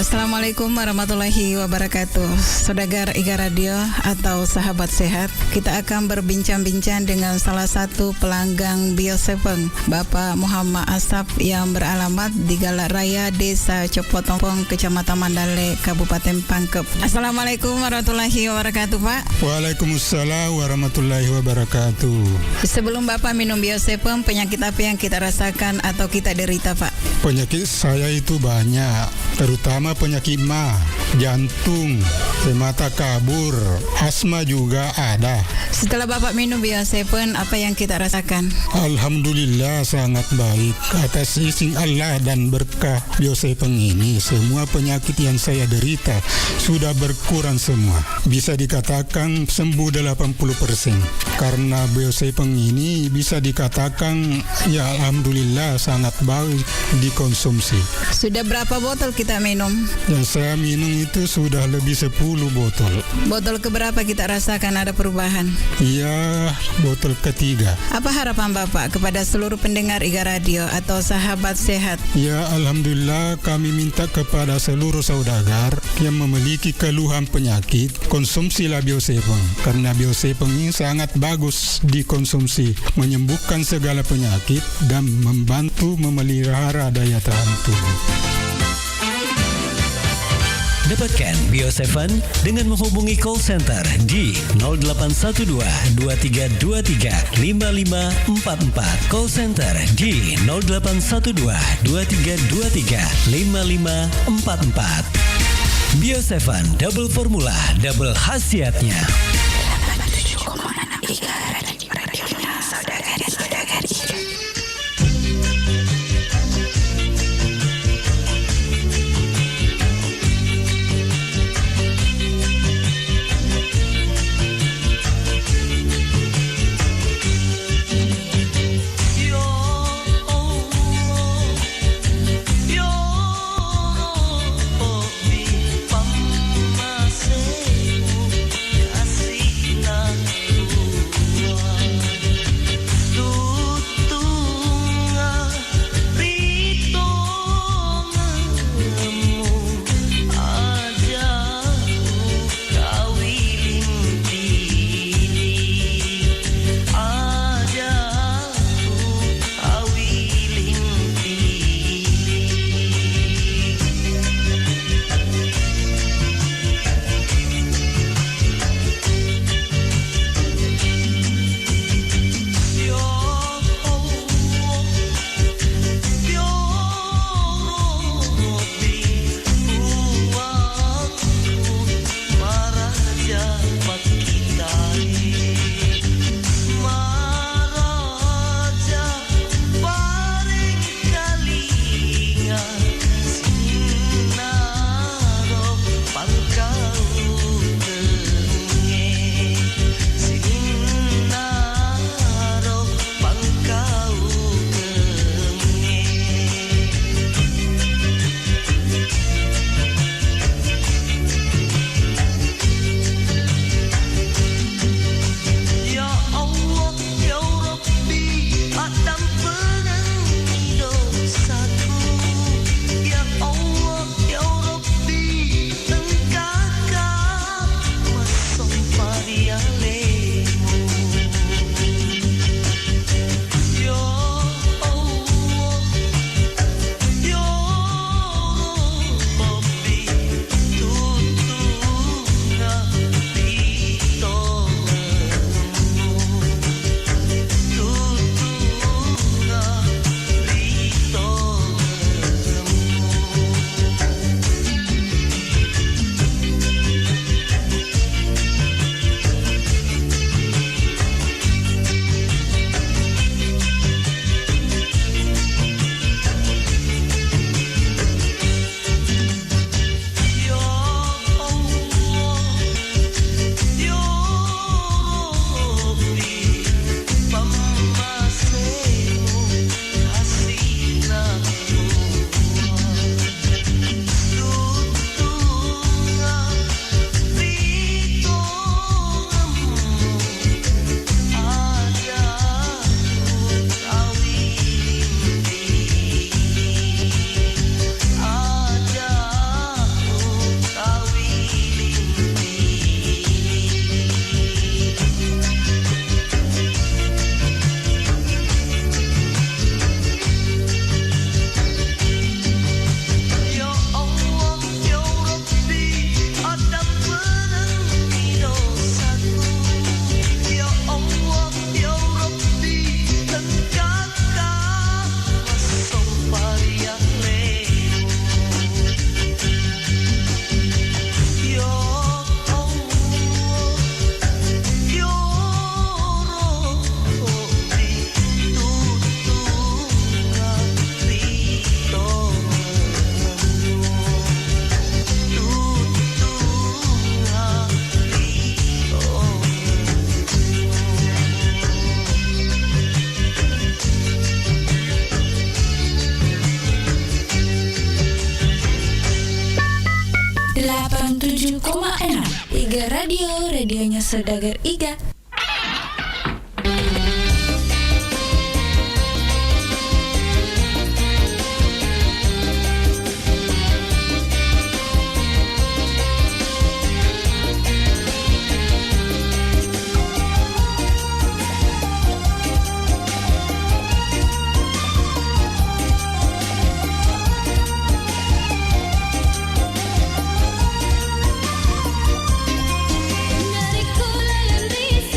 Assalamualaikum warahmatullahi wabarakatuh. Saudagar Iga Radio atau sahabat sehat, kita akan berbincang-bincang dengan salah satu pelanggan Bio7, Bapak Muhammad Asap yang beralamat di Galak Raya, Desa Copotompong, Kecamatan Mandale, Kabupaten Pangkep. Assalamualaikum warahmatullahi wabarakatuh, Pak. Waalaikumsalam warahmatullahi wabarakatuh. Sebelum Bapak minum Bio7, penyakit apa yang kita rasakan atau kita derita, Pak? Penyakit saya itu banyak, terutama penyakit mah, jantung, mata kabur, asma juga ada. Setelah Bapak minum Bio7, apa yang kita rasakan? Alhamdulillah sangat baik. Atas izin Allah dan berkah Bio7 ini, semua penyakit yang saya derita sudah berkurang semua. Bisa dikatakan sembuh 80%. Karena Bio7 ini bisa dikatakan ya alhamdulillah sangat baik dikonsumsi. Sudah berapa botol kita minum? Yang saya minum itu sudah lebih 10 botol. Botol keberapa kita rasakan ada perubahan? Iya, botol ketiga. Apa harapan Bapak kepada seluruh pendengar Iga Radio atau sahabat sehat? Ya, alhamdulillah kami minta kepada seluruh saudagar yang memiliki keluhan penyakit, konsumsilah Bio7 karena Bio7 ini sangat bagus dikonsumsi, menyembuhkan segala penyakit dan membantu memelihara daya tahan tubuh. Dapatkan Bio7 dengan menghubungi call center di 0812 2323 5544. Call center di 0812 2323 5544. Bio7 double formula, double khasiatnya. Kasih 97,6 Iga Radio, radionya Saudagar Iga. Dari Kuala Lumpur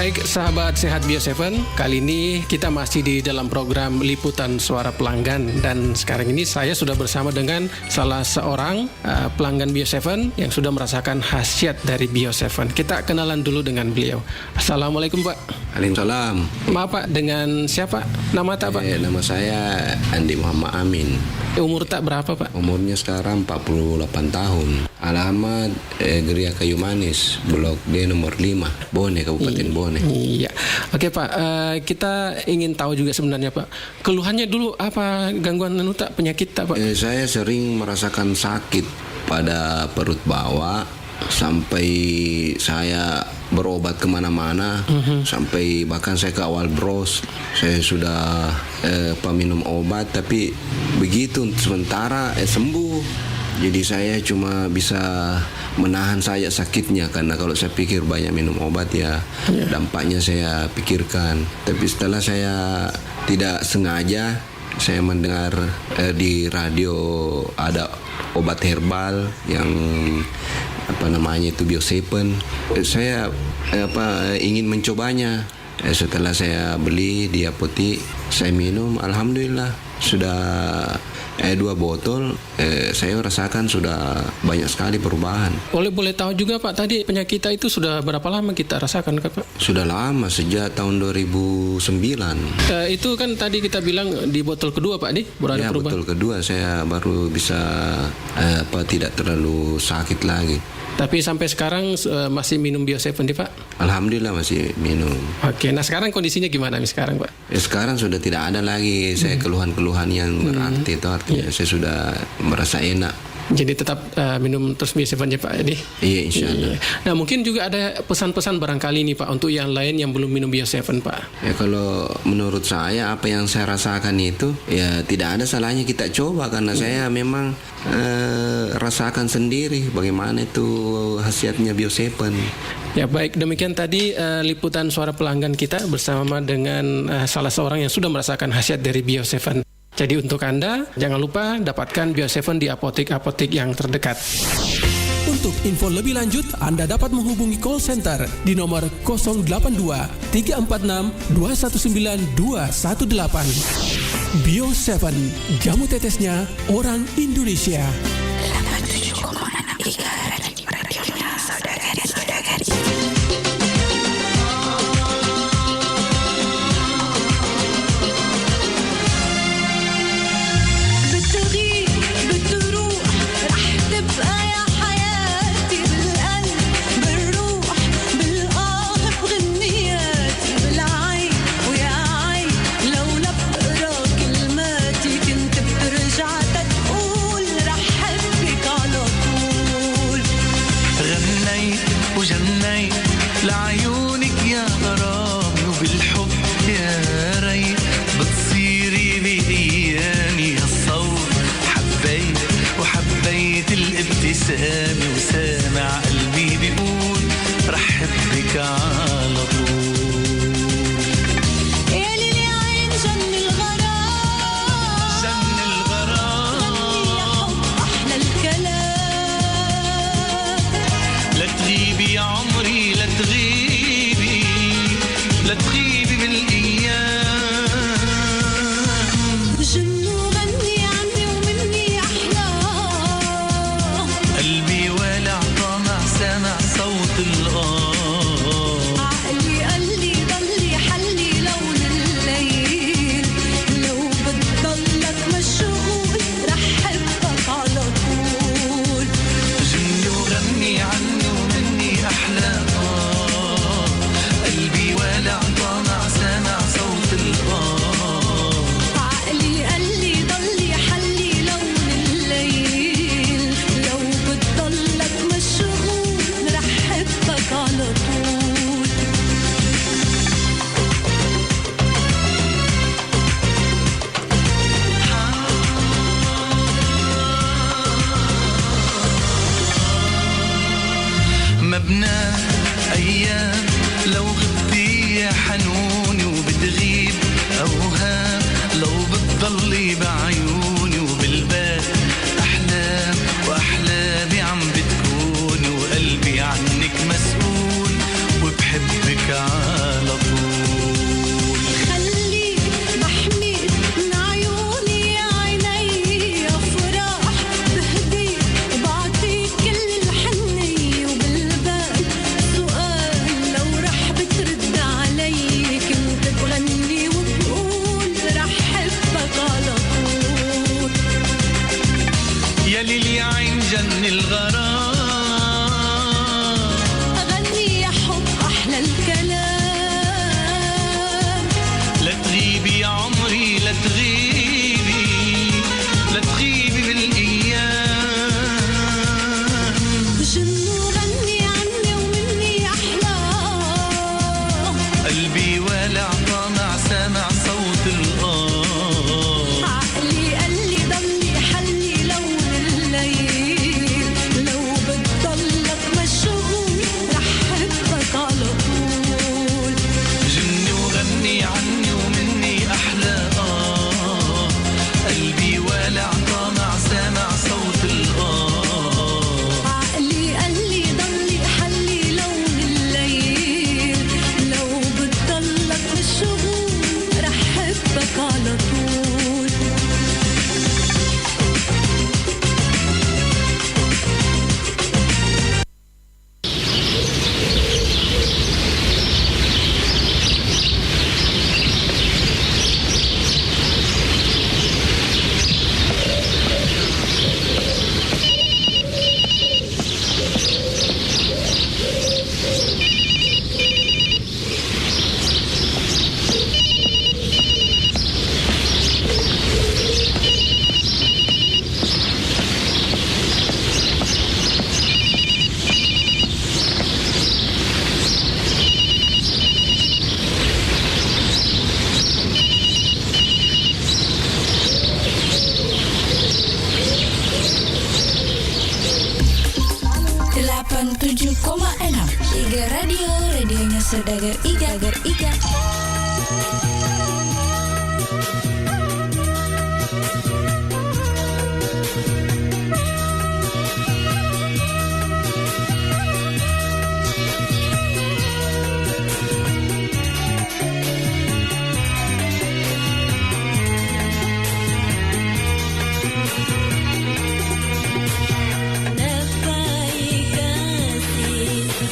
Baik, sahabat sehat Bio7, kali ini kita masih di dalam program Liputan Suara Pelanggan, dan sekarang ini saya sudah bersama dengan salah seorang pelanggan Bio7 yang sudah merasakan khasiat dari Bio7. Kita kenalan dulu dengan beliau. Assalamualaikum Pak. Waalaikumsalam. Maaf Pak, dengan siapa? Nama tak Pak? Nama saya Andi Muhammad Amin. Umur tak berapa Pak? Umurnya sekarang 48 tahun. Alamat Geria Kayu Manis, Blok D nomor 5, Bone, Kabupaten Bone. Iya. Oke Pak, kita ingin tahu juga sebenarnya Pak, keluhannya dulu apa, gangguan tak, penyakit tak Pak? Saya sering merasakan sakit pada perut bawah, sampai saya berobat kemana-mana, sampai bahkan saya ke awal bros, saya sudah minum obat, tapi begitu sementara sembuh. Jadi saya cuma bisa menahan saja sakitnya, karena kalau saya pikir banyak minum obat ya dampaknya saya pikirkan. Tapi setelah saya tidak sengaja saya mendengar di radio ada obat herbal yang apa namanya itu Bio7. Saya ingin mencobanya. Setelah saya beli di apotek, saya minum, alhamdulillah sudah 2 botol, saya rasakan sudah banyak sekali perubahan. Boleh tahu juga Pak, tadi penyakit kita itu sudah berapa lama kita rasakan Pak? Sudah lama, sejak tahun 2009. Itu kan tadi kita bilang di botol kedua Pak, nih baru ada perubahan. Botol kedua saya baru bisa tidak terlalu sakit lagi. Tapi sampai sekarang masih minum Bio7 nih Pak? Alhamdulillah masih minum. Oke, nah sekarang kondisinya gimana nih sekarang Pak? Sekarang sudah tidak ada lagi saya keluhan-keluhan yang berarti itu, artinya saya sudah merasa enak. Jadi tetap minum terus Bio7 ya Pak? Iya, insya Allah. Nah mungkin juga ada pesan-pesan barangkali nih Pak untuk yang lain yang belum minum Bio7 Pak. Ya kalau menurut saya apa yang saya rasakan itu ya tidak ada salahnya kita coba, karena saya memang rasakan sendiri bagaimana itu khasiatnya Bio7. Ya baik, demikian tadi liputan suara pelanggan kita bersama dengan salah seorang yang sudah merasakan khasiat dari Bio7. Jadi untuk Anda, jangan lupa dapatkan Bio7 di apotek-apotek yang terdekat. Untuk info lebih lanjut, Anda dapat menghubungi call center di nomor 082 346 219 218. Bio7, jamu tetesnya orang Indonesia. 87,6 radionya saudara-saudari. وجنيت لعيونك يا غرامي وبالحب يا ريت بتصيري بإياني الصوت حبيت وحبيت الابتسامة وسامع قلبي بيقول رح حبك على طول. يا ليلي عين جن الغرام جن الغرام غني يا حب أحلى الكلام. لا تغيبي يا عمري لا تغيبي لا تغيبي بالأيام. جن وغني عني ومني أحلام. قلبي والع طامع سامع صوت الغار. عقلي قال لي ضلي حلي لون الليل. لو بتضلك مشغول رح حبك على طول. جني وغني عني ومني أحلى قلبي والع طامع سامع صوت الغار. عقلي قال لي ضلي حلي لون الليل. لو بتضلك مشغول رح حبك على طول. مبنى أيام لو غبتي يا حنوني وبتغيب أوهام. لو بتضلي بعيوني وبالبال أحلام وأحلامي عم بتكون وقلبي عنك مسؤول وبحبك على أغني الغرام أغني يا حب أحلى الكلام لا تغيبي يا عمري لا تغيبي لا تغيبي بالأيام جنو غني عني ومني أحلام قلبي والع طامع سامع صوت الآه عقلي قال لي ضلي حلي لون الليل لو بتضلك مشغول رح حبك على طول جني وغني عني ومني أحلى قلبي والع طامع سامع صوت الآه عقلي قال لي ضلي حلي لون الليل لو بتضلك مشغول رح حبك على طول Iga Radio, radionya Saudagar Iga.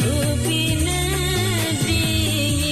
Upina dingin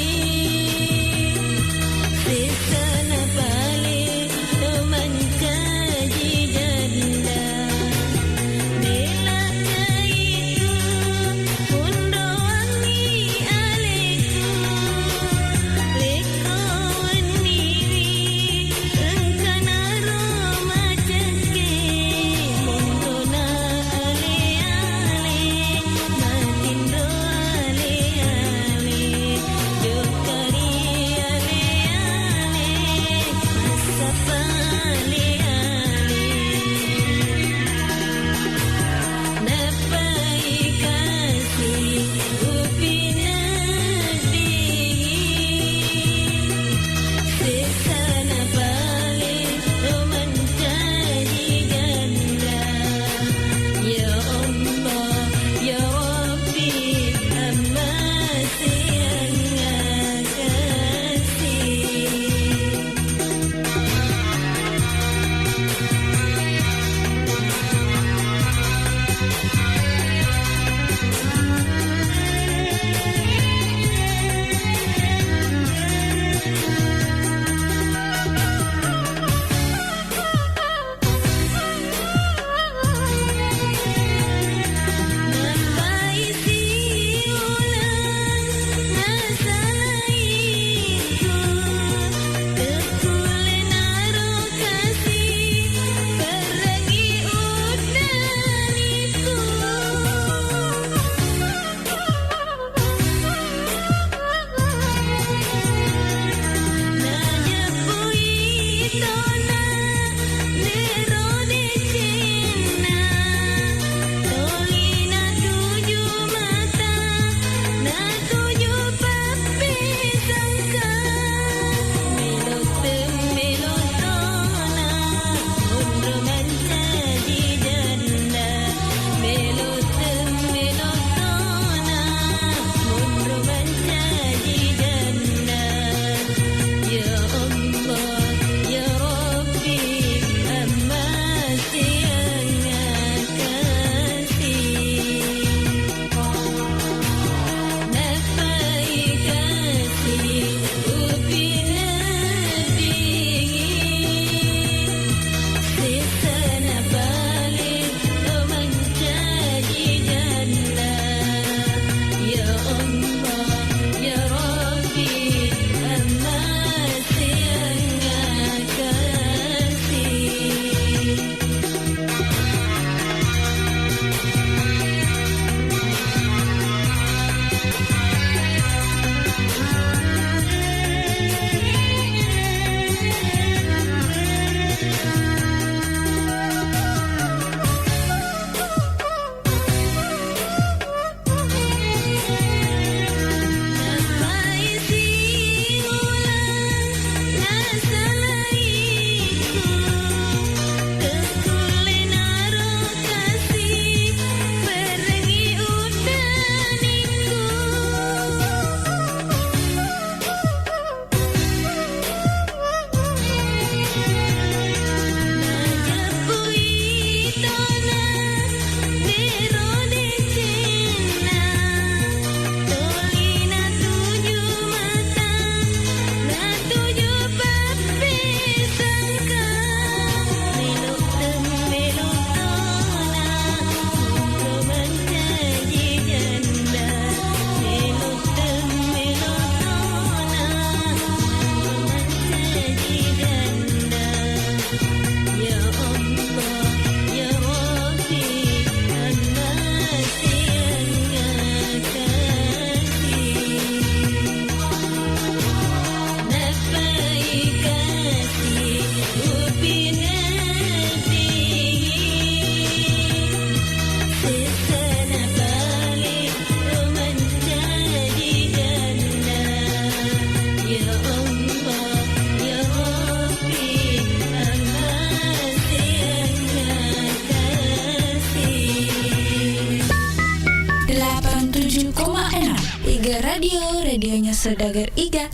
Iga Radio, radionya Saudagar Iga.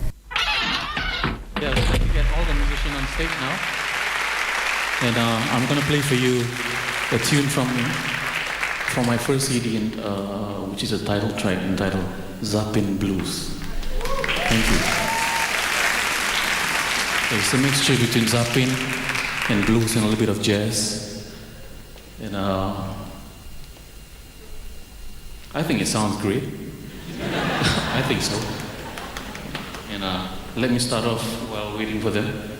Yeah, we'd like to get all the musicians on stage now. And I'm going to play for you a tune from my first CD, which is a title track entitled Zapin Blues. Thank you. It's a mixture between Zapin and blues and a little bit of jazz. And I think it sounds great. I think so. And let me start off while waiting for them.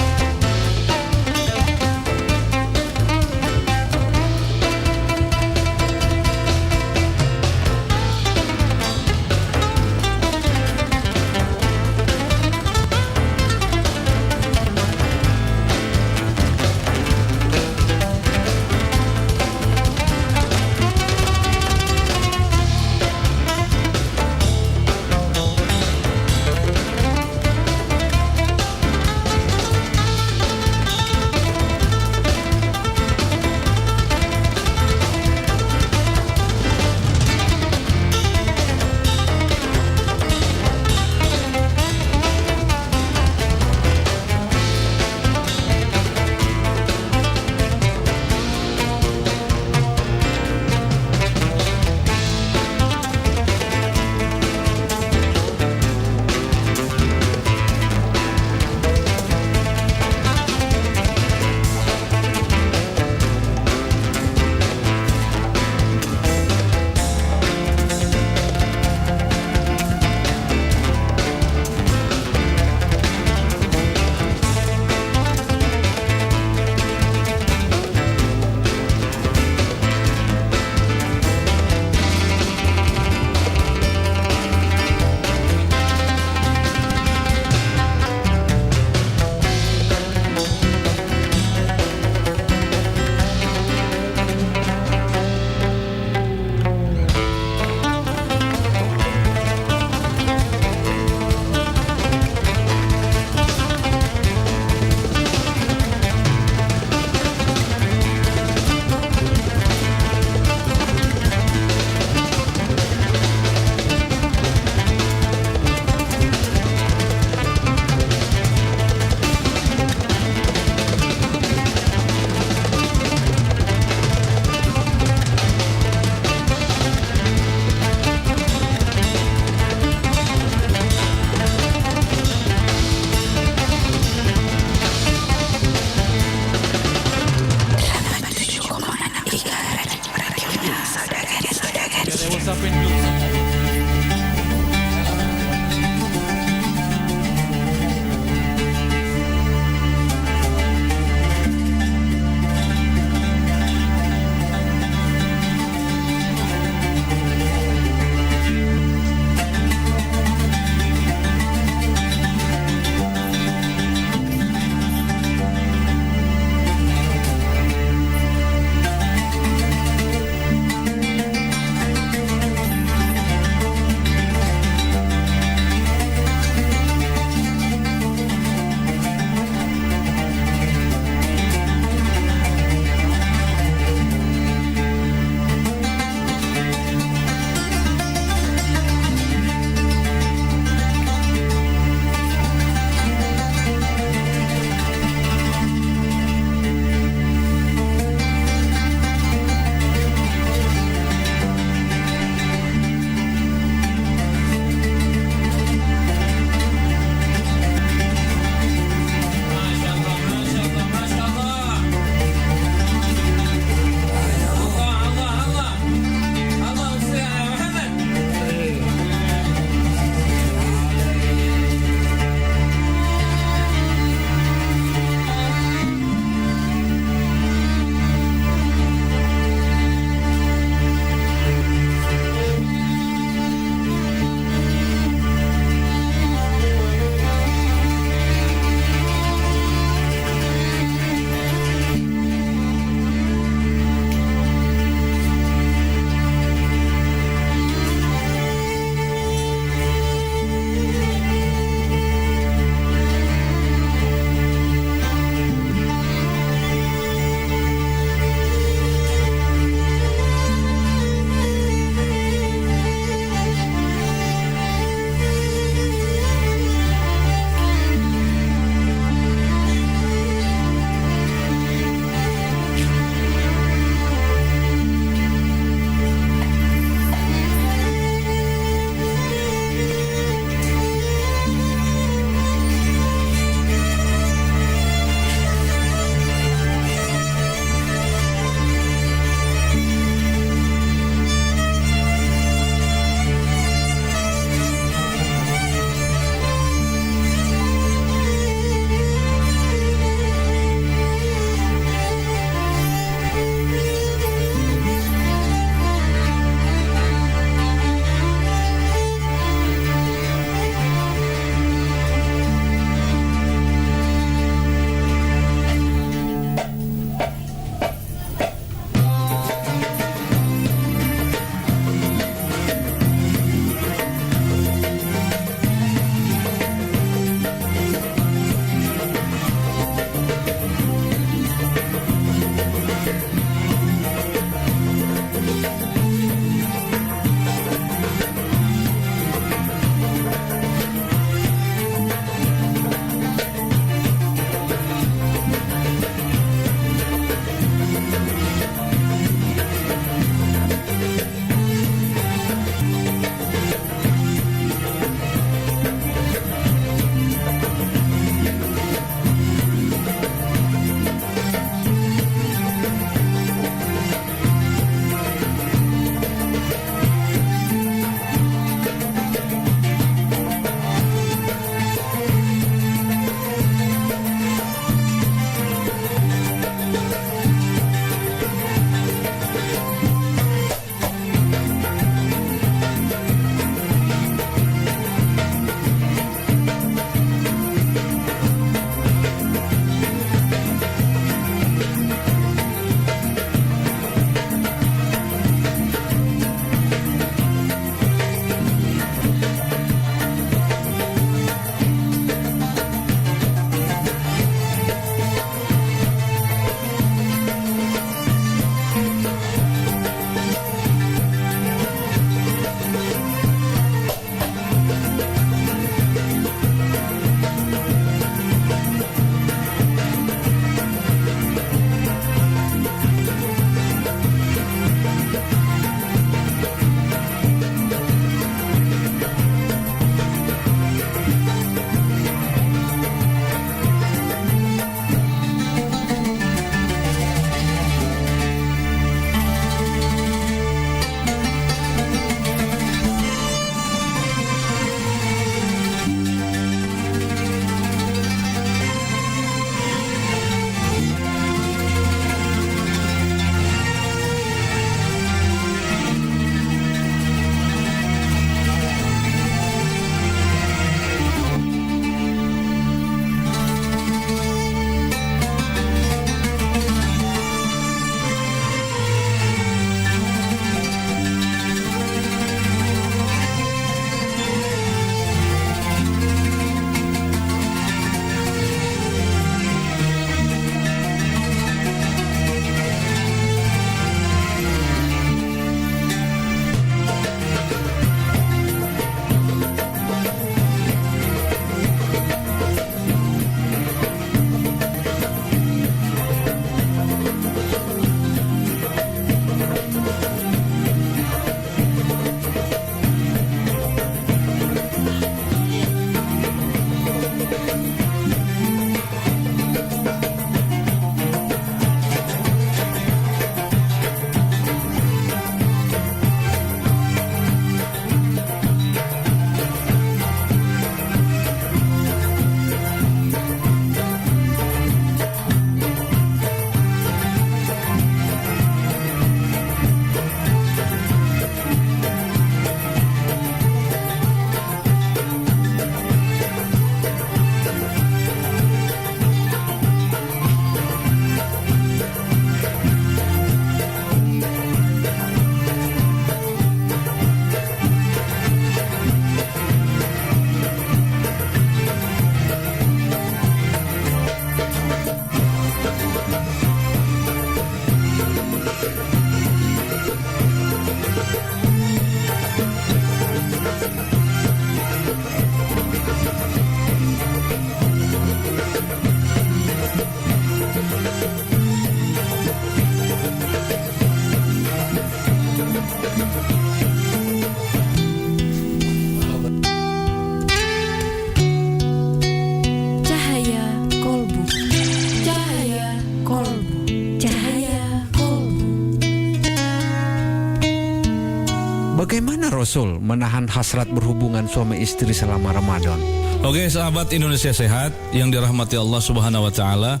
Rasul menahan hasrat berhubungan suami istri selama Ramadan. Oke, sahabat Indonesia Sehat yang dirahmati Allah Subhanahu wa taala.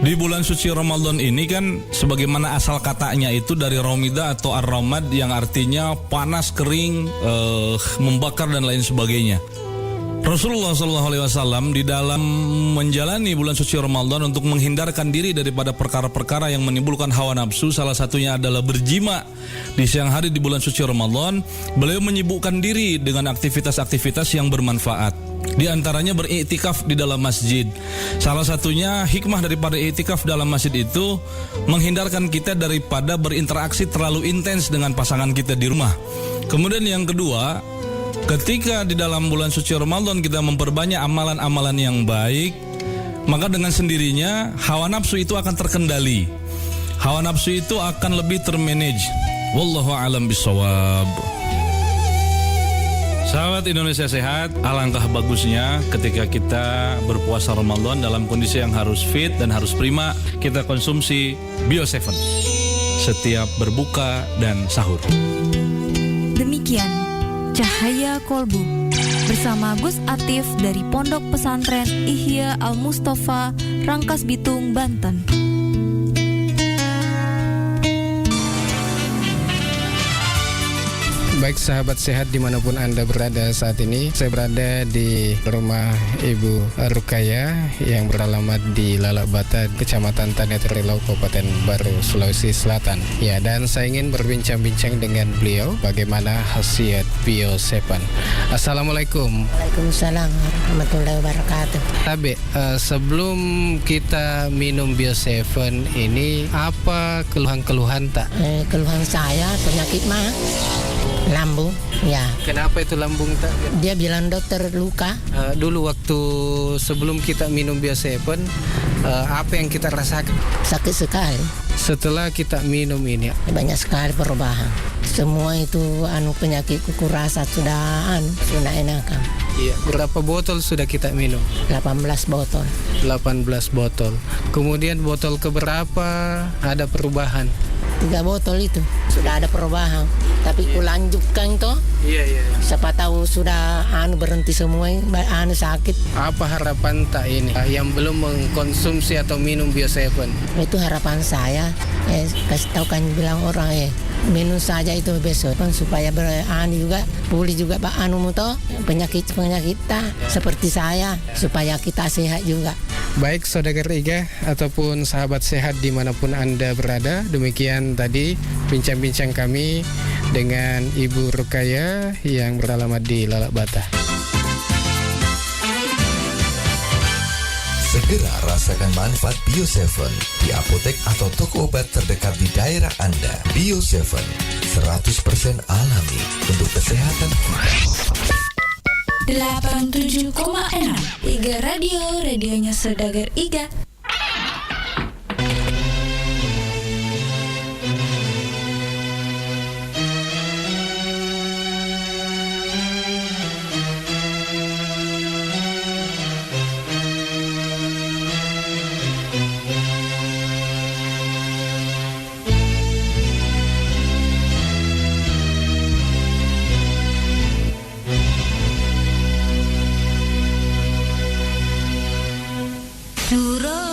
Di bulan suci Ramadan ini kan sebagaimana asal katanya itu dari Romida atau Ar-Ramad yang artinya panas, kering, membakar dan lain sebagainya. Rasulullah SAW di dalam menjalani bulan suci Ramadan untuk menghindarkan diri daripada perkara-perkara yang menimbulkan hawa nafsu, salah satunya adalah berjima di siang hari di bulan suci Ramadan. Beliau menyibukkan diri dengan aktivitas-aktivitas yang bermanfaat. Di antaranya beriktikaf di dalam masjid. Salah satunya hikmah daripada iktikaf dalam masjid itu menghindarkan kita daripada berinteraksi terlalu intens dengan pasangan kita di rumah. Kemudian yang kedua, ketika di dalam bulan suci Ramadan kita memperbanyak amalan-amalan yang baik, maka dengan sendirinya hawa nafsu itu akan terkendali. Hawa nafsu itu akan lebih termanage. Wallahu a'lam bishawab. Sahabat Indonesia Sehat, alangkah bagusnya ketika kita berpuasa Ramadan dalam kondisi yang harus fit dan harus prima, kita konsumsi Bio7 setiap berbuka dan sahur. Demikian Cahaya Kolbu bersama Gus Atif dari Pondok Pesantren Ihya Al-Mustafa, Rangkas Bitung, Banten. Baik sahabat sehat dimanapun Anda berada saat ini, saya berada di rumah Ibu Rukaya yang beralamat di Lalabata, Kecamatan Tanetrilau, Kabupaten Baru, Sulawesi Selatan. Ya, dan saya ingin berbincang-bincang dengan beliau bagaimana khasiat Bio7. Assalamualaikum. Waalaikumsalam warahmatullahi wabarakatuh. Tabe, sebelum kita minum Bio7 ini, apa keluhan-keluhan tak? Keluhan saya penyakit mah lambung, ya. Kenapa itu lambung tak? Dia bilang dokter luka. Dulu waktu sebelum kita minum Bio7, apa yang kita rasakan? Sakit sekali. Setelah kita minum ini, banyak sekali perubahan. Semua itu penyakit kuku rasa sudah enakan. Iya. Berapa botol sudah kita minum? 18 botol. 18 botol. Kemudian botol keberapa ada perubahan? 3 botol itu sudah ada perubahan, tapi kulanjutkan toh. Iya. Siapa tahu sudah berhenti semua, sakit. Apa harapan tak ini yang belum mengkonsumsi atau minum Bio7? Itu harapan saya. Kasih tahu kan bilang orang minum saja itu besok supaya juga pulih juga toh penyakit kita seperti saya, supaya kita sehat juga. Baik saudara Iga ataupun sahabat sehat dimanapun Anda berada, demikian tadi bincang-bincang kami dengan Ibu Rukaya yang beralamat di Lalabata. Segera rasakan manfaat Bio7 di apotek atau toko obat terdekat di daerah Anda. Bio7 100% alami untuk kesehatan kita. 87,6 Iga Radio, radionya Saudagar Iga. Turun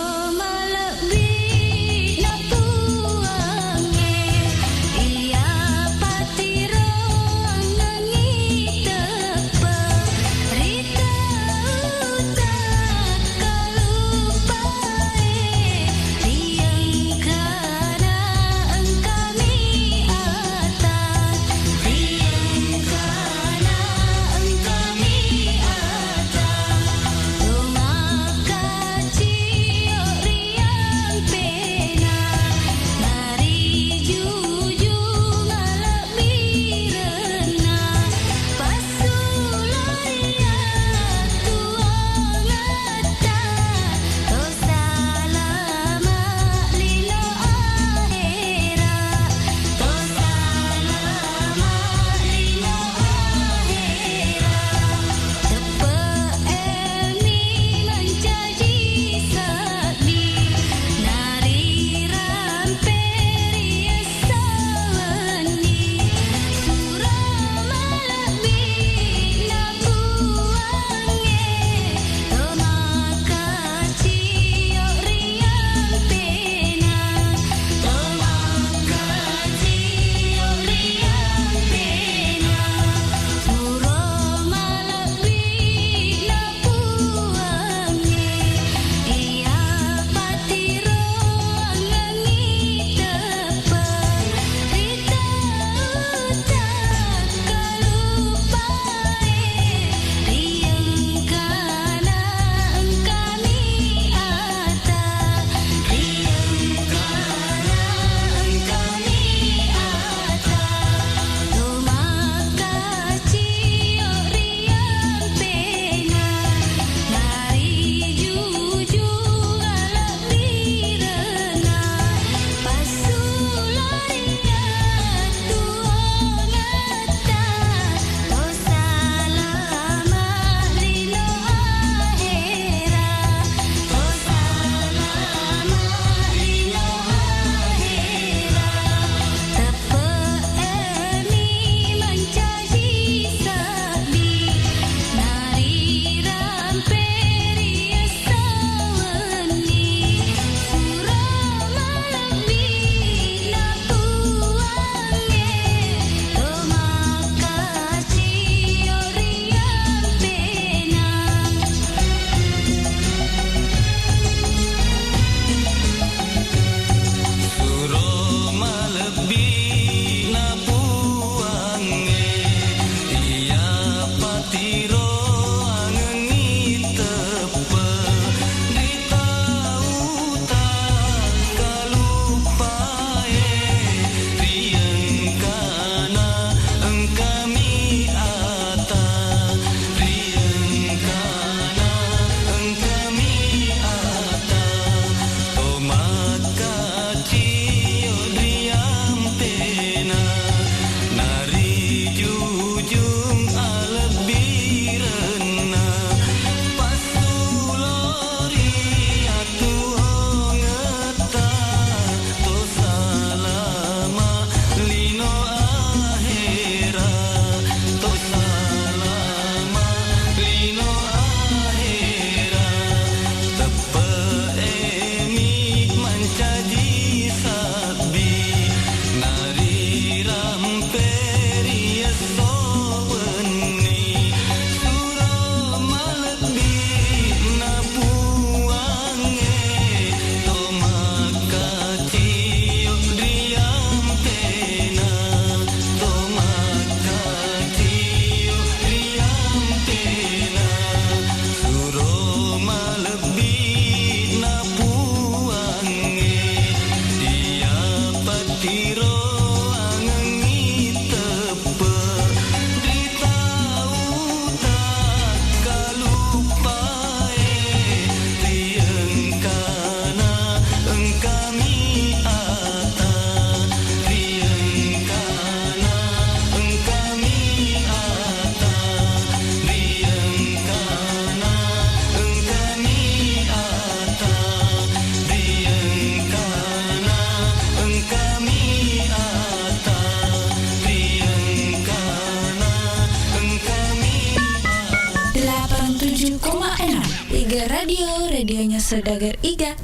radionya Saudagar Iga.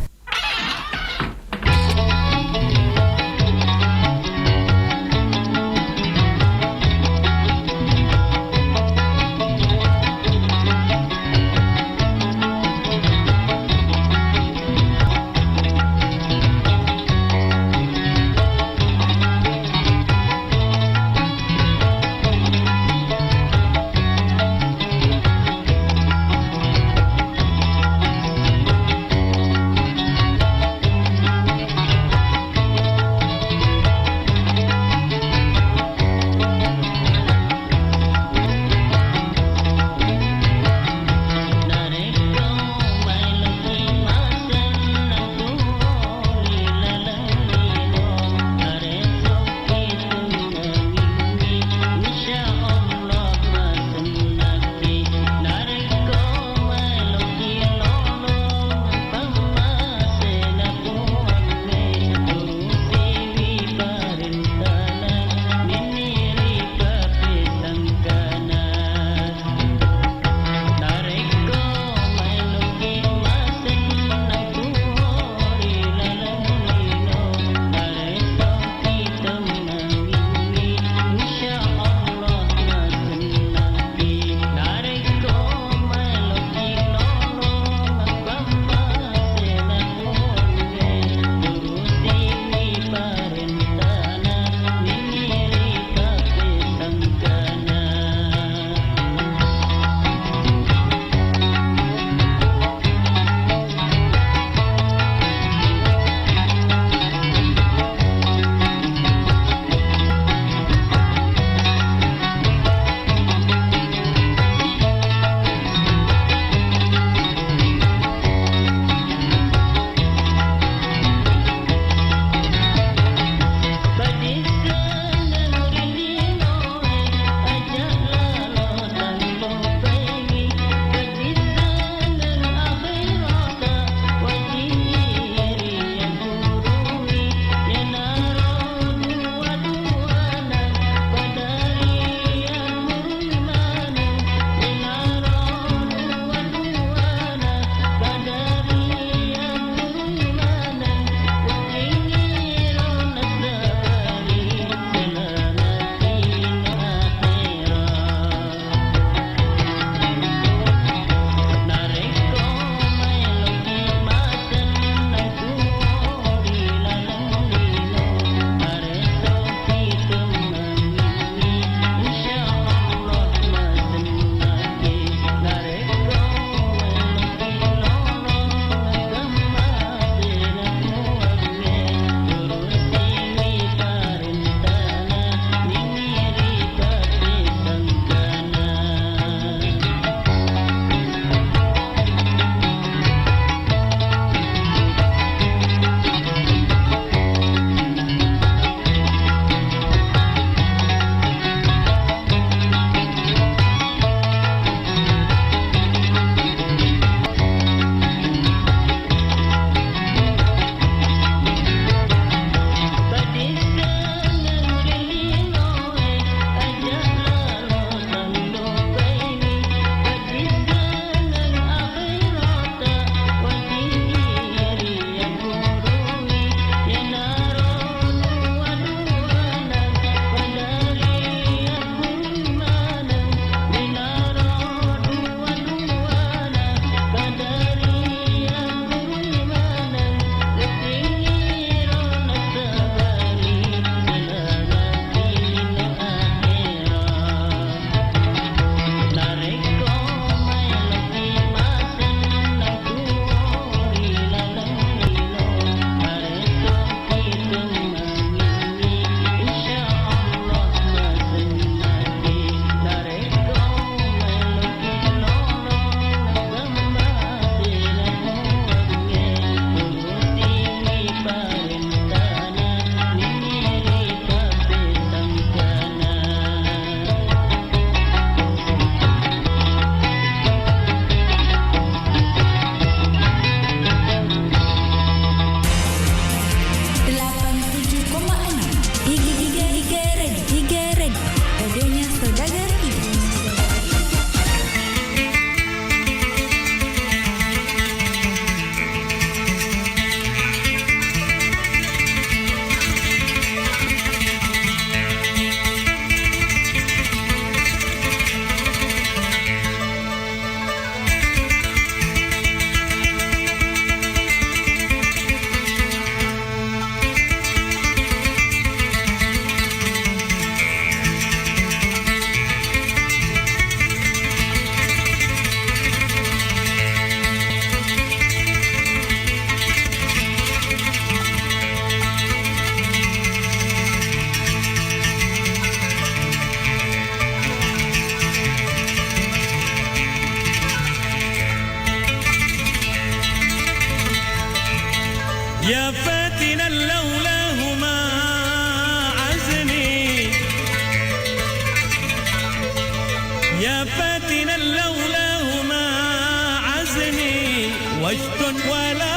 ولا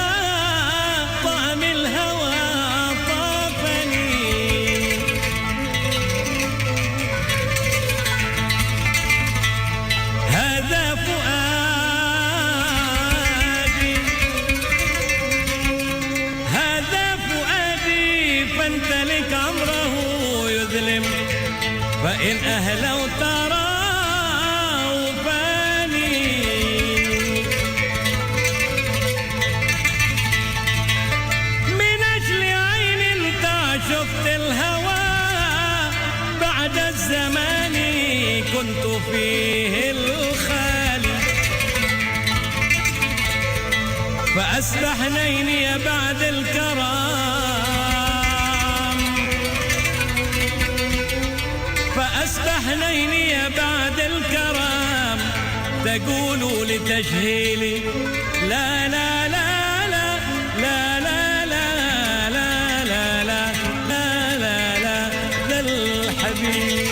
طعم الهوى طافني هذا فؤادي فانتلك عمره يظلم فإن أهلوا تراه فاني من أجل عين شفت الهوى بعد الزمان كنت فيه الخالي فأستحنيني بعد الكرام فأستحنيني بعد الكرام تقولوا لتجهيلي لا لا لا لا لا لا لا لا لا لا لا لا لا ذا الحبيب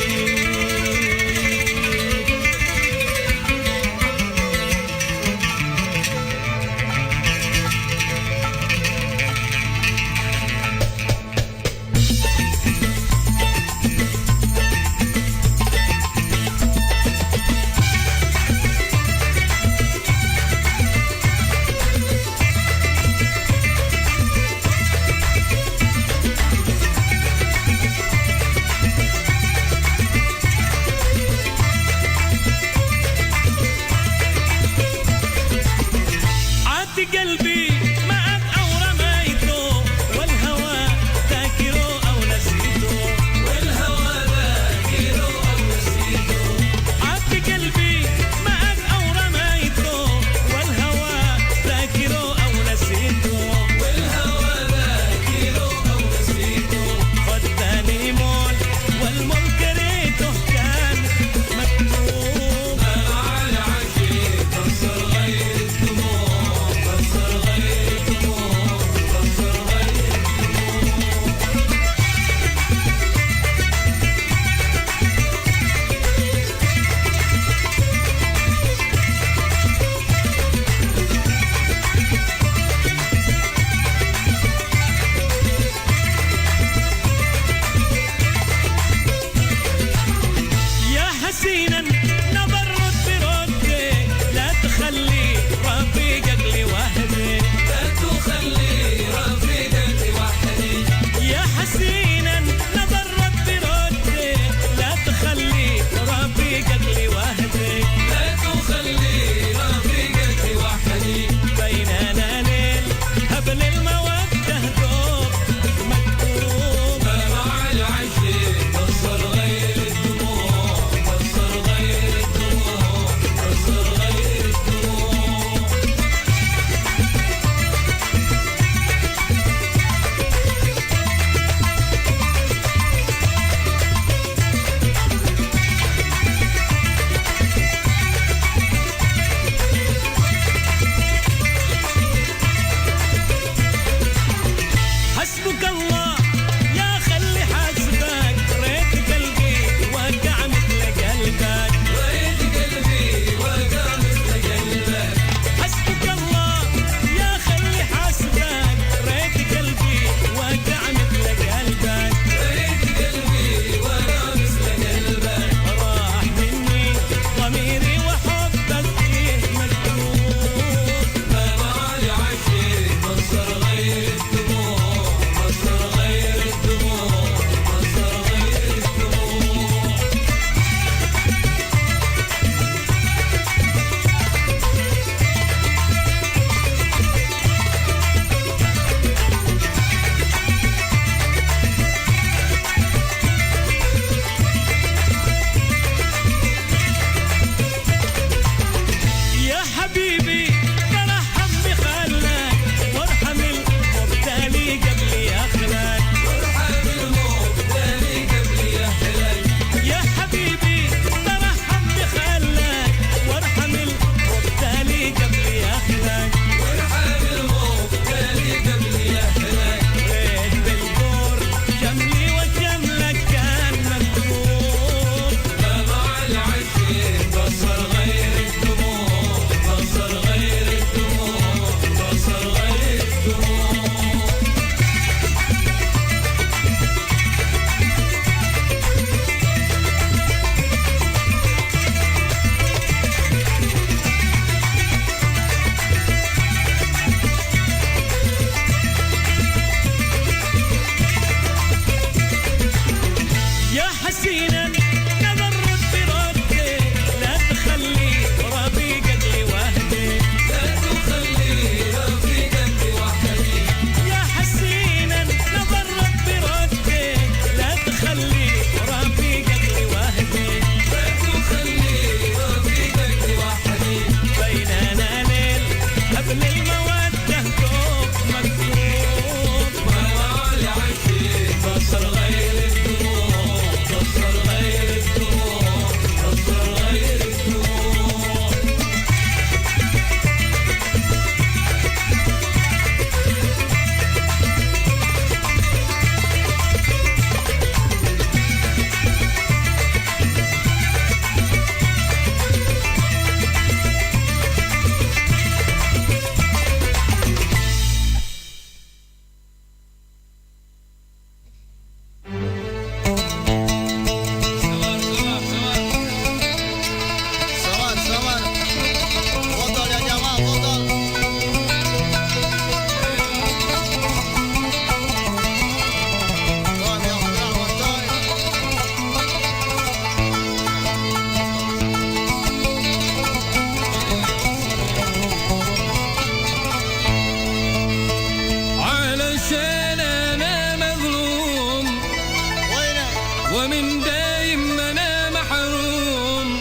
ومن دايم أنا محروم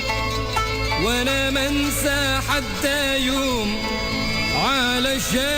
وأنا منسى حتى يوم علشان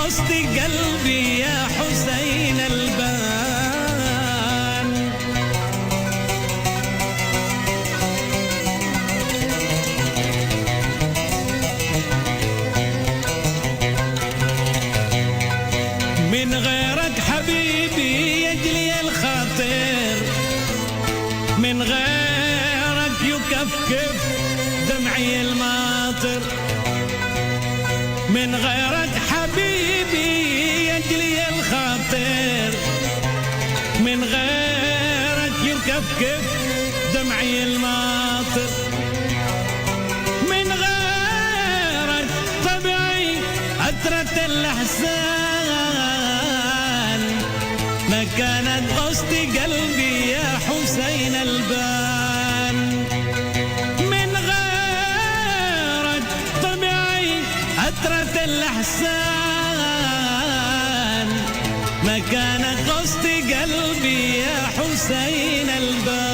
قصد قلبي يا حسين البان من غيرك يكفكف دمعي الماطر من غيرك حبيبي يجلي الخاطر من غيرك يكفكف دمعي الماطر من غيرك طبيعي أثرة الأحزان ما كانت قصدي قلبي يا حسين البان من غيرك طبيعي أثرة الأحزان ما كانت قصدي قلبي يا حسين البان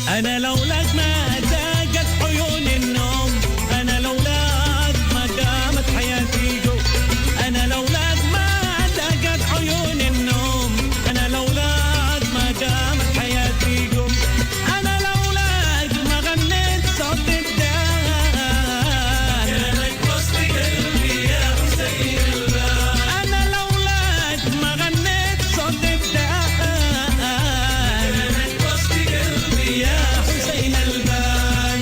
أنا لولاك ما ضاقت عيون النوم أنا لولاك ما قامت حياتي جو أنا لولاك ما ضاقت عيون النوم أنا لولاك ما قامت حياتي جو أنا لولاك ما غنيت صوت الدان كانت وسط قلبي يا حسين البان أنا لولاك ما غنيت صوت الدان كانت وسط قلبي يا حسين البان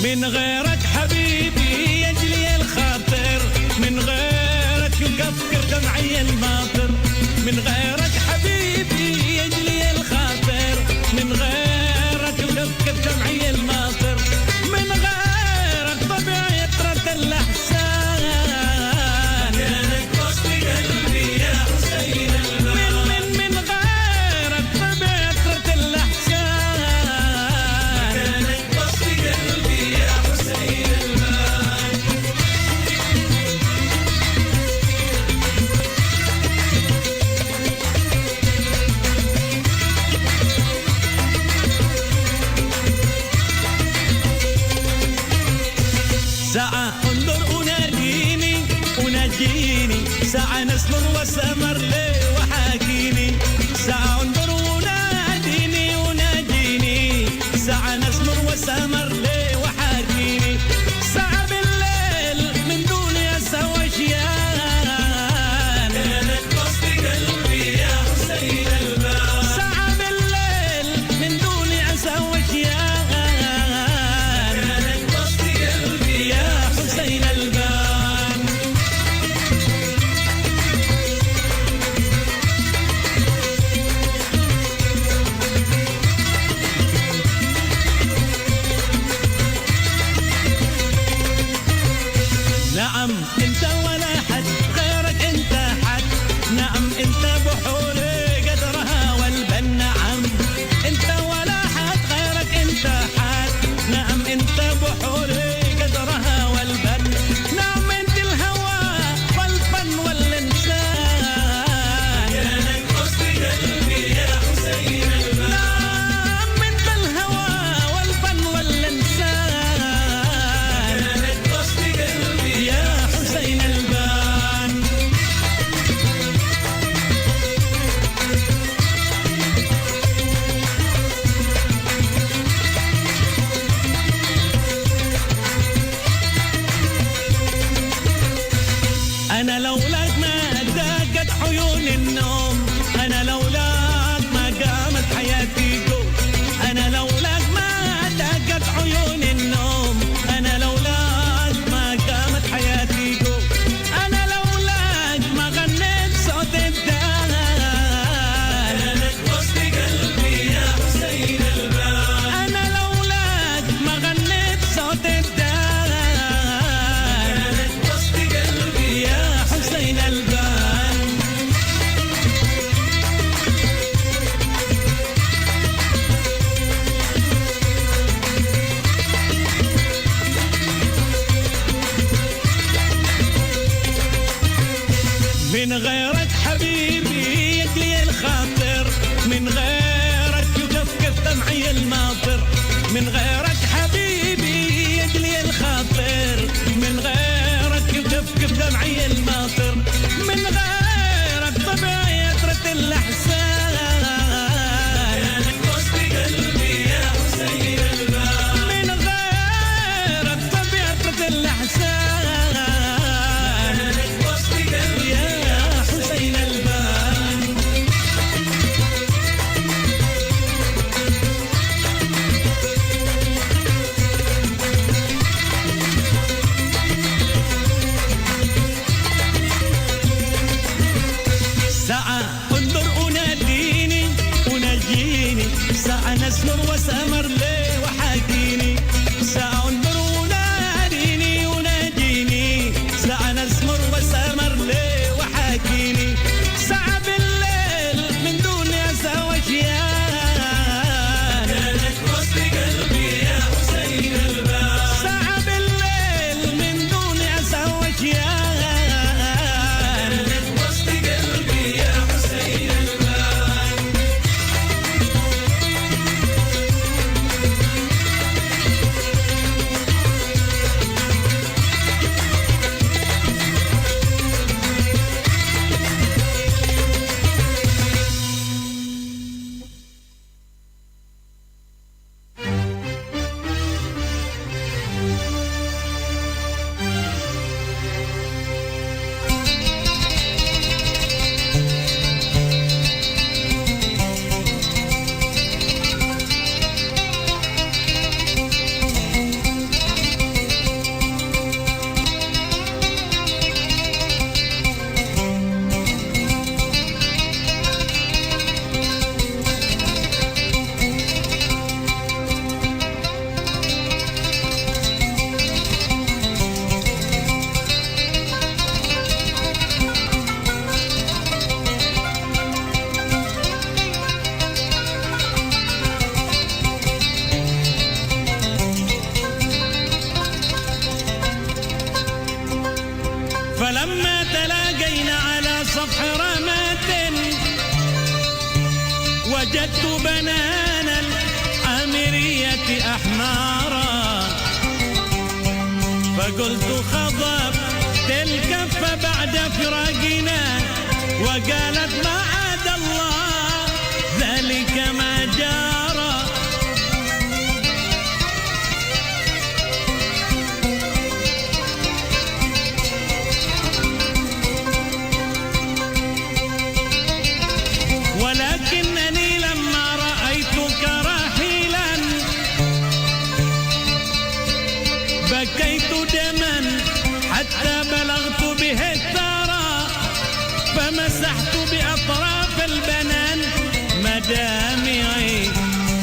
من غيرك حبيبي يجلي الخاطر من غيرك يكفكر دمعي الماطر من غيرك حبيبي يجلي الخاطر من غيرك يكفكر دمعي الماطر من غيرك طبيعي يطرد الأحزان كانت وسط قلبي يا حسين البان من غيرك طبيعي يطرد الأحزان كانت وسط قلبي يا حسين البان ساعة انظر أناديني أناجيني ساعة نسمر وسمر لي وحاكيني ساعة انظر أناديني أناجيني ساعة نسمر وسمر لي وحاكيني ساعة بالليل من دون أسوى شيان كانت وسط قلبي يا حسين البان ساعة بالليل من دون أسوى شيان كانت وسط قلبي يا حسين البان نعم انت ولا حد غيرك انت حد نعم انت بحوري قدرها والبن نعم انت ولا حد غيرك انت حد نعم انت بحوري قدرها والبن نعم انت الهوى والفن والانسان كانت وسط قلبي يا حسين البان نعم انت الهوى والفن والانسان كانت وسط قلبي يا حسين البان بدمعي الماطر من غيرك حبيبي يجلي الخاطر من غيرك يكفكف دمعي الماطر من غيرك طبيعي يطرة الأحسان لك وسط قلبي يا حسين الباب من غيرك طبيعي يطرة الأحسان لك وسط قلبي يا حسين الباب ساعة انظر أناديني أناجيني ساعة نسمر وسامر لي وحاكيني ساعة انظر أناديني أناجيني ساعة نسمر وسامر لي وحاكيني ساعة بالليل من دون أسى وشيان لك وسط قلبي يا حسين الباب ساعة بالليل من دون أسى وشيان لك وسط قلبي يا حسين الباب فلما تلاقينا على سطح رماد وجدت بنانا الأميرية أحمارا فقلت خضب الكف بعد فراقنا وقالت معاذ الله ذلك ما جرى ولكنني لما رأيتك راحلا بكيت دما حتى بلغت به الثرى فمسحت بأطراف البنان مدامعي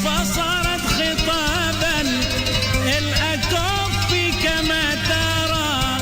فصارت خطابا الأكف كما ترى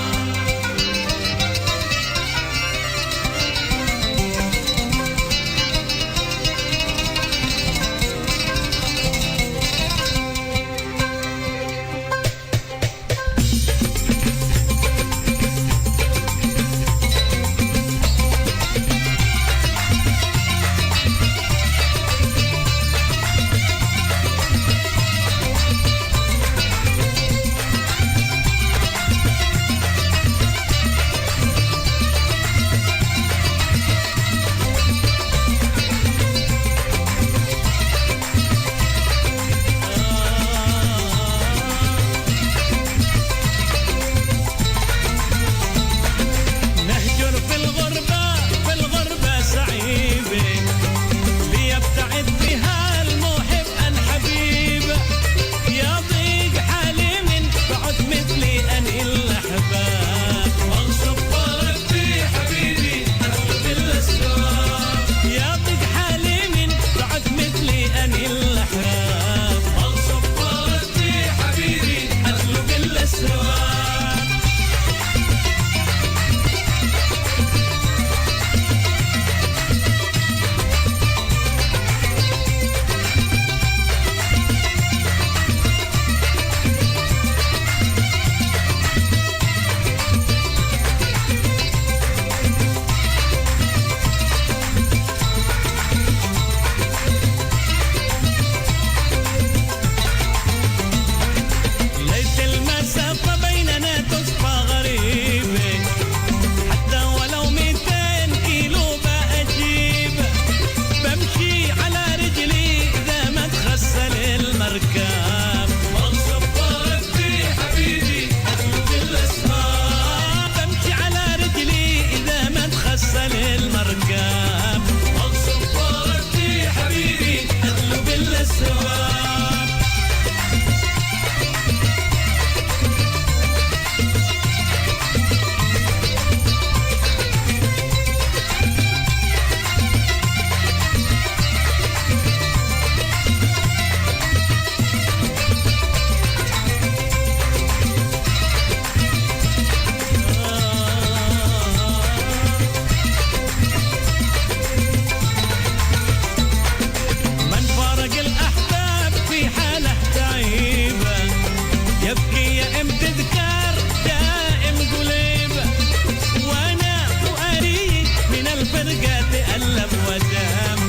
تألم ودام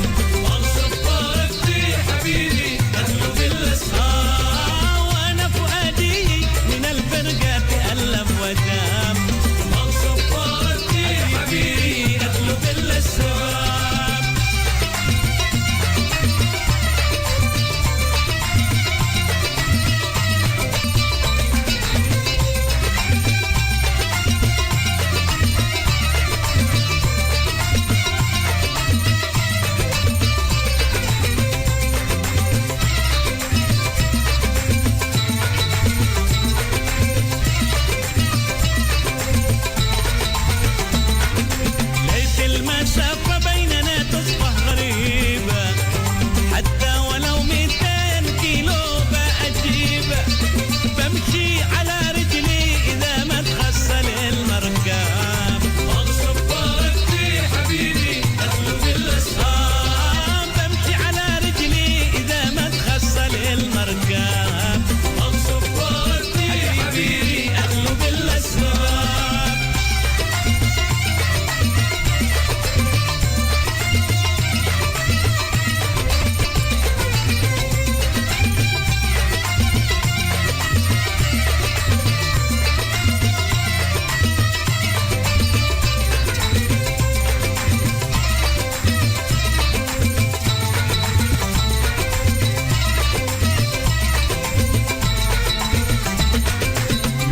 وصبرك في حبيبي أطلب الأسهار وأنا فؤادي من الفرقة تألم ودام وصبرك في حبيبي أطلب الأسهار ليت المسافة بيننا تصبح غريبة حتى ولو 200 كيلو بأجيبة بمشي على رجلي إذا ما تخسل المركب وصبرك في حبيبي أطلب الأسهار بمشي على رجلي إذا ما تخسل المركب وصبرك في حبيبي أطلب الأسهار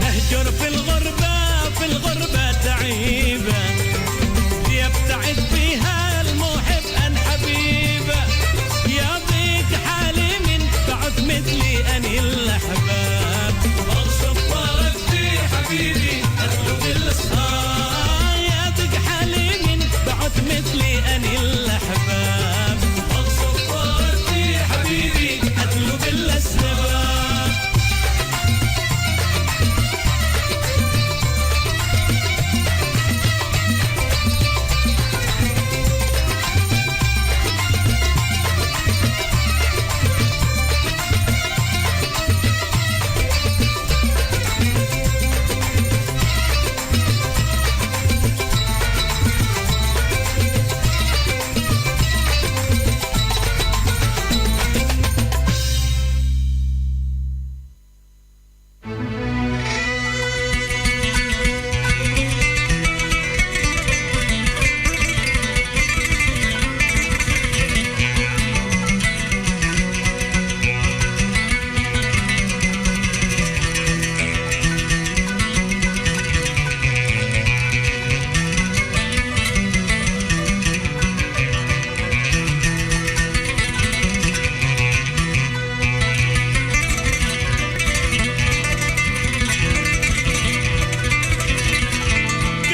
نهجر في الغربة تعيبة يبتعد فيها المحب عن حبيبه يضيق حالي من بعد مثلي أني الأحباب وصبرك في حبيبي أطلب الأسهار يضيق حالي من بعد مثلي أني الأحباب وصبرك في حبيبي أطلب الأسباب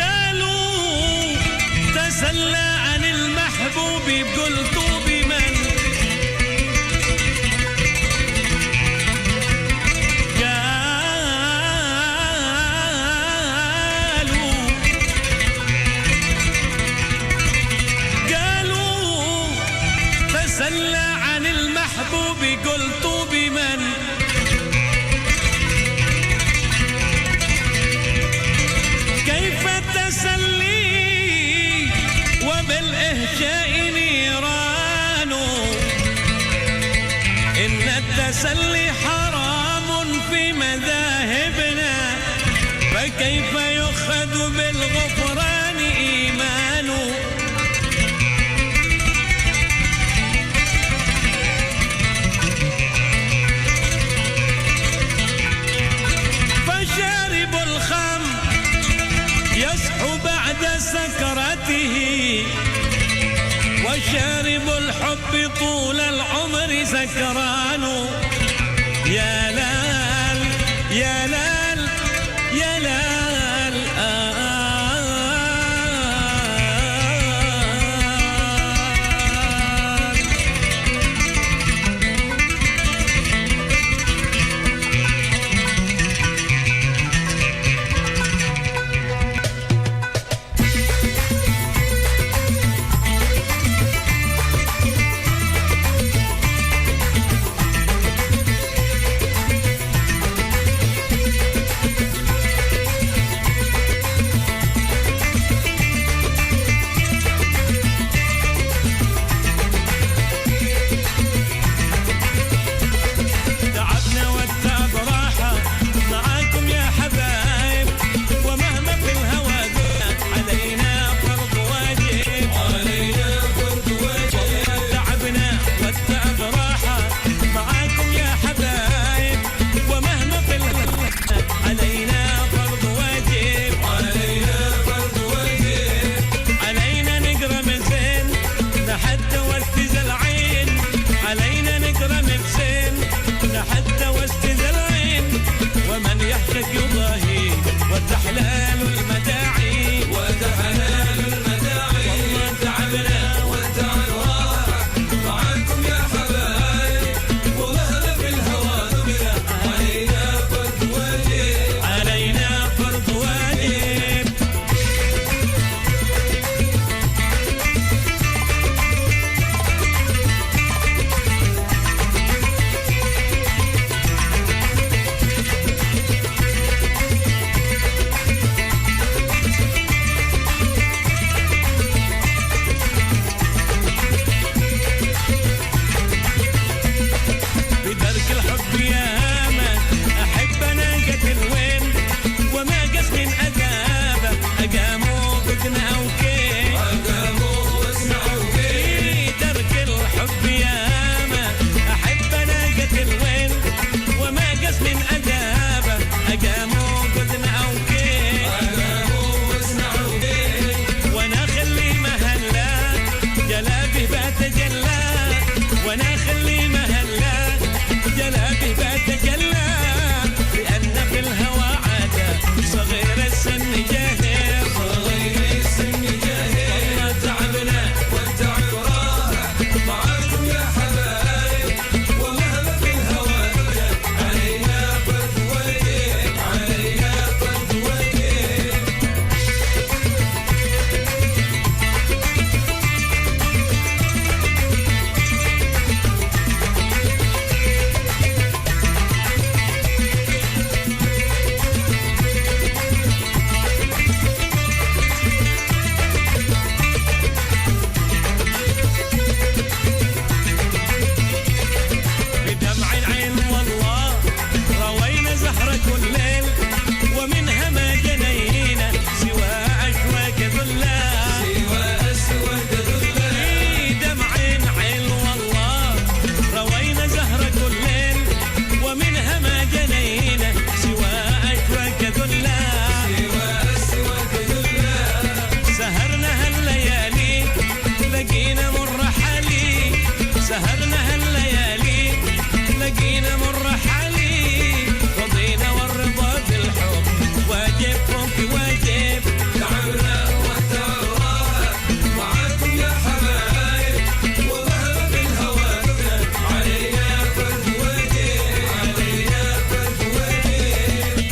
قالوا تسلى عن المحبوب بقلت بمن قالوا تسلى عن المحبوب قلت بمن كيف التسلي وبالإهجاء نيران إن التسلي حرام في مذاهبنا فكيف يؤخذ بالغفران إيمان فشارب الخمر يصحو بعد سكرته وشارب الحب طول العمر سكران يا لال يا لال يا لال بتجلى وانا خلي مهلا جلابي بتجلى لان في الهوى عاده صغير السن جاهل صغير السن جاهل والله تعبنا والتعب راح معاكم يا حبايب ومهما في الهوى علينا برد وليل علينا برد وليل بدمع العين والله روينا زهرة كل ليل ومنها ما جنينا سوى أشواك ذلا سوى أشواك ذلا بدمع العين والله روينا زهرة كل ليل ومنها ما جنينا سوى أشواك ذلا سوى أشواك ذلا سهرنا هالليالي لقينا مر حالي سهرنا هالليالي لقينا مر حالي رضينا والرضا بالحب واجب فوق واجب تعبنا والتراح معاكم يا حبايب ومهما بالهوى علينا فرد واجب علينا فرد واجب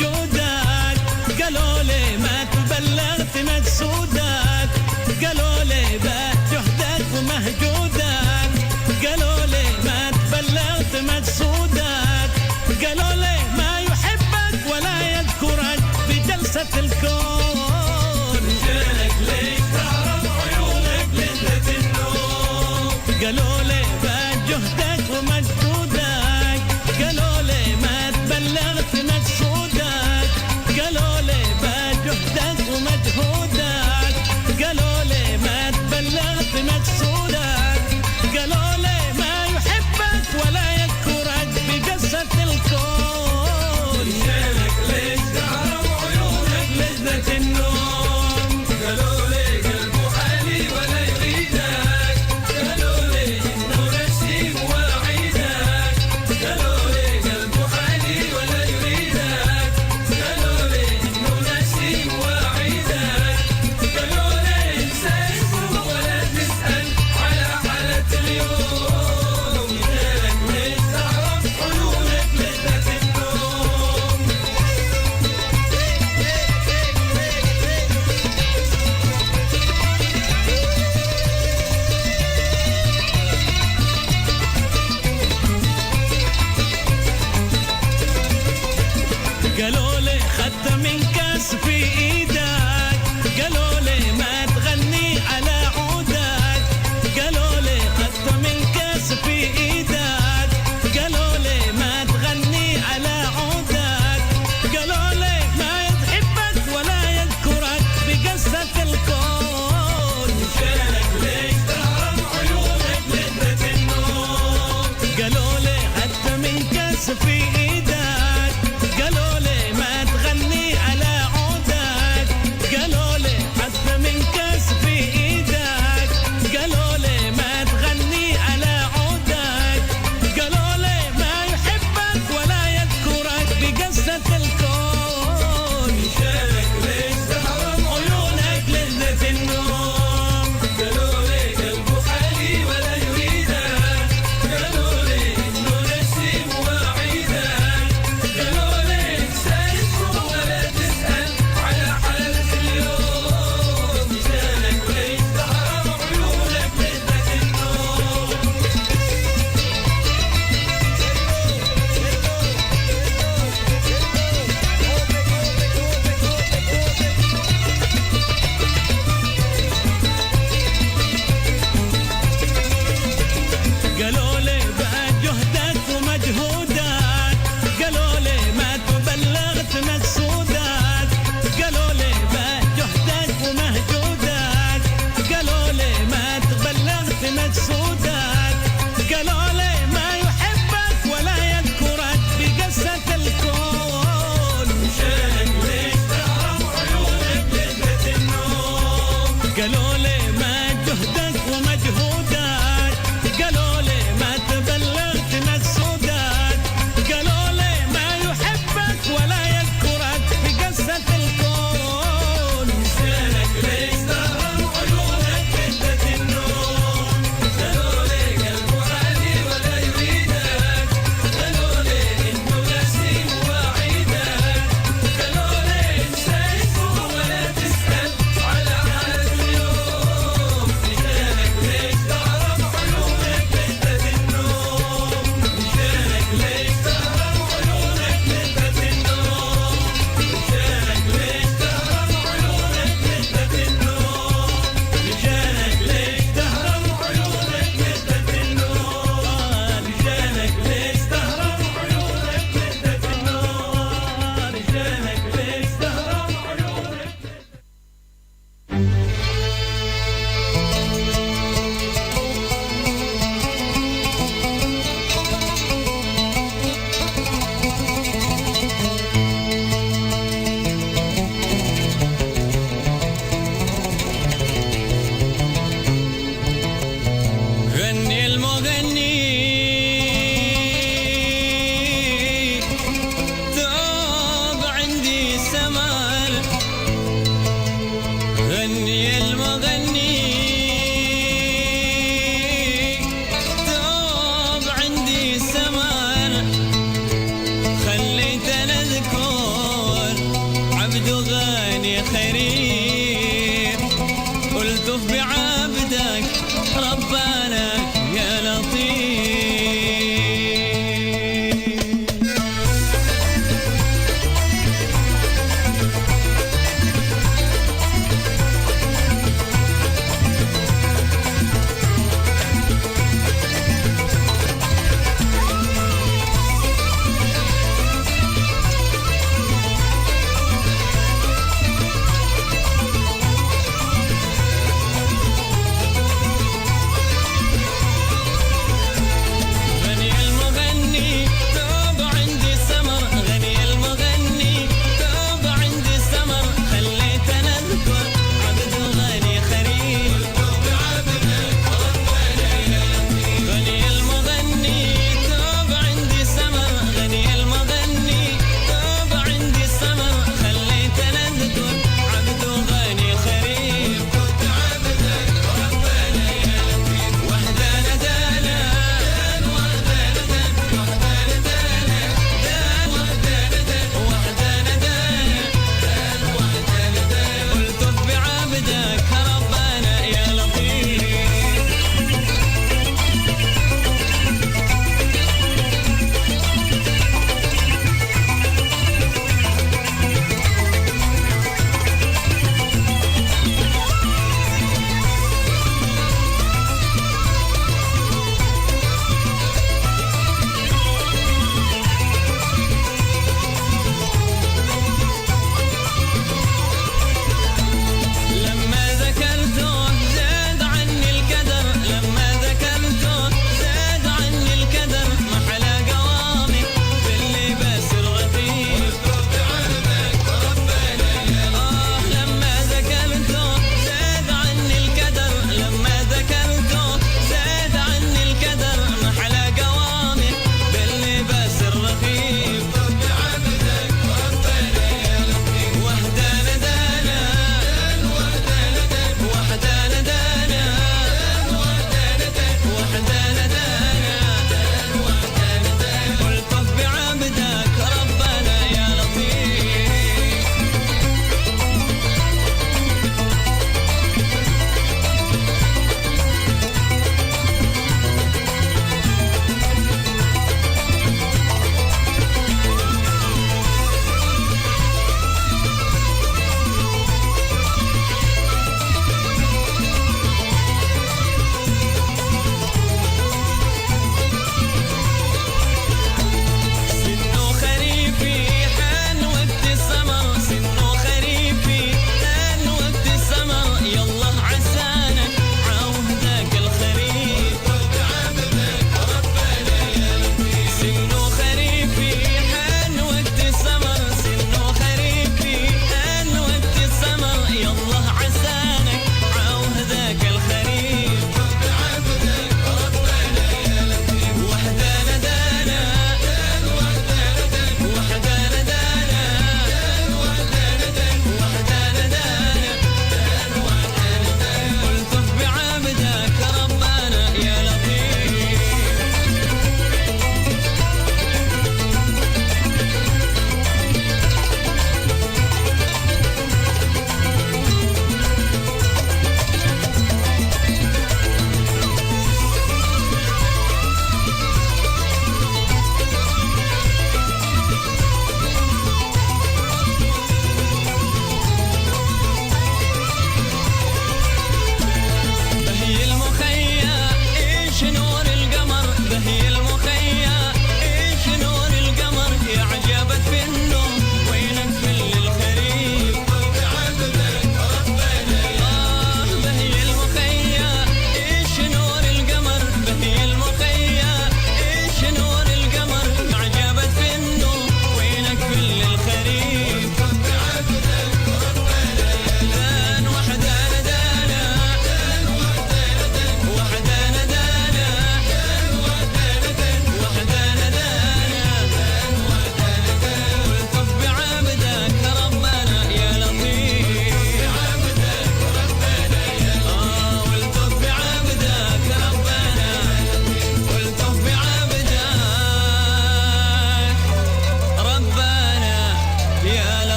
جودك قالوا لي ما تبلغت مقصودك قالوا لي بات جهدك ومهجودك قالوا لي ما تبلغت مقصودك قالوا لي ما يحبك ولا يذكرك بجلسة الكون جالك ليك تعرف عيونك لذة النوم قالوا لي بات جهدك ومجهودك قالوا لي ما تبلغت مقصودك قالوا لي بات جهدك ومجهودك قالوا لي ما تبلغت مقصودك قالوا لي ما يحبك ولا يذكرك بقصة الكون جالك ليش تعرف عيونك لذة النوم قالوا لي قلبه حالي ولا يريدك قالوا لي انه نسيم وعيدك قالوا لي قلبه حالي ولا يريدك قالوا لي انه نسيم وعيدك قالوا لي انسى اسمه ولا تسأل على حالة اليوم جالك ليش تعرف عيونك لذة النوم قالوا لي خدت من كاس في ايدك قالوا لي ما تغني على عودك قالوا لي خدت من كاس في ايدك قالوا لي ما تغني على عودك قالوا لي ما يحبك ولا يذكرك بقصة الكون جالك ليش تعرف عيونك لذة النوم قالوا لي خدت من كاس في ايدك قالوا لي ما تغني على عودك قالوا لي حتى من كاس في ايدك قالوا لي ما تغني على عودك قالوا لي ما يحبك ولا يذكرك بقصة الكون جالك ليش تحرم عيونك لذة النوم قالوا لي قلبه حالي ولا يريدك قالوا لي انه نسيم وعيدك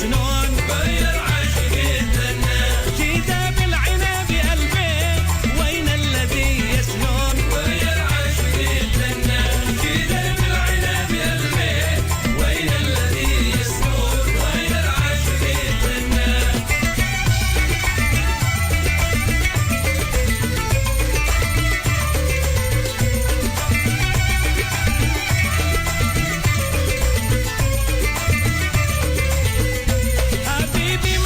يسنون ويا العاشق يتهنى جيدا بالعنب قلبي وين الذي يسنون ويا العاشق يتهنى جيدا بالعنب قلبي وين الذي يسنون ويا العاشق يتهنى حبيبي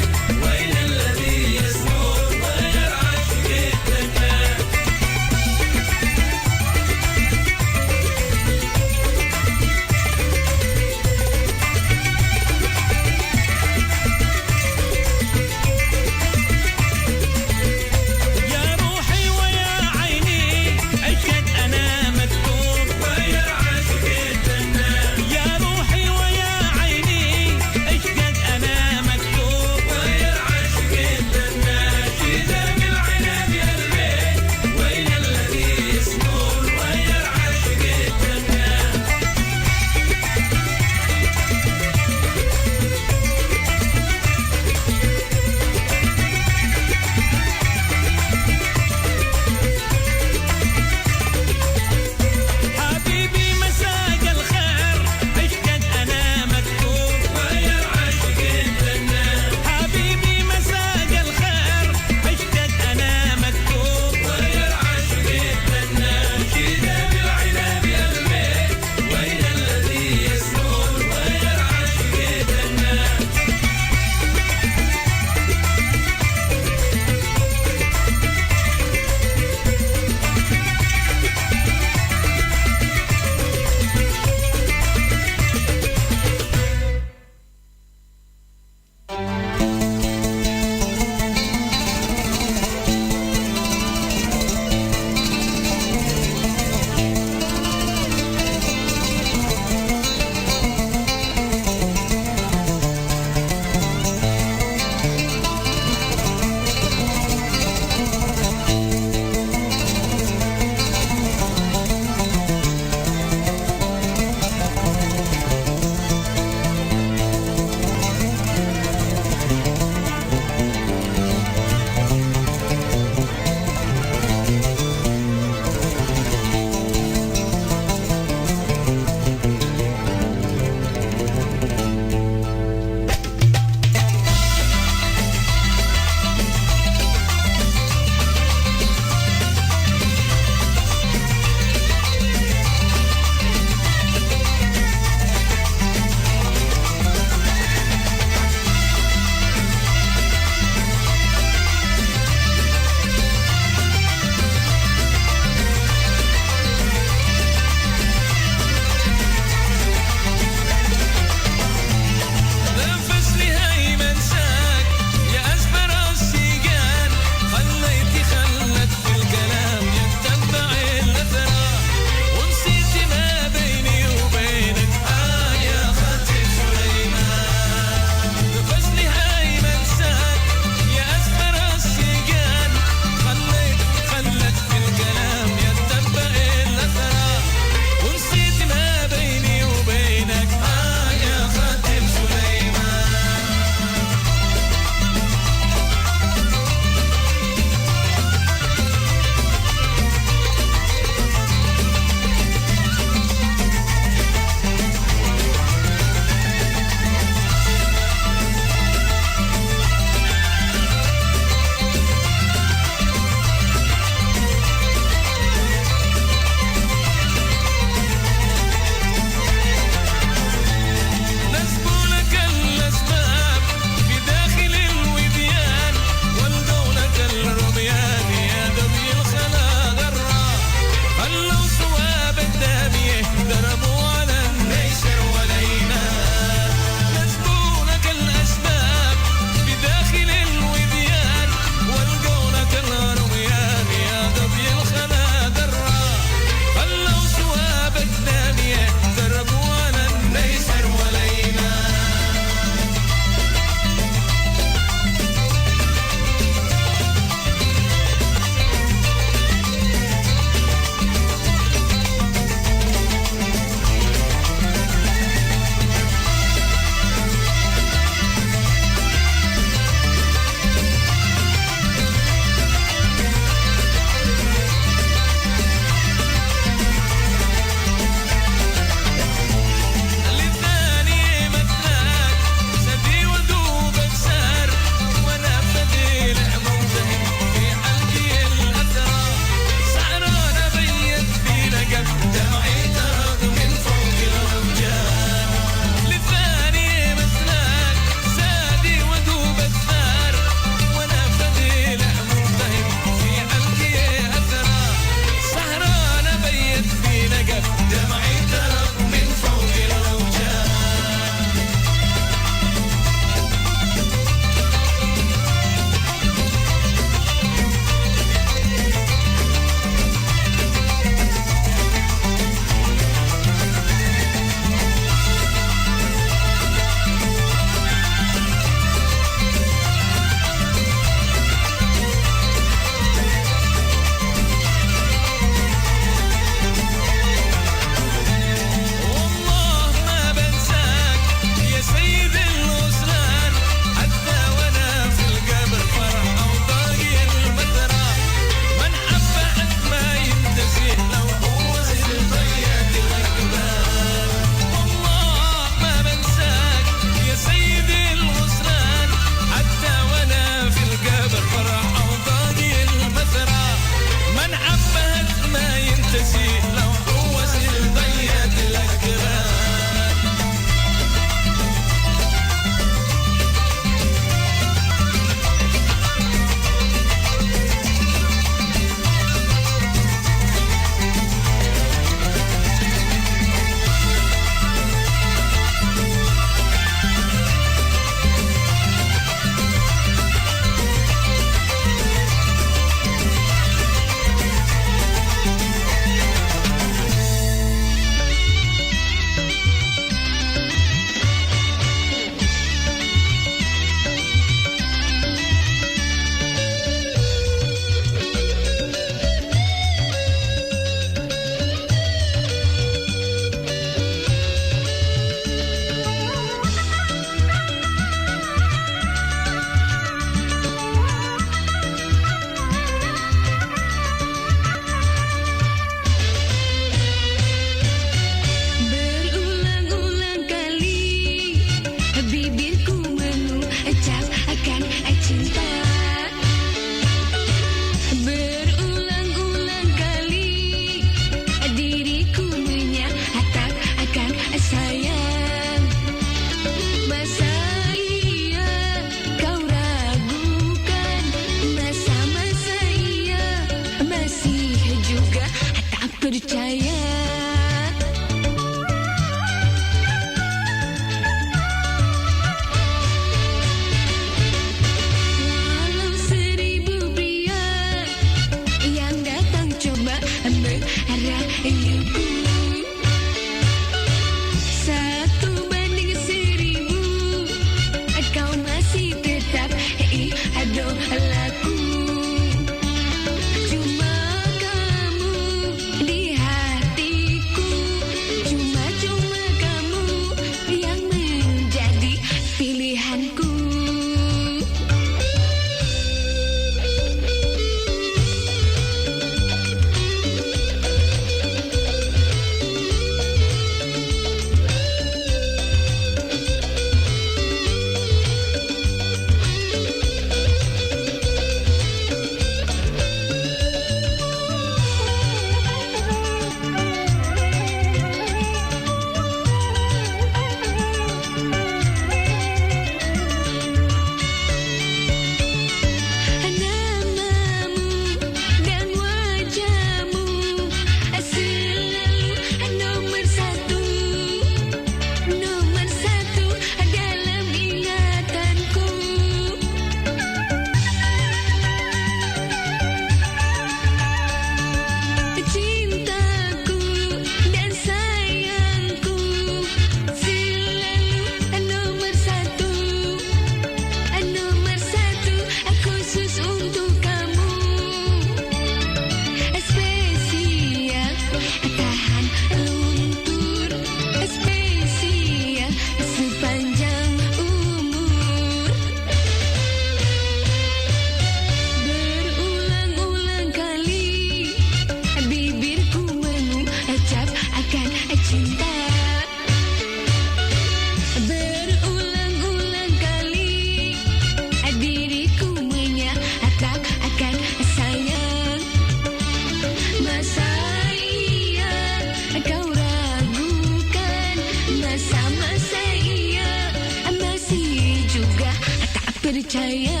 percaya.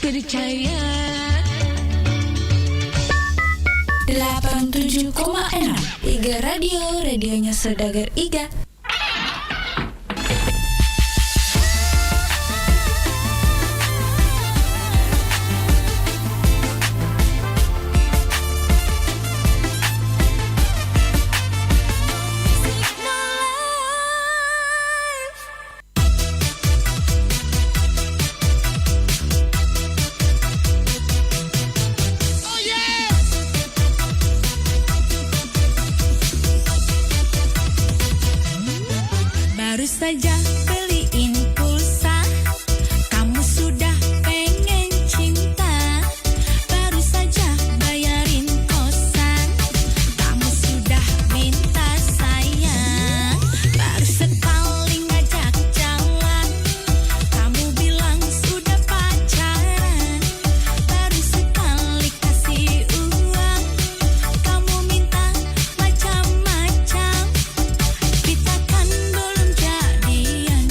Percaya 87,6 Iga Radio, radionya Saudagar Iga. Baru saja beliin pulsa, kamu sudah pengen cinta. Baru saja bayarin kosan, kamu sudah minta sayang. Baru sekali ngajak jalan, kamu bilang sudah pacaran. Baru sekali kasih uang, kamu minta macam-macam. Kita kan belum jadian,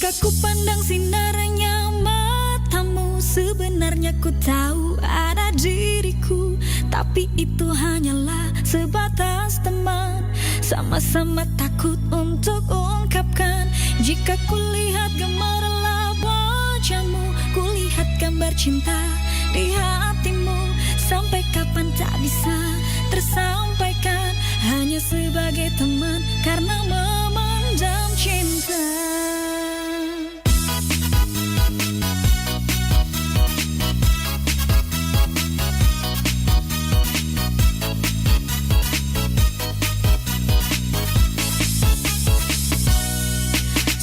Jika ku pandang sinarnya matamu, sebenarnya ku tahu ada diriku. Tapi itu hanyalah sebatas teman, sama-sama takut untuk ungkapkan. Jika ku lihat gemerlap wajahmu, ku lihat gambar cinta di hatimu. Sampai kapan tak bisa tersampaikan, hanya sebagai teman karena memendam cinta.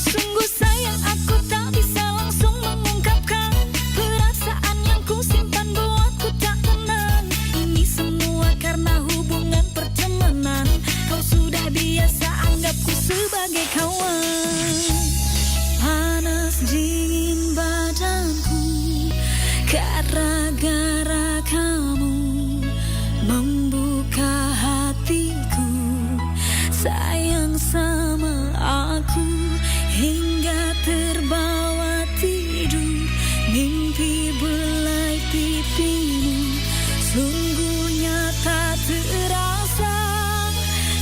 Sungguh sayang aku tak bisa langsung mengungkapkan perasaan yang ku simpan buatku tak tenang. Ini semua karena hubungan pertemanan. Kau sudah biasa anggapku sebagai kawan. Panas dingin badanku gara-gara kamu, membuka hatiku. Sayang sama aku hingga terbawa tidur. Mimpi belai pipimu sungguh nyata terasa.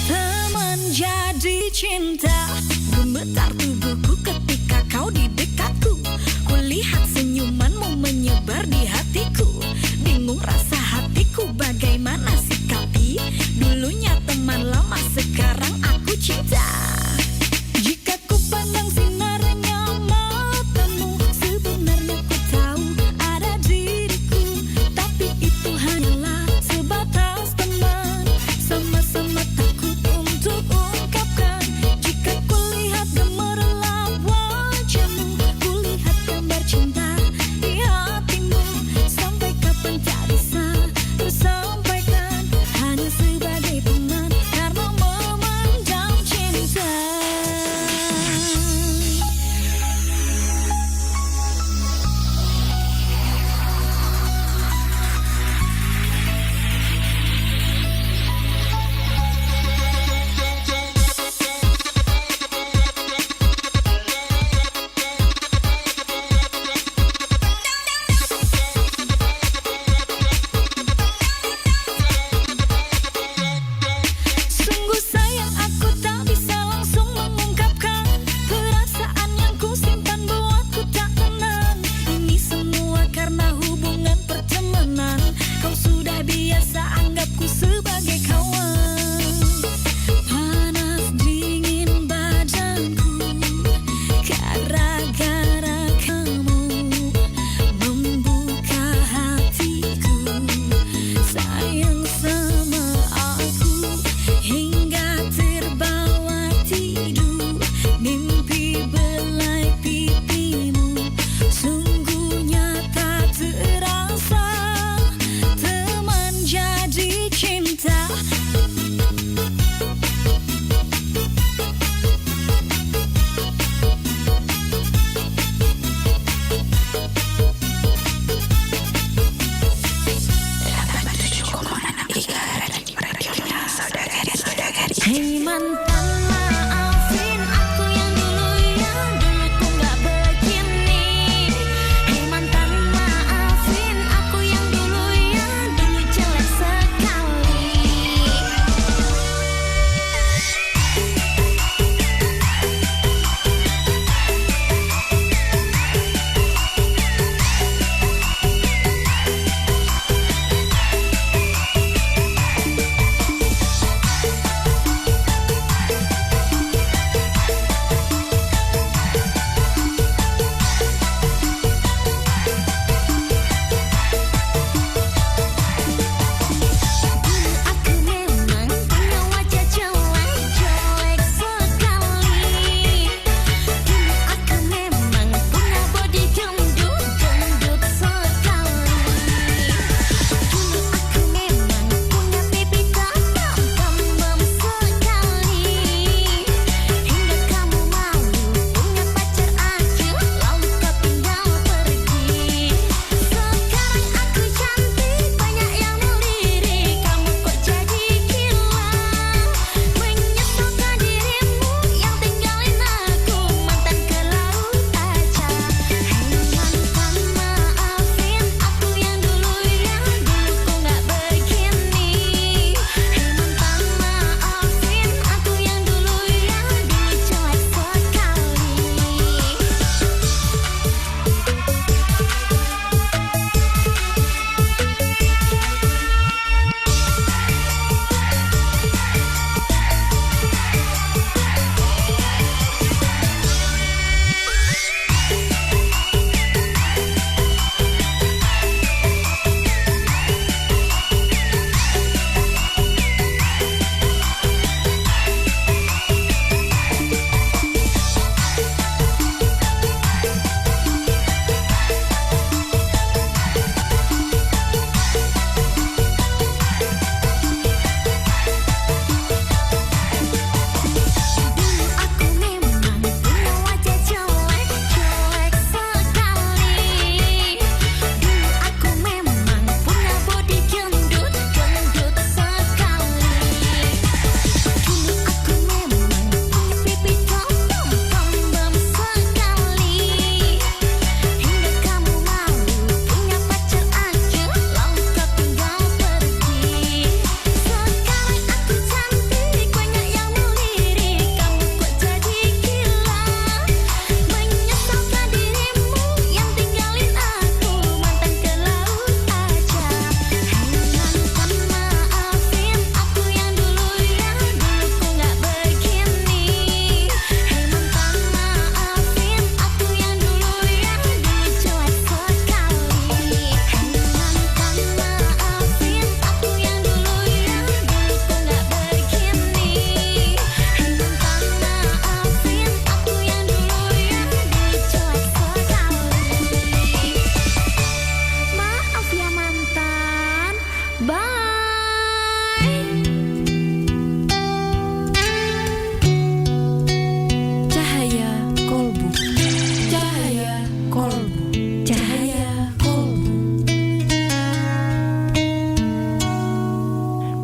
Teman jadi cinta. Gemetar tubuhku ketika kau di dekatku. Kulihat senyumanmu menyebar di hatiku. Bingung rasa hatiku bagaimana sikapi. Dulunya teman lama, sekarang aku cinta. Jika ku pandang sinarnya matamu, sebenarnya ku tahu ada diriku. Tapi itu hanyalah sebatas teman, sama-sama takut untuk ungkapkan. Jika ku lihat gemerlap wajahmu, ku lihat gambar cinta di hatimu. Sampai kapan tak bisa tersampaikan, hanya sebagai teman karena memendam cinta. Sungguh sayang aku tak bisa langsung mengungkapkan perasaan yang ku simpan buatku tak tenang. Ini semua karena hubungan pertemanan. Kau sudah biasa anggapku sebagai kawan. Panas dingin badanku gara-gara kamu, membuka hatiku. Sayang sama aku hingga terbawa tidur. Mimpi belai pipimu sungguh nyata terasa. Teman jadi cinta. Hei mantan, maafin aku yang dulu ku gak begini. Hei mantan, maafin aku yang dulu jelek sekali.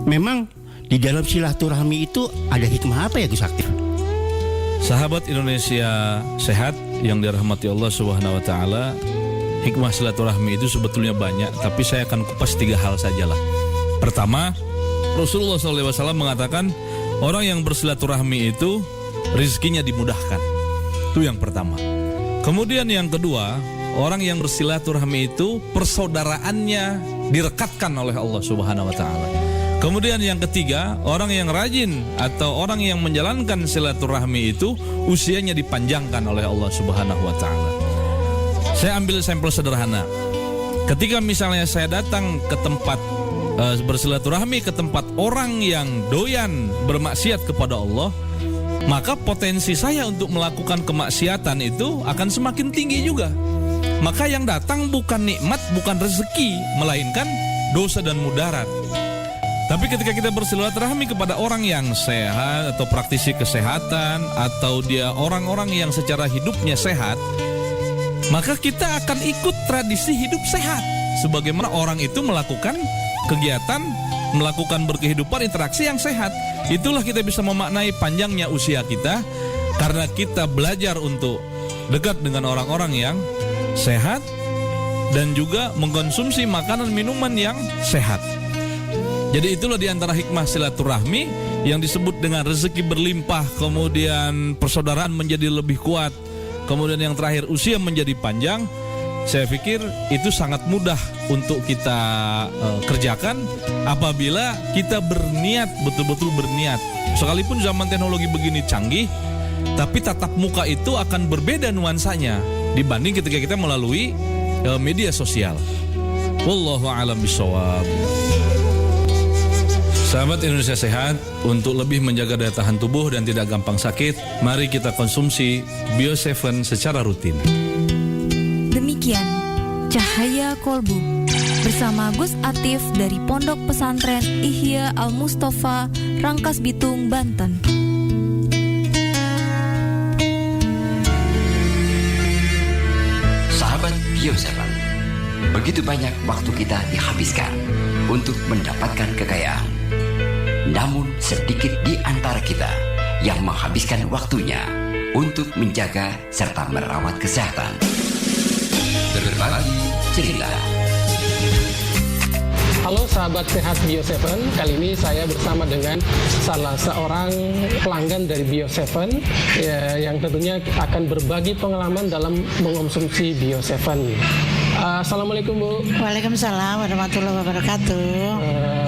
Memang di dalam silaturahmi itu ada hikmah apa ya Gus Aktif? Sahabat Indonesia sehat yang dirahmati Allah Subhanahu wa taala, hikmah silaturahmi itu sebetulnya banyak, tapi saya akan kupas 3 hal sajalah. Pertama, Rasulullah SAW mengatakan orang yang bersilaturahmi itu rezekinya dimudahkan. Itu yang pertama. Kemudian yang kedua, orang yang bersilaturahmi itu persaudaraannya direkatkan oleh Allah Subhanahu wa taala. Kemudian yang ketiga, orang yang rajin atau orang yang menjalankan silaturahmi itu usianya dipanjangkan oleh Allah Subhanahu wa taala. Saya ambil sampel sederhana. Ketika misalnya saya datang ke tempat bersilaturahmi ke tempat orang yang doyan bermaksiat kepada Allah, maka potensi saya untuk melakukan kemaksiatan itu akan semakin tinggi juga. Maka yang datang bukan nikmat, bukan rezeki, melainkan dosa dan mudarat. Tapi ketika kita bersilaturahmi kepada orang yang sehat atau praktisi kesehatan atau dia orang-orang yang secara hidupnya sehat, maka kita akan ikut tradisi hidup sehat. Sebagaimana orang itu melakukan kegiatan, melakukan berkehidupan interaksi yang sehat. Itulah kita bisa memaknai panjangnya usia kita, karena kita belajar untuk dekat dengan orang-orang yang sehat dan juga mengkonsumsi makanan minuman yang sehat. Jadi itulah diantara hikmah silaturahmi yang disebut dengan rezeki berlimpah, kemudian persaudaraan menjadi lebih kuat, kemudian yang terakhir usia menjadi panjang. Saya pikir itu sangat mudah untuk kita kerjakan apabila kita berniat, betul-betul berniat. Sekalipun zaman teknologi begini canggih, tapi tatap muka itu akan berbeda nuansanya dibanding ketika kita melalui media sosial. Wallahu a'lam bishawab. Sahabat Indonesia sehat, untuk lebih menjaga daya tahan tubuh dan tidak gampang sakit, mari kita konsumsi Bio7 secara rutin. Demikian Cahaya Kolbu bersama Gus Atif dari Pondok Pesantren Ihya Al-Mustafa, Rangkas Bitung, Banten. Sahabat Bio7, begitu banyak waktu kita dihabiskan untuk mendapatkan kekayaan. Namun sedikit di antara kita yang menghabiskan waktunya untuk menjaga serta merawat kesehatan. Berbagi cerita. Halo sahabat sehat Bio7, kali ini saya bersama dengan salah seorang pelanggan dari Bio7 yang tentunya akan berbagi pengalaman dalam mengonsumsi Bio7. Assalamualaikum Bu. Waalaikumsalam warahmatullahi wabarakatuh.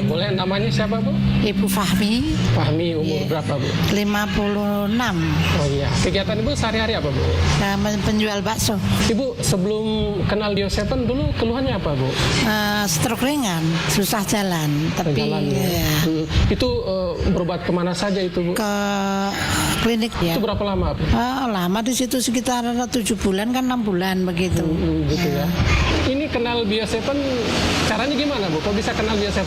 Boleh namanya siapa Bu? Ibu Fahmi. Fahmi, umur berapa Bu? 56. Oh iya, kegiatan Ibu sehari-hari apa Bu? Penjual bakso. Ibu sebelum kenal Bio7 dulu keluhannya apa Bu? Stroke ringan, susah jalan. Tapi ya. Itu berobat kemana saja itu Bu? Ke klinik ya. Itu berapa lama Bu? Lama di situ sekitar 7 bulan kan 6 bulan begitu. Gitu ya. Ini kenal Bio7 caranya gimana Bu? Kok bisa kenal Bio7?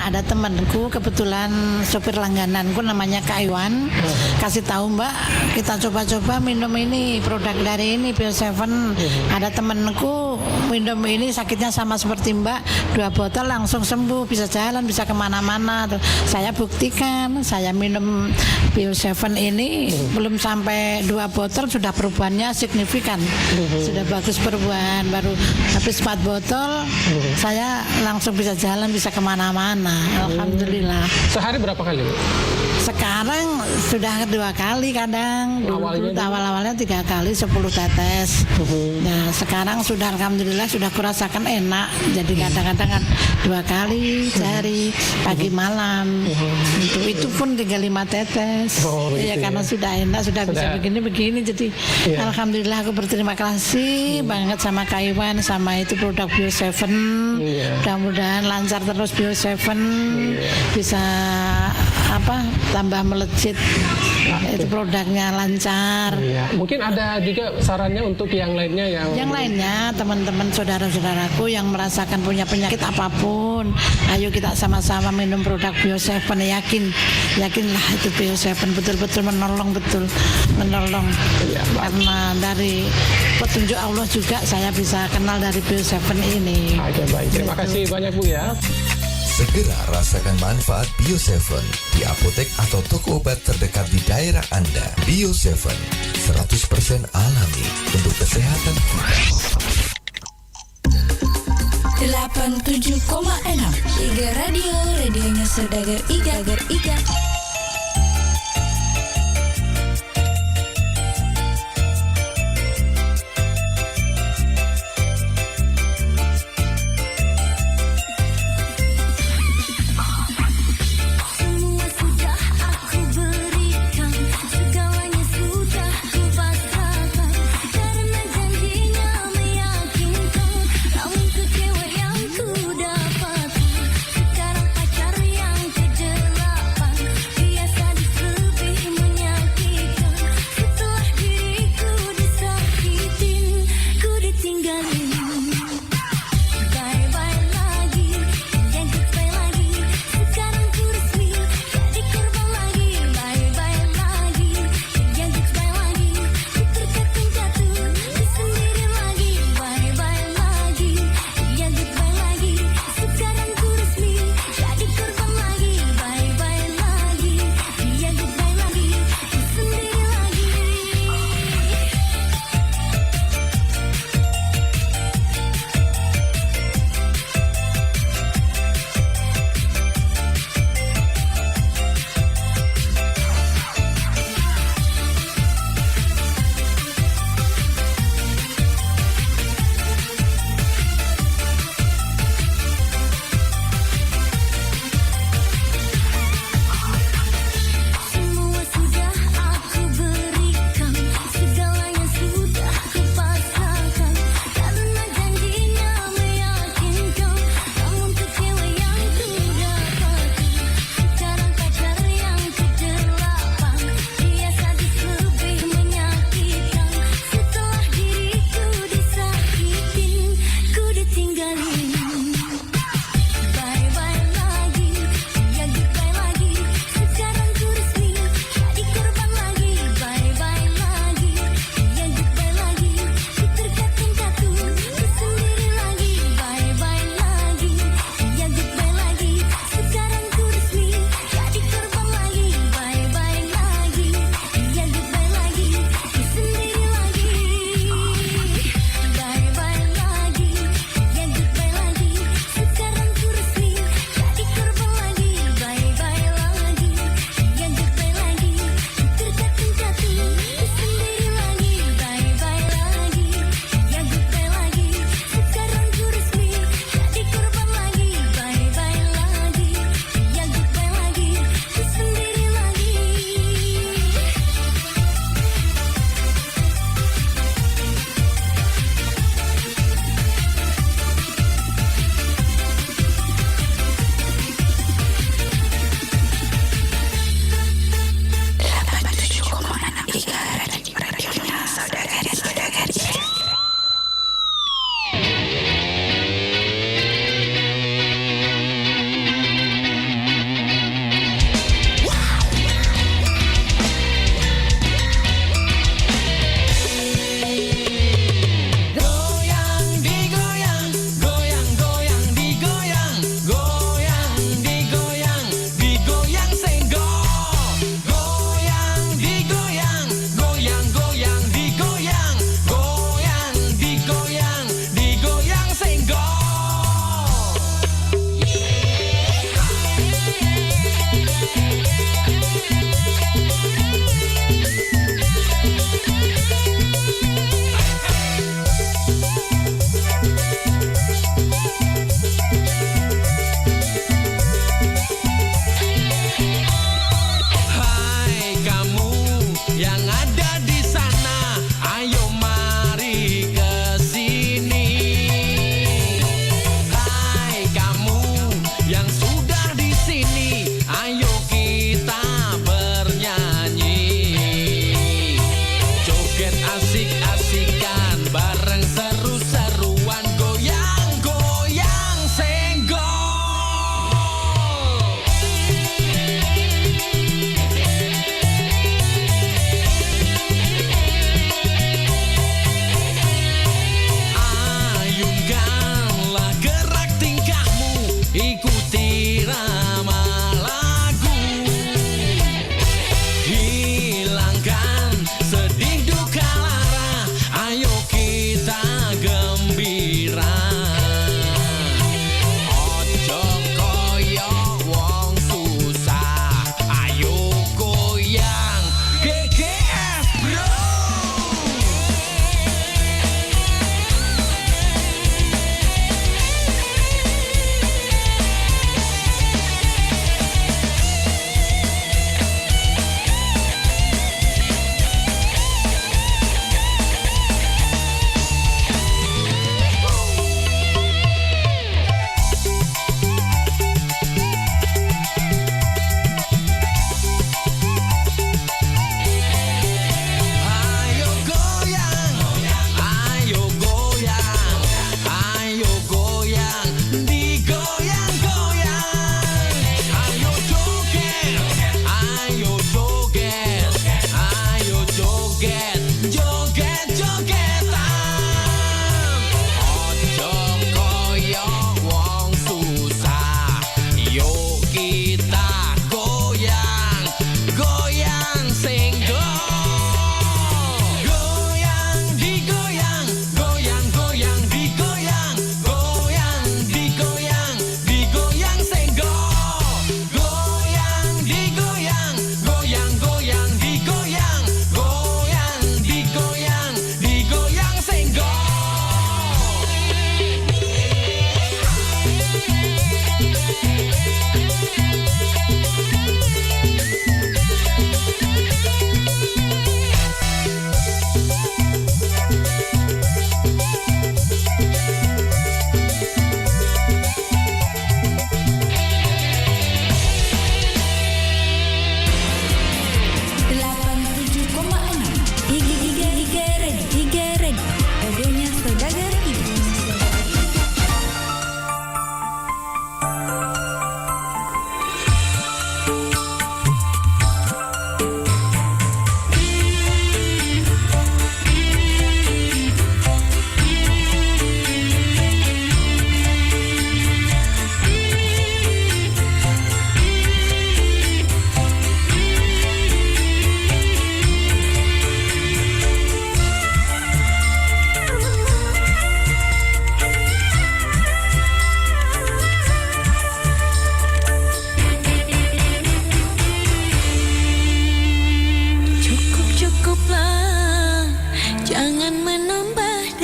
Ada temanku kebetulan sopir langgananku namanya Kak Iwan. Kasih tahu Mbak, kita coba-coba minum ini, produk dari ini Bio7. Ada temanku minum ini sakitnya sama seperti Mbak, 2 botol langsung sembuh, bisa jalan, bisa kemana-mana. Saya buktikan, saya minum Bio7 ini belum sampai 2 botol sudah perubahannya signifikan. Sudah bagus perubahan. Baru habis 4 botol saya langsung bisa jalan, bisa kemana-mana. Alhamdulillah. Sehari berapa kali Bu? Sekarang sudah 2 kali kadang. Awal-awalnya 3 kali 10 tetes. Nah sekarang sudah alhamdulillah sudah kurasakan enak. Jadi kadang-kadang 2 kali sehari, pagi malam. Untuk itu pun tinggal 5 tetes. Ya karena sudah enak, sudah bisa begini-begini. Jadi alhamdulillah aku berterima kasih banget sama Kak Iwan, sama itu produk Bio7. Mudah-mudahan lancar terus Bio7, bisa tambah melejit, itu produknya lancar. Mungkin ada juga sarannya untuk yang lainnya yang lainnya, teman-teman saudara-saudaraku yang merasakan punya penyakit apapun, ayo kita sama-sama minum produk Bio7. Yakinlah itu Bio7 betul-betul menolong karena dari petunjuk Allah juga saya bisa kenal dari Bio7 ini. Oke, baik. Terima kasih banyak Bu ya. Segera rasakan manfaat Bio 7 di apotek atau toko obat terdekat di daerah Anda. Bio 7, 100% alami untuk kesehatan kita. 87,6 Iga Radio, radionya Saudagar Iga. Sekarang pacar yang kejelapan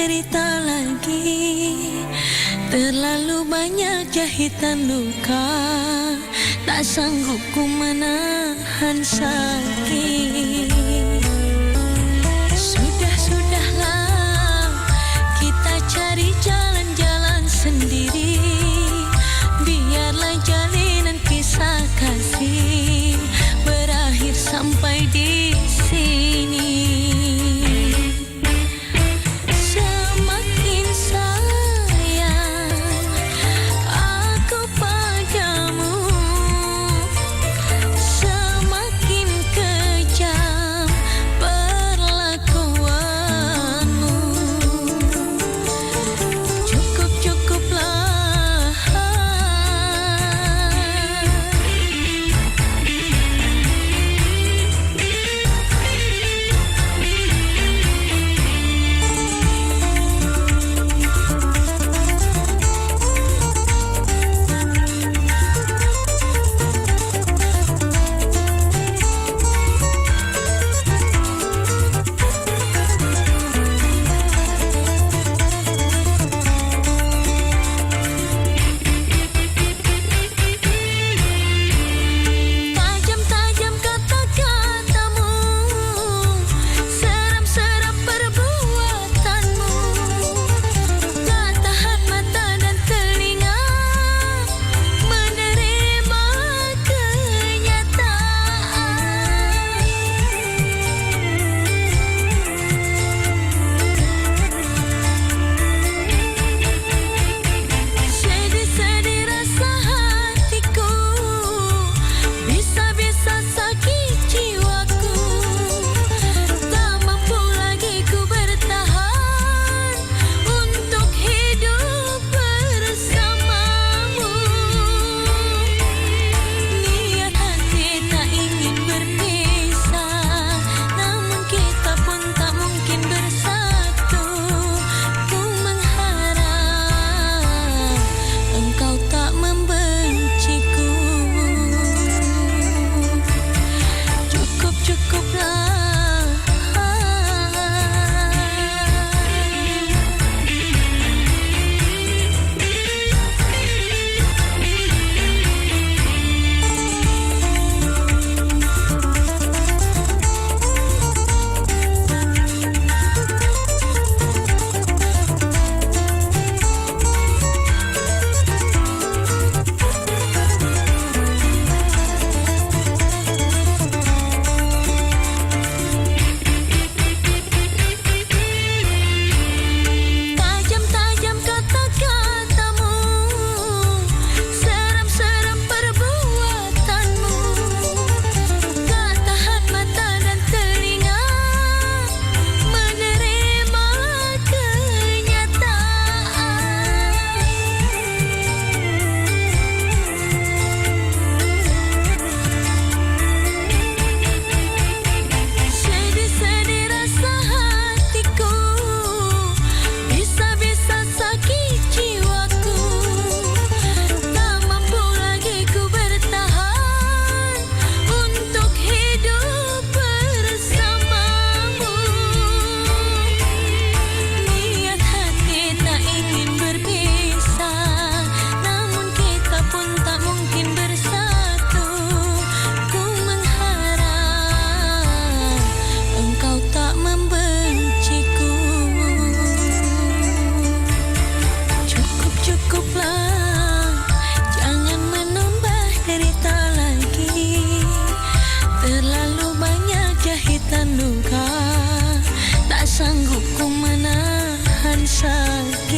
derita lagi. Terlalu banyak jahitan luka, tak sanggup ku menahan sakit. Sudahlah, kita cari jalan-jalan sendiri. Biarlah jalinan kisah kasih berakhir sampai di sini. Semakin sayang aku padamu, semakin kejam perlakuanmu. Cukuplah. Tajam-tajam kata-katamu, seram-seram perbuatanmu. Tak tahan mata dan telinga menerima kenyataan. Sedih-sedih rasa hatiku, bisa-bisa sakit jiwaku. Tak mampu lagi ku bertahan untuk hidup bersamamu. Niat hati tak ingin berpisah, namun kita pun tak mungkin bersatu. Ku mengharap engkau tak membenciku. Cukuplah. Tajam-tajam kata-katamu, seram-seram perbuatanmu. Tak tahan mata dan telinga menerima kenyataan. Sedih-sedih rasa hatiku, bisa-bisa sakit jiwaku. Tak mampu lagi ku bertahan untuk hidup bersamamu. Niat hati tak ingin berpisah, namun kita pun tak mungkin bersatu. Ku mengharap engkau tak membenciku. Cukuplah, jangan menambah derita lagi. Terlalu banyak jahitan luka, tak sanggup ku menahan sakit.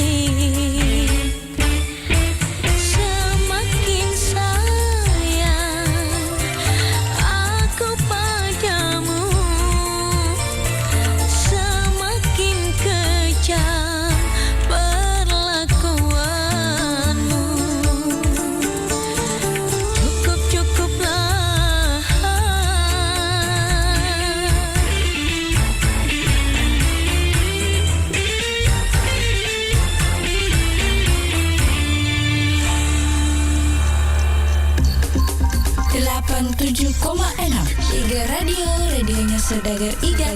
Semakin sayang aku padamu, semakin kejam perlakuanmu. Cukuplah. Iga Radio, radionya Saudagar Iga.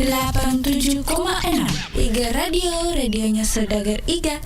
87,6 Iga Radio, radionya Saudagar Iga.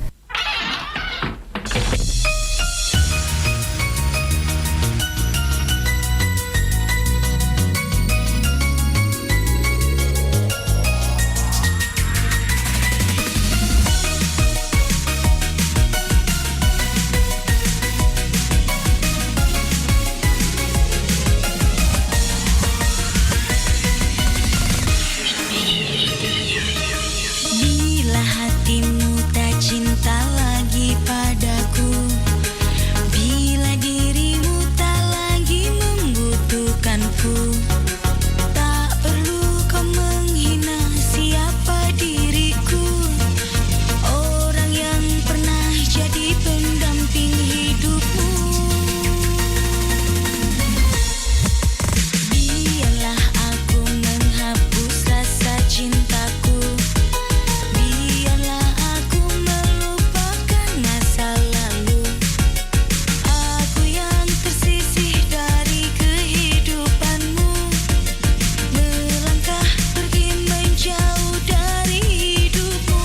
Bila hatimu tak cinta lagi padaku, bila dirimu tak lagi membutuhkanku, tak perlu kau menghina siapa diriku, orang yang pernah jadi pendamping hidupmu. Biarlah aku menghapus rasa cintaku, biarlah aku melupakan masa lalu, aku yang tersisih dari kehidupanmu, melangkah pergi menjauh dari hidupmu.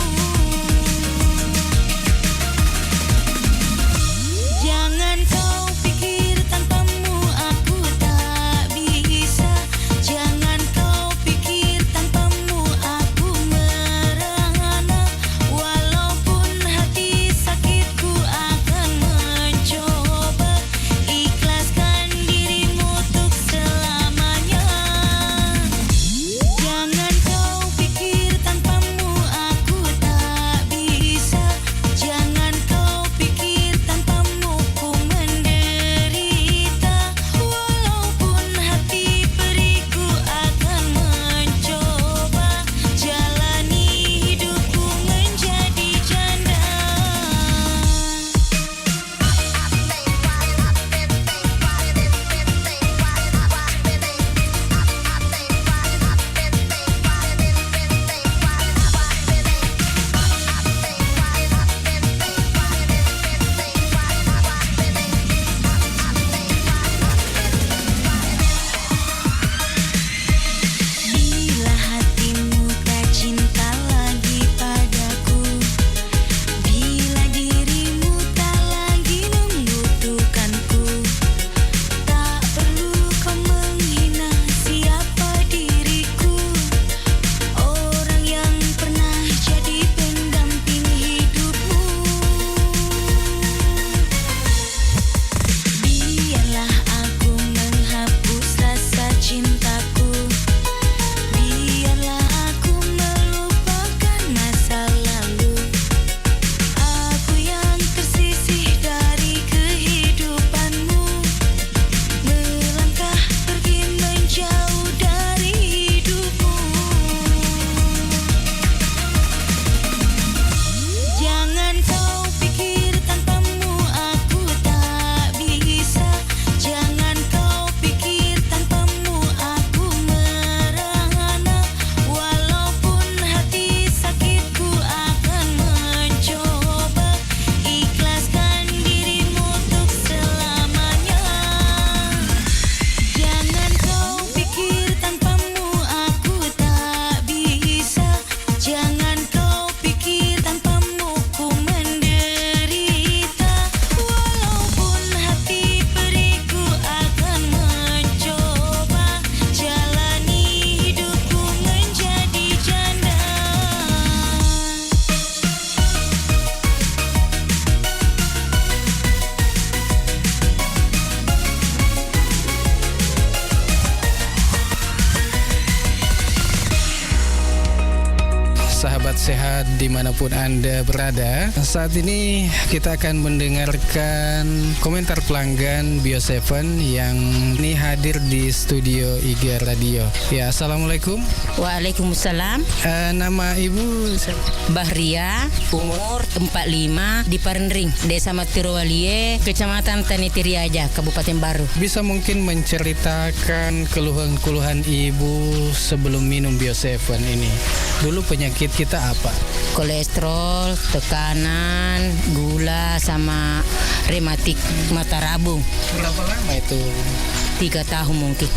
Jangan kau pikir tanpamu aku tak bisa, jangan kau pikir tanpamu aku merana, walaupun hati sakitku akan mencoba ikhlaskan dirimu untuk selamanya. Jangan kau pikir tanpamu aku tak bisa, jangan kau pikir tanpamu ku menderita, walaupun hati periku akan mencoba jalani hidupku menjadi janda. Bila hatimu tak cinta lagi padaku, bila dirimu tak lagi membutuhkanku, tak perlu kau menghina siapa diriku, orang yang pernah jadi pendamping hidupmu. Biarlah aku menghapus rasa cintaku, biarlah aku melupakan masa lalu, aku yang tersisih dari kehidupanmu, melangkah pergi menjauh dari hidupmu. Jangan kau pikir tanpamu aku tak bisa, jangan kau pikir tanpamu aku merana, walaupun hati sakitku akan mencoba ikhlaskan dirimu untuk selamanya. Jangan kau pikir tanpamu aku tak bisa, jangan kau pikir tanpamu ku menderita, walaupun hati periku akan mencoba jalani hidupku menjadi janda. Sahabat sehat dimanapun Anda berada, saat ini kita akan mendengarkan komentar pelanggan Bio7 yang ini hadir di studio Iga Radio. Ya, Assalamualaikum. Waalaikumsalam. Nama Ibu Bahria, umur 45, di Parendring, Desa Matirowalie, Kecamatan Tanitiriaja, Kabupaten Baru. Bisa mungkin menceritakan keluhan-keluhan Ibu sebelum minum Bio7 ini. Dulu penyakit kita apa? Kolesterol, tekanan, gula, sama rematik mata rabung. Berapa lama itu? 3 tahun mungkin.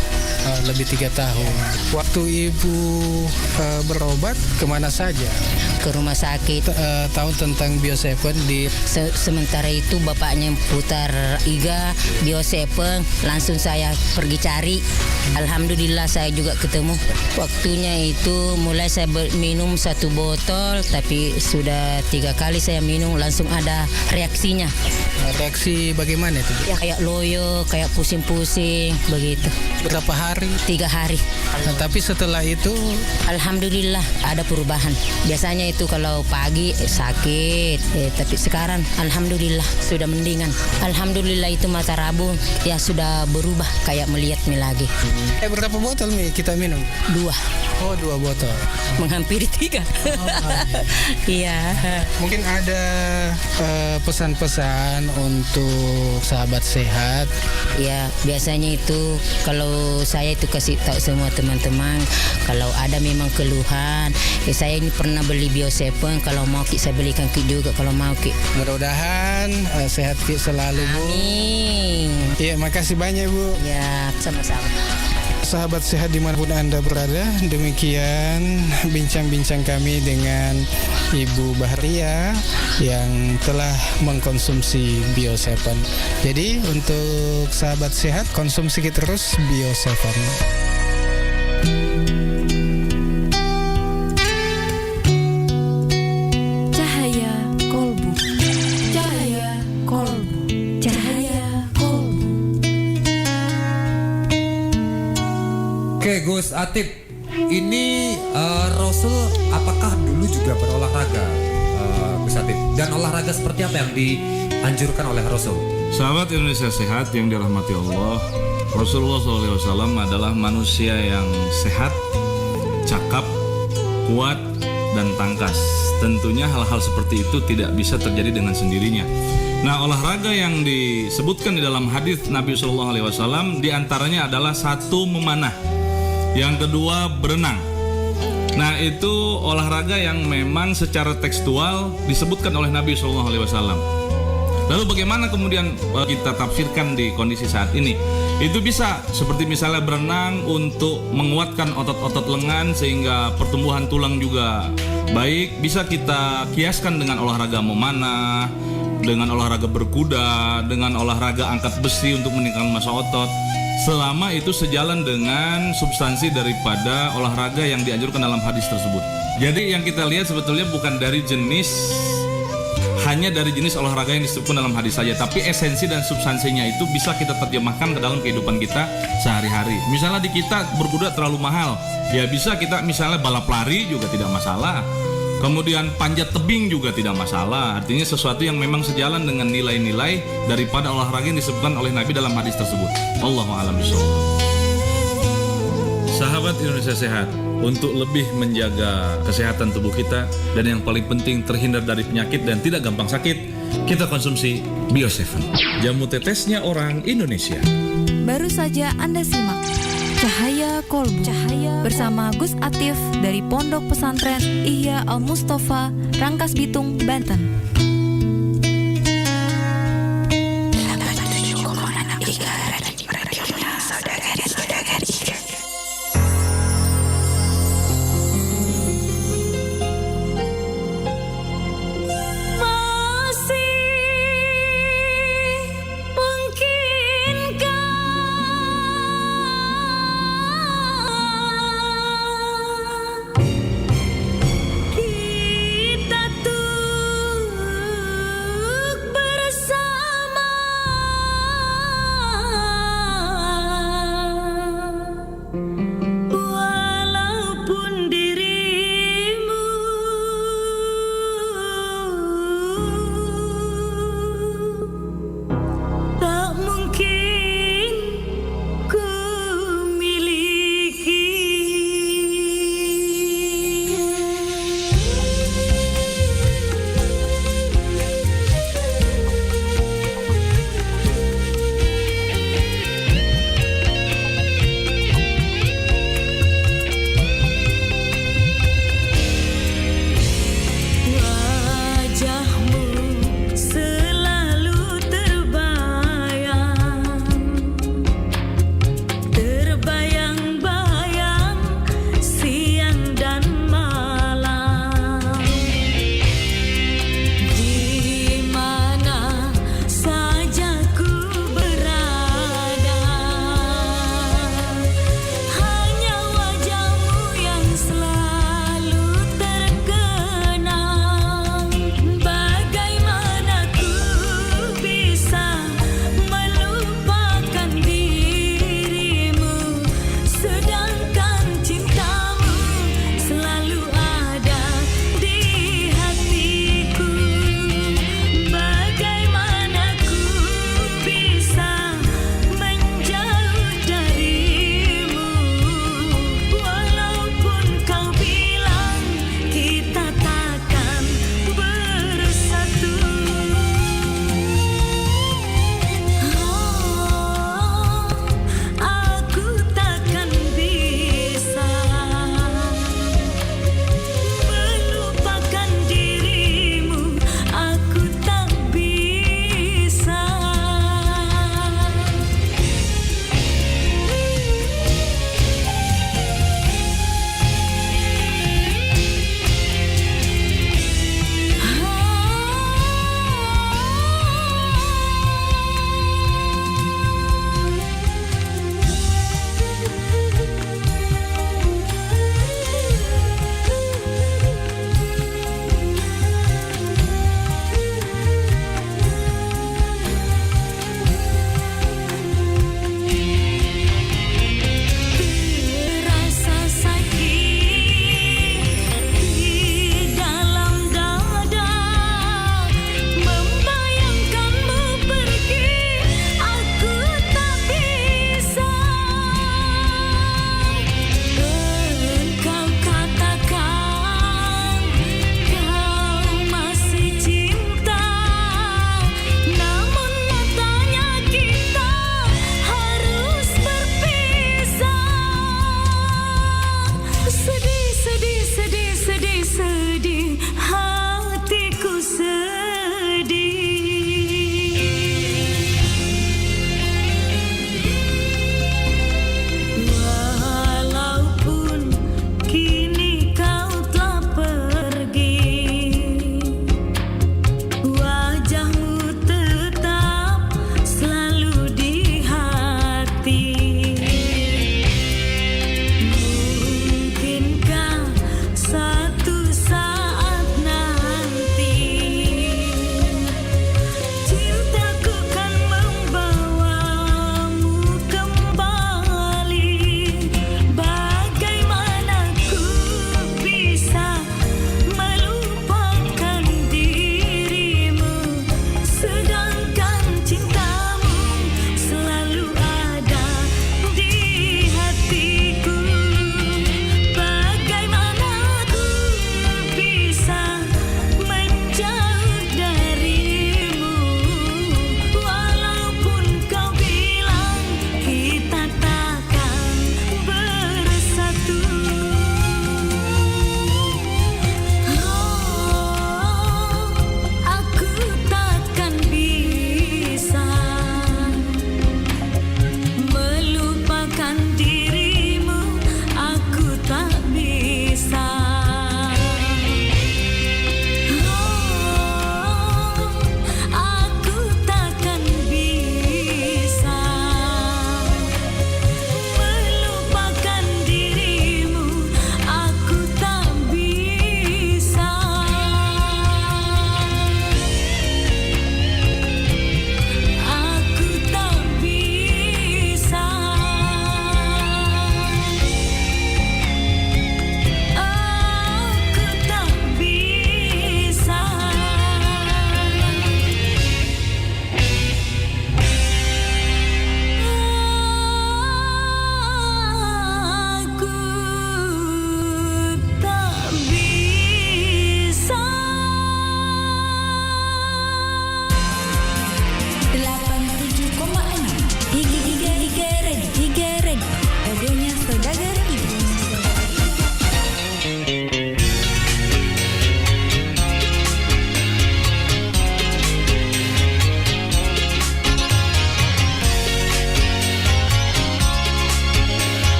lebih 3 tahun. Waktu ibu berobat kemana saja? Ke rumah sakit. Tahu tentang Bio7 di sementara itu bapaknya putar IGA Bio7, langsung saya pergi cari. Alhamdulillah saya juga ketemu. Waktunya itu mulai saya minum 1 botol, tapi sudah 3 kali saya minum langsung ada reaksinya. Reaksi bagaimana itu? Ya kayak loyo, kayak pusing-pusing begitu. Berapa hari? 3 hari. Nah, tapi setelah itu alhamdulillah ada perubahan. Biasanya itu kalau pagi sakit, tapi sekarang alhamdulillah sudah mendingan. Alhamdulillah itu mata rabun ya sudah berubah kayak melihatnya lagi. Berapa botol kita minum? 2. Oh, 2 botol. Menghampiri 3. Iya. Mungkin ada pesan-pesan untuk sahabat sehat. Ya, biasanya itu kalau saya itu kasih tahu semua teman-teman kalau ada memang keluhan, saya ini pernah beli Bio7, kalau mau Ki saya belikan Ki juga kalau mau Ki. Mudah-mudahan sehat Ki selalu, Bu. Amin. Iya, makasih banyak, Bu. Ya, sama-sama. Sahabat sehat dimanapun Anda berada, demikian bincang-bincang kami dengan Ibu Bahria yang telah mengkonsumsi Bio7. Jadi untuk sahabat sehat, konsumsi terus Bio7. Cahaya Kolbu. Cahaya Kolbu. Cahaya Kolbu. Oke Gus Atip, ini Rasul apakah dulu juga berolahraga, Gus Atip? Dan olahraga seperti apa yang dianjurkan oleh Rasul? Sahabat Indonesia Sehat yang dirahmati Allah, Rasulullah SAW adalah manusia yang sehat, cakap, kuat, dan tangkas. Tentunya hal-hal seperti itu tidak bisa terjadi dengan sendirinya. Nah, olahraga yang disebutkan di dalam hadis Nabi SAW diantaranya adalah 1 memanah, yang kedua berenang. Nah, itu olahraga yang memang secara tekstual disebutkan oleh Nabi SAW. Lalu bagaimana kemudian kita tafsirkan di kondisi saat ini? Itu bisa seperti misalnya berenang untuk menguatkan otot-otot lengan sehingga pertumbuhan tulang juga baik. Bisa kita kiaskan dengan olahraga memanah, dengan olahraga berkuda, dengan olahraga angkat besi untuk meningkatkan massa otot. Selama itu sejalan dengan substansi daripada olahraga yang dianjurkan dalam hadis tersebut. Jadi yang kita lihat sebetulnya bukan dari hanya dari jenis olahraga yang disebutkan dalam hadis saja, tapi esensi dan substansinya itu bisa kita terjemahkan ke dalam kehidupan kita sehari-hari. Misalnya di kita berkuda terlalu mahal, ya bisa kita misalnya balap lari juga tidak masalah. Kemudian panjat tebing juga tidak masalah. Artinya sesuatu yang memang sejalan dengan nilai-nilai daripada olahraga yang disebutkan oleh Nabi dalam hadis tersebut. Allahu a'lam bishawab. Sahabat Indonesia Sehat, untuk lebih menjaga kesehatan tubuh kita dan yang paling penting terhindar dari penyakit dan tidak gampang sakit, kita konsumsi Bio7, jamu tetesnya orang Indonesia. Baru saja Anda simak Cahaya Kolbu bersama Gus Atif dari Pondok Pesantren Ihya Al Mustafa, Rangkas Bitung, Banten. Kita tuh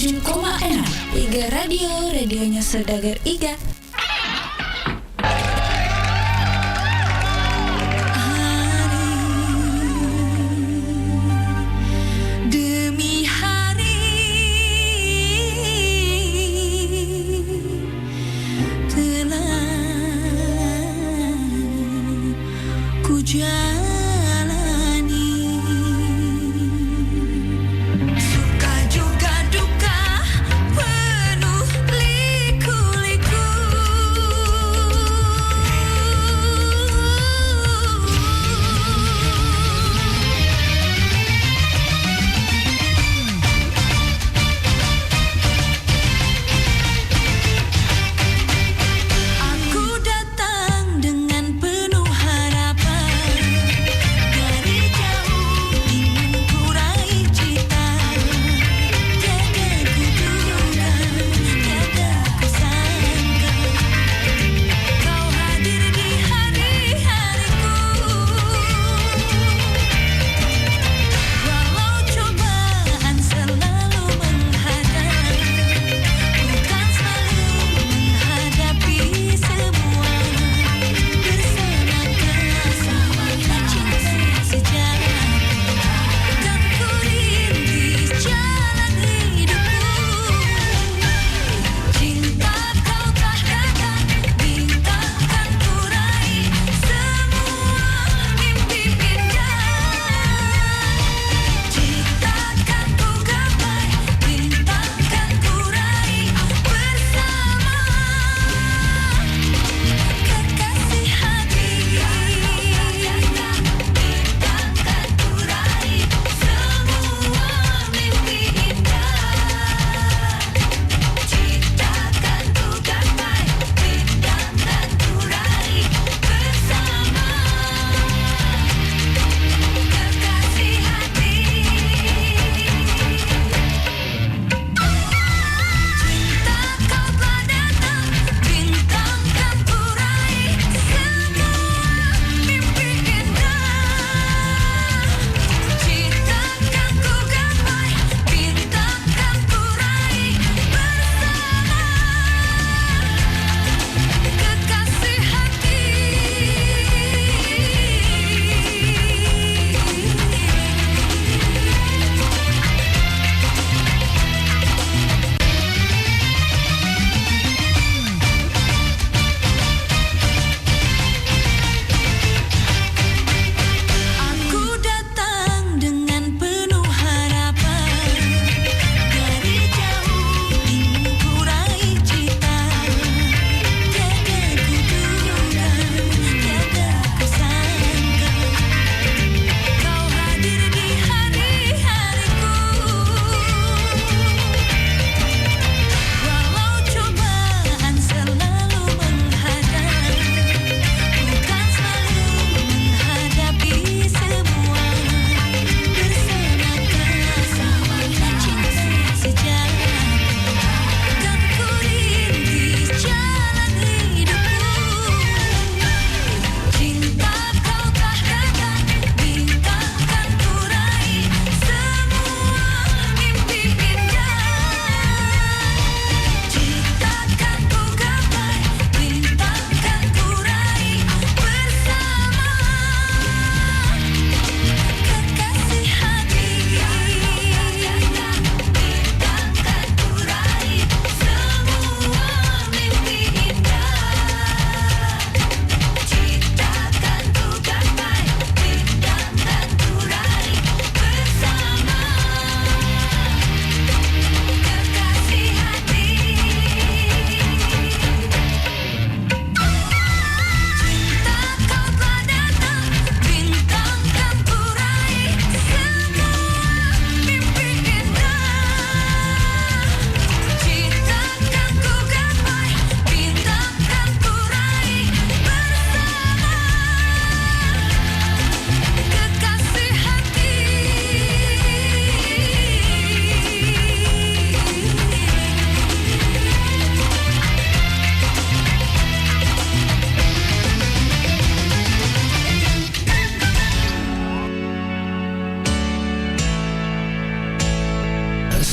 97,6 Iga Radio, radionya Saudagar Iga. Demi hari telah ku jalani, suka juga duka penuh liku-liku.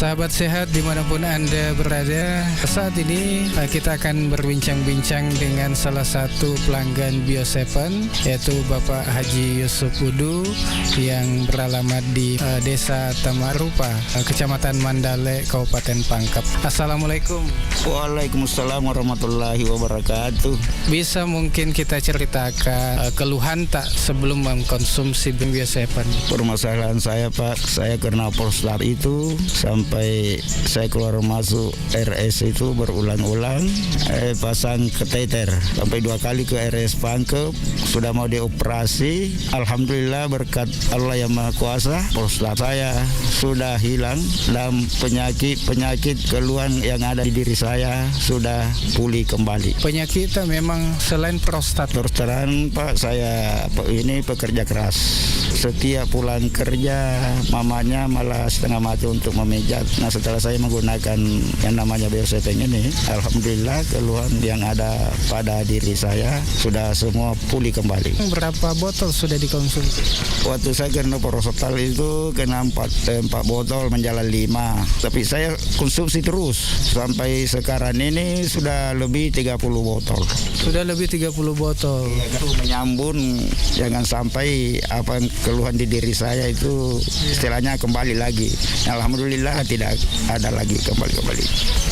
Sahabat sehat dimanapun Anda berada, saat ini kita akan berbincang-bincang dengan salah satu pelanggan Bio7, yaitu Bapak Haji Yusuf Udu yang beralamat di Desa Tamarupa, Kecamatan Mandale, Kabupaten Pangkep. Assalamualaikum. Waalaikumsalam warahmatullahi wabarakatuh. Bisa mungkin kita ceritakan keluhan tak sebelum mengkonsumsi Bio7? Permasalahan saya Pak, saya kena prostat itu sampai saya keluar masuk RS itu berulang-ulang, pasang kateter sampai 2 kali ke RS Pangkep, sudah mau dioperasi. Alhamdulillah berkat Allah yang Maha Kuasa, prostat saya sudah hilang dan penyakit keluhan yang ada di diri saya sudah pulih kembali. Penyakit memang selain prostat. Terus Pak, saya ini pekerja keras. Setiap pulang kerja, mamanya malah setengah mati untuk memijat. Nah, setelah saya menggunakan yang namanya Bio7 ini, alhamdulillah keluhan yang ada pada diri saya sudah semua pulih kembali. Berapa botol sudah dikonsumsi? Waktu saya kena prostat itu kena 4 botol menjalan 5. Tapi saya konsumsi terus sampai sekarang ini sudah lebih 30 botol. Sudah lebih 30 botol. Itu menyambung jangan sampai apa keluhan di diri saya itu istilahnya kembali lagi. Alhamdulillah tidak ada lagi kembali.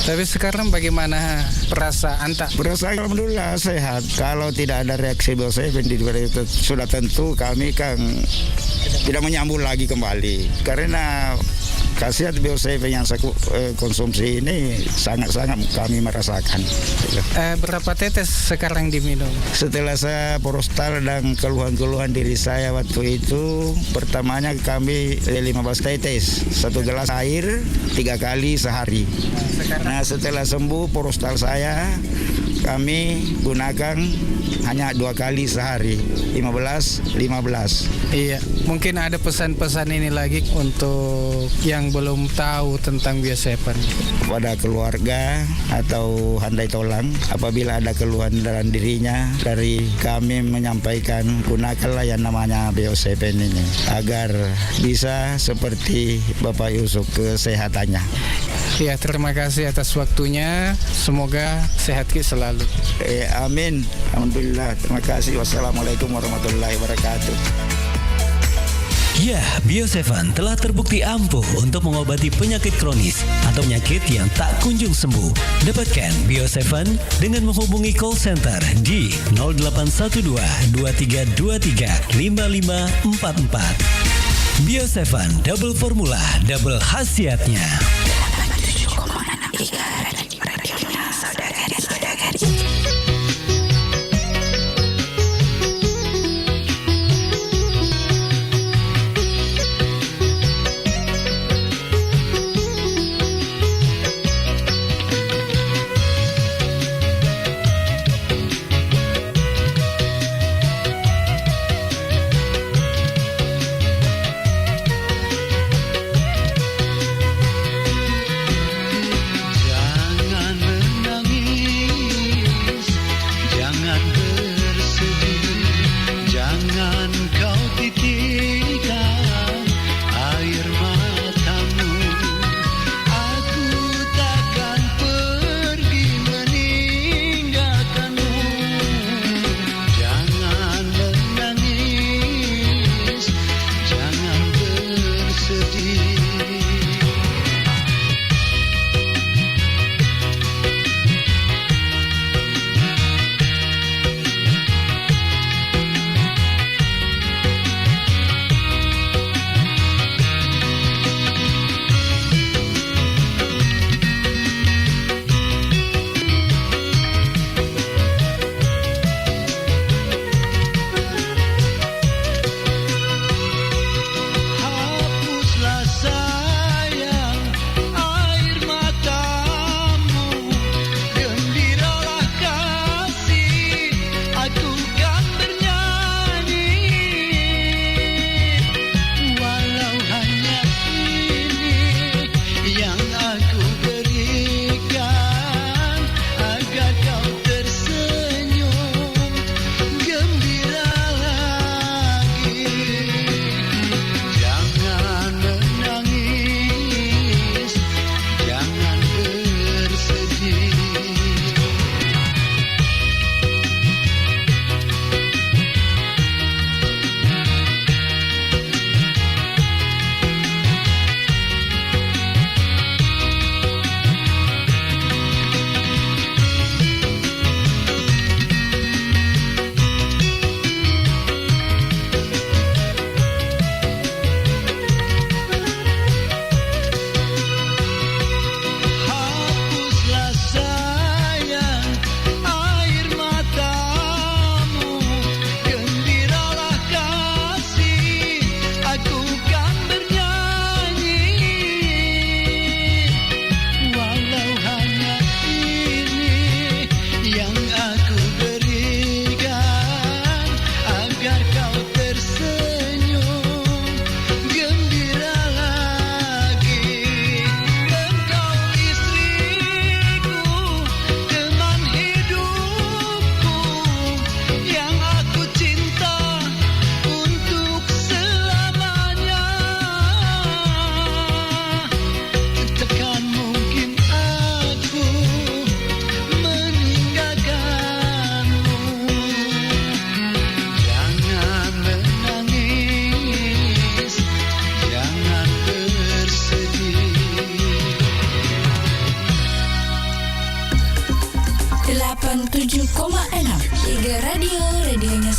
Tapi sekarang bagaimana perasaan tak? Perasaan alhamdulillah sehat. Kalau tidak ada reaksi Bio7 itu sudah tentu kami kan tidak menyambung lagi kembali. Karena khasiat Bio7 yang saya konsumsi ini sangat-sangat kami merasakan. Berapa tetes sekarang diminum? Setelah saya prostat dan keluhan-keluhan diri saya waktu itu, pertamanya kami 15 tetes, 1 gelas air 3 kali sehari. Nah, setelah sembuh prostat saya, kami gunakan hanya 2 kali sehari, 15. Iya, mungkin ada pesan-pesan ini lagi untuk yang belum tahu tentang Bio7. Pada keluarga atau handai tolang, apabila ada keluhan dalam dirinya, dari kami menyampaikan gunakanlah yang namanya Bio7 ini agar bisa seperti Bapak Yusuf kesehatannya. Ya, terima kasih atas waktunya. Semoga sehat selalu. Amin. Alhamdulillah. Terima kasih. Wassalamualaikum warahmatullahi wabarakatuh. Ya, Bio7 telah terbukti ampuh untuk mengobati penyakit kronis atau penyakit yang tak kunjung sembuh. Dapatkan Bio7 dengan menghubungi call center di 0812 2323 5544. Bio7 double formula, double khasiatnya.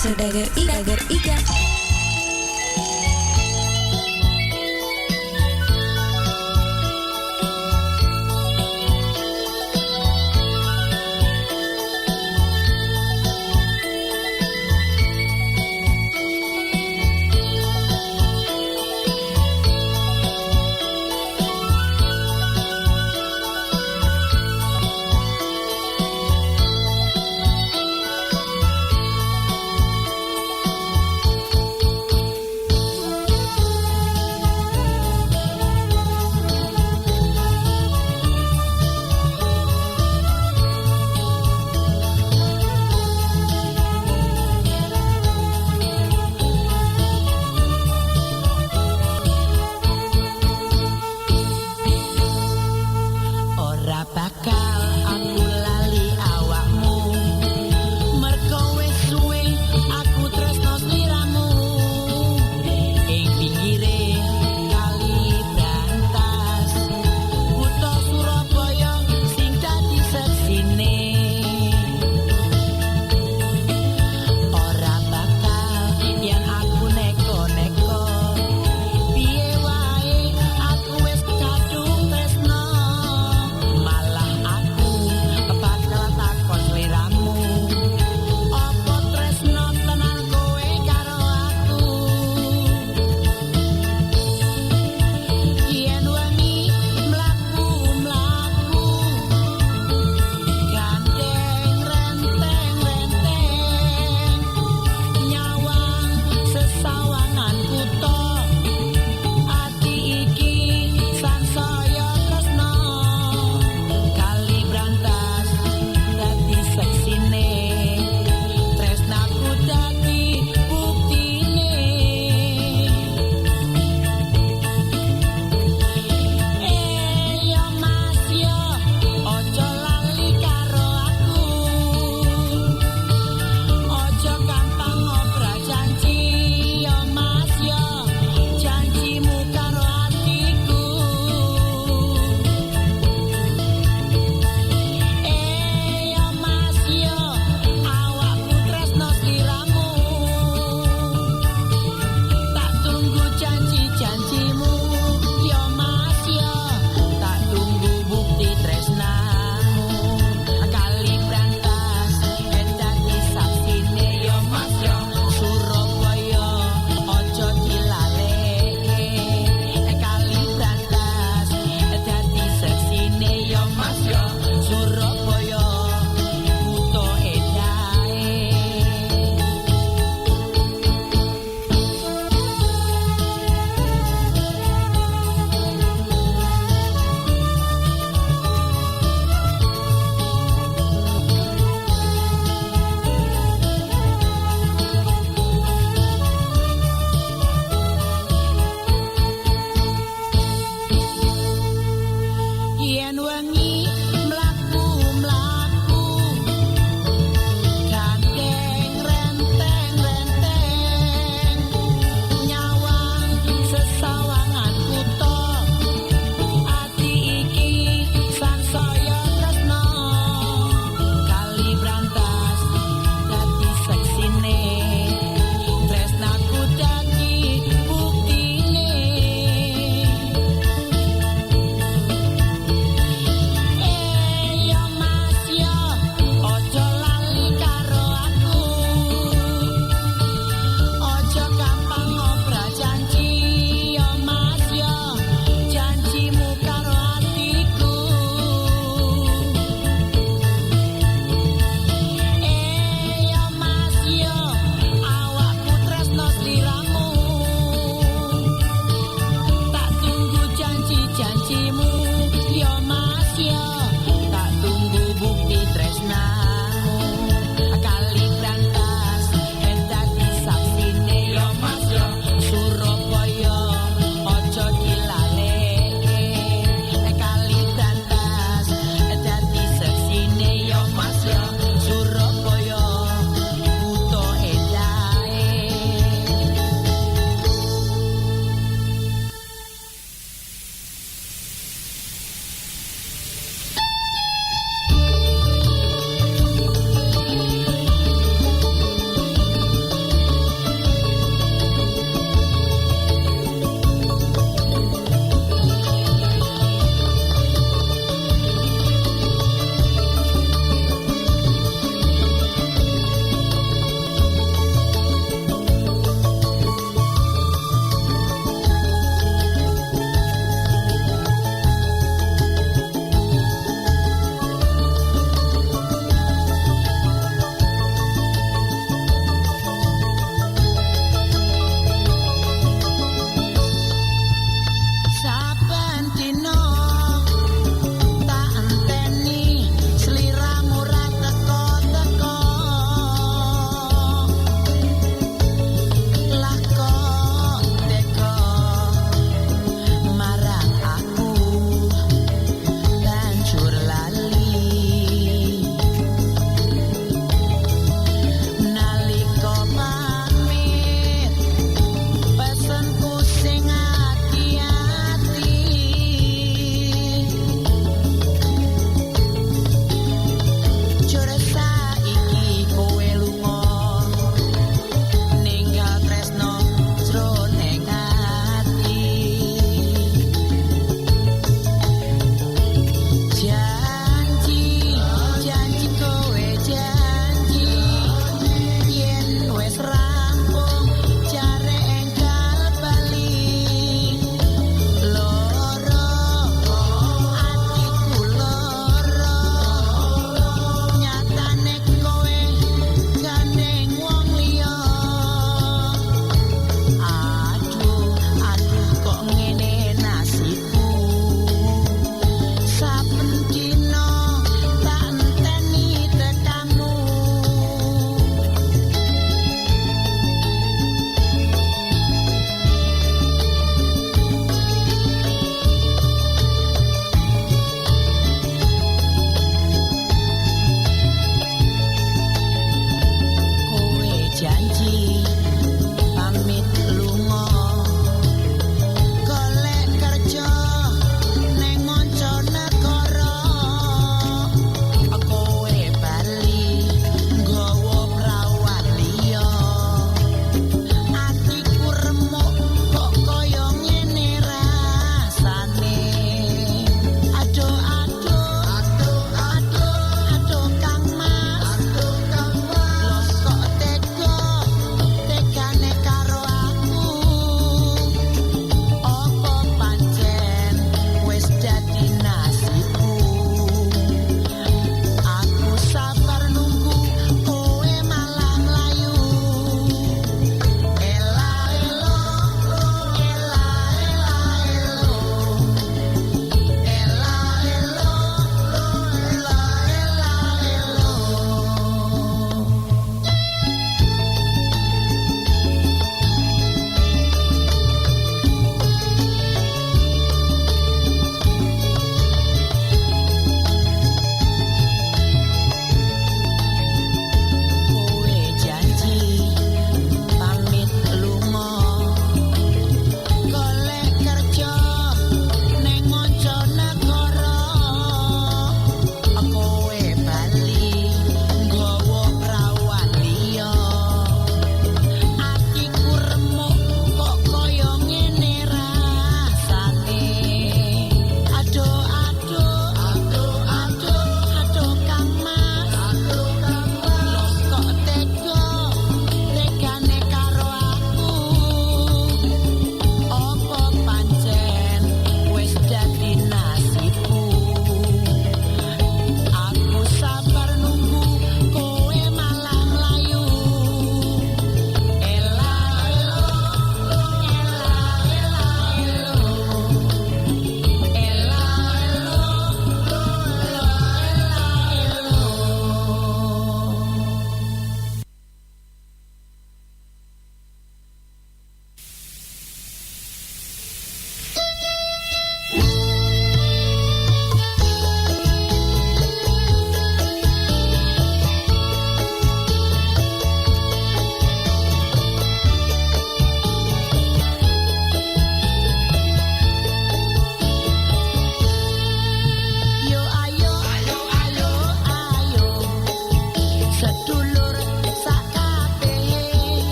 Saudagar Iga.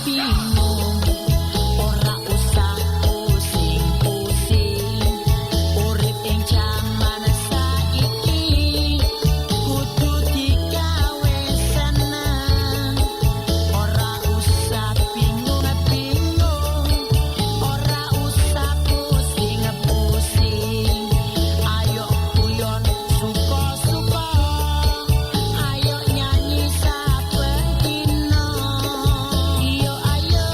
bingung, ora usah pusing-pusing. Urip ing jaman saiki kudu digawe seneng. Ora usah bingung-bingung, ora usah pusing-pusing. Ayo guyon suka-suka, ayo nyanyi saben dina. Iyo ayo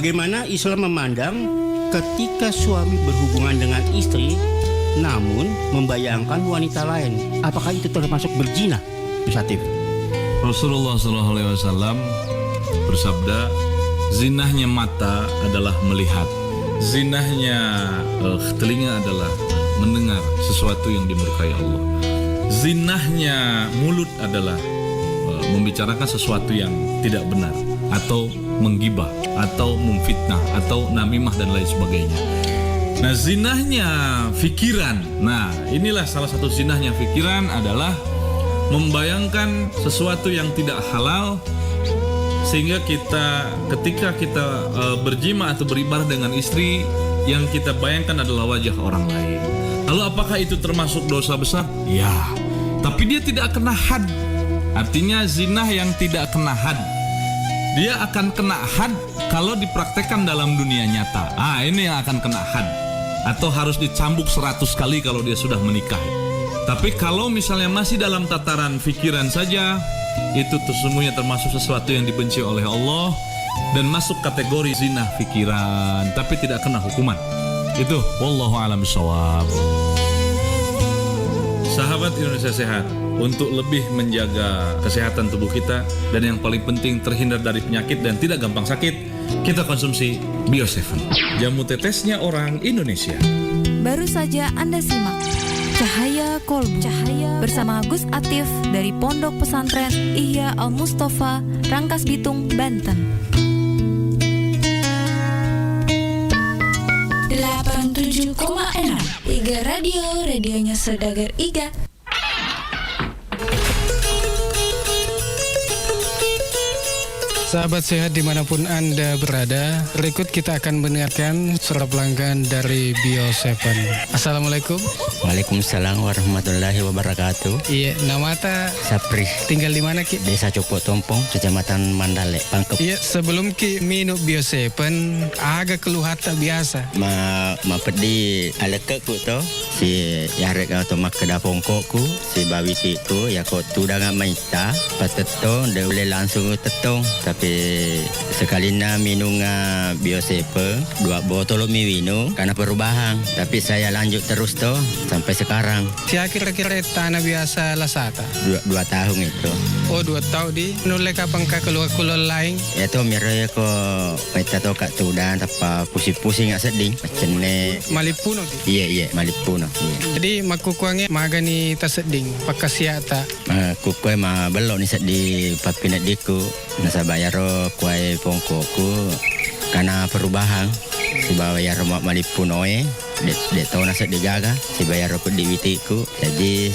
Bagaimana Islam memandang ketika suami berhubungan dengan istri namun membayangkan wanita lain? Apakah itu termasuk berzina, Gus Atif? Rasulullah SAW bersabda, zinahnya mata adalah melihat, zinahnya telinga adalah mendengar sesuatu yang dimurkai Allah, zinahnya mulut adalah membicarakan sesuatu yang tidak benar, atau menggibah, atau memfitnah, atau namimah dan lain sebagainya. Nah, zinahnya fikiran. Nah, inilah salah satu zinahnya fikiran adalah membayangkan sesuatu yang tidak halal, sehingga ketika kita berjima atau beribadah dengan istri, yang kita bayangkan adalah wajah orang lain. Lalu apakah itu termasuk dosa besar? Ya, tapi dia tidak kena had. Artinya zina yang tidak kena had, dia akan kena had kalau dipraktekkan dalam dunia nyata. Ini yang akan kena had, atau harus dicambuk 100 kali kalau dia sudah menikah. Tapi kalau misalnya masih dalam tataran fikiran saja, itu semuanya termasuk sesuatu yang dibenci oleh Allah dan masuk kategori zina fikiran, tapi tidak kena hukuman. Itu wallahu a'lam bishawab. Sahabat Indonesia Sehat, untuk lebih menjaga kesehatan tubuh kita dan yang paling penting terhindar dari penyakit dan tidak gampang sakit, kita konsumsi Bio7, jamu tetesnya orang Indonesia. Baru saja Anda simak Cahaya Kolbu bersama Gus Atif dari Pondok Pesantren Ihya Al Mustafa, Rangkas Bitung, Banten. 87,6 Iga Radio, radionya Saudagar Iga. Sahabat sehat dimanapun Anda berada, berikut kita akan mendengarkan suara pelanggan dari Bio7. Assalamualaikum. Waalaikumsalam warahmatullahi wabarakatuh. Iya, nama ta Sapri. Tinggal di mana Ki? Desa Copok Tompong, Kecamatan Mandale, Pangkep. Iya, sebelum Ki minum Bio7, agak keluhan tak biasa. Ma pedi alekku to, si yarek atau makeda pongkokku, si bawiti ku ya ko tudang maita, patetong de boleh langsung tetong. Tapi sekalinya minum Bio7 2 botol minum karena perubahan. Tapi saya lanjut terus toh sampai sekarang. Sia kira-kira tanah biasa lasata? 2 tahun itu. Oh 2 tahun di nulai kapan ka keluar lain? Ya toh miraya ko peta to kak tudan tapa pusing-pusing nggak sedih. Macam ne. Malipuno di? Iya Malipuno. Iya. Jadi makukuangnya magani ta seding pakasiata. Kukuai ma belok ni sedih papinat diku. Nasa bayaro kuai pongkoku karena perubahan si bayar mak Malipunoe de tahu nasa digaga si bayar aku di witiku jadi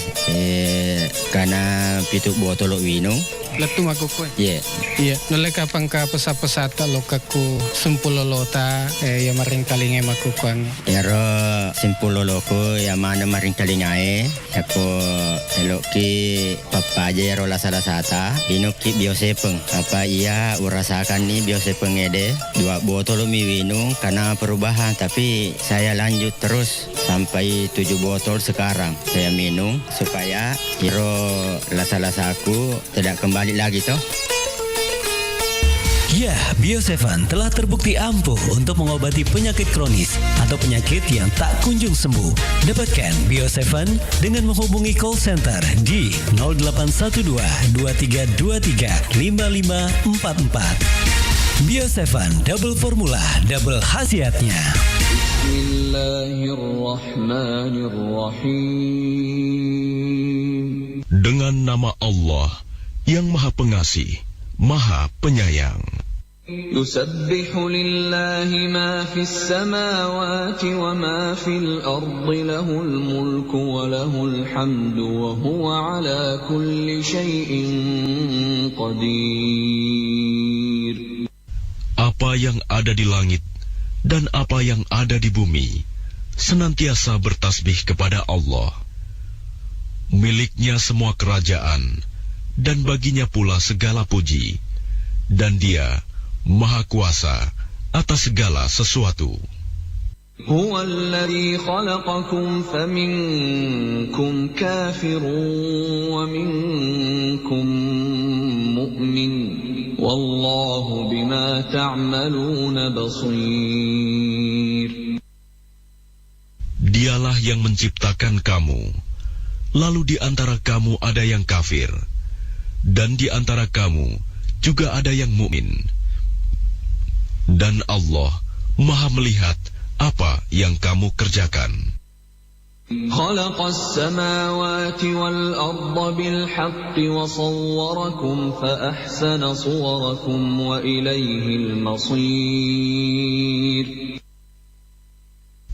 karena pitu botol wino letu makuku. Iya. Iya, nolai kapang ka pesata lokaku sempulolota ya maring kalinge makukuang. Yaro sempuloloko ya mana maring kalingae aku eloki papa aja yaro lasata inoki Bio7 apa iya urasakan nih Bio7 ede 2 botol wino karena perubahan tapi saya lanjut terus sampai 7 botol sekarang saya minum supaya yaro lasa-lasaku tidak kembali lagi toh. Ya, Bio7 telah terbukti ampuh untuk mengobati penyakit kronis atau penyakit yang tak kunjung sembuh. Dapatkan Bio7 dengan menghubungi call center di 0812 2323 5544. Bio7 double formula, double khasiatnya. Bismillahirrahmanirrahim. Dengan nama Allah yang Maha Pengasih, Maha Penyayang. Yusabbihu lillahi ma fis samawati wa ma fil ardi lahul mulku wa lahul hamdu wa huwa ala kulli syai'in qadir. Apa yang ada di langit dan apa yang ada di bumi senantiasa bertasbih kepada Allah. Miliknya semua kerajaan dan baginya pula segala puji, dan Dia Maha Kuasa atas segala sesuatu. Huwa alladhi khalaqakum faminkum kafirun wa minkum mu'min والله بما تعملون بصير. Dialah yang menciptakan kamu, lalu di antara kamu ada yang kafir, dan di antara kamu juga ada yang mukmin. Dan Allah Maha melihat apa yang kamu kerjakan. خلق السماوات والأرض بالحق وصوركم فأحسن صوركم وإليه المصير.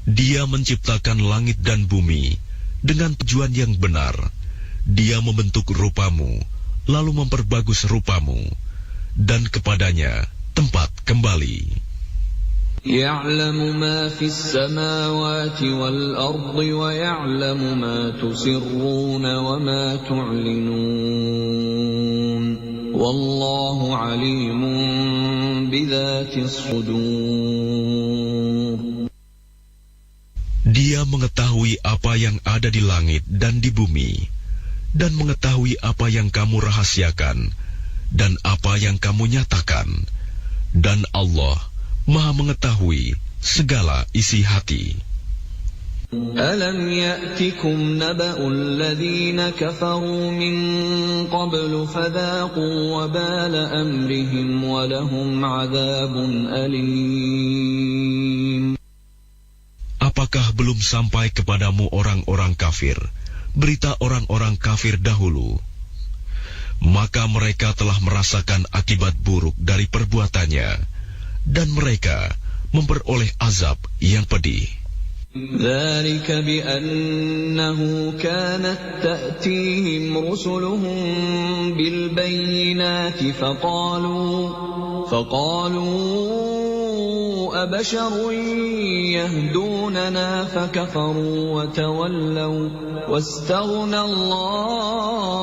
Dia menciptakan langit dan bumi dengan tujuan yang benar. Dia membentuk rupamu, lalu memperbagus rupamu, dan kepadanya tempat kembali. يعلم ما في السماوات والأرض ويعلم ما تسرون وما تعلنون والله عليم بذات الصدور. Dia mengetahui apa yang ada di langit dan di bumi, dan mengetahui apa yang kamu rahasiakan dan apa yang kamu nyatakan, dan Allah Maha mengetahui segala isi hati. ألم يأتكم نبأ الذين كفروا من قبل فذاقوا وبال أمرهم ولهم عذاب أليم. Apakah belum sampai kepadamu orang-orang kafir, berita orang-orang kafir dahulu? Maka mereka telah merasakan akibat buruk dari perbuatannya, dan mereka memperoleh azab yang pedih. ذلك بأنه كانت تأتيهم رسلهم بالبينات فقالوا أبشر يهدوننا فكفروا وتولوا واستغنى الله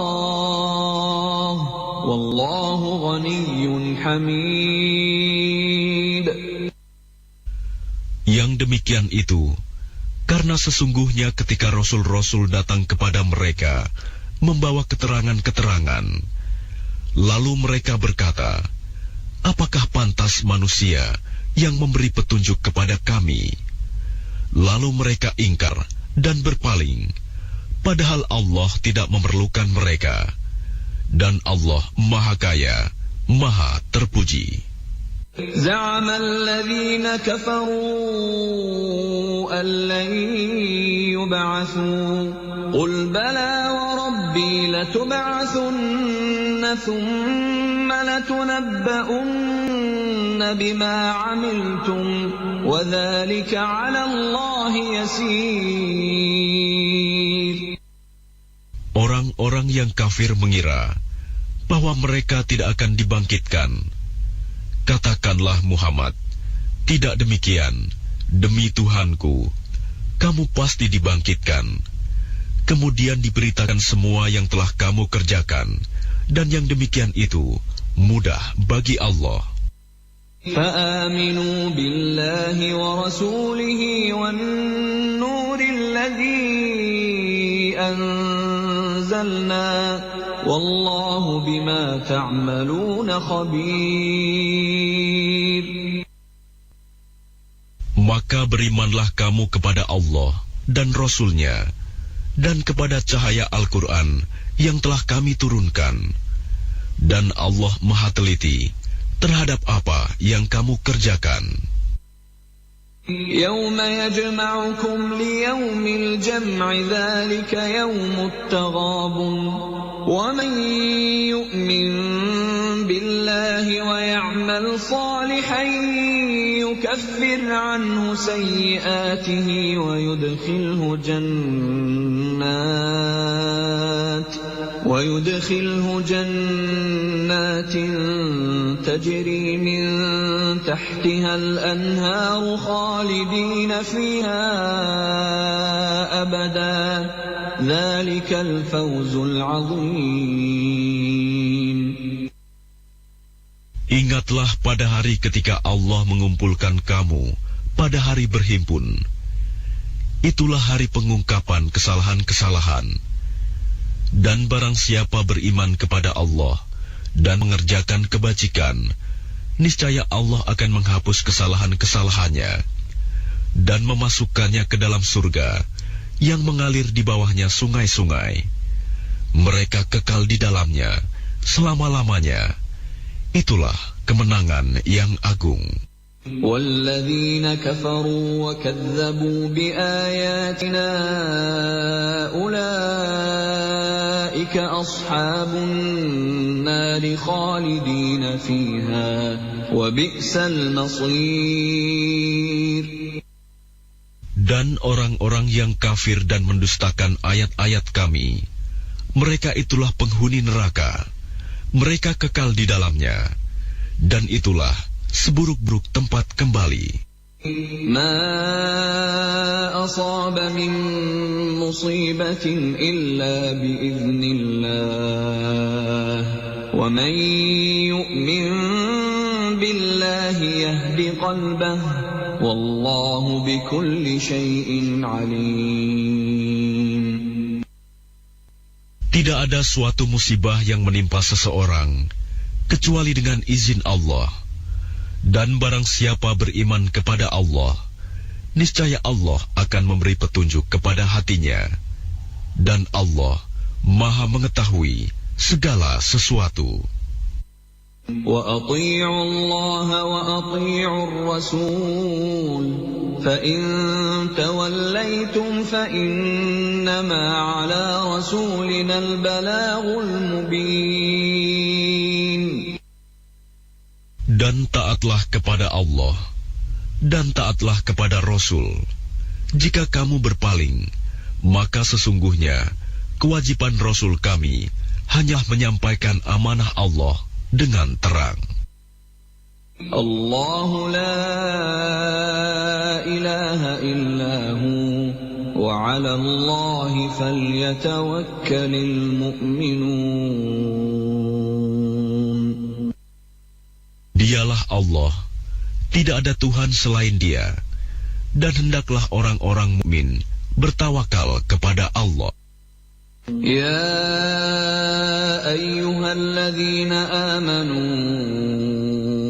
والله غني حميد. Yang demikian itu karena sesungguhnya ketika rasul-rasul datang kepada mereka membawa keterangan-keterangan, lalu mereka berkata, apakah pantas manusia yang memberi petunjuk kepada kami? Lalu mereka ingkar dan berpaling, padahal Allah tidak memerlukan mereka, dan Allah Maha Kaya, Maha Terpuji. زعم الذين كفروا أن لن يبعثوا قل بلى وربي لتبعثن ثم لتنبؤن بما عملتم وذلك على الله يسير. Orang-orang yang kafir mengira bahwa mereka tidak akan dibangkitkan. Katakanlah Muhammad, tidak demikian. Demi Tuhanku, kamu pasti dibangkitkan. Kemudian diberitakan semua yang telah kamu kerjakan, dan yang demikian itu mudah bagi Allah. فآمنوا بالله ورسوله والنور الذي أنزلنا والله بما تعملون خبير. Maka berimanlah kamu kepada Allah dan Rasul-Nya, dan kepada cahaya Al-Quran yang telah kami turunkan. Dan Allah Maha Teliti terhadap apa yang kamu kerjakan. يوم يجمعكم ليوم الجمع ذلك يوم التغابن ومن يؤمن بالله ويعمل صالحا يكفر عنه سيئاته ويدخله جنات تجري من تحتها الأنهار خالدين فيها أبدا ذلك الفوز العظيم. Ingatlah pada hari ketika Allah mengumpulkan kamu pada hari berhimpun. Itulah hari pengungkapan kesalahan-kesalahan. Dan barang siapa beriman kepada Allah dan mengerjakan kebajikan, niscaya Allah akan menghapus kesalahan-kesalahannya dan memasukkannya ke dalam surga yang mengalir di bawahnya sungai-sungai. Mereka kekal di dalamnya selama-lamanya. Itulah kemenangan yang agung. والذين كفروا وكذبوا بآياتنا أولئك أصحاب النار خالدين فيها وبئس المصير. Dan orang-orang yang kafir dan mendustakan ayat-ayat kami, mereka itulah penghuni neraka. Mereka kekal di dalamnya, dan itulah seburuk-buruk tempat kembali. ما أصاب من مصيبة إلا بإذن الله ومن يؤمن بالله يهد قلبه والله بكل شيء عليم. Tidak ada suatu musibah yang menimpa seseorang kecuali dengan izin Allah. Dan barang siapa beriman kepada Allah, niscaya Allah akan memberi petunjuk kepada hatinya. Dan Allah Maha mengetahui segala sesuatu. وَأَطِيعُوا اللَّهَ وَأَطِيعُوا الرَّسُولَ فَإِن تَوَلَّيْتُمْ فَإِنَّمَا عَلَى رَسُولِنَا الْبَلَاغُ الْمُبِينُ. Dan taatlah kepada Allah, dan taatlah kepada Rasul. Jika kamu berpaling, maka sesungguhnya kewajiban Rasul kami hanya menyampaikan amanah Allah dengan terang. Allahu la ilaha illahu wa 'ala Allahi falyatawakkalul mu'minun. Dialah Allah, tidak ada Tuhan selain Dia, dan hendaklah orang-orang mukmin bertawakal kepada Allah. Ya ayyuhalladzina amanu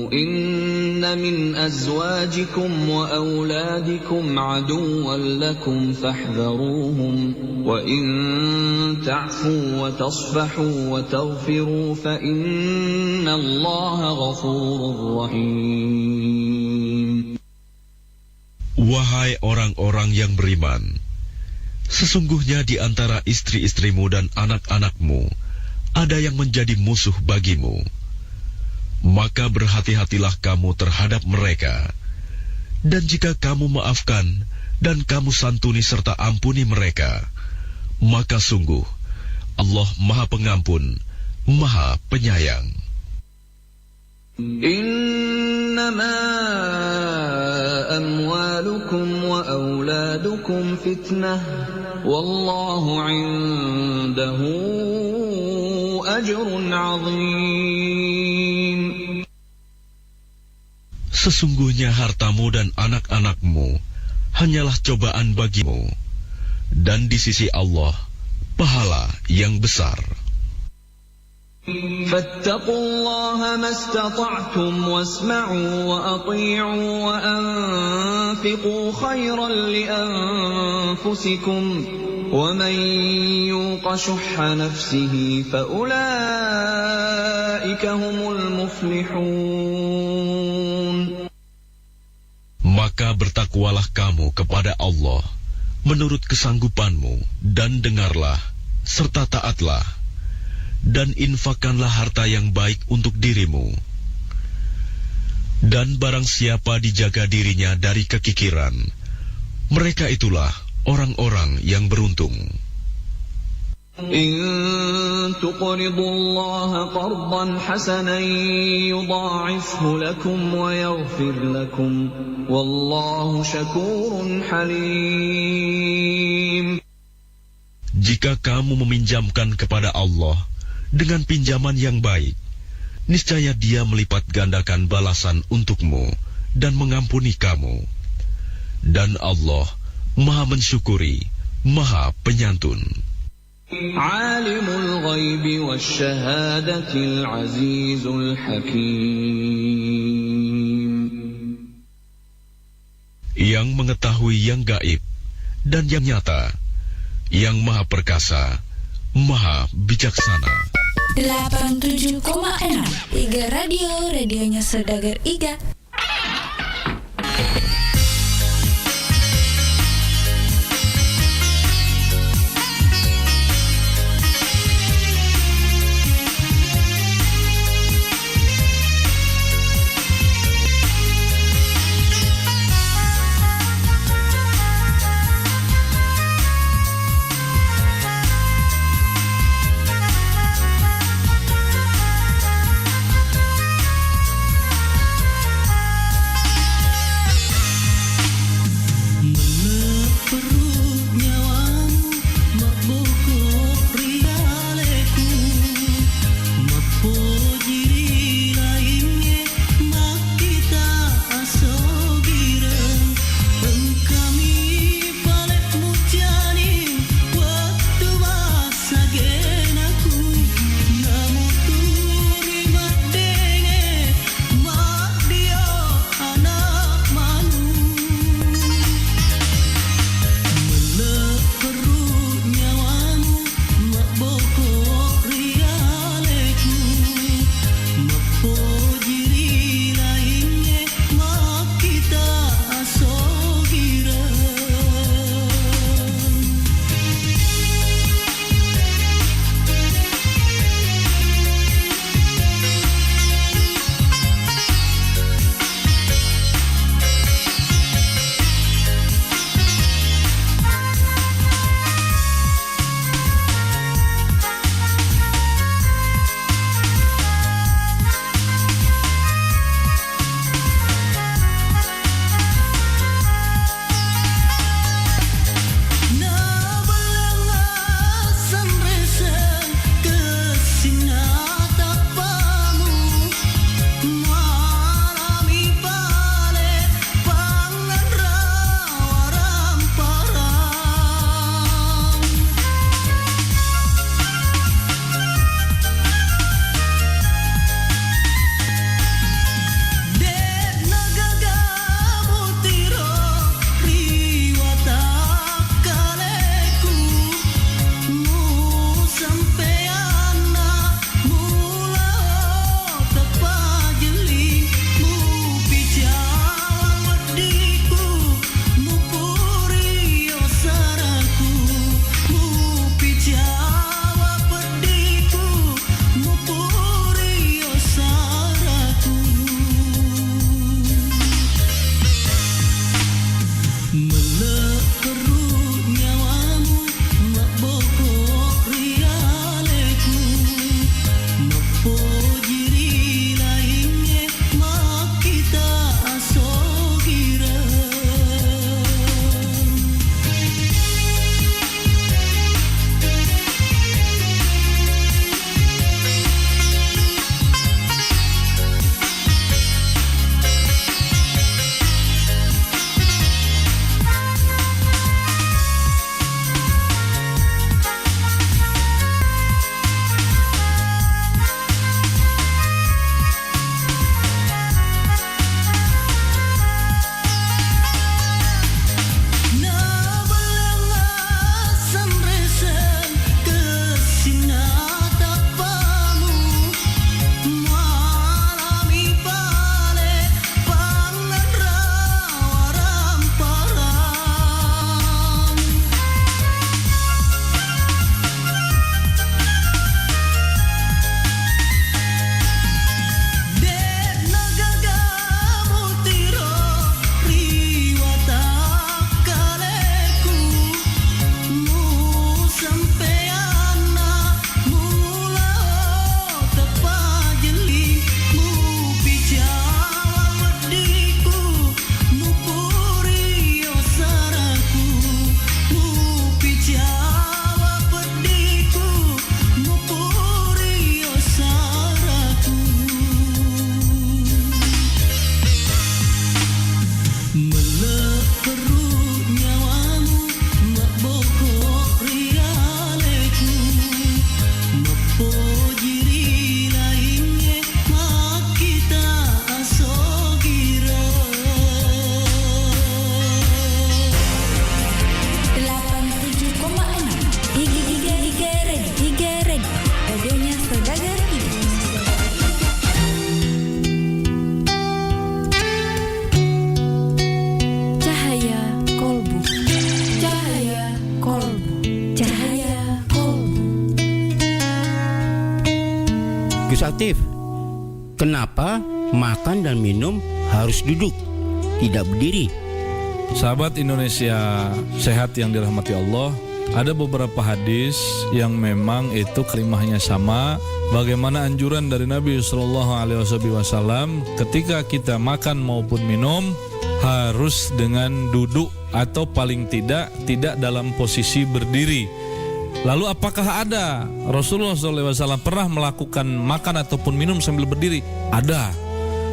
inna min azwajikum wa auladikum aduwwan lakum fahdharuhum wa in ta'fu wa tasfahu wa taghfiru fa innallaha ghafurur rahim. Wahai orang-orang yang beriman, sesungguhnya di antara istri-istrimu dan anak-anakmu ada yang menjadi musuh bagimu. Maka berhati-hatilah kamu terhadap mereka. Dan jika kamu maafkan dan kamu santuni serta ampuni mereka, maka sungguh Allah Maha Pengampun, Maha Penyayang. Innama amwalukum wa auladukum fitnah wallahu 'indahu ajrun 'azim. Sesungguhnya hartamu dan anak-anakmu hanyalah cobaan bagimu, dan di sisi Allah pahala yang besar. Fattaqullaha mastata'tum wasma'u wa ati'u wa anfiqu khairan li anfusikum wa man yuqa shuhha nafsihi fa ulaika humul muflihun. Maka bertakwalah kamu kepada Allah menurut kesanggupanmu, dan dengarlah serta taatlah, dan infakkanlah harta yang baik untuk dirimu. Dan barang siapa dijaga dirinya dari kekikiran, mereka itulah orang-orang yang beruntung. In tuqridullaha qardan hasanan yudha'ifhu lakum wa yaghfir lakum wallahu syakurun halim. Jika kamu meminjamkan kepada Allah dengan pinjaman yang baik, niscaya Dia melipat gandakan balasan untukmu dan mengampuni kamu. Dan Allah Maha mensyukuri, Maha penyantun. Alimul ghaibi wasyahadatil azizul hakim. Yang mengetahui yang gaib dan yang nyata, yang maha perkasa, maha bijaksana. 87,6 Iga Radio, radionya Saudagar Iga. Gus Atif, kenapa makan dan minum harus duduk, tidak berdiri? Sahabat Indonesia sehat yang dirahmati Allah, ada beberapa hadis yang memang itu kalimahnya sama. Bagaimana anjuran dari Nabi SAW ketika kita makan maupun minum harus dengan duduk atau paling tidak dalam posisi berdiri. Lalu apakah ada Rasulullah SAW pernah melakukan makan ataupun minum sambil berdiri? Ada.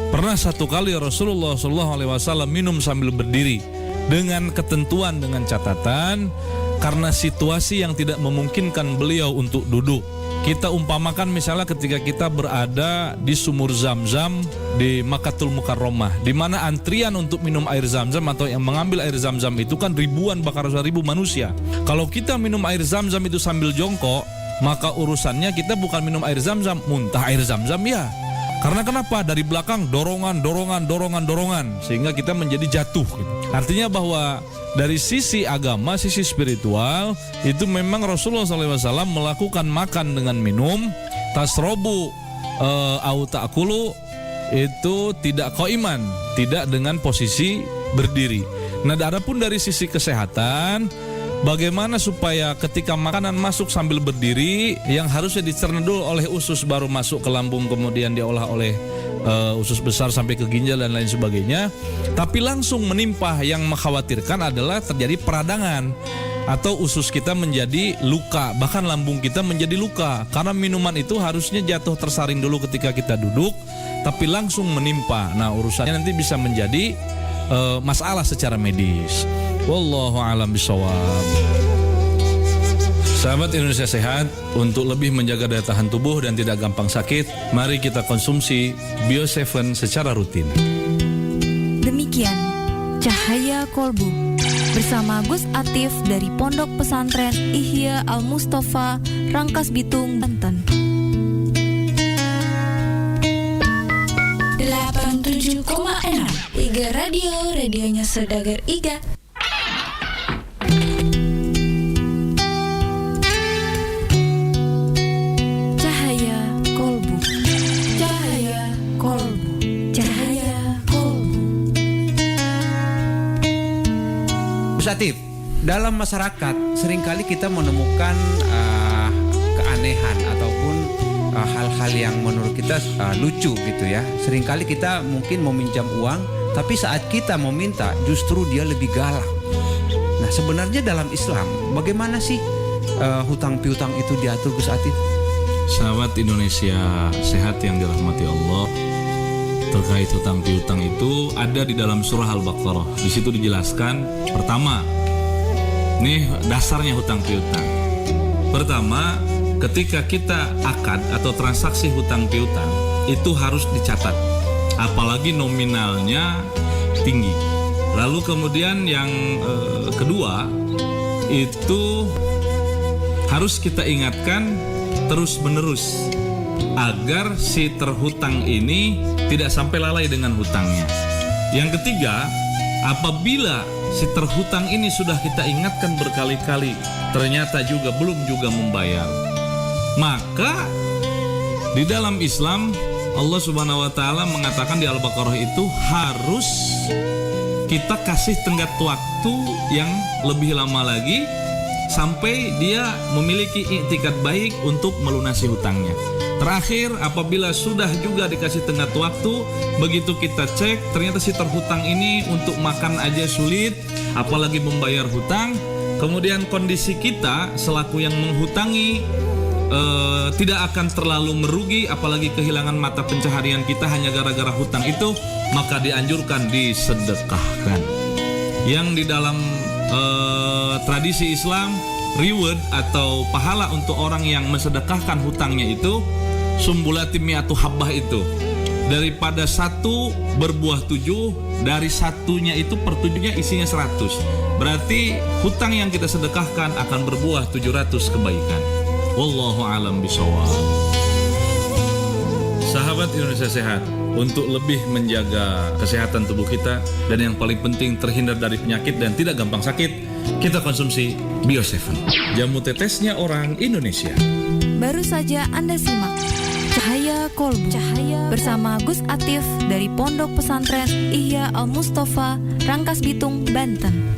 Pernah satu kali Rasulullah SAW minum sambil berdiri dengan ketentuan, dengan catatan, karena situasi yang tidak memungkinkan beliau untuk duduk. Kita umpamakan misalnya ketika kita berada di sumur Zam-Zam di Makkatul Mukarramah, di mana antrian untuk minum air Zam-Zam atau yang mengambil air Zam-Zam itu kan ribuan, bahkan ribu manusia. Kalau kita minum air Zam-Zam itu sambil jongkok, maka urusannya kita bukan minum air Zam-Zam, muntah air Zam-Zam ya. Karena kenapa? Dari belakang dorongan, sehingga kita menjadi jatuh gitu. Artinya bahwa dari sisi agama, sisi spiritual, itu memang Rasulullah SAW melakukan makan dengan minum, tasrobu au ta'kulu, itu tidak qaiman, tidak dengan posisi berdiri. Nah, adapun dari sisi kesehatan, bagaimana supaya ketika makanan masuk sambil berdiri, yang harusnya dicerna dulu oleh usus baru masuk ke lambung, kemudian diolah oleh usus besar sampai ke ginjal dan lain sebagainya, tapi langsung menimpa, yang mengkhawatirkan adalah terjadi peradangan atau usus kita menjadi luka, bahkan lambung kita menjadi luka, karena minuman itu harusnya jatuh tersaring dulu ketika kita duduk, tapi langsung menimpa. Nah, urusannya nanti bisa menjadi masalah secara medis. Wallahu a'lam bishawab. Sahabat Indonesia sehat, untuk lebih menjaga daya tahan tubuh dan tidak gampang sakit, mari kita konsumsi Bio7 secara rutin. Demikian Cahaya Kolbu bersama Gus Atif dari Pondok Pesantren Ihya Al Mustafa, Rangkas Bitung, Banten. 87,6 Iga Radio, radionya Saudagar Iga. Atif, dalam masyarakat seringkali kita menemukan keanehan ataupun hal-hal yang menurut kita lucu gitu ya. Seringkali kita mungkin meminjam uang, tapi saat kita meminta justru dia lebih galak. Nah, sebenarnya dalam Islam bagaimana sih hutang piutang itu diatur, Gus Atif? Sahabat Indonesia sehat yang dirahmati Allah, terkait hutang piutang itu ada di dalam surah Al-Baqarah. Di situ dijelaskan, pertama, nih dasarnya hutang piutang. Pertama, ketika kita akad atau transaksi hutang piutang itu harus dicatat, apalagi nominalnya tinggi. Lalu kemudian yang kedua itu harus kita ingatkan terus-menerus agar si terhutang ini tidak sampai lalai dengan hutangnya. Yang ketiga, apabila si terhutang ini sudah kita ingatkan berkali-kali, ternyata belum membayar, maka di dalam Islam Allah Subhanahu wa taala mengatakan di Al-Baqarah itu harus kita kasih tenggat waktu yang lebih lama lagi sampai dia memiliki iktikad baik untuk melunasi hutangnya. Terakhir, apabila sudah juga dikasih tenggat waktu, begitu kita cek ternyata si terhutang ini untuk makan aja sulit, apalagi membayar hutang, kemudian kondisi kita selaku yang menghutangi tidak akan terlalu merugi, apalagi kehilangan mata pencaharian kita hanya gara-gara hutang itu, maka dianjurkan disedekahkan. Yang di dalam tradisi Islam, reward atau pahala untuk orang yang mensedekahkan hutangnya itu sumbulati mi'atu habbah, itu daripada satu berbuah 7, dari satunya itu per 7-nya isinya 100, berarti hutang yang kita sedekahkan akan berbuah 700 kebaikan. Wallahu a'lam bishawab. Sahabat Indonesia sehat, untuk lebih menjaga kesehatan tubuh kita dan yang paling penting terhindar dari penyakit dan tidak gampang sakit, kita konsumsi Bio7, jamu tetesnya orang Indonesia. Baru saja Anda simak Cahaya Kolbu. Bersama Gus Atif dari Pondok Pesantren Ihya Al Mustafa, Rangkas Bitung, Banten.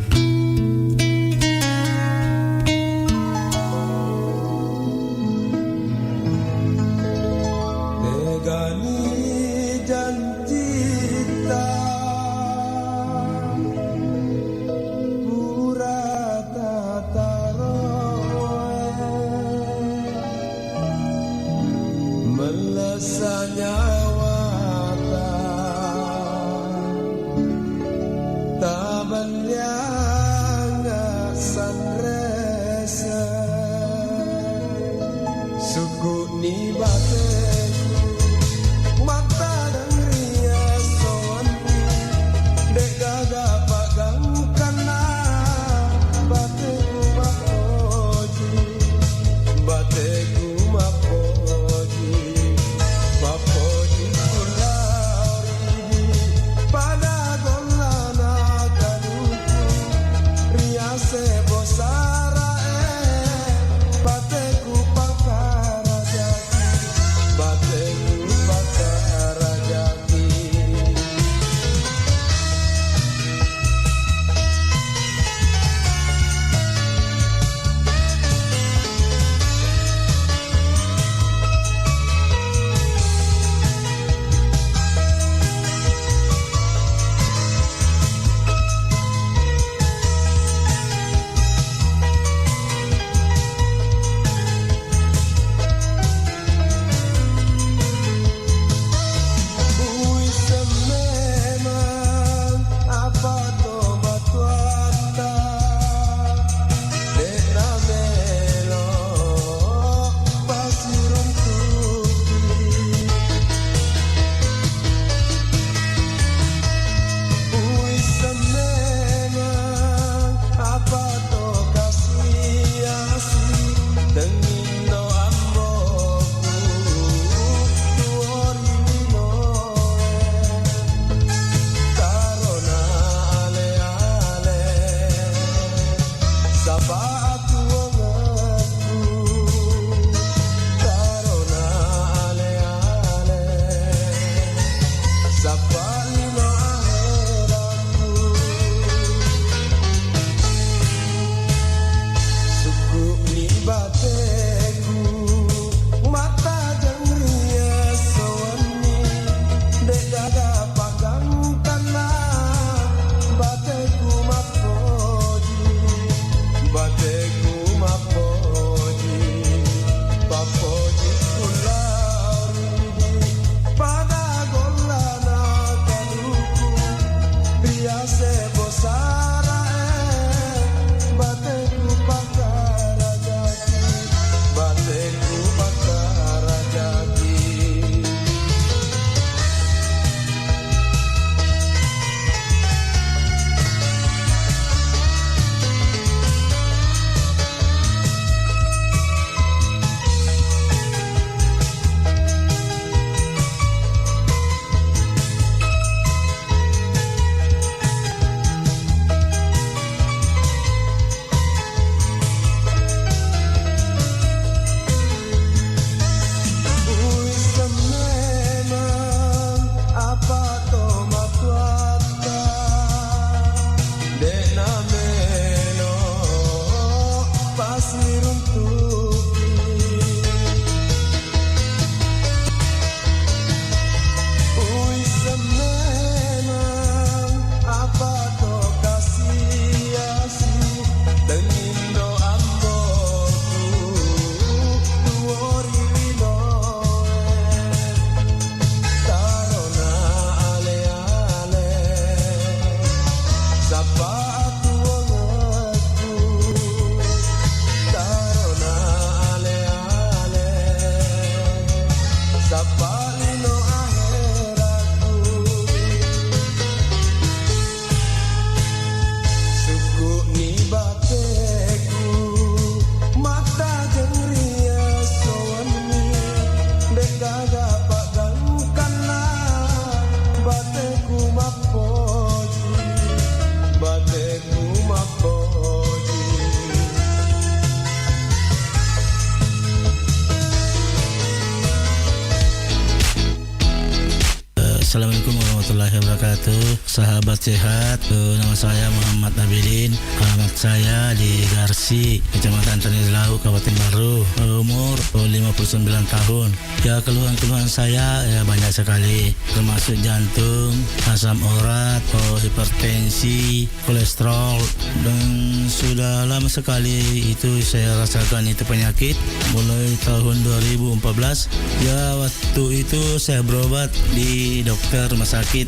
Assalamualaikum warahmatullahi wabarakatuh. Sahabat sehat, nama saya Muhammad Abidin. Alamat saya di Garsi, Kecamatan Tanilau, Kabupaten Baru. Umur 59 tahun. Ya, keluhan-keluhan saya ya banyak sekali, termasuk jantung, asam urat, hipertensi, kolesterol, dan sudah lama sekali itu saya rasakan itu penyakit mulai tahun 2014. Ya, waktu itu saya berobat di dokter rumah sakit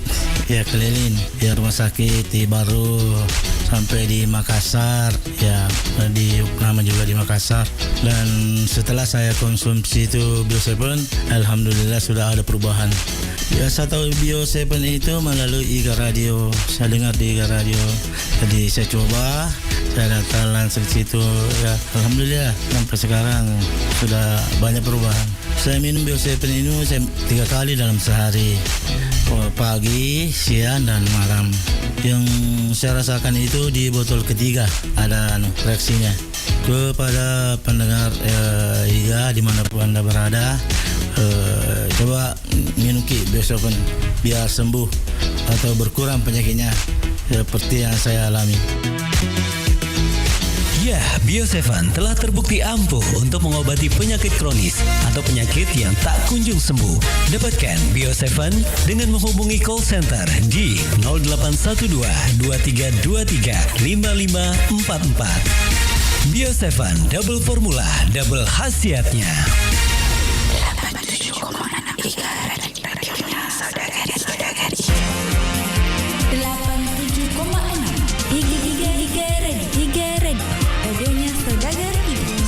ya keliling ya, rumah sakit di Baru sampai di Makassar ya, di Uknama juga di Makassar. Dan setelah saya konsumsi itu Bio7, alhamdulillah sudah ada perubahan. Ya, saya tahu Bio7 itu melalui IGA Radio, saya dengar di IGA Radio, jadi saya coba, saya datang langsung situ ya, alhamdulillah sampai sekarang sudah banyak perubahan. Saya minum Bio7 ini saya 3 kali dalam sehari, pagi, siang, dan malam. Yang saya rasakan itu di botol ketiga ada reaksinya. Kepada pendengar IGA dimanapun Anda berada, coba minum Bio7 biar sembuh atau berkurang penyakitnya seperti yang saya alami. Ya, Bio7 telah terbukti ampuh untuk mengobati penyakit kronis atau penyakit yang tak kunjung sembuh. Dapatkan Bio7 dengan menghubungi call center di 0812 2323 5544. Bio7 double formula, double khasiatnya. 87,6 IGA radionya saudara-saudari. 87,6 IGA Radio. Radionya saudagar hidup.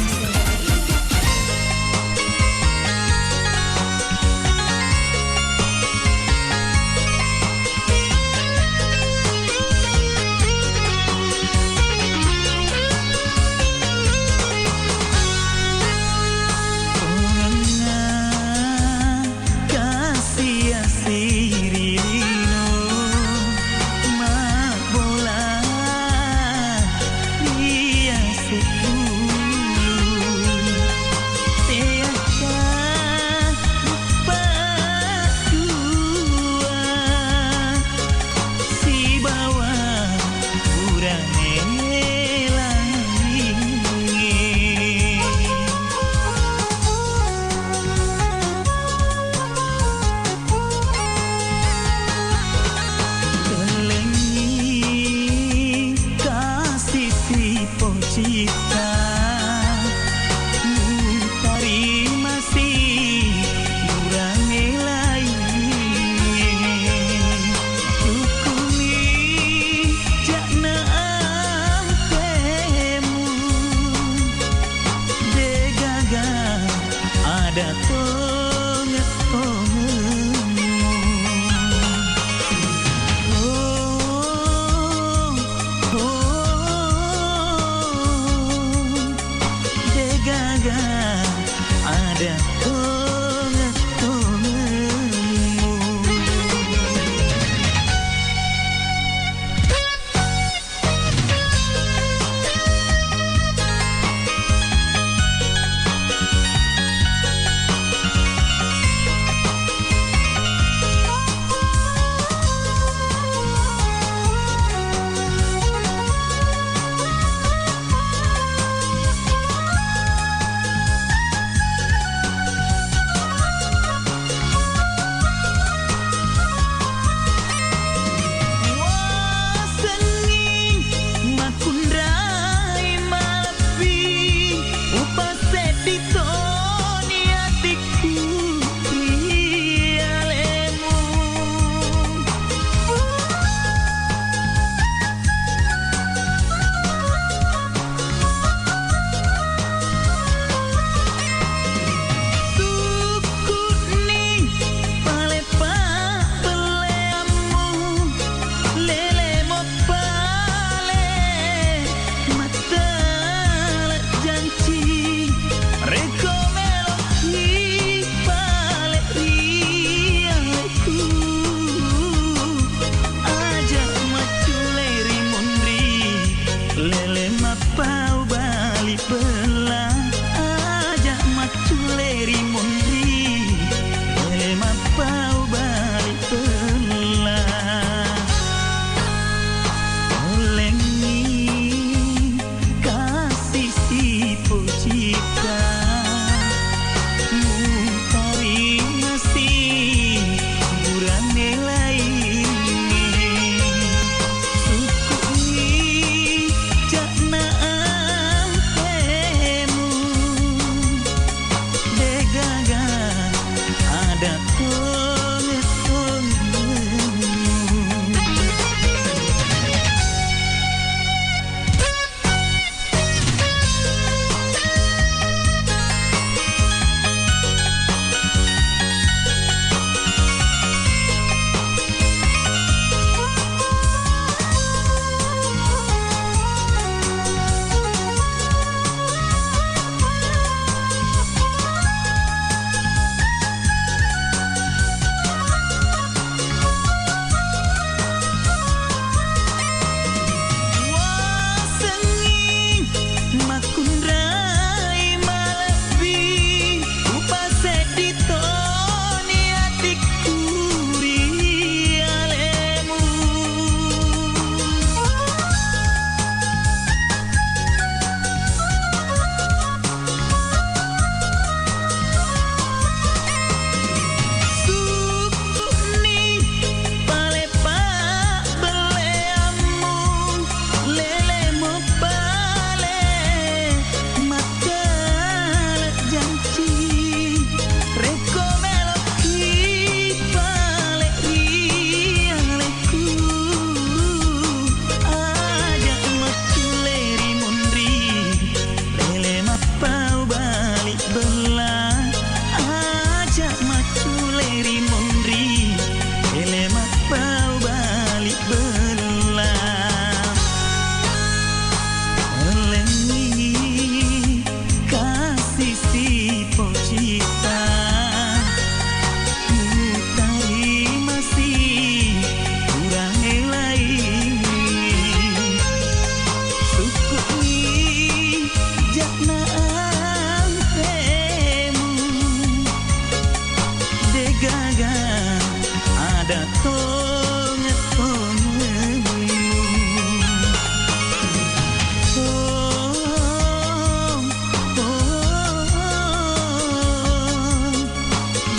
ada tonget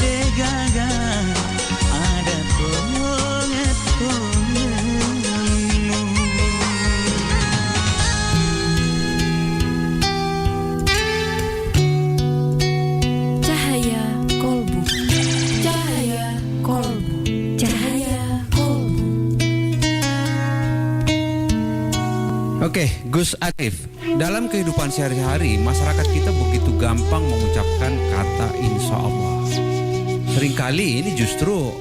degaga ada tonget Cahaya kolbu. Cahaya kolbu. Cahaya kolbu. Oke, Gus Atif. Dalam kehidupan sehari-hari, masyarakat kita begitu gampang mengucapkan kata insya Allah. Seringkali ini justru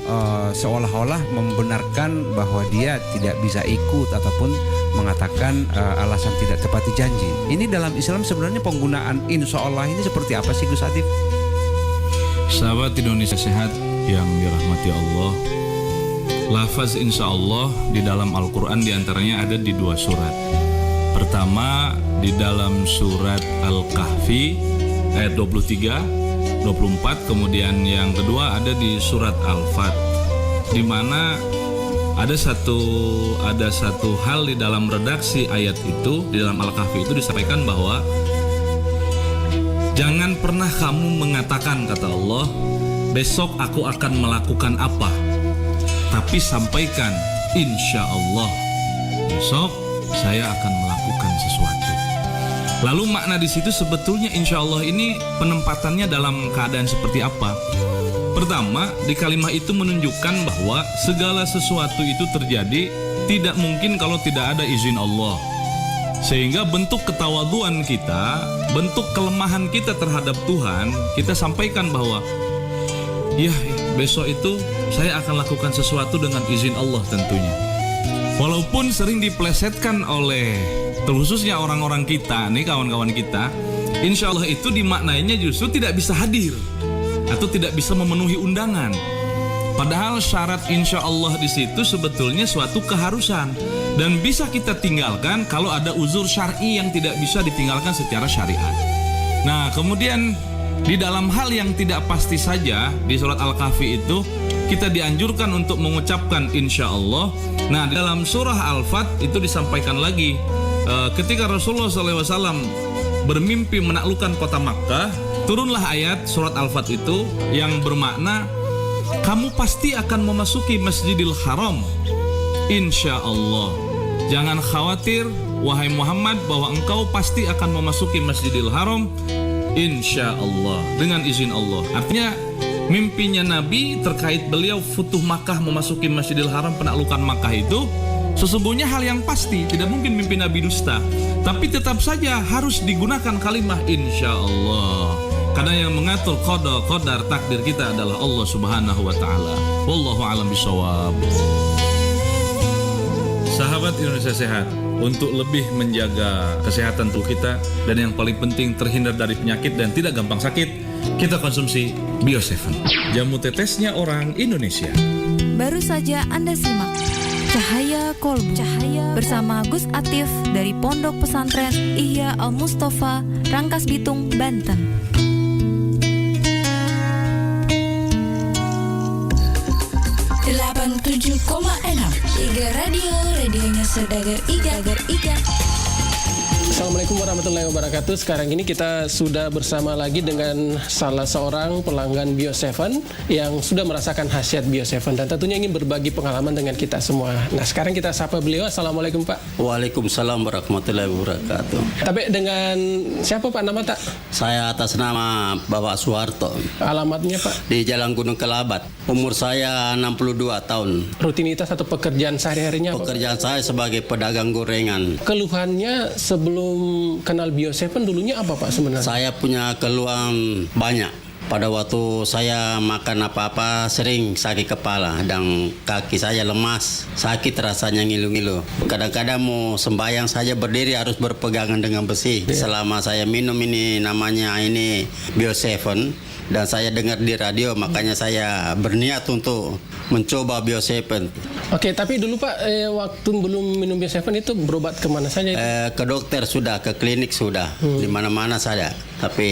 seolah-olah membenarkan bahwa dia tidak bisa ikut ataupun mengatakan alasan tidak tepati janji. Ini dalam Islam sebenarnya penggunaan insya Allah ini seperti apa sih Gus Atif? Sahabat Indonesia Sehat yang dirahmati Allah, lafaz insya Allah di dalam Al-Quran diantaranya ada di 2 surat. Pertama di dalam surat Al-Kahfi ayat 23, 24, kemudian yang kedua ada di surat Al-Fat, di mana ada satu hal di dalam redaksi ayat itu di dalam Al-Kahfi itu disampaikan bahwa jangan pernah kamu mengatakan, kata Allah, besok aku akan melakukan apa, tapi sampaikan insya Allah besok saya akan melakukan sesuatu. Lalu makna di situ sebetulnya insya Allah ini penempatannya dalam keadaan seperti apa? Pertama, di kalimat itu menunjukkan bahwa segala sesuatu itu terjadi tidak mungkin kalau tidak ada izin Allah. Sehingga bentuk ketawaduan kita, bentuk kelemahan kita terhadap Tuhan, kita sampaikan bahwa ya besok itu saya akan lakukan sesuatu dengan izin Allah tentunya. Walaupun sering diplesetkan oleh terkhususnya orang-orang kita, nih kawan-kawan kita, insya Allah itu dimaknainya justru tidak bisa hadir atau tidak bisa memenuhi undangan. Padahal syarat insya Allah di situ sebetulnya suatu keharusan dan bisa kita tinggalkan kalau ada uzur syar'i yang tidak bisa ditinggalkan secara syariat. Nah, kemudian di dalam hal yang tidak pasti saja di surat Al-Kahfi itu kita dianjurkan untuk mengucapkan insya Allah. Nah, dalam surah Al-Fat itu disampaikan lagi ketika Rasulullah SAW bermimpi menaklukkan kota Makkah, turunlah ayat surat Al-Fat itu yang bermakna kamu pasti akan memasuki Masjidil Haram insya Allah. Jangan khawatir wahai Muhammad bahwa engkau pasti akan memasuki Masjidil Haram insya Allah dengan izin Allah. Artinya mimpinya Nabi terkait beliau futuh Makkah memasuki Masjidil Haram, penaklukan Makkah itu sesungguhnya hal yang pasti, tidak mungkin mimpi Nabi dusta. Tapi tetap saja harus digunakan kalimat insya Allah. Karena yang mengatur qadar takdir kita adalah Allah Subhanahu wa taala. Wallahu a'lam bishawab. Sahabat Indonesia Sehat, untuk lebih menjaga kesehatan tubuh kita dan yang paling penting terhindar dari penyakit dan tidak gampang sakit, kita konsumsi Bio7, jamu tetesnya orang Indonesia. Baru saja Anda simak Cahaya Kolbu bersama Gus Atif dari Pondok Pesantren Ihya Al-Mustafa, Rangkas Bitung, Banten. 87,6 Iga Radio, radionya Saudagar Iga. Assalamualaikum warahmatullahi wabarakatuh. Sekarang ini kita sudah bersama lagi dengan salah seorang pelanggan Bio7 yang sudah merasakan khasiat Bio7 dan tentunya ingin berbagi pengalaman dengan kita semua. Nah, sekarang kita sapa beliau. Assalamualaikum Pak. Waalaikumsalam warahmatullahi wabarakatuh. Tapi dengan siapa Pak nama tak? Saya atas nama Bapak Suharto. Alamatnya Pak? Di Jalan Gunung Kelabat. Umur saya 62 tahun. Rutinitas atau pekerjaan sehari-harinya apa? Pekerjaan saya sebagai pedagang gorengan. Keluhannya sebelum kenal Bio7 dulunya apa Pak sebenarnya? Saya punya keluhan banyak. Pada waktu saya makan apa-apa sering sakit kepala dan kaki saya lemas, sakit rasanya ngilu-ngilu. Kadang-kadang mau sembahyang saja berdiri harus berpegangan dengan besi. Selama saya minum ini namanya ini Bio7 dan saya dengar di radio, makanya saya berniat untuk mencoba Bio7. Oke, tapi dulu Pak, waktu belum minum Bio7 itu berobat kemana saja? Ke dokter sudah, ke klinik sudah, di mana-mana saja. Tapi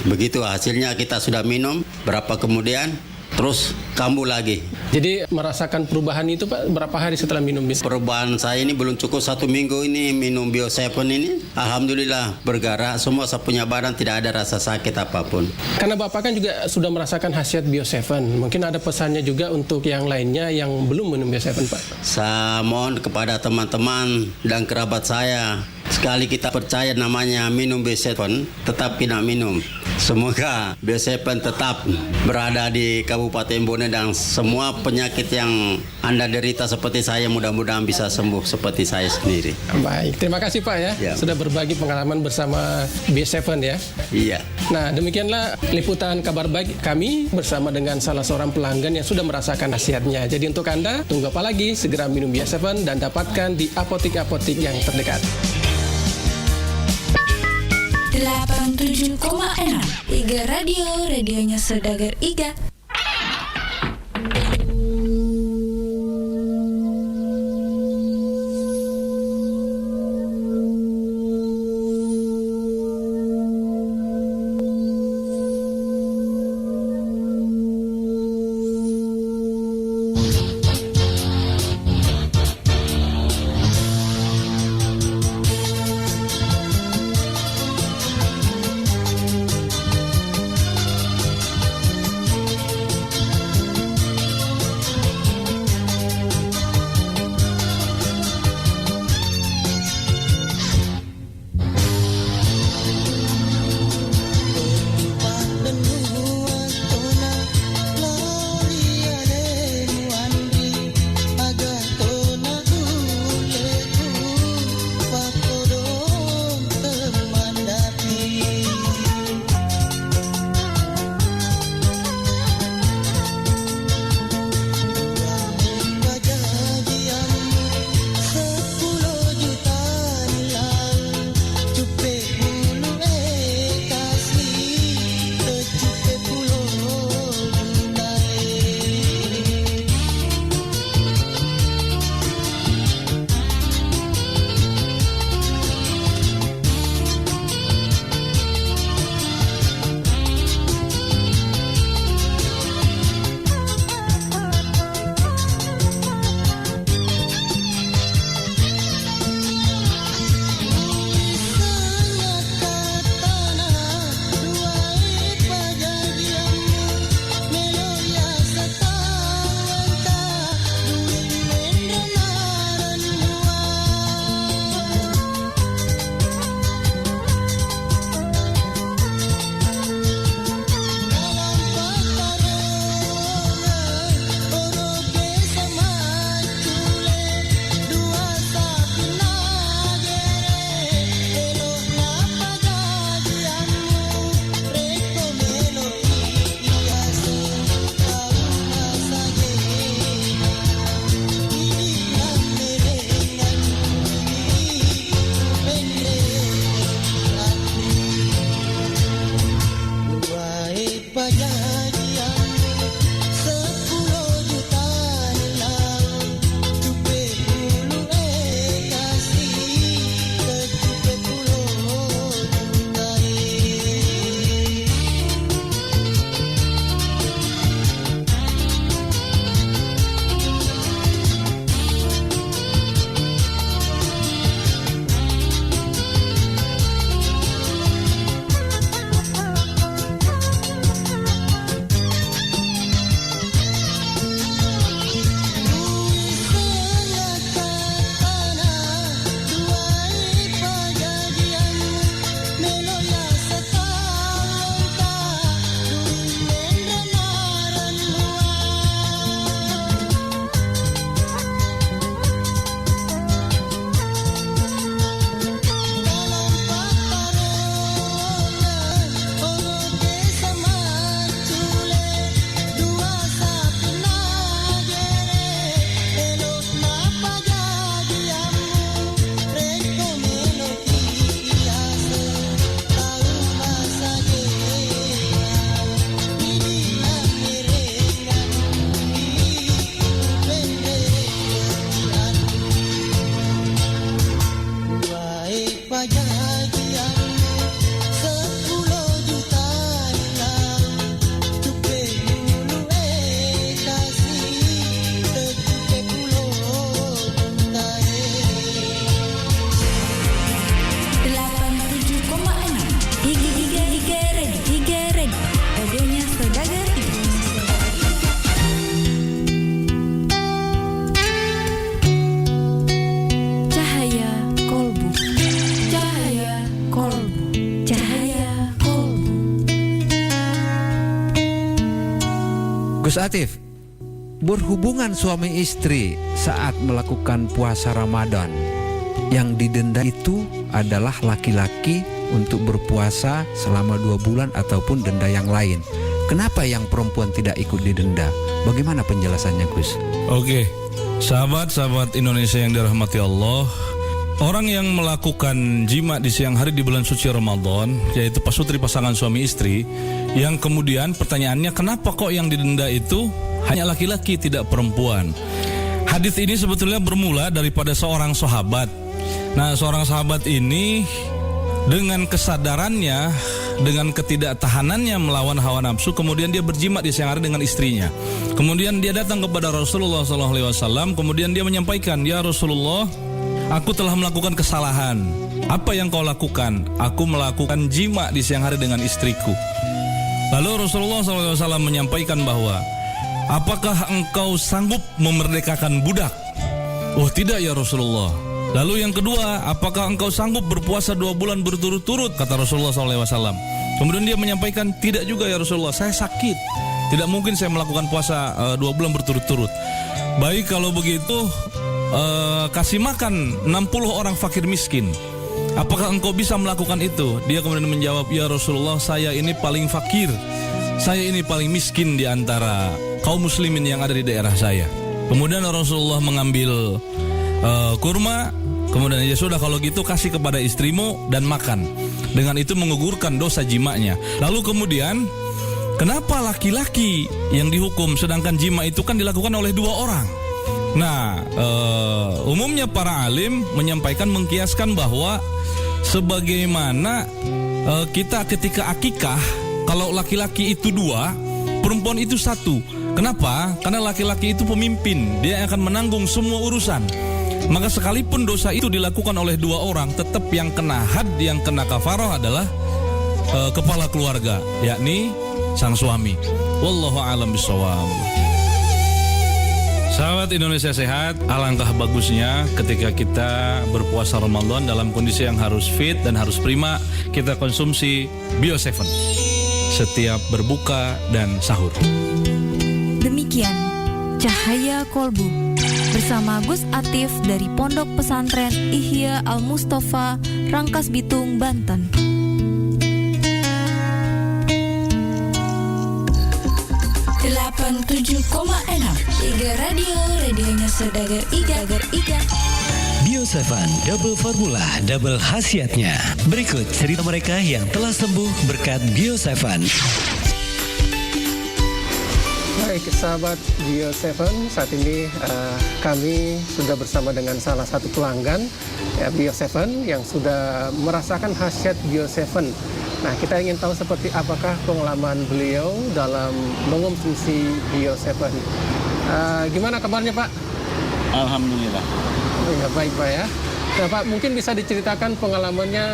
begitu hasilnya kita sudah minum, berapa kemudian terus kambuh lagi. Jadi merasakan perubahan itu Pak berapa hari setelah minum bis? Perubahan saya ini belum cukup 1 minggu ini minum Bio7 ini. Alhamdulillah bergerak semua, saya punya badan tidak ada rasa sakit apapun. Karena Bapak kan juga sudah merasakan khasiat Bio7. Mungkin ada pesannya juga untuk yang lainnya yang belum minum Bio7 Pak. Saya mohon kepada teman-teman dan kerabat saya, sekali kita percaya namanya minum Bio7, tetap kita minum. Semoga Bio7 tetap berada di Kabupaten Bone dan semua penyakit yang Anda derita seperti saya mudah-mudahan bisa sembuh seperti saya sendiri. Baik, terima kasih Pak ya, sudah berbagi pengalaman bersama Bio7 ya. Iya. Nah, demikianlah liputan kabar baik kami bersama dengan salah seorang pelanggan yang sudah merasakan khasiatnya. Jadi untuk Anda, tunggu apa lagi? Segera minum Bio7 dan dapatkan di apotik-apotik yang terdekat. 87,6 Iga Radio, radionya Saudagar Iga. Gus Atif, berhubungan suami istri saat melakukan puasa Ramadan, yang didenda itu adalah laki-laki untuk berpuasa selama 2 bulan ataupun denda yang lain. Kenapa yang perempuan tidak ikut didenda? Bagaimana penjelasannya, Gus? Oke, sahabat-sahabat Indonesia yang dirahmati Allah, orang yang melakukan jima di siang hari di bulan suci Ramadan, yaitu pasutri pasangan suami istri, yang kemudian pertanyaannya kenapa kok yang didenda itu hanya laki-laki tidak perempuan? Hadis ini sebetulnya bermula daripada seorang sahabat. Nah, seorang sahabat ini dengan kesadarannya, dengan ketidaktahanannya melawan hawa nafsu, kemudian dia berjima di siang hari dengan istrinya. Kemudian dia datang kepada Rasulullah SAW, kemudian dia menyampaikan, "Ya Rasulullah, aku telah melakukan kesalahan. Apa yang kau lakukan? Aku melakukan jima di siang hari dengan istriku." Lalu Rasulullah SAW menyampaikan bahwa, "Apakah engkau sanggup memerdekakan budak?" "Oh tidak ya Rasulullah." Lalu yang kedua, "Apakah engkau sanggup berpuasa 2 bulan berturut-turut?" kata Rasulullah SAW. Kemudian dia menyampaikan, "Tidak juga ya Rasulullah, saya sakit. Tidak mungkin saya melakukan puasa 2 bulan berturut-turut." "Baik kalau begitu, kasih makan 60 orang fakir miskin. Apakah engkau bisa melakukan itu?" Dia kemudian menjawab, "Ya Rasulullah, saya ini paling fakir. Saya ini paling miskin di antara kaum muslimin yang ada di daerah saya." Kemudian Rasulullah mengambil kurma, kemudian ya sudah kalau gitu kasih kepada istrimu dan makan. Dengan itu mengugurkan dosa jimanya. Lalu kemudian, kenapa laki-laki yang dihukum sedangkan jima itu kan dilakukan oleh 2 orang? Nah, umumnya para alim menyampaikan, mengkiaskan bahwa sebagaimana kita ketika akikah, kalau laki-laki itu 2, perempuan itu 1. Kenapa? Karena laki-laki itu pemimpin, dia akan menanggung semua urusan. Maka sekalipun dosa itu dilakukan oleh 2 orang, tetap yang kena had, yang kena kafarah adalah kepala keluarga, yakni sang suami. Wallahu a'lam bishawab. Sahabat Indonesia Sehat, alangkah bagusnya ketika kita berpuasa Ramadan dalam kondisi yang harus fit dan harus prima, kita konsumsi Bio7 setiap berbuka dan sahur. Demikian Cahaya Kolbu bersama Gus Atif dari Pondok Pesantren Ihya Al-Mustafa, Rangkas Bitung, Banten. Iga Radio, radionya Saudagar Iga. Bio7 double formula, double khasiatnya. Berikut cerita mereka yang telah sembuh berkat Bio7. Baik sahabat Bio7, saat ini kami sudah bersama dengan salah satu pelanggan Bio7 yang sudah merasakan khasiat Bio7. Nah, kita ingin tahu seperti apakah pengalaman beliau dalam mengonsumsi Bio7. Gimana kabarnya Pak? Alhamdulillah. Ya, baik Pak ya. Nah Pak, mungkin bisa diceritakan pengalamannya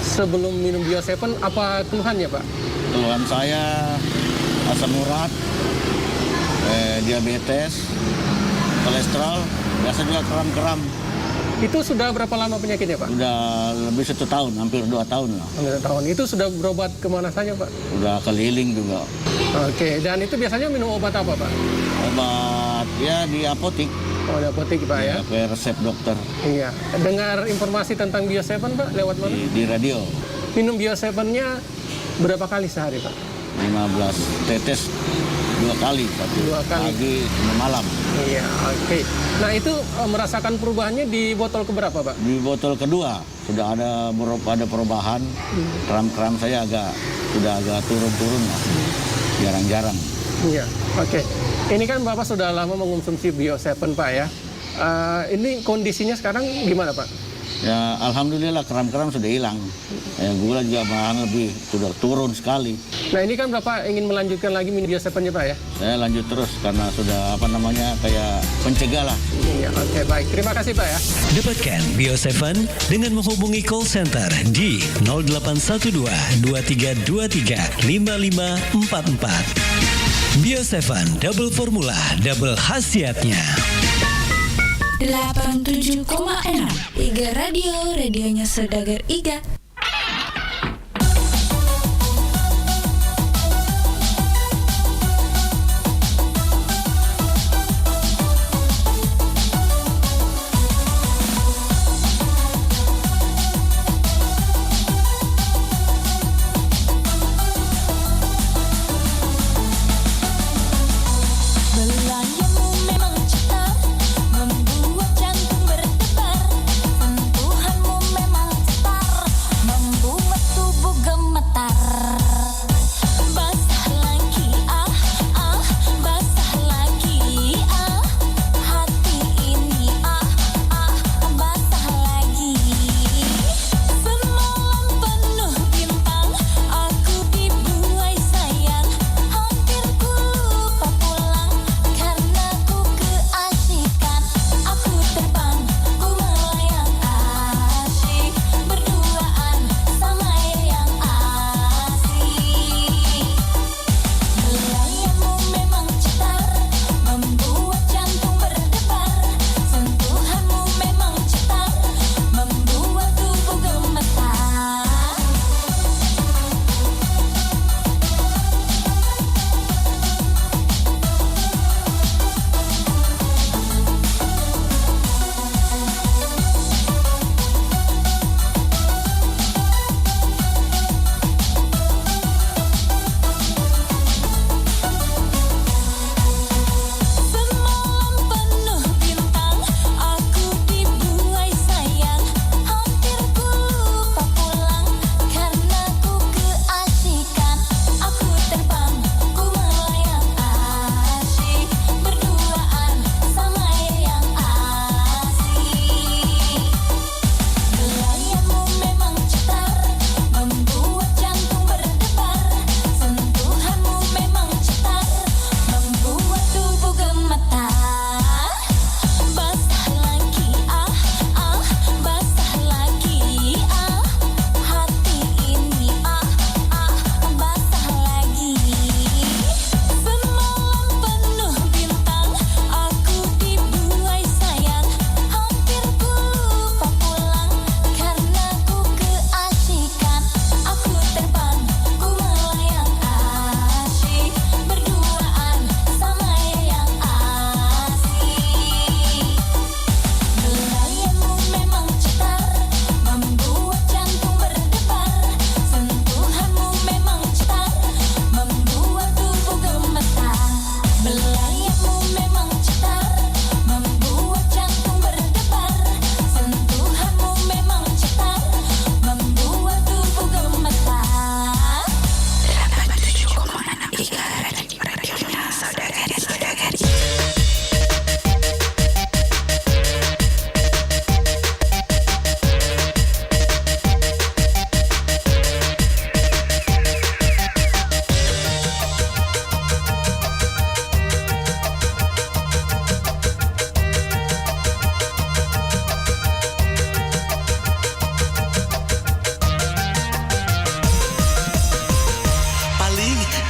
sebelum minum Bio7, apa keluhannya Pak? Keluhan saya asam urat, diabetes, kolesterol, biasa juga kram-kram. Itu sudah berapa lama penyakitnya Pak? Sudah lebih 1 tahun, hampir 2 tahun lah. Hampir 2 tahun. Itu sudah berobat kemana saja Pak? Sudah keliling juga. Oke, dan itu biasanya minum obat apa Pak? Obat ya di apotik. Oh, di apotik Pak ya? Pakai resep dokter. Iya. Dengar informasi tentang Bio7 Pak lewat mana? Di radio. Minum Bio7-nya berapa kali sehari Pak? 15 tetes 2 kali, 2 kali. Pagi sama malam. Iya, oke. Nah itu merasakan perubahannya di botol keberapa Pak? Di botol kedua sudah ada perubahan. Kram-kram saya sudah agak turun-turun lah. Jarang-jarang. Iya, oke. Ini kan Bapak sudah lama mengonsumsi Bio7 Pak ya. Ini kondisinya sekarang gimana Pak? Ya alhamdulillah kram-kram sudah hilang. Gula juga malahan sudah turun sekali. Nah ini kan Bapak ingin melanjutkan lagi minum Bio7-nya Pak ya? Saya lanjut terus karena sudah kayak pencegah lah. Iya, oke baik. Terima kasih Pak ya. Dapatkan Bio7 dengan menghubungi call center di 0812 2323 5544. Bio7 double formula, double khasiatnya. 87,6 Iga Radio, radionya Saudagar Iga.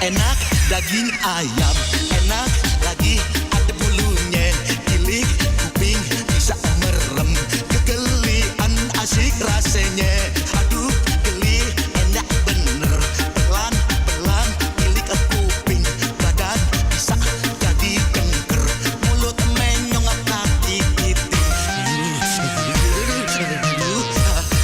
enak daging ayam, enak lagi ada bulunya, gilik kuping bisa merem, kegelian asik rasanya, aduh geli enak bener, pelan-pelan gilik kuping, badan bisa jadi dengker, mulut menyong kaki itik,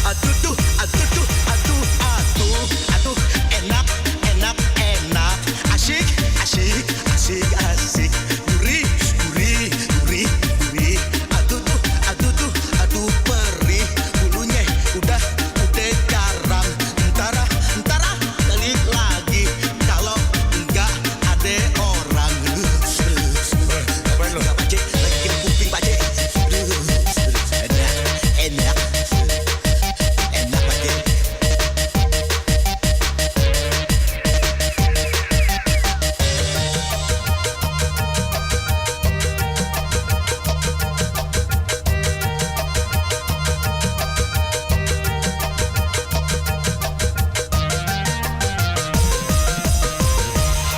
aduh tuh, aduh tuh, aduh, aduh, aduh, enak, enak, enak, asik, asik, asik, asik, gurih, gurih, gurih, gurih, aduh tuh, aduh tuh, aduh perih, bulunya udah jarang, entara, entara, balik lagi, kalau enggak ada orang, enggak pacik, lagi kiri kuping pacik, enak, enak, enak pacik.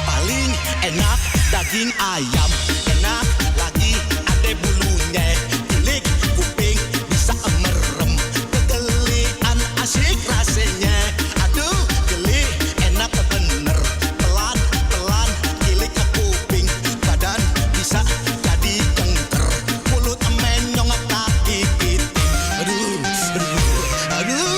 Paling enak daging ayam, enak lagi ada bulunya, gilik kuping bisa merem, kegelian asik rasanya, aduh geli enak bener, pelan-pelan gilik kuping, badan bisa jadi dengker, mulut menyong kaki itik, aduh, aduh, aduh,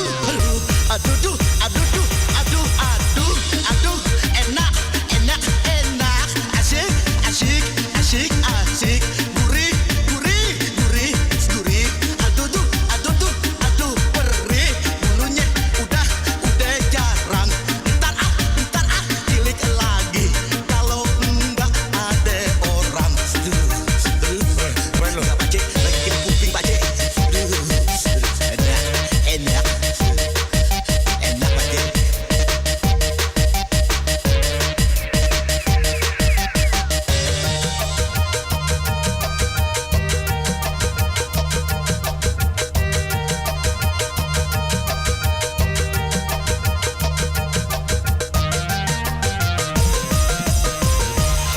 aduh, aduh, aduh, aduh, aduh, aduh, aduh, enak, enak, enak, asik, asik, asik, asik, gurih, gurih, gurih, gurih, aduh tuh, aduh tuh, aduh perih, bulunya udah jarang, ntar gilik lagi, kalau enggak ada orang, enggak pacik, lagi kiri kuping pacik, enak, enak, enak pacik.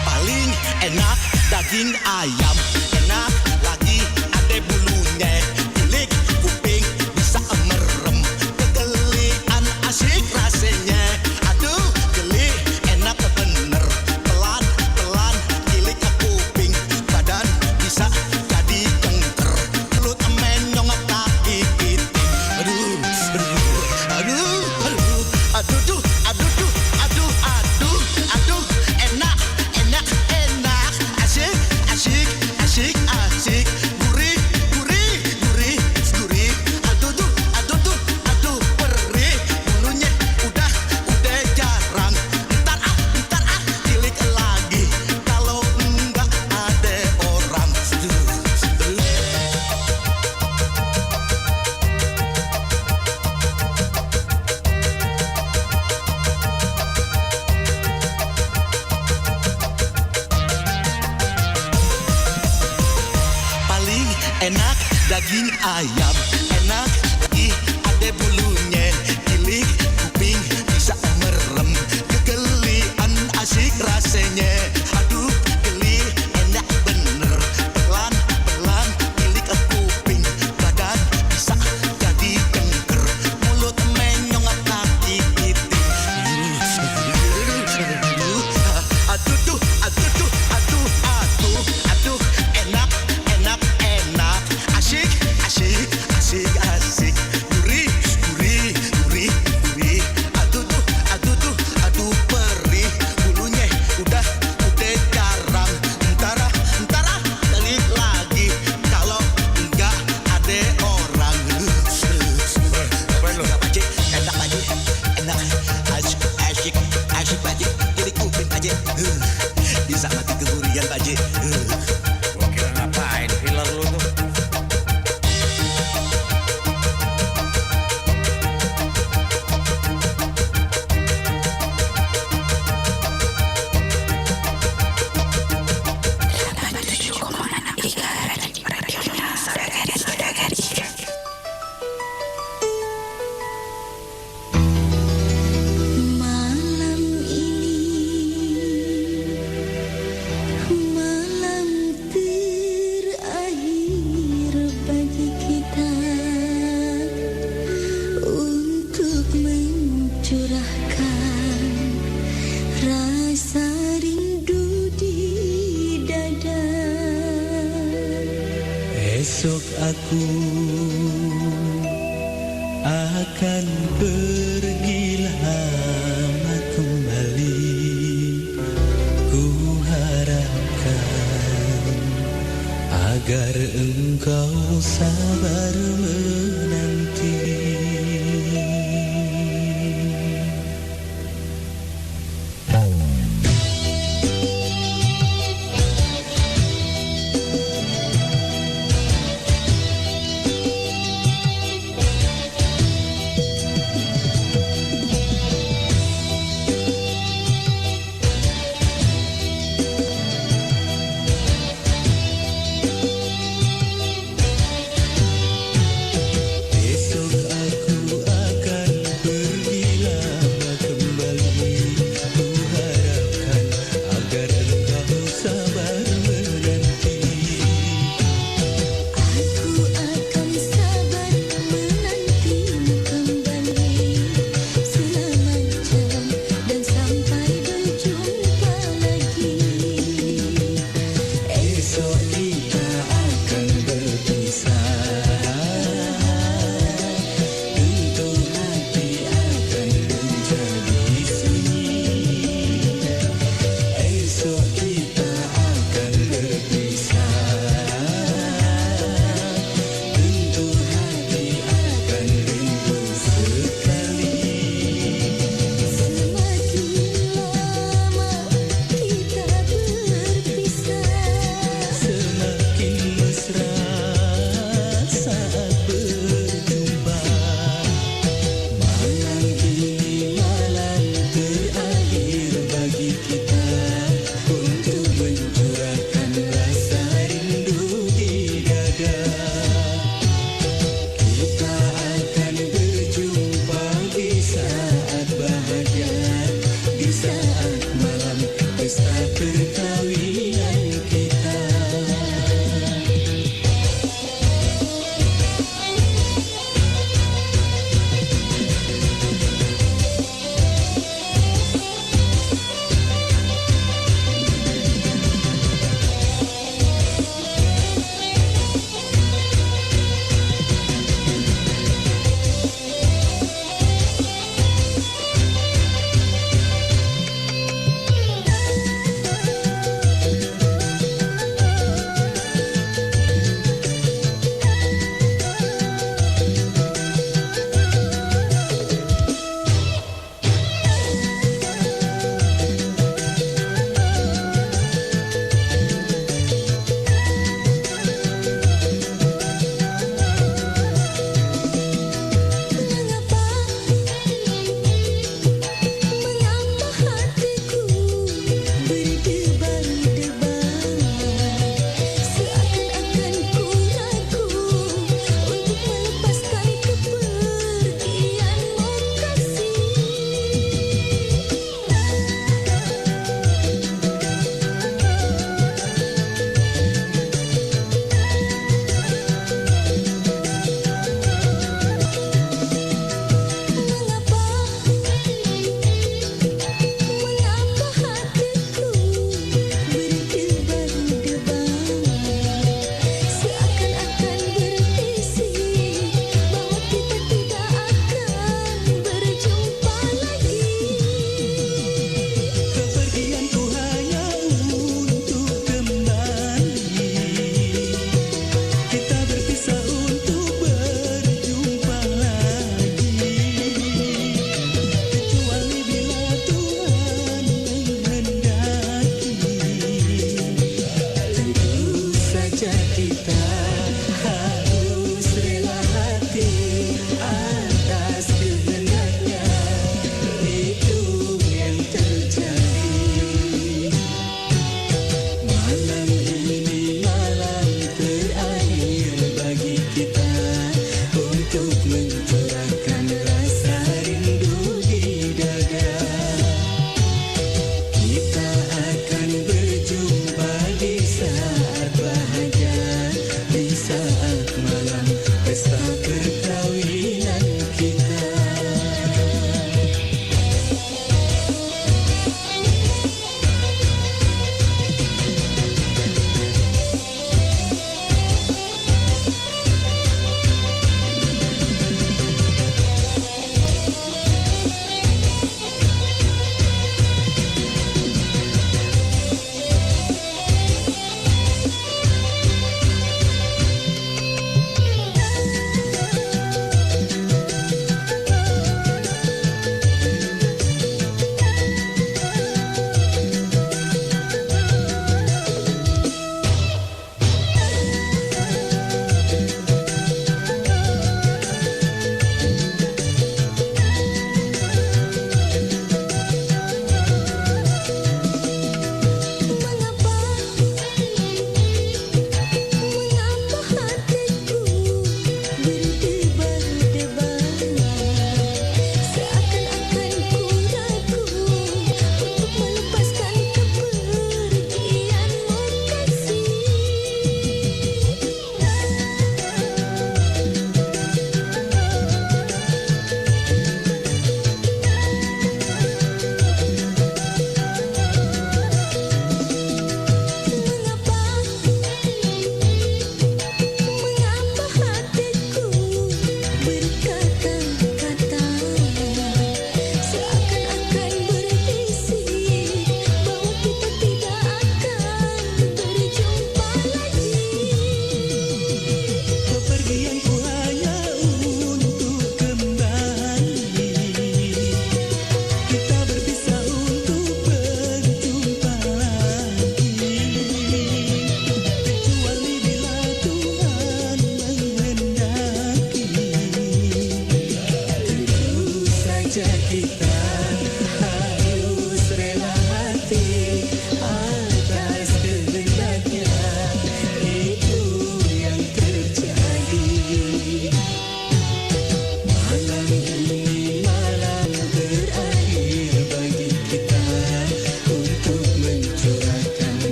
Paling enak daging ayam, enak lagi ada bulunya, gilik kuping bisa merem, kegelian asik rasanya, aduh geli enak bener, pelan-pelan gilik kuping, badan bisa jadi dengker, mulut menyong kaki itik, aduh, aduh, aduh, aduh tuh, aduh tuh, aduh, aduh, aduh, enak, enak, enak, asik, asik, asik, asik, gurih, gurih, gurih, gurih, aduh tuh, aduh tuh, aduh perih, bulunya udah jarang, ntar gilik lagi, kalau enggak ada orang. Paling enak daging ayam, enak lagi ada bulunya, gilik kuping bisa merem, kegelian asik rasanya, aduh geli enak bener, pelan-pelan gilik kuping, badan bisa jadi dengker, mulut menyong kaki itik, aduh tuh, aduh tuh, aduh, aduh, aduh, enak, enak, enak, asik, asik, asik, asik, gurih, gurih, gurih, gurih, aduh tuh, aduh tuh, aduh perih, bulunya udah jarang, entara, entara balik lagi, kalau enggak ada orang, enggak pacik, enak pacik, enak, asik, asik, asik pacik, gilik kuping pacik, bisa mati kegurian pacik. Gua kira ngapain filler lu tuh. Malam ini Besok aku akan pergi lama kembali. Ku harapkan agar engkau sabar menanti.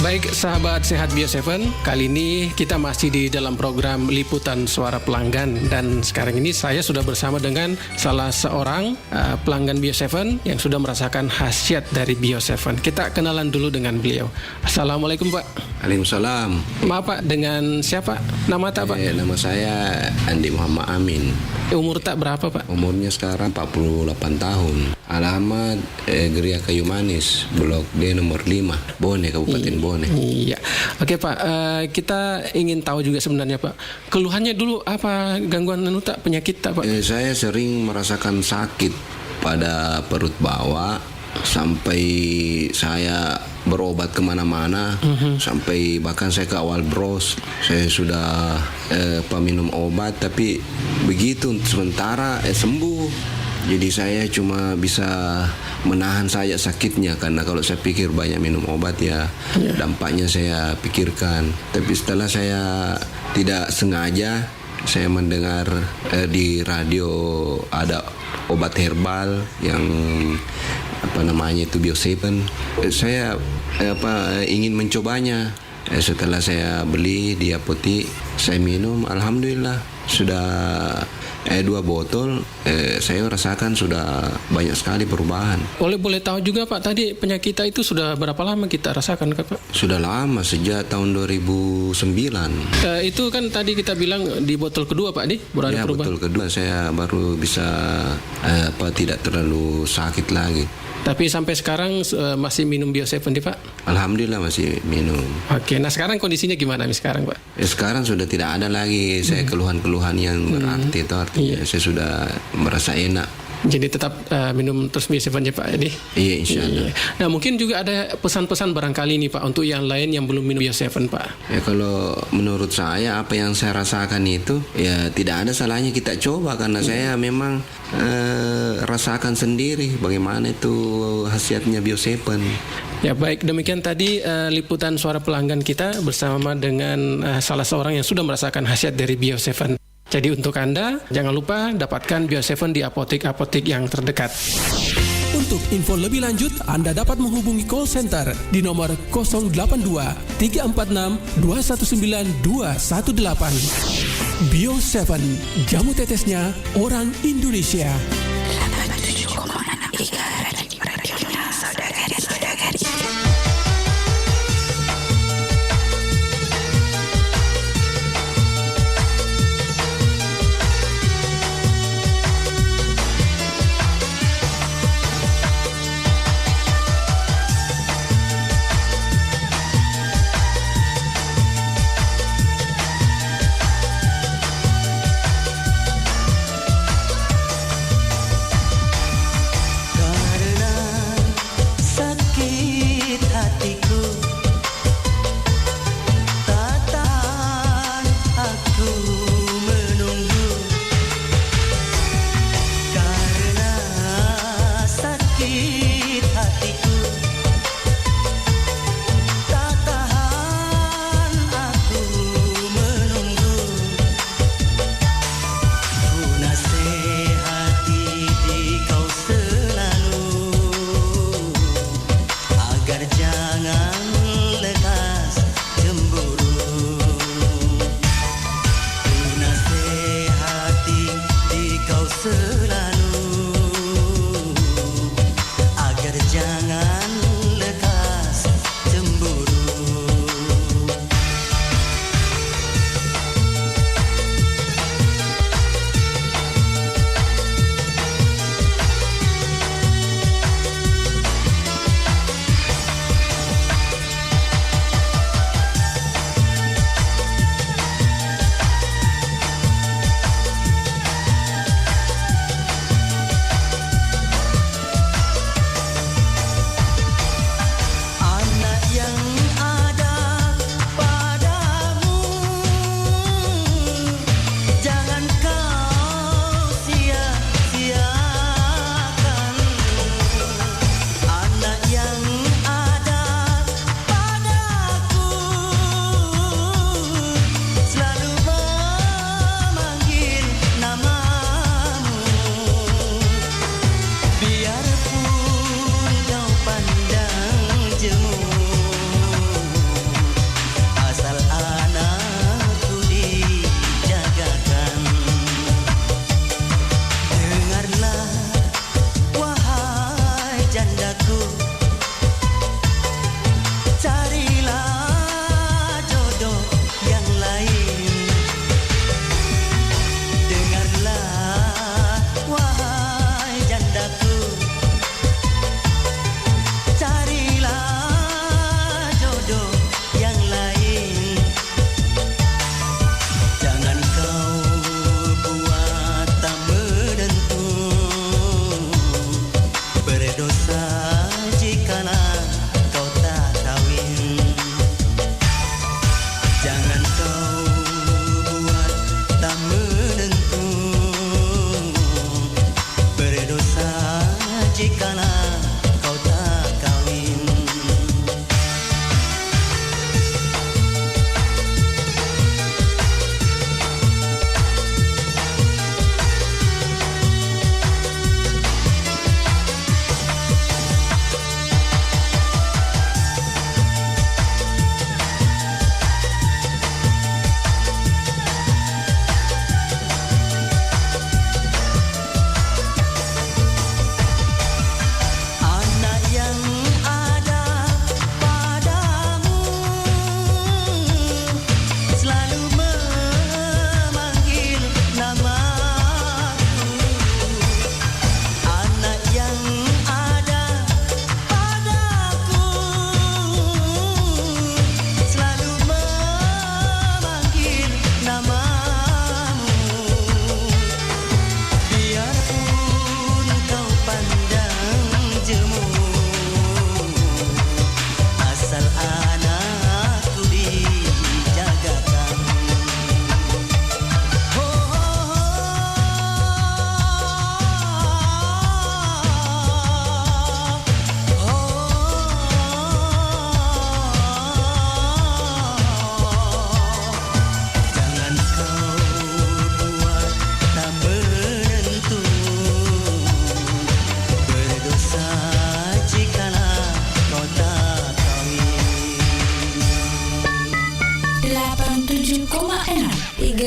Baik sahabat Sehat Bio 7, kali ini kita masih di dalam program Liputan Suara Pelanggan, dan sekarang ini saya sudah bersama dengan salah seorang pelanggan Bio 7 yang sudah merasakan khasiat dari Bio 7. Kita kenalan dulu dengan beliau. Assalamualaikum Pak. Waalaikumsalam. Maaf Pak, dengan siapa? Nama tak Pak? Nama saya Andi Muhammad Amin. Umur tak berapa Pak? Umurnya sekarang 48 tahun. Alamat Geria Kayu Manis, Blok D nomor 5, Bone, Kabupaten Bone. Iya. Oke Pak, kita ingin tahu juga sebenarnya Pak, keluhannya dulu apa, gangguan tak, penyakit tak Pak? Saya sering merasakan sakit pada perut bawah, sampai saya berobat kemana-mana, sampai bahkan saya ke awal bros, saya sudah minum obat, tapi begitu sementara sembuh. Jadi saya cuma bisa menahan saja sakitnya, karena kalau saya pikir banyak minum obat ya dampaknya saya pikirkan. Tapi setelah saya tidak sengaja saya mendengar di radio ada obat herbal yang itu Bio 7. Saya ingin mencobanya. Setelah saya beli di apotek, saya minum, alhamdulillah sudah 2 botol, saya rasakan sudah banyak sekali perubahan. Boleh tahu juga Pak, tadi penyakit itu sudah berapa lama kita rasakan Pak? Sudah lama, sejak tahun 2009. Itu kan tadi kita bilang di botol kedua Pak, berada perubahan. Botol kedua saya baru bisa tidak terlalu sakit lagi. Tapi sampai sekarang masih minum Bio 7 Pak? Alhamdulillah masih minum. Oke, nah sekarang kondisinya gimana sekarang Pak? Sekarang sudah tidak ada lagi saya keluhan-keluhan yang berarti, itu artinya saya sudah merasa enak. Jadi tetap minum terus Bio 7 ya Pak? Iya, insya Allah. Nah mungkin juga ada pesan-pesan barangkali nih Pak untuk yang lain yang belum minum Bio 7 Pak. Ya kalau menurut saya apa yang saya rasakan itu ya tidak ada salahnya kita coba, karena saya memang rasakan sendiri bagaimana itu khasiatnya Bio 7. Ya baik, demikian tadi liputan suara pelanggan kita bersama dengan salah seorang yang sudah merasakan khasiat dari Bio 7. Jadi untuk Anda, jangan lupa dapatkan Bio 7 di apotek-apotek yang terdekat. Untuk info lebih lanjut, Anda dapat menghubungi call center di nomor 082 346 219 218. Bio 7, jamu tetesnya orang Indonesia. 87,6 radionya saudara-saudari. Sakit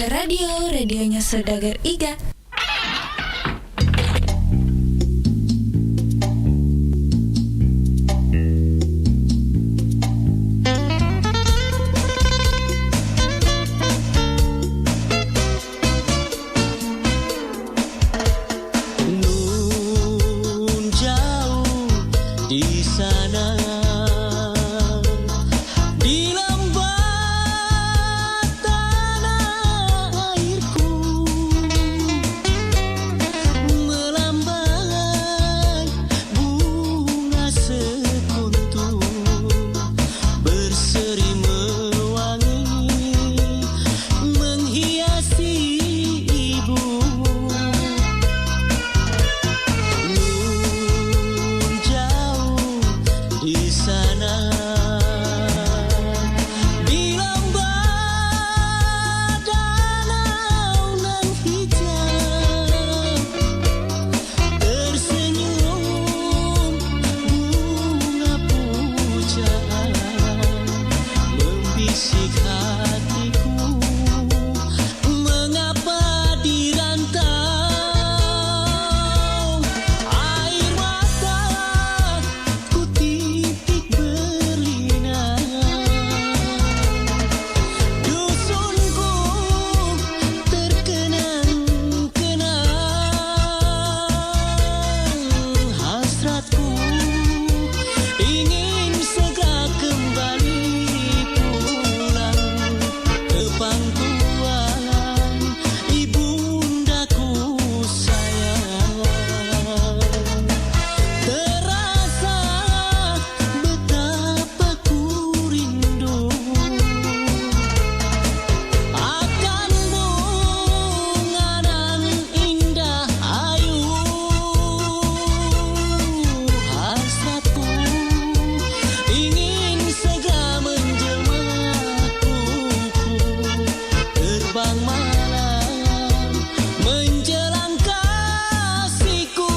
IGA Radio, radionya Saudagar IGA. Nun jauh di sana, di lembah tanah airku, melambai bunga sekuntum, berseri mewangi, menghiasi ibu. Nun jauh di sana, di lembah danau nan hijau, tersenyum bunga pujaan, membisik hatiku, mengapa dirantau air mata ku titik berlinang. Dusunku terkenang-kenang, hasratku ingin segera kembali pulang ke pangkuan ibundaku sayang. Terasa betapa ku rindu akan bunga nan indah ayu. Hasratku ingin segera menjelma kuku, terbang malam menjelang kasihku.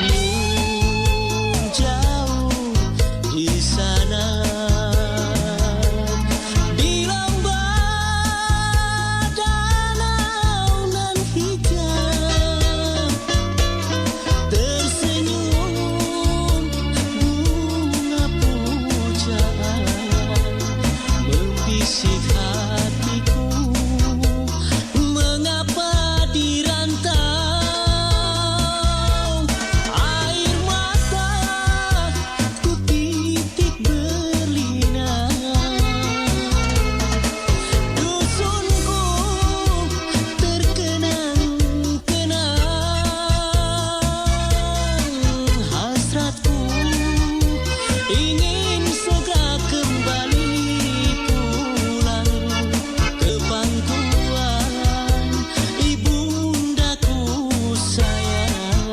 Nun jauh di sana, di lembah danau nan hijau, tersenyum bunga pujaan, membisik hatiku, mengapa dirantau air mata ku titik berlinang. Dusunku terkenang-kenang, hasratku ingin segera kembali pulang ke pangkuan ibundaku sayang.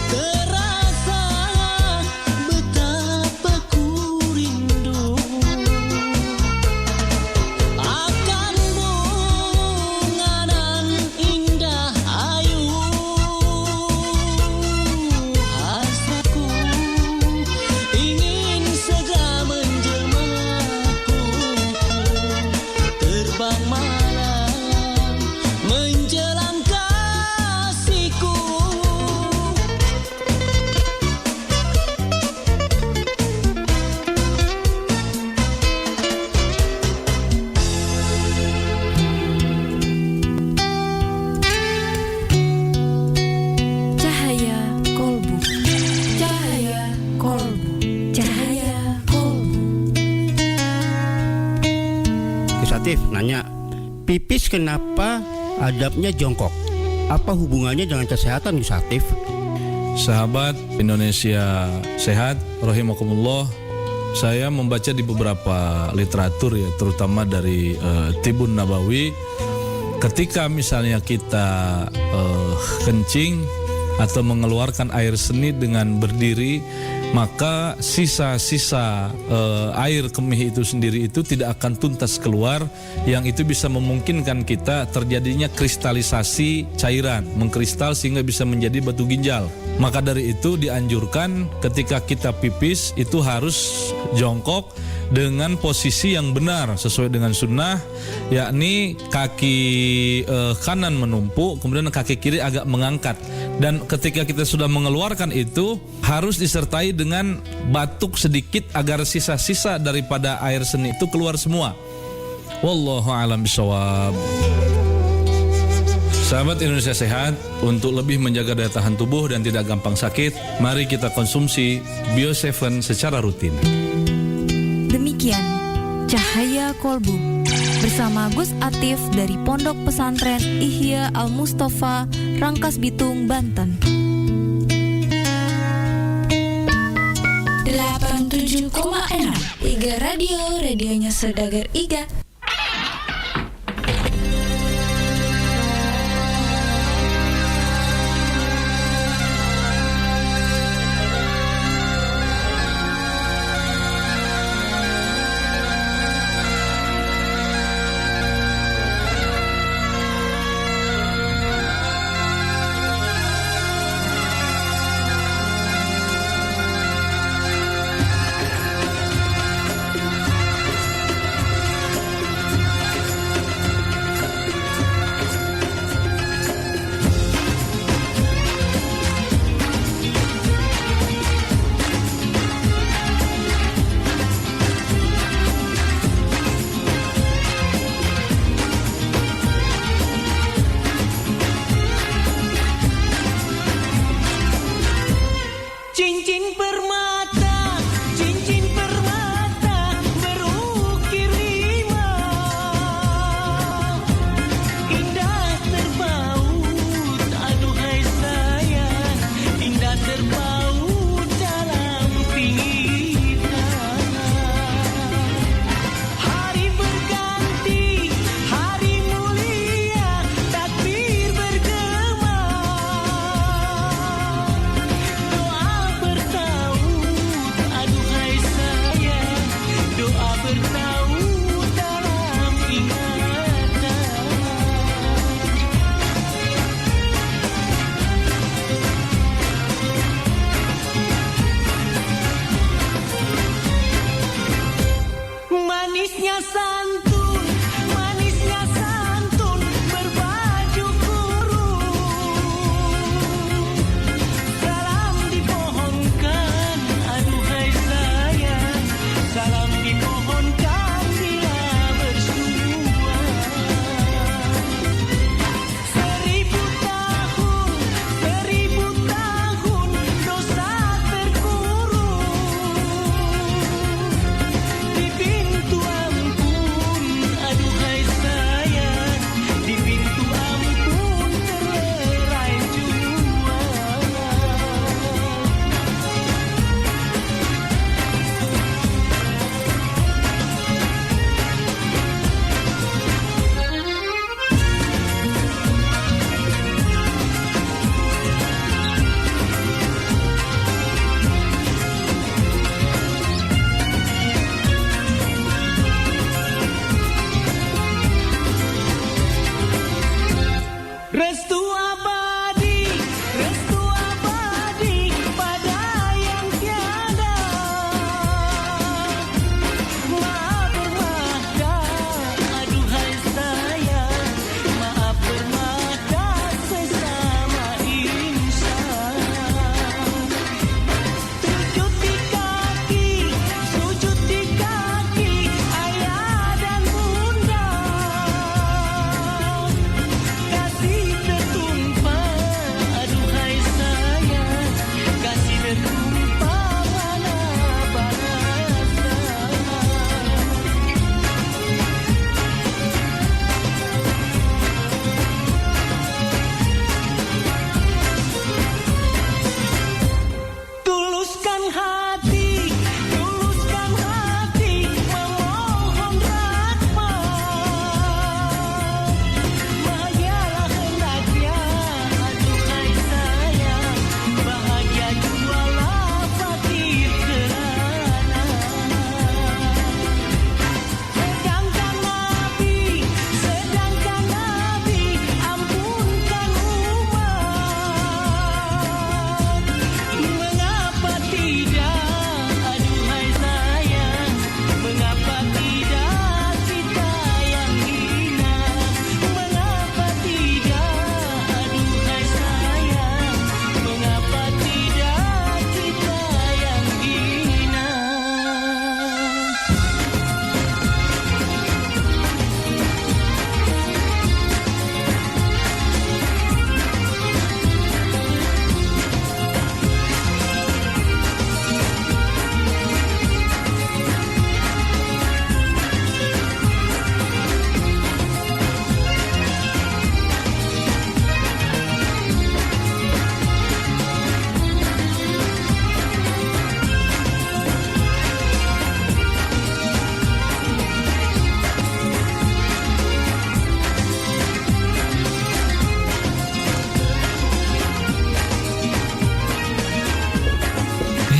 Terasa betapa ku rindu akan bunga nan indah ayu. Hasratku ingin segera menjelma kuku, terbang malam menjelang kasihku. Cahaya kolbu, cahaya kolbu, cahaya kolbu. Satif nanya, pipis kenapa adabnya jongkok? Apa hubungannya dengan kesehatan, Gus Satif? Sahabat Indonesia Sehat, rahimakumullah. saya membaca di beberapa literatur ya, terutama dari Tibun Nabawi, ketika misalnya kita kencing atau mengeluarkan air seni dengan berdiri, maka sisa-sisa air kemih itu sendiri itu tidak akan tuntas keluar, yang itu bisa memungkinkan kita terjadinya kristalisasi cairan, mengkristal sehingga bisa menjadi batu ginjal. Maka dari itu dianjurkan ketika kita pipis itu harus jongkok dengan posisi yang benar sesuai dengan sunnah, yakni kaki kanan menumpuk, kemudian kaki kiri agak mengangkat. Dan ketika kita sudah mengeluarkan itu harus disertai dengan batuk sedikit agar sisa-sisa daripada air seni itu keluar semua. Wallahu a'lam bishawab. Sahabat Indonesia Sehat, untuk lebih menjaga daya tahan tubuh dan tidak gampang sakit, mari kita konsumsi Bio7 secara rutin. Demikian Cahaya Kolbu bersama Gus Atif dari Pondok Pesantren Ihya Al Mustafa, Rangkas Bitung, Banten. 87,6 Iga Radio, radionya Sedagar Iga.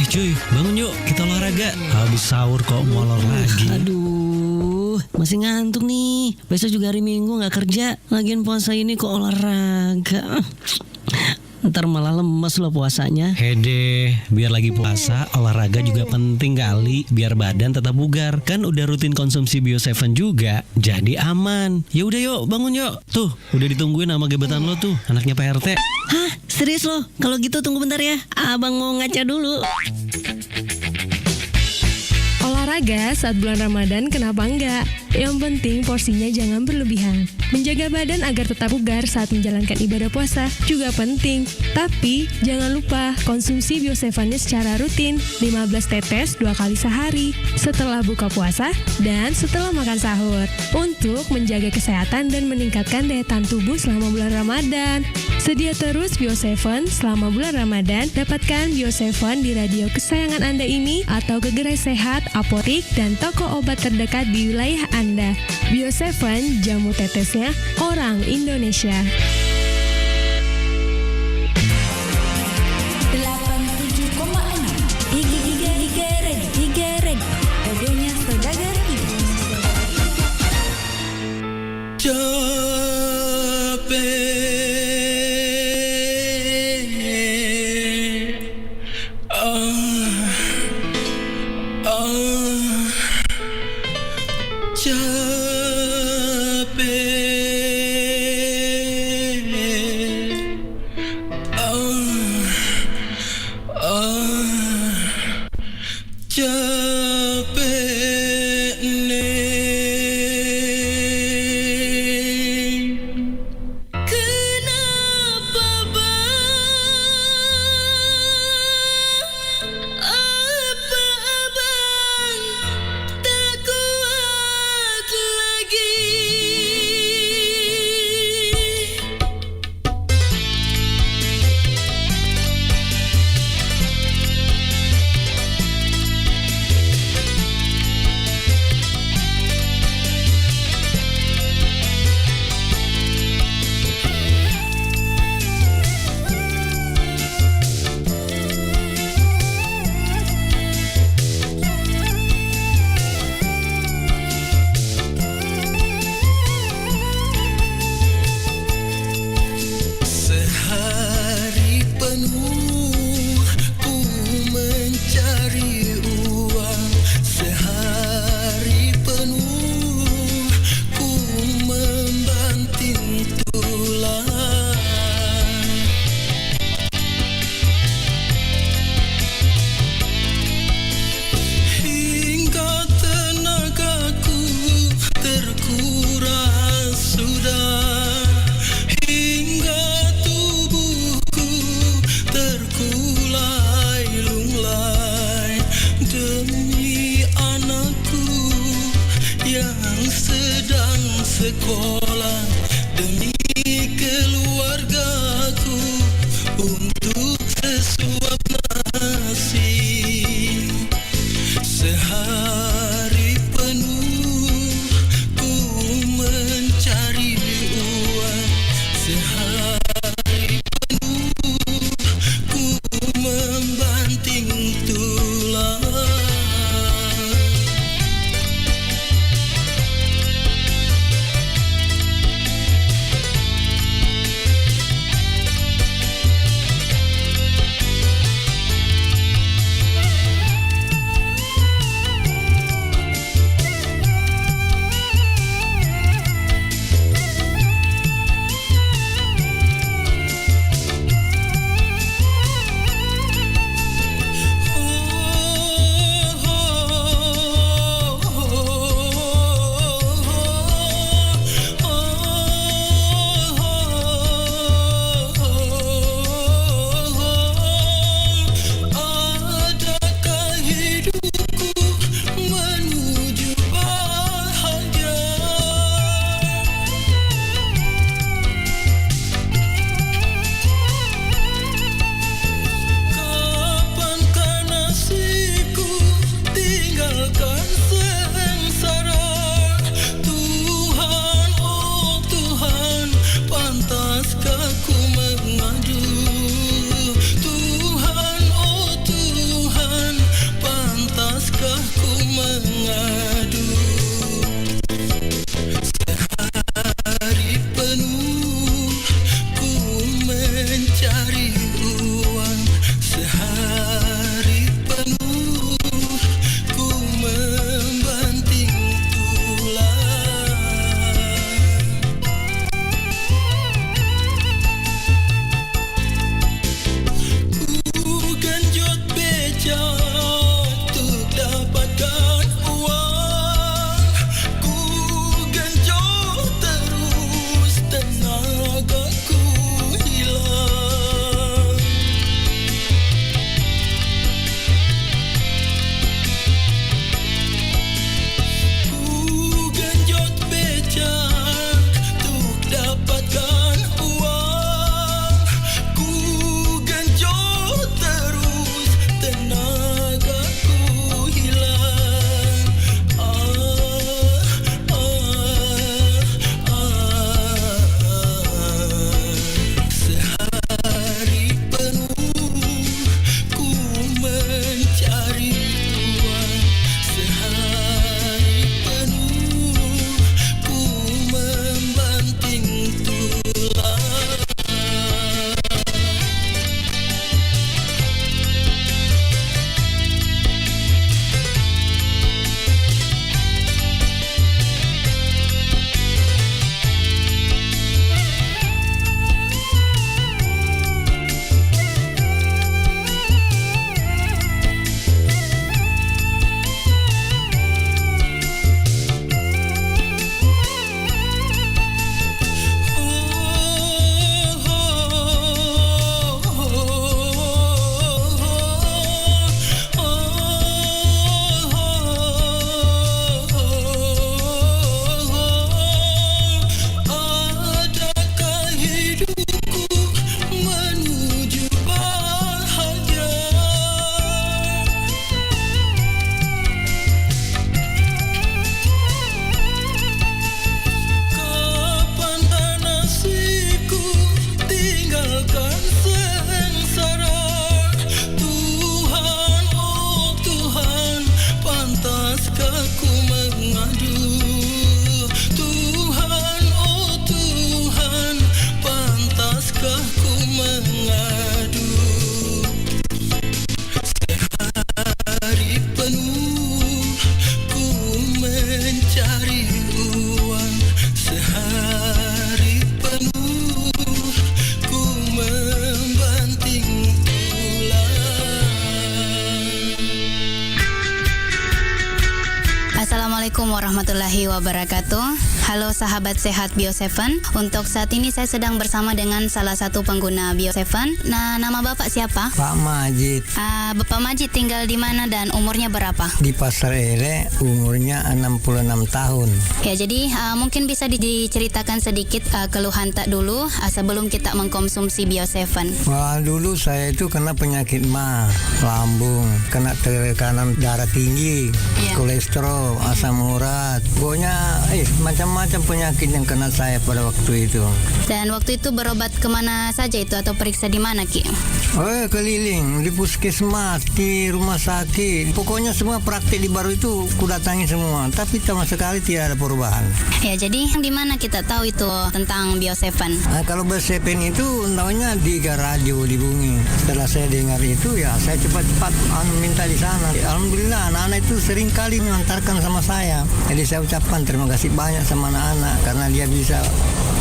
cuy, bangun yuk, kita olahraga. Habis sahur kok molor lagi. Aduh, masih ngantuk nih. Besok juga hari Minggu nggak kerja. Lagian puasa ini kok olahraga. Ntar malah lemes loh puasanya. Hede, biar lagi puasa, olahraga juga penting kali. Biar badan tetap bugar. Kan udah rutin konsumsi Bio7 juga, jadi aman. Ya udah yuk, bangun yuk. Tuh, udah ditungguin sama gebetan lo tuh, anaknya Pak RT. Hah, serius loh? Kalau gitu tunggu bentar ya. Abang mau ngaca dulu. Olahraga saat bulan Ramadan kenapa enggak? Yang penting porsinya jangan berlebihan. Menjaga badan agar tetap bugar saat menjalankan ibadah puasa juga penting. Tapi jangan lupa konsumsi Bio7-nya secara rutin, 15 tetes 2 kali sehari, setelah buka puasa dan setelah makan sahur, untuk menjaga kesehatan dan meningkatkan daya tahan tubuh selama bulan Ramadan. Sedia terus Bio7 selama bulan Ramadan. Dapatkan Bio7 di radio kesayangan Anda ini atau ke gerai sehat, apotik, dan toko obat terdekat di wilayah Anda. Bio7, jamu tetesnya orang Indonesia. 87,6 Tiga Red radionya Saudagar sekolah demi keluargaku untuk sesuap nasi sehari penuh ku mencari uang sehari penuh ku membanting tulang. Assalamualaikum warahmatullahi wabarakatuh. Halo sahabat sehat Bio7. Untuk saat ini saya sedang bersama dengan salah satu pengguna Bio7. Nah, nama Bapak siapa? Pak Majid. Bapak Majid tinggal di mana dan umurnya berapa? Di Pasar Ele, umurnya 66 tahun. Ya, jadi mungkin bisa diceritakan sedikit keluhan tak dulu sebelum kita mengkonsumsi Bio7. Wah, dulu saya itu kena penyakit mah, lambung, kena tekanan darah tinggi, kolesterol, asam urat, pokoknya macam-macam penyakit yang kena saya pada waktu itu. Dan waktu itu berobat kemana saja itu atau periksa di mana, Ki? Keliling di puskesmas, di rumah sakit, pokoknya semua praktik di Baru itu kudatangi semua, tapi sama sekali tidak ada perubahan. Ya, jadi di mana kita tahu itu tentang Bio7? Nah, kalau Bio7 itu namanya di radio di Bumi. Setelah saya dengar itu, ya saya cepat-cepat minta di sana. Alhamdulillah, anak-anak itu sering kali mengantarkan sama saya. Jadi saya ucapkan terima kasih banyak sama anak-anak karena dia bisa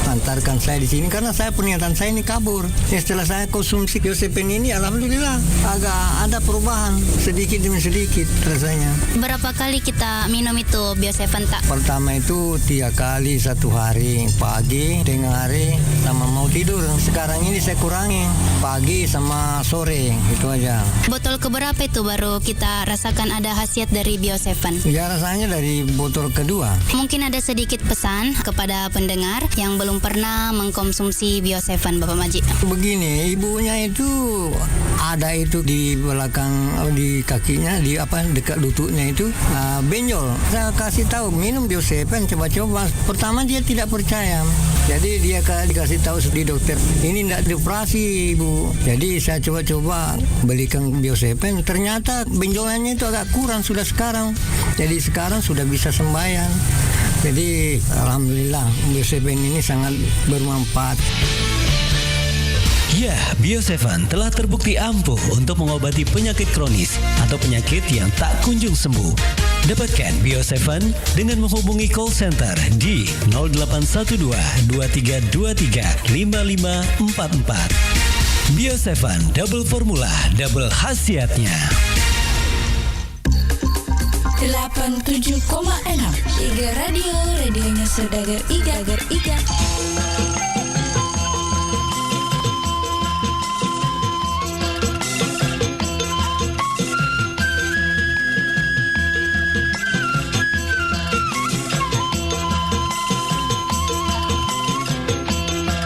antarkan saya di sini karena saya pernyataan saya ini kabur. Setelah saya konsumsi Bio7 ini, alhamdulillah agak ada perubahan sedikit demi sedikit rasanya. Berapa kali kita minum itu Bio7 tak? Pertama itu 3 kali satu hari, pagi, tengah hari, sama mau tidur. Sekarang ini saya kurangi pagi sama sore, itu aja. Botol keberapa itu baru kita rasakan ada khasiat dari Bio7? Ya, rasanya dari botol kedua. Mungkin ada sedikit pesan kepada pendengar yang belum pernah mengkonsumsi Bio7, Bapak Majid. Begini, ibunya itu ada itu di belakang, di kakinya, di dekat lututnya itu benjol. Saya kasih tahu minum Bio7, coba-coba. Pertama dia tidak percaya, jadi dia dikasih tahu di dokter, ini tidak dioperasi ibu. Jadi saya coba-coba belikan Bio7, ternyata benjolannya itu agak kurang sudah sekarang. Jadi sekarang sudah bisa sembahyang. Jadi alhamdulillah Bio7 ini sangat bermanfaat. Ya, Bio7 telah terbukti ampuh untuk mengobati penyakit kronis atau penyakit yang tak kunjung sembuh. Dapatkan Bio7 dengan menghubungi call center di 0812 2323 5544. Bio7 double formula, double khasiatnya. 87,6 Iga Radio, radionya Saudagar Iga.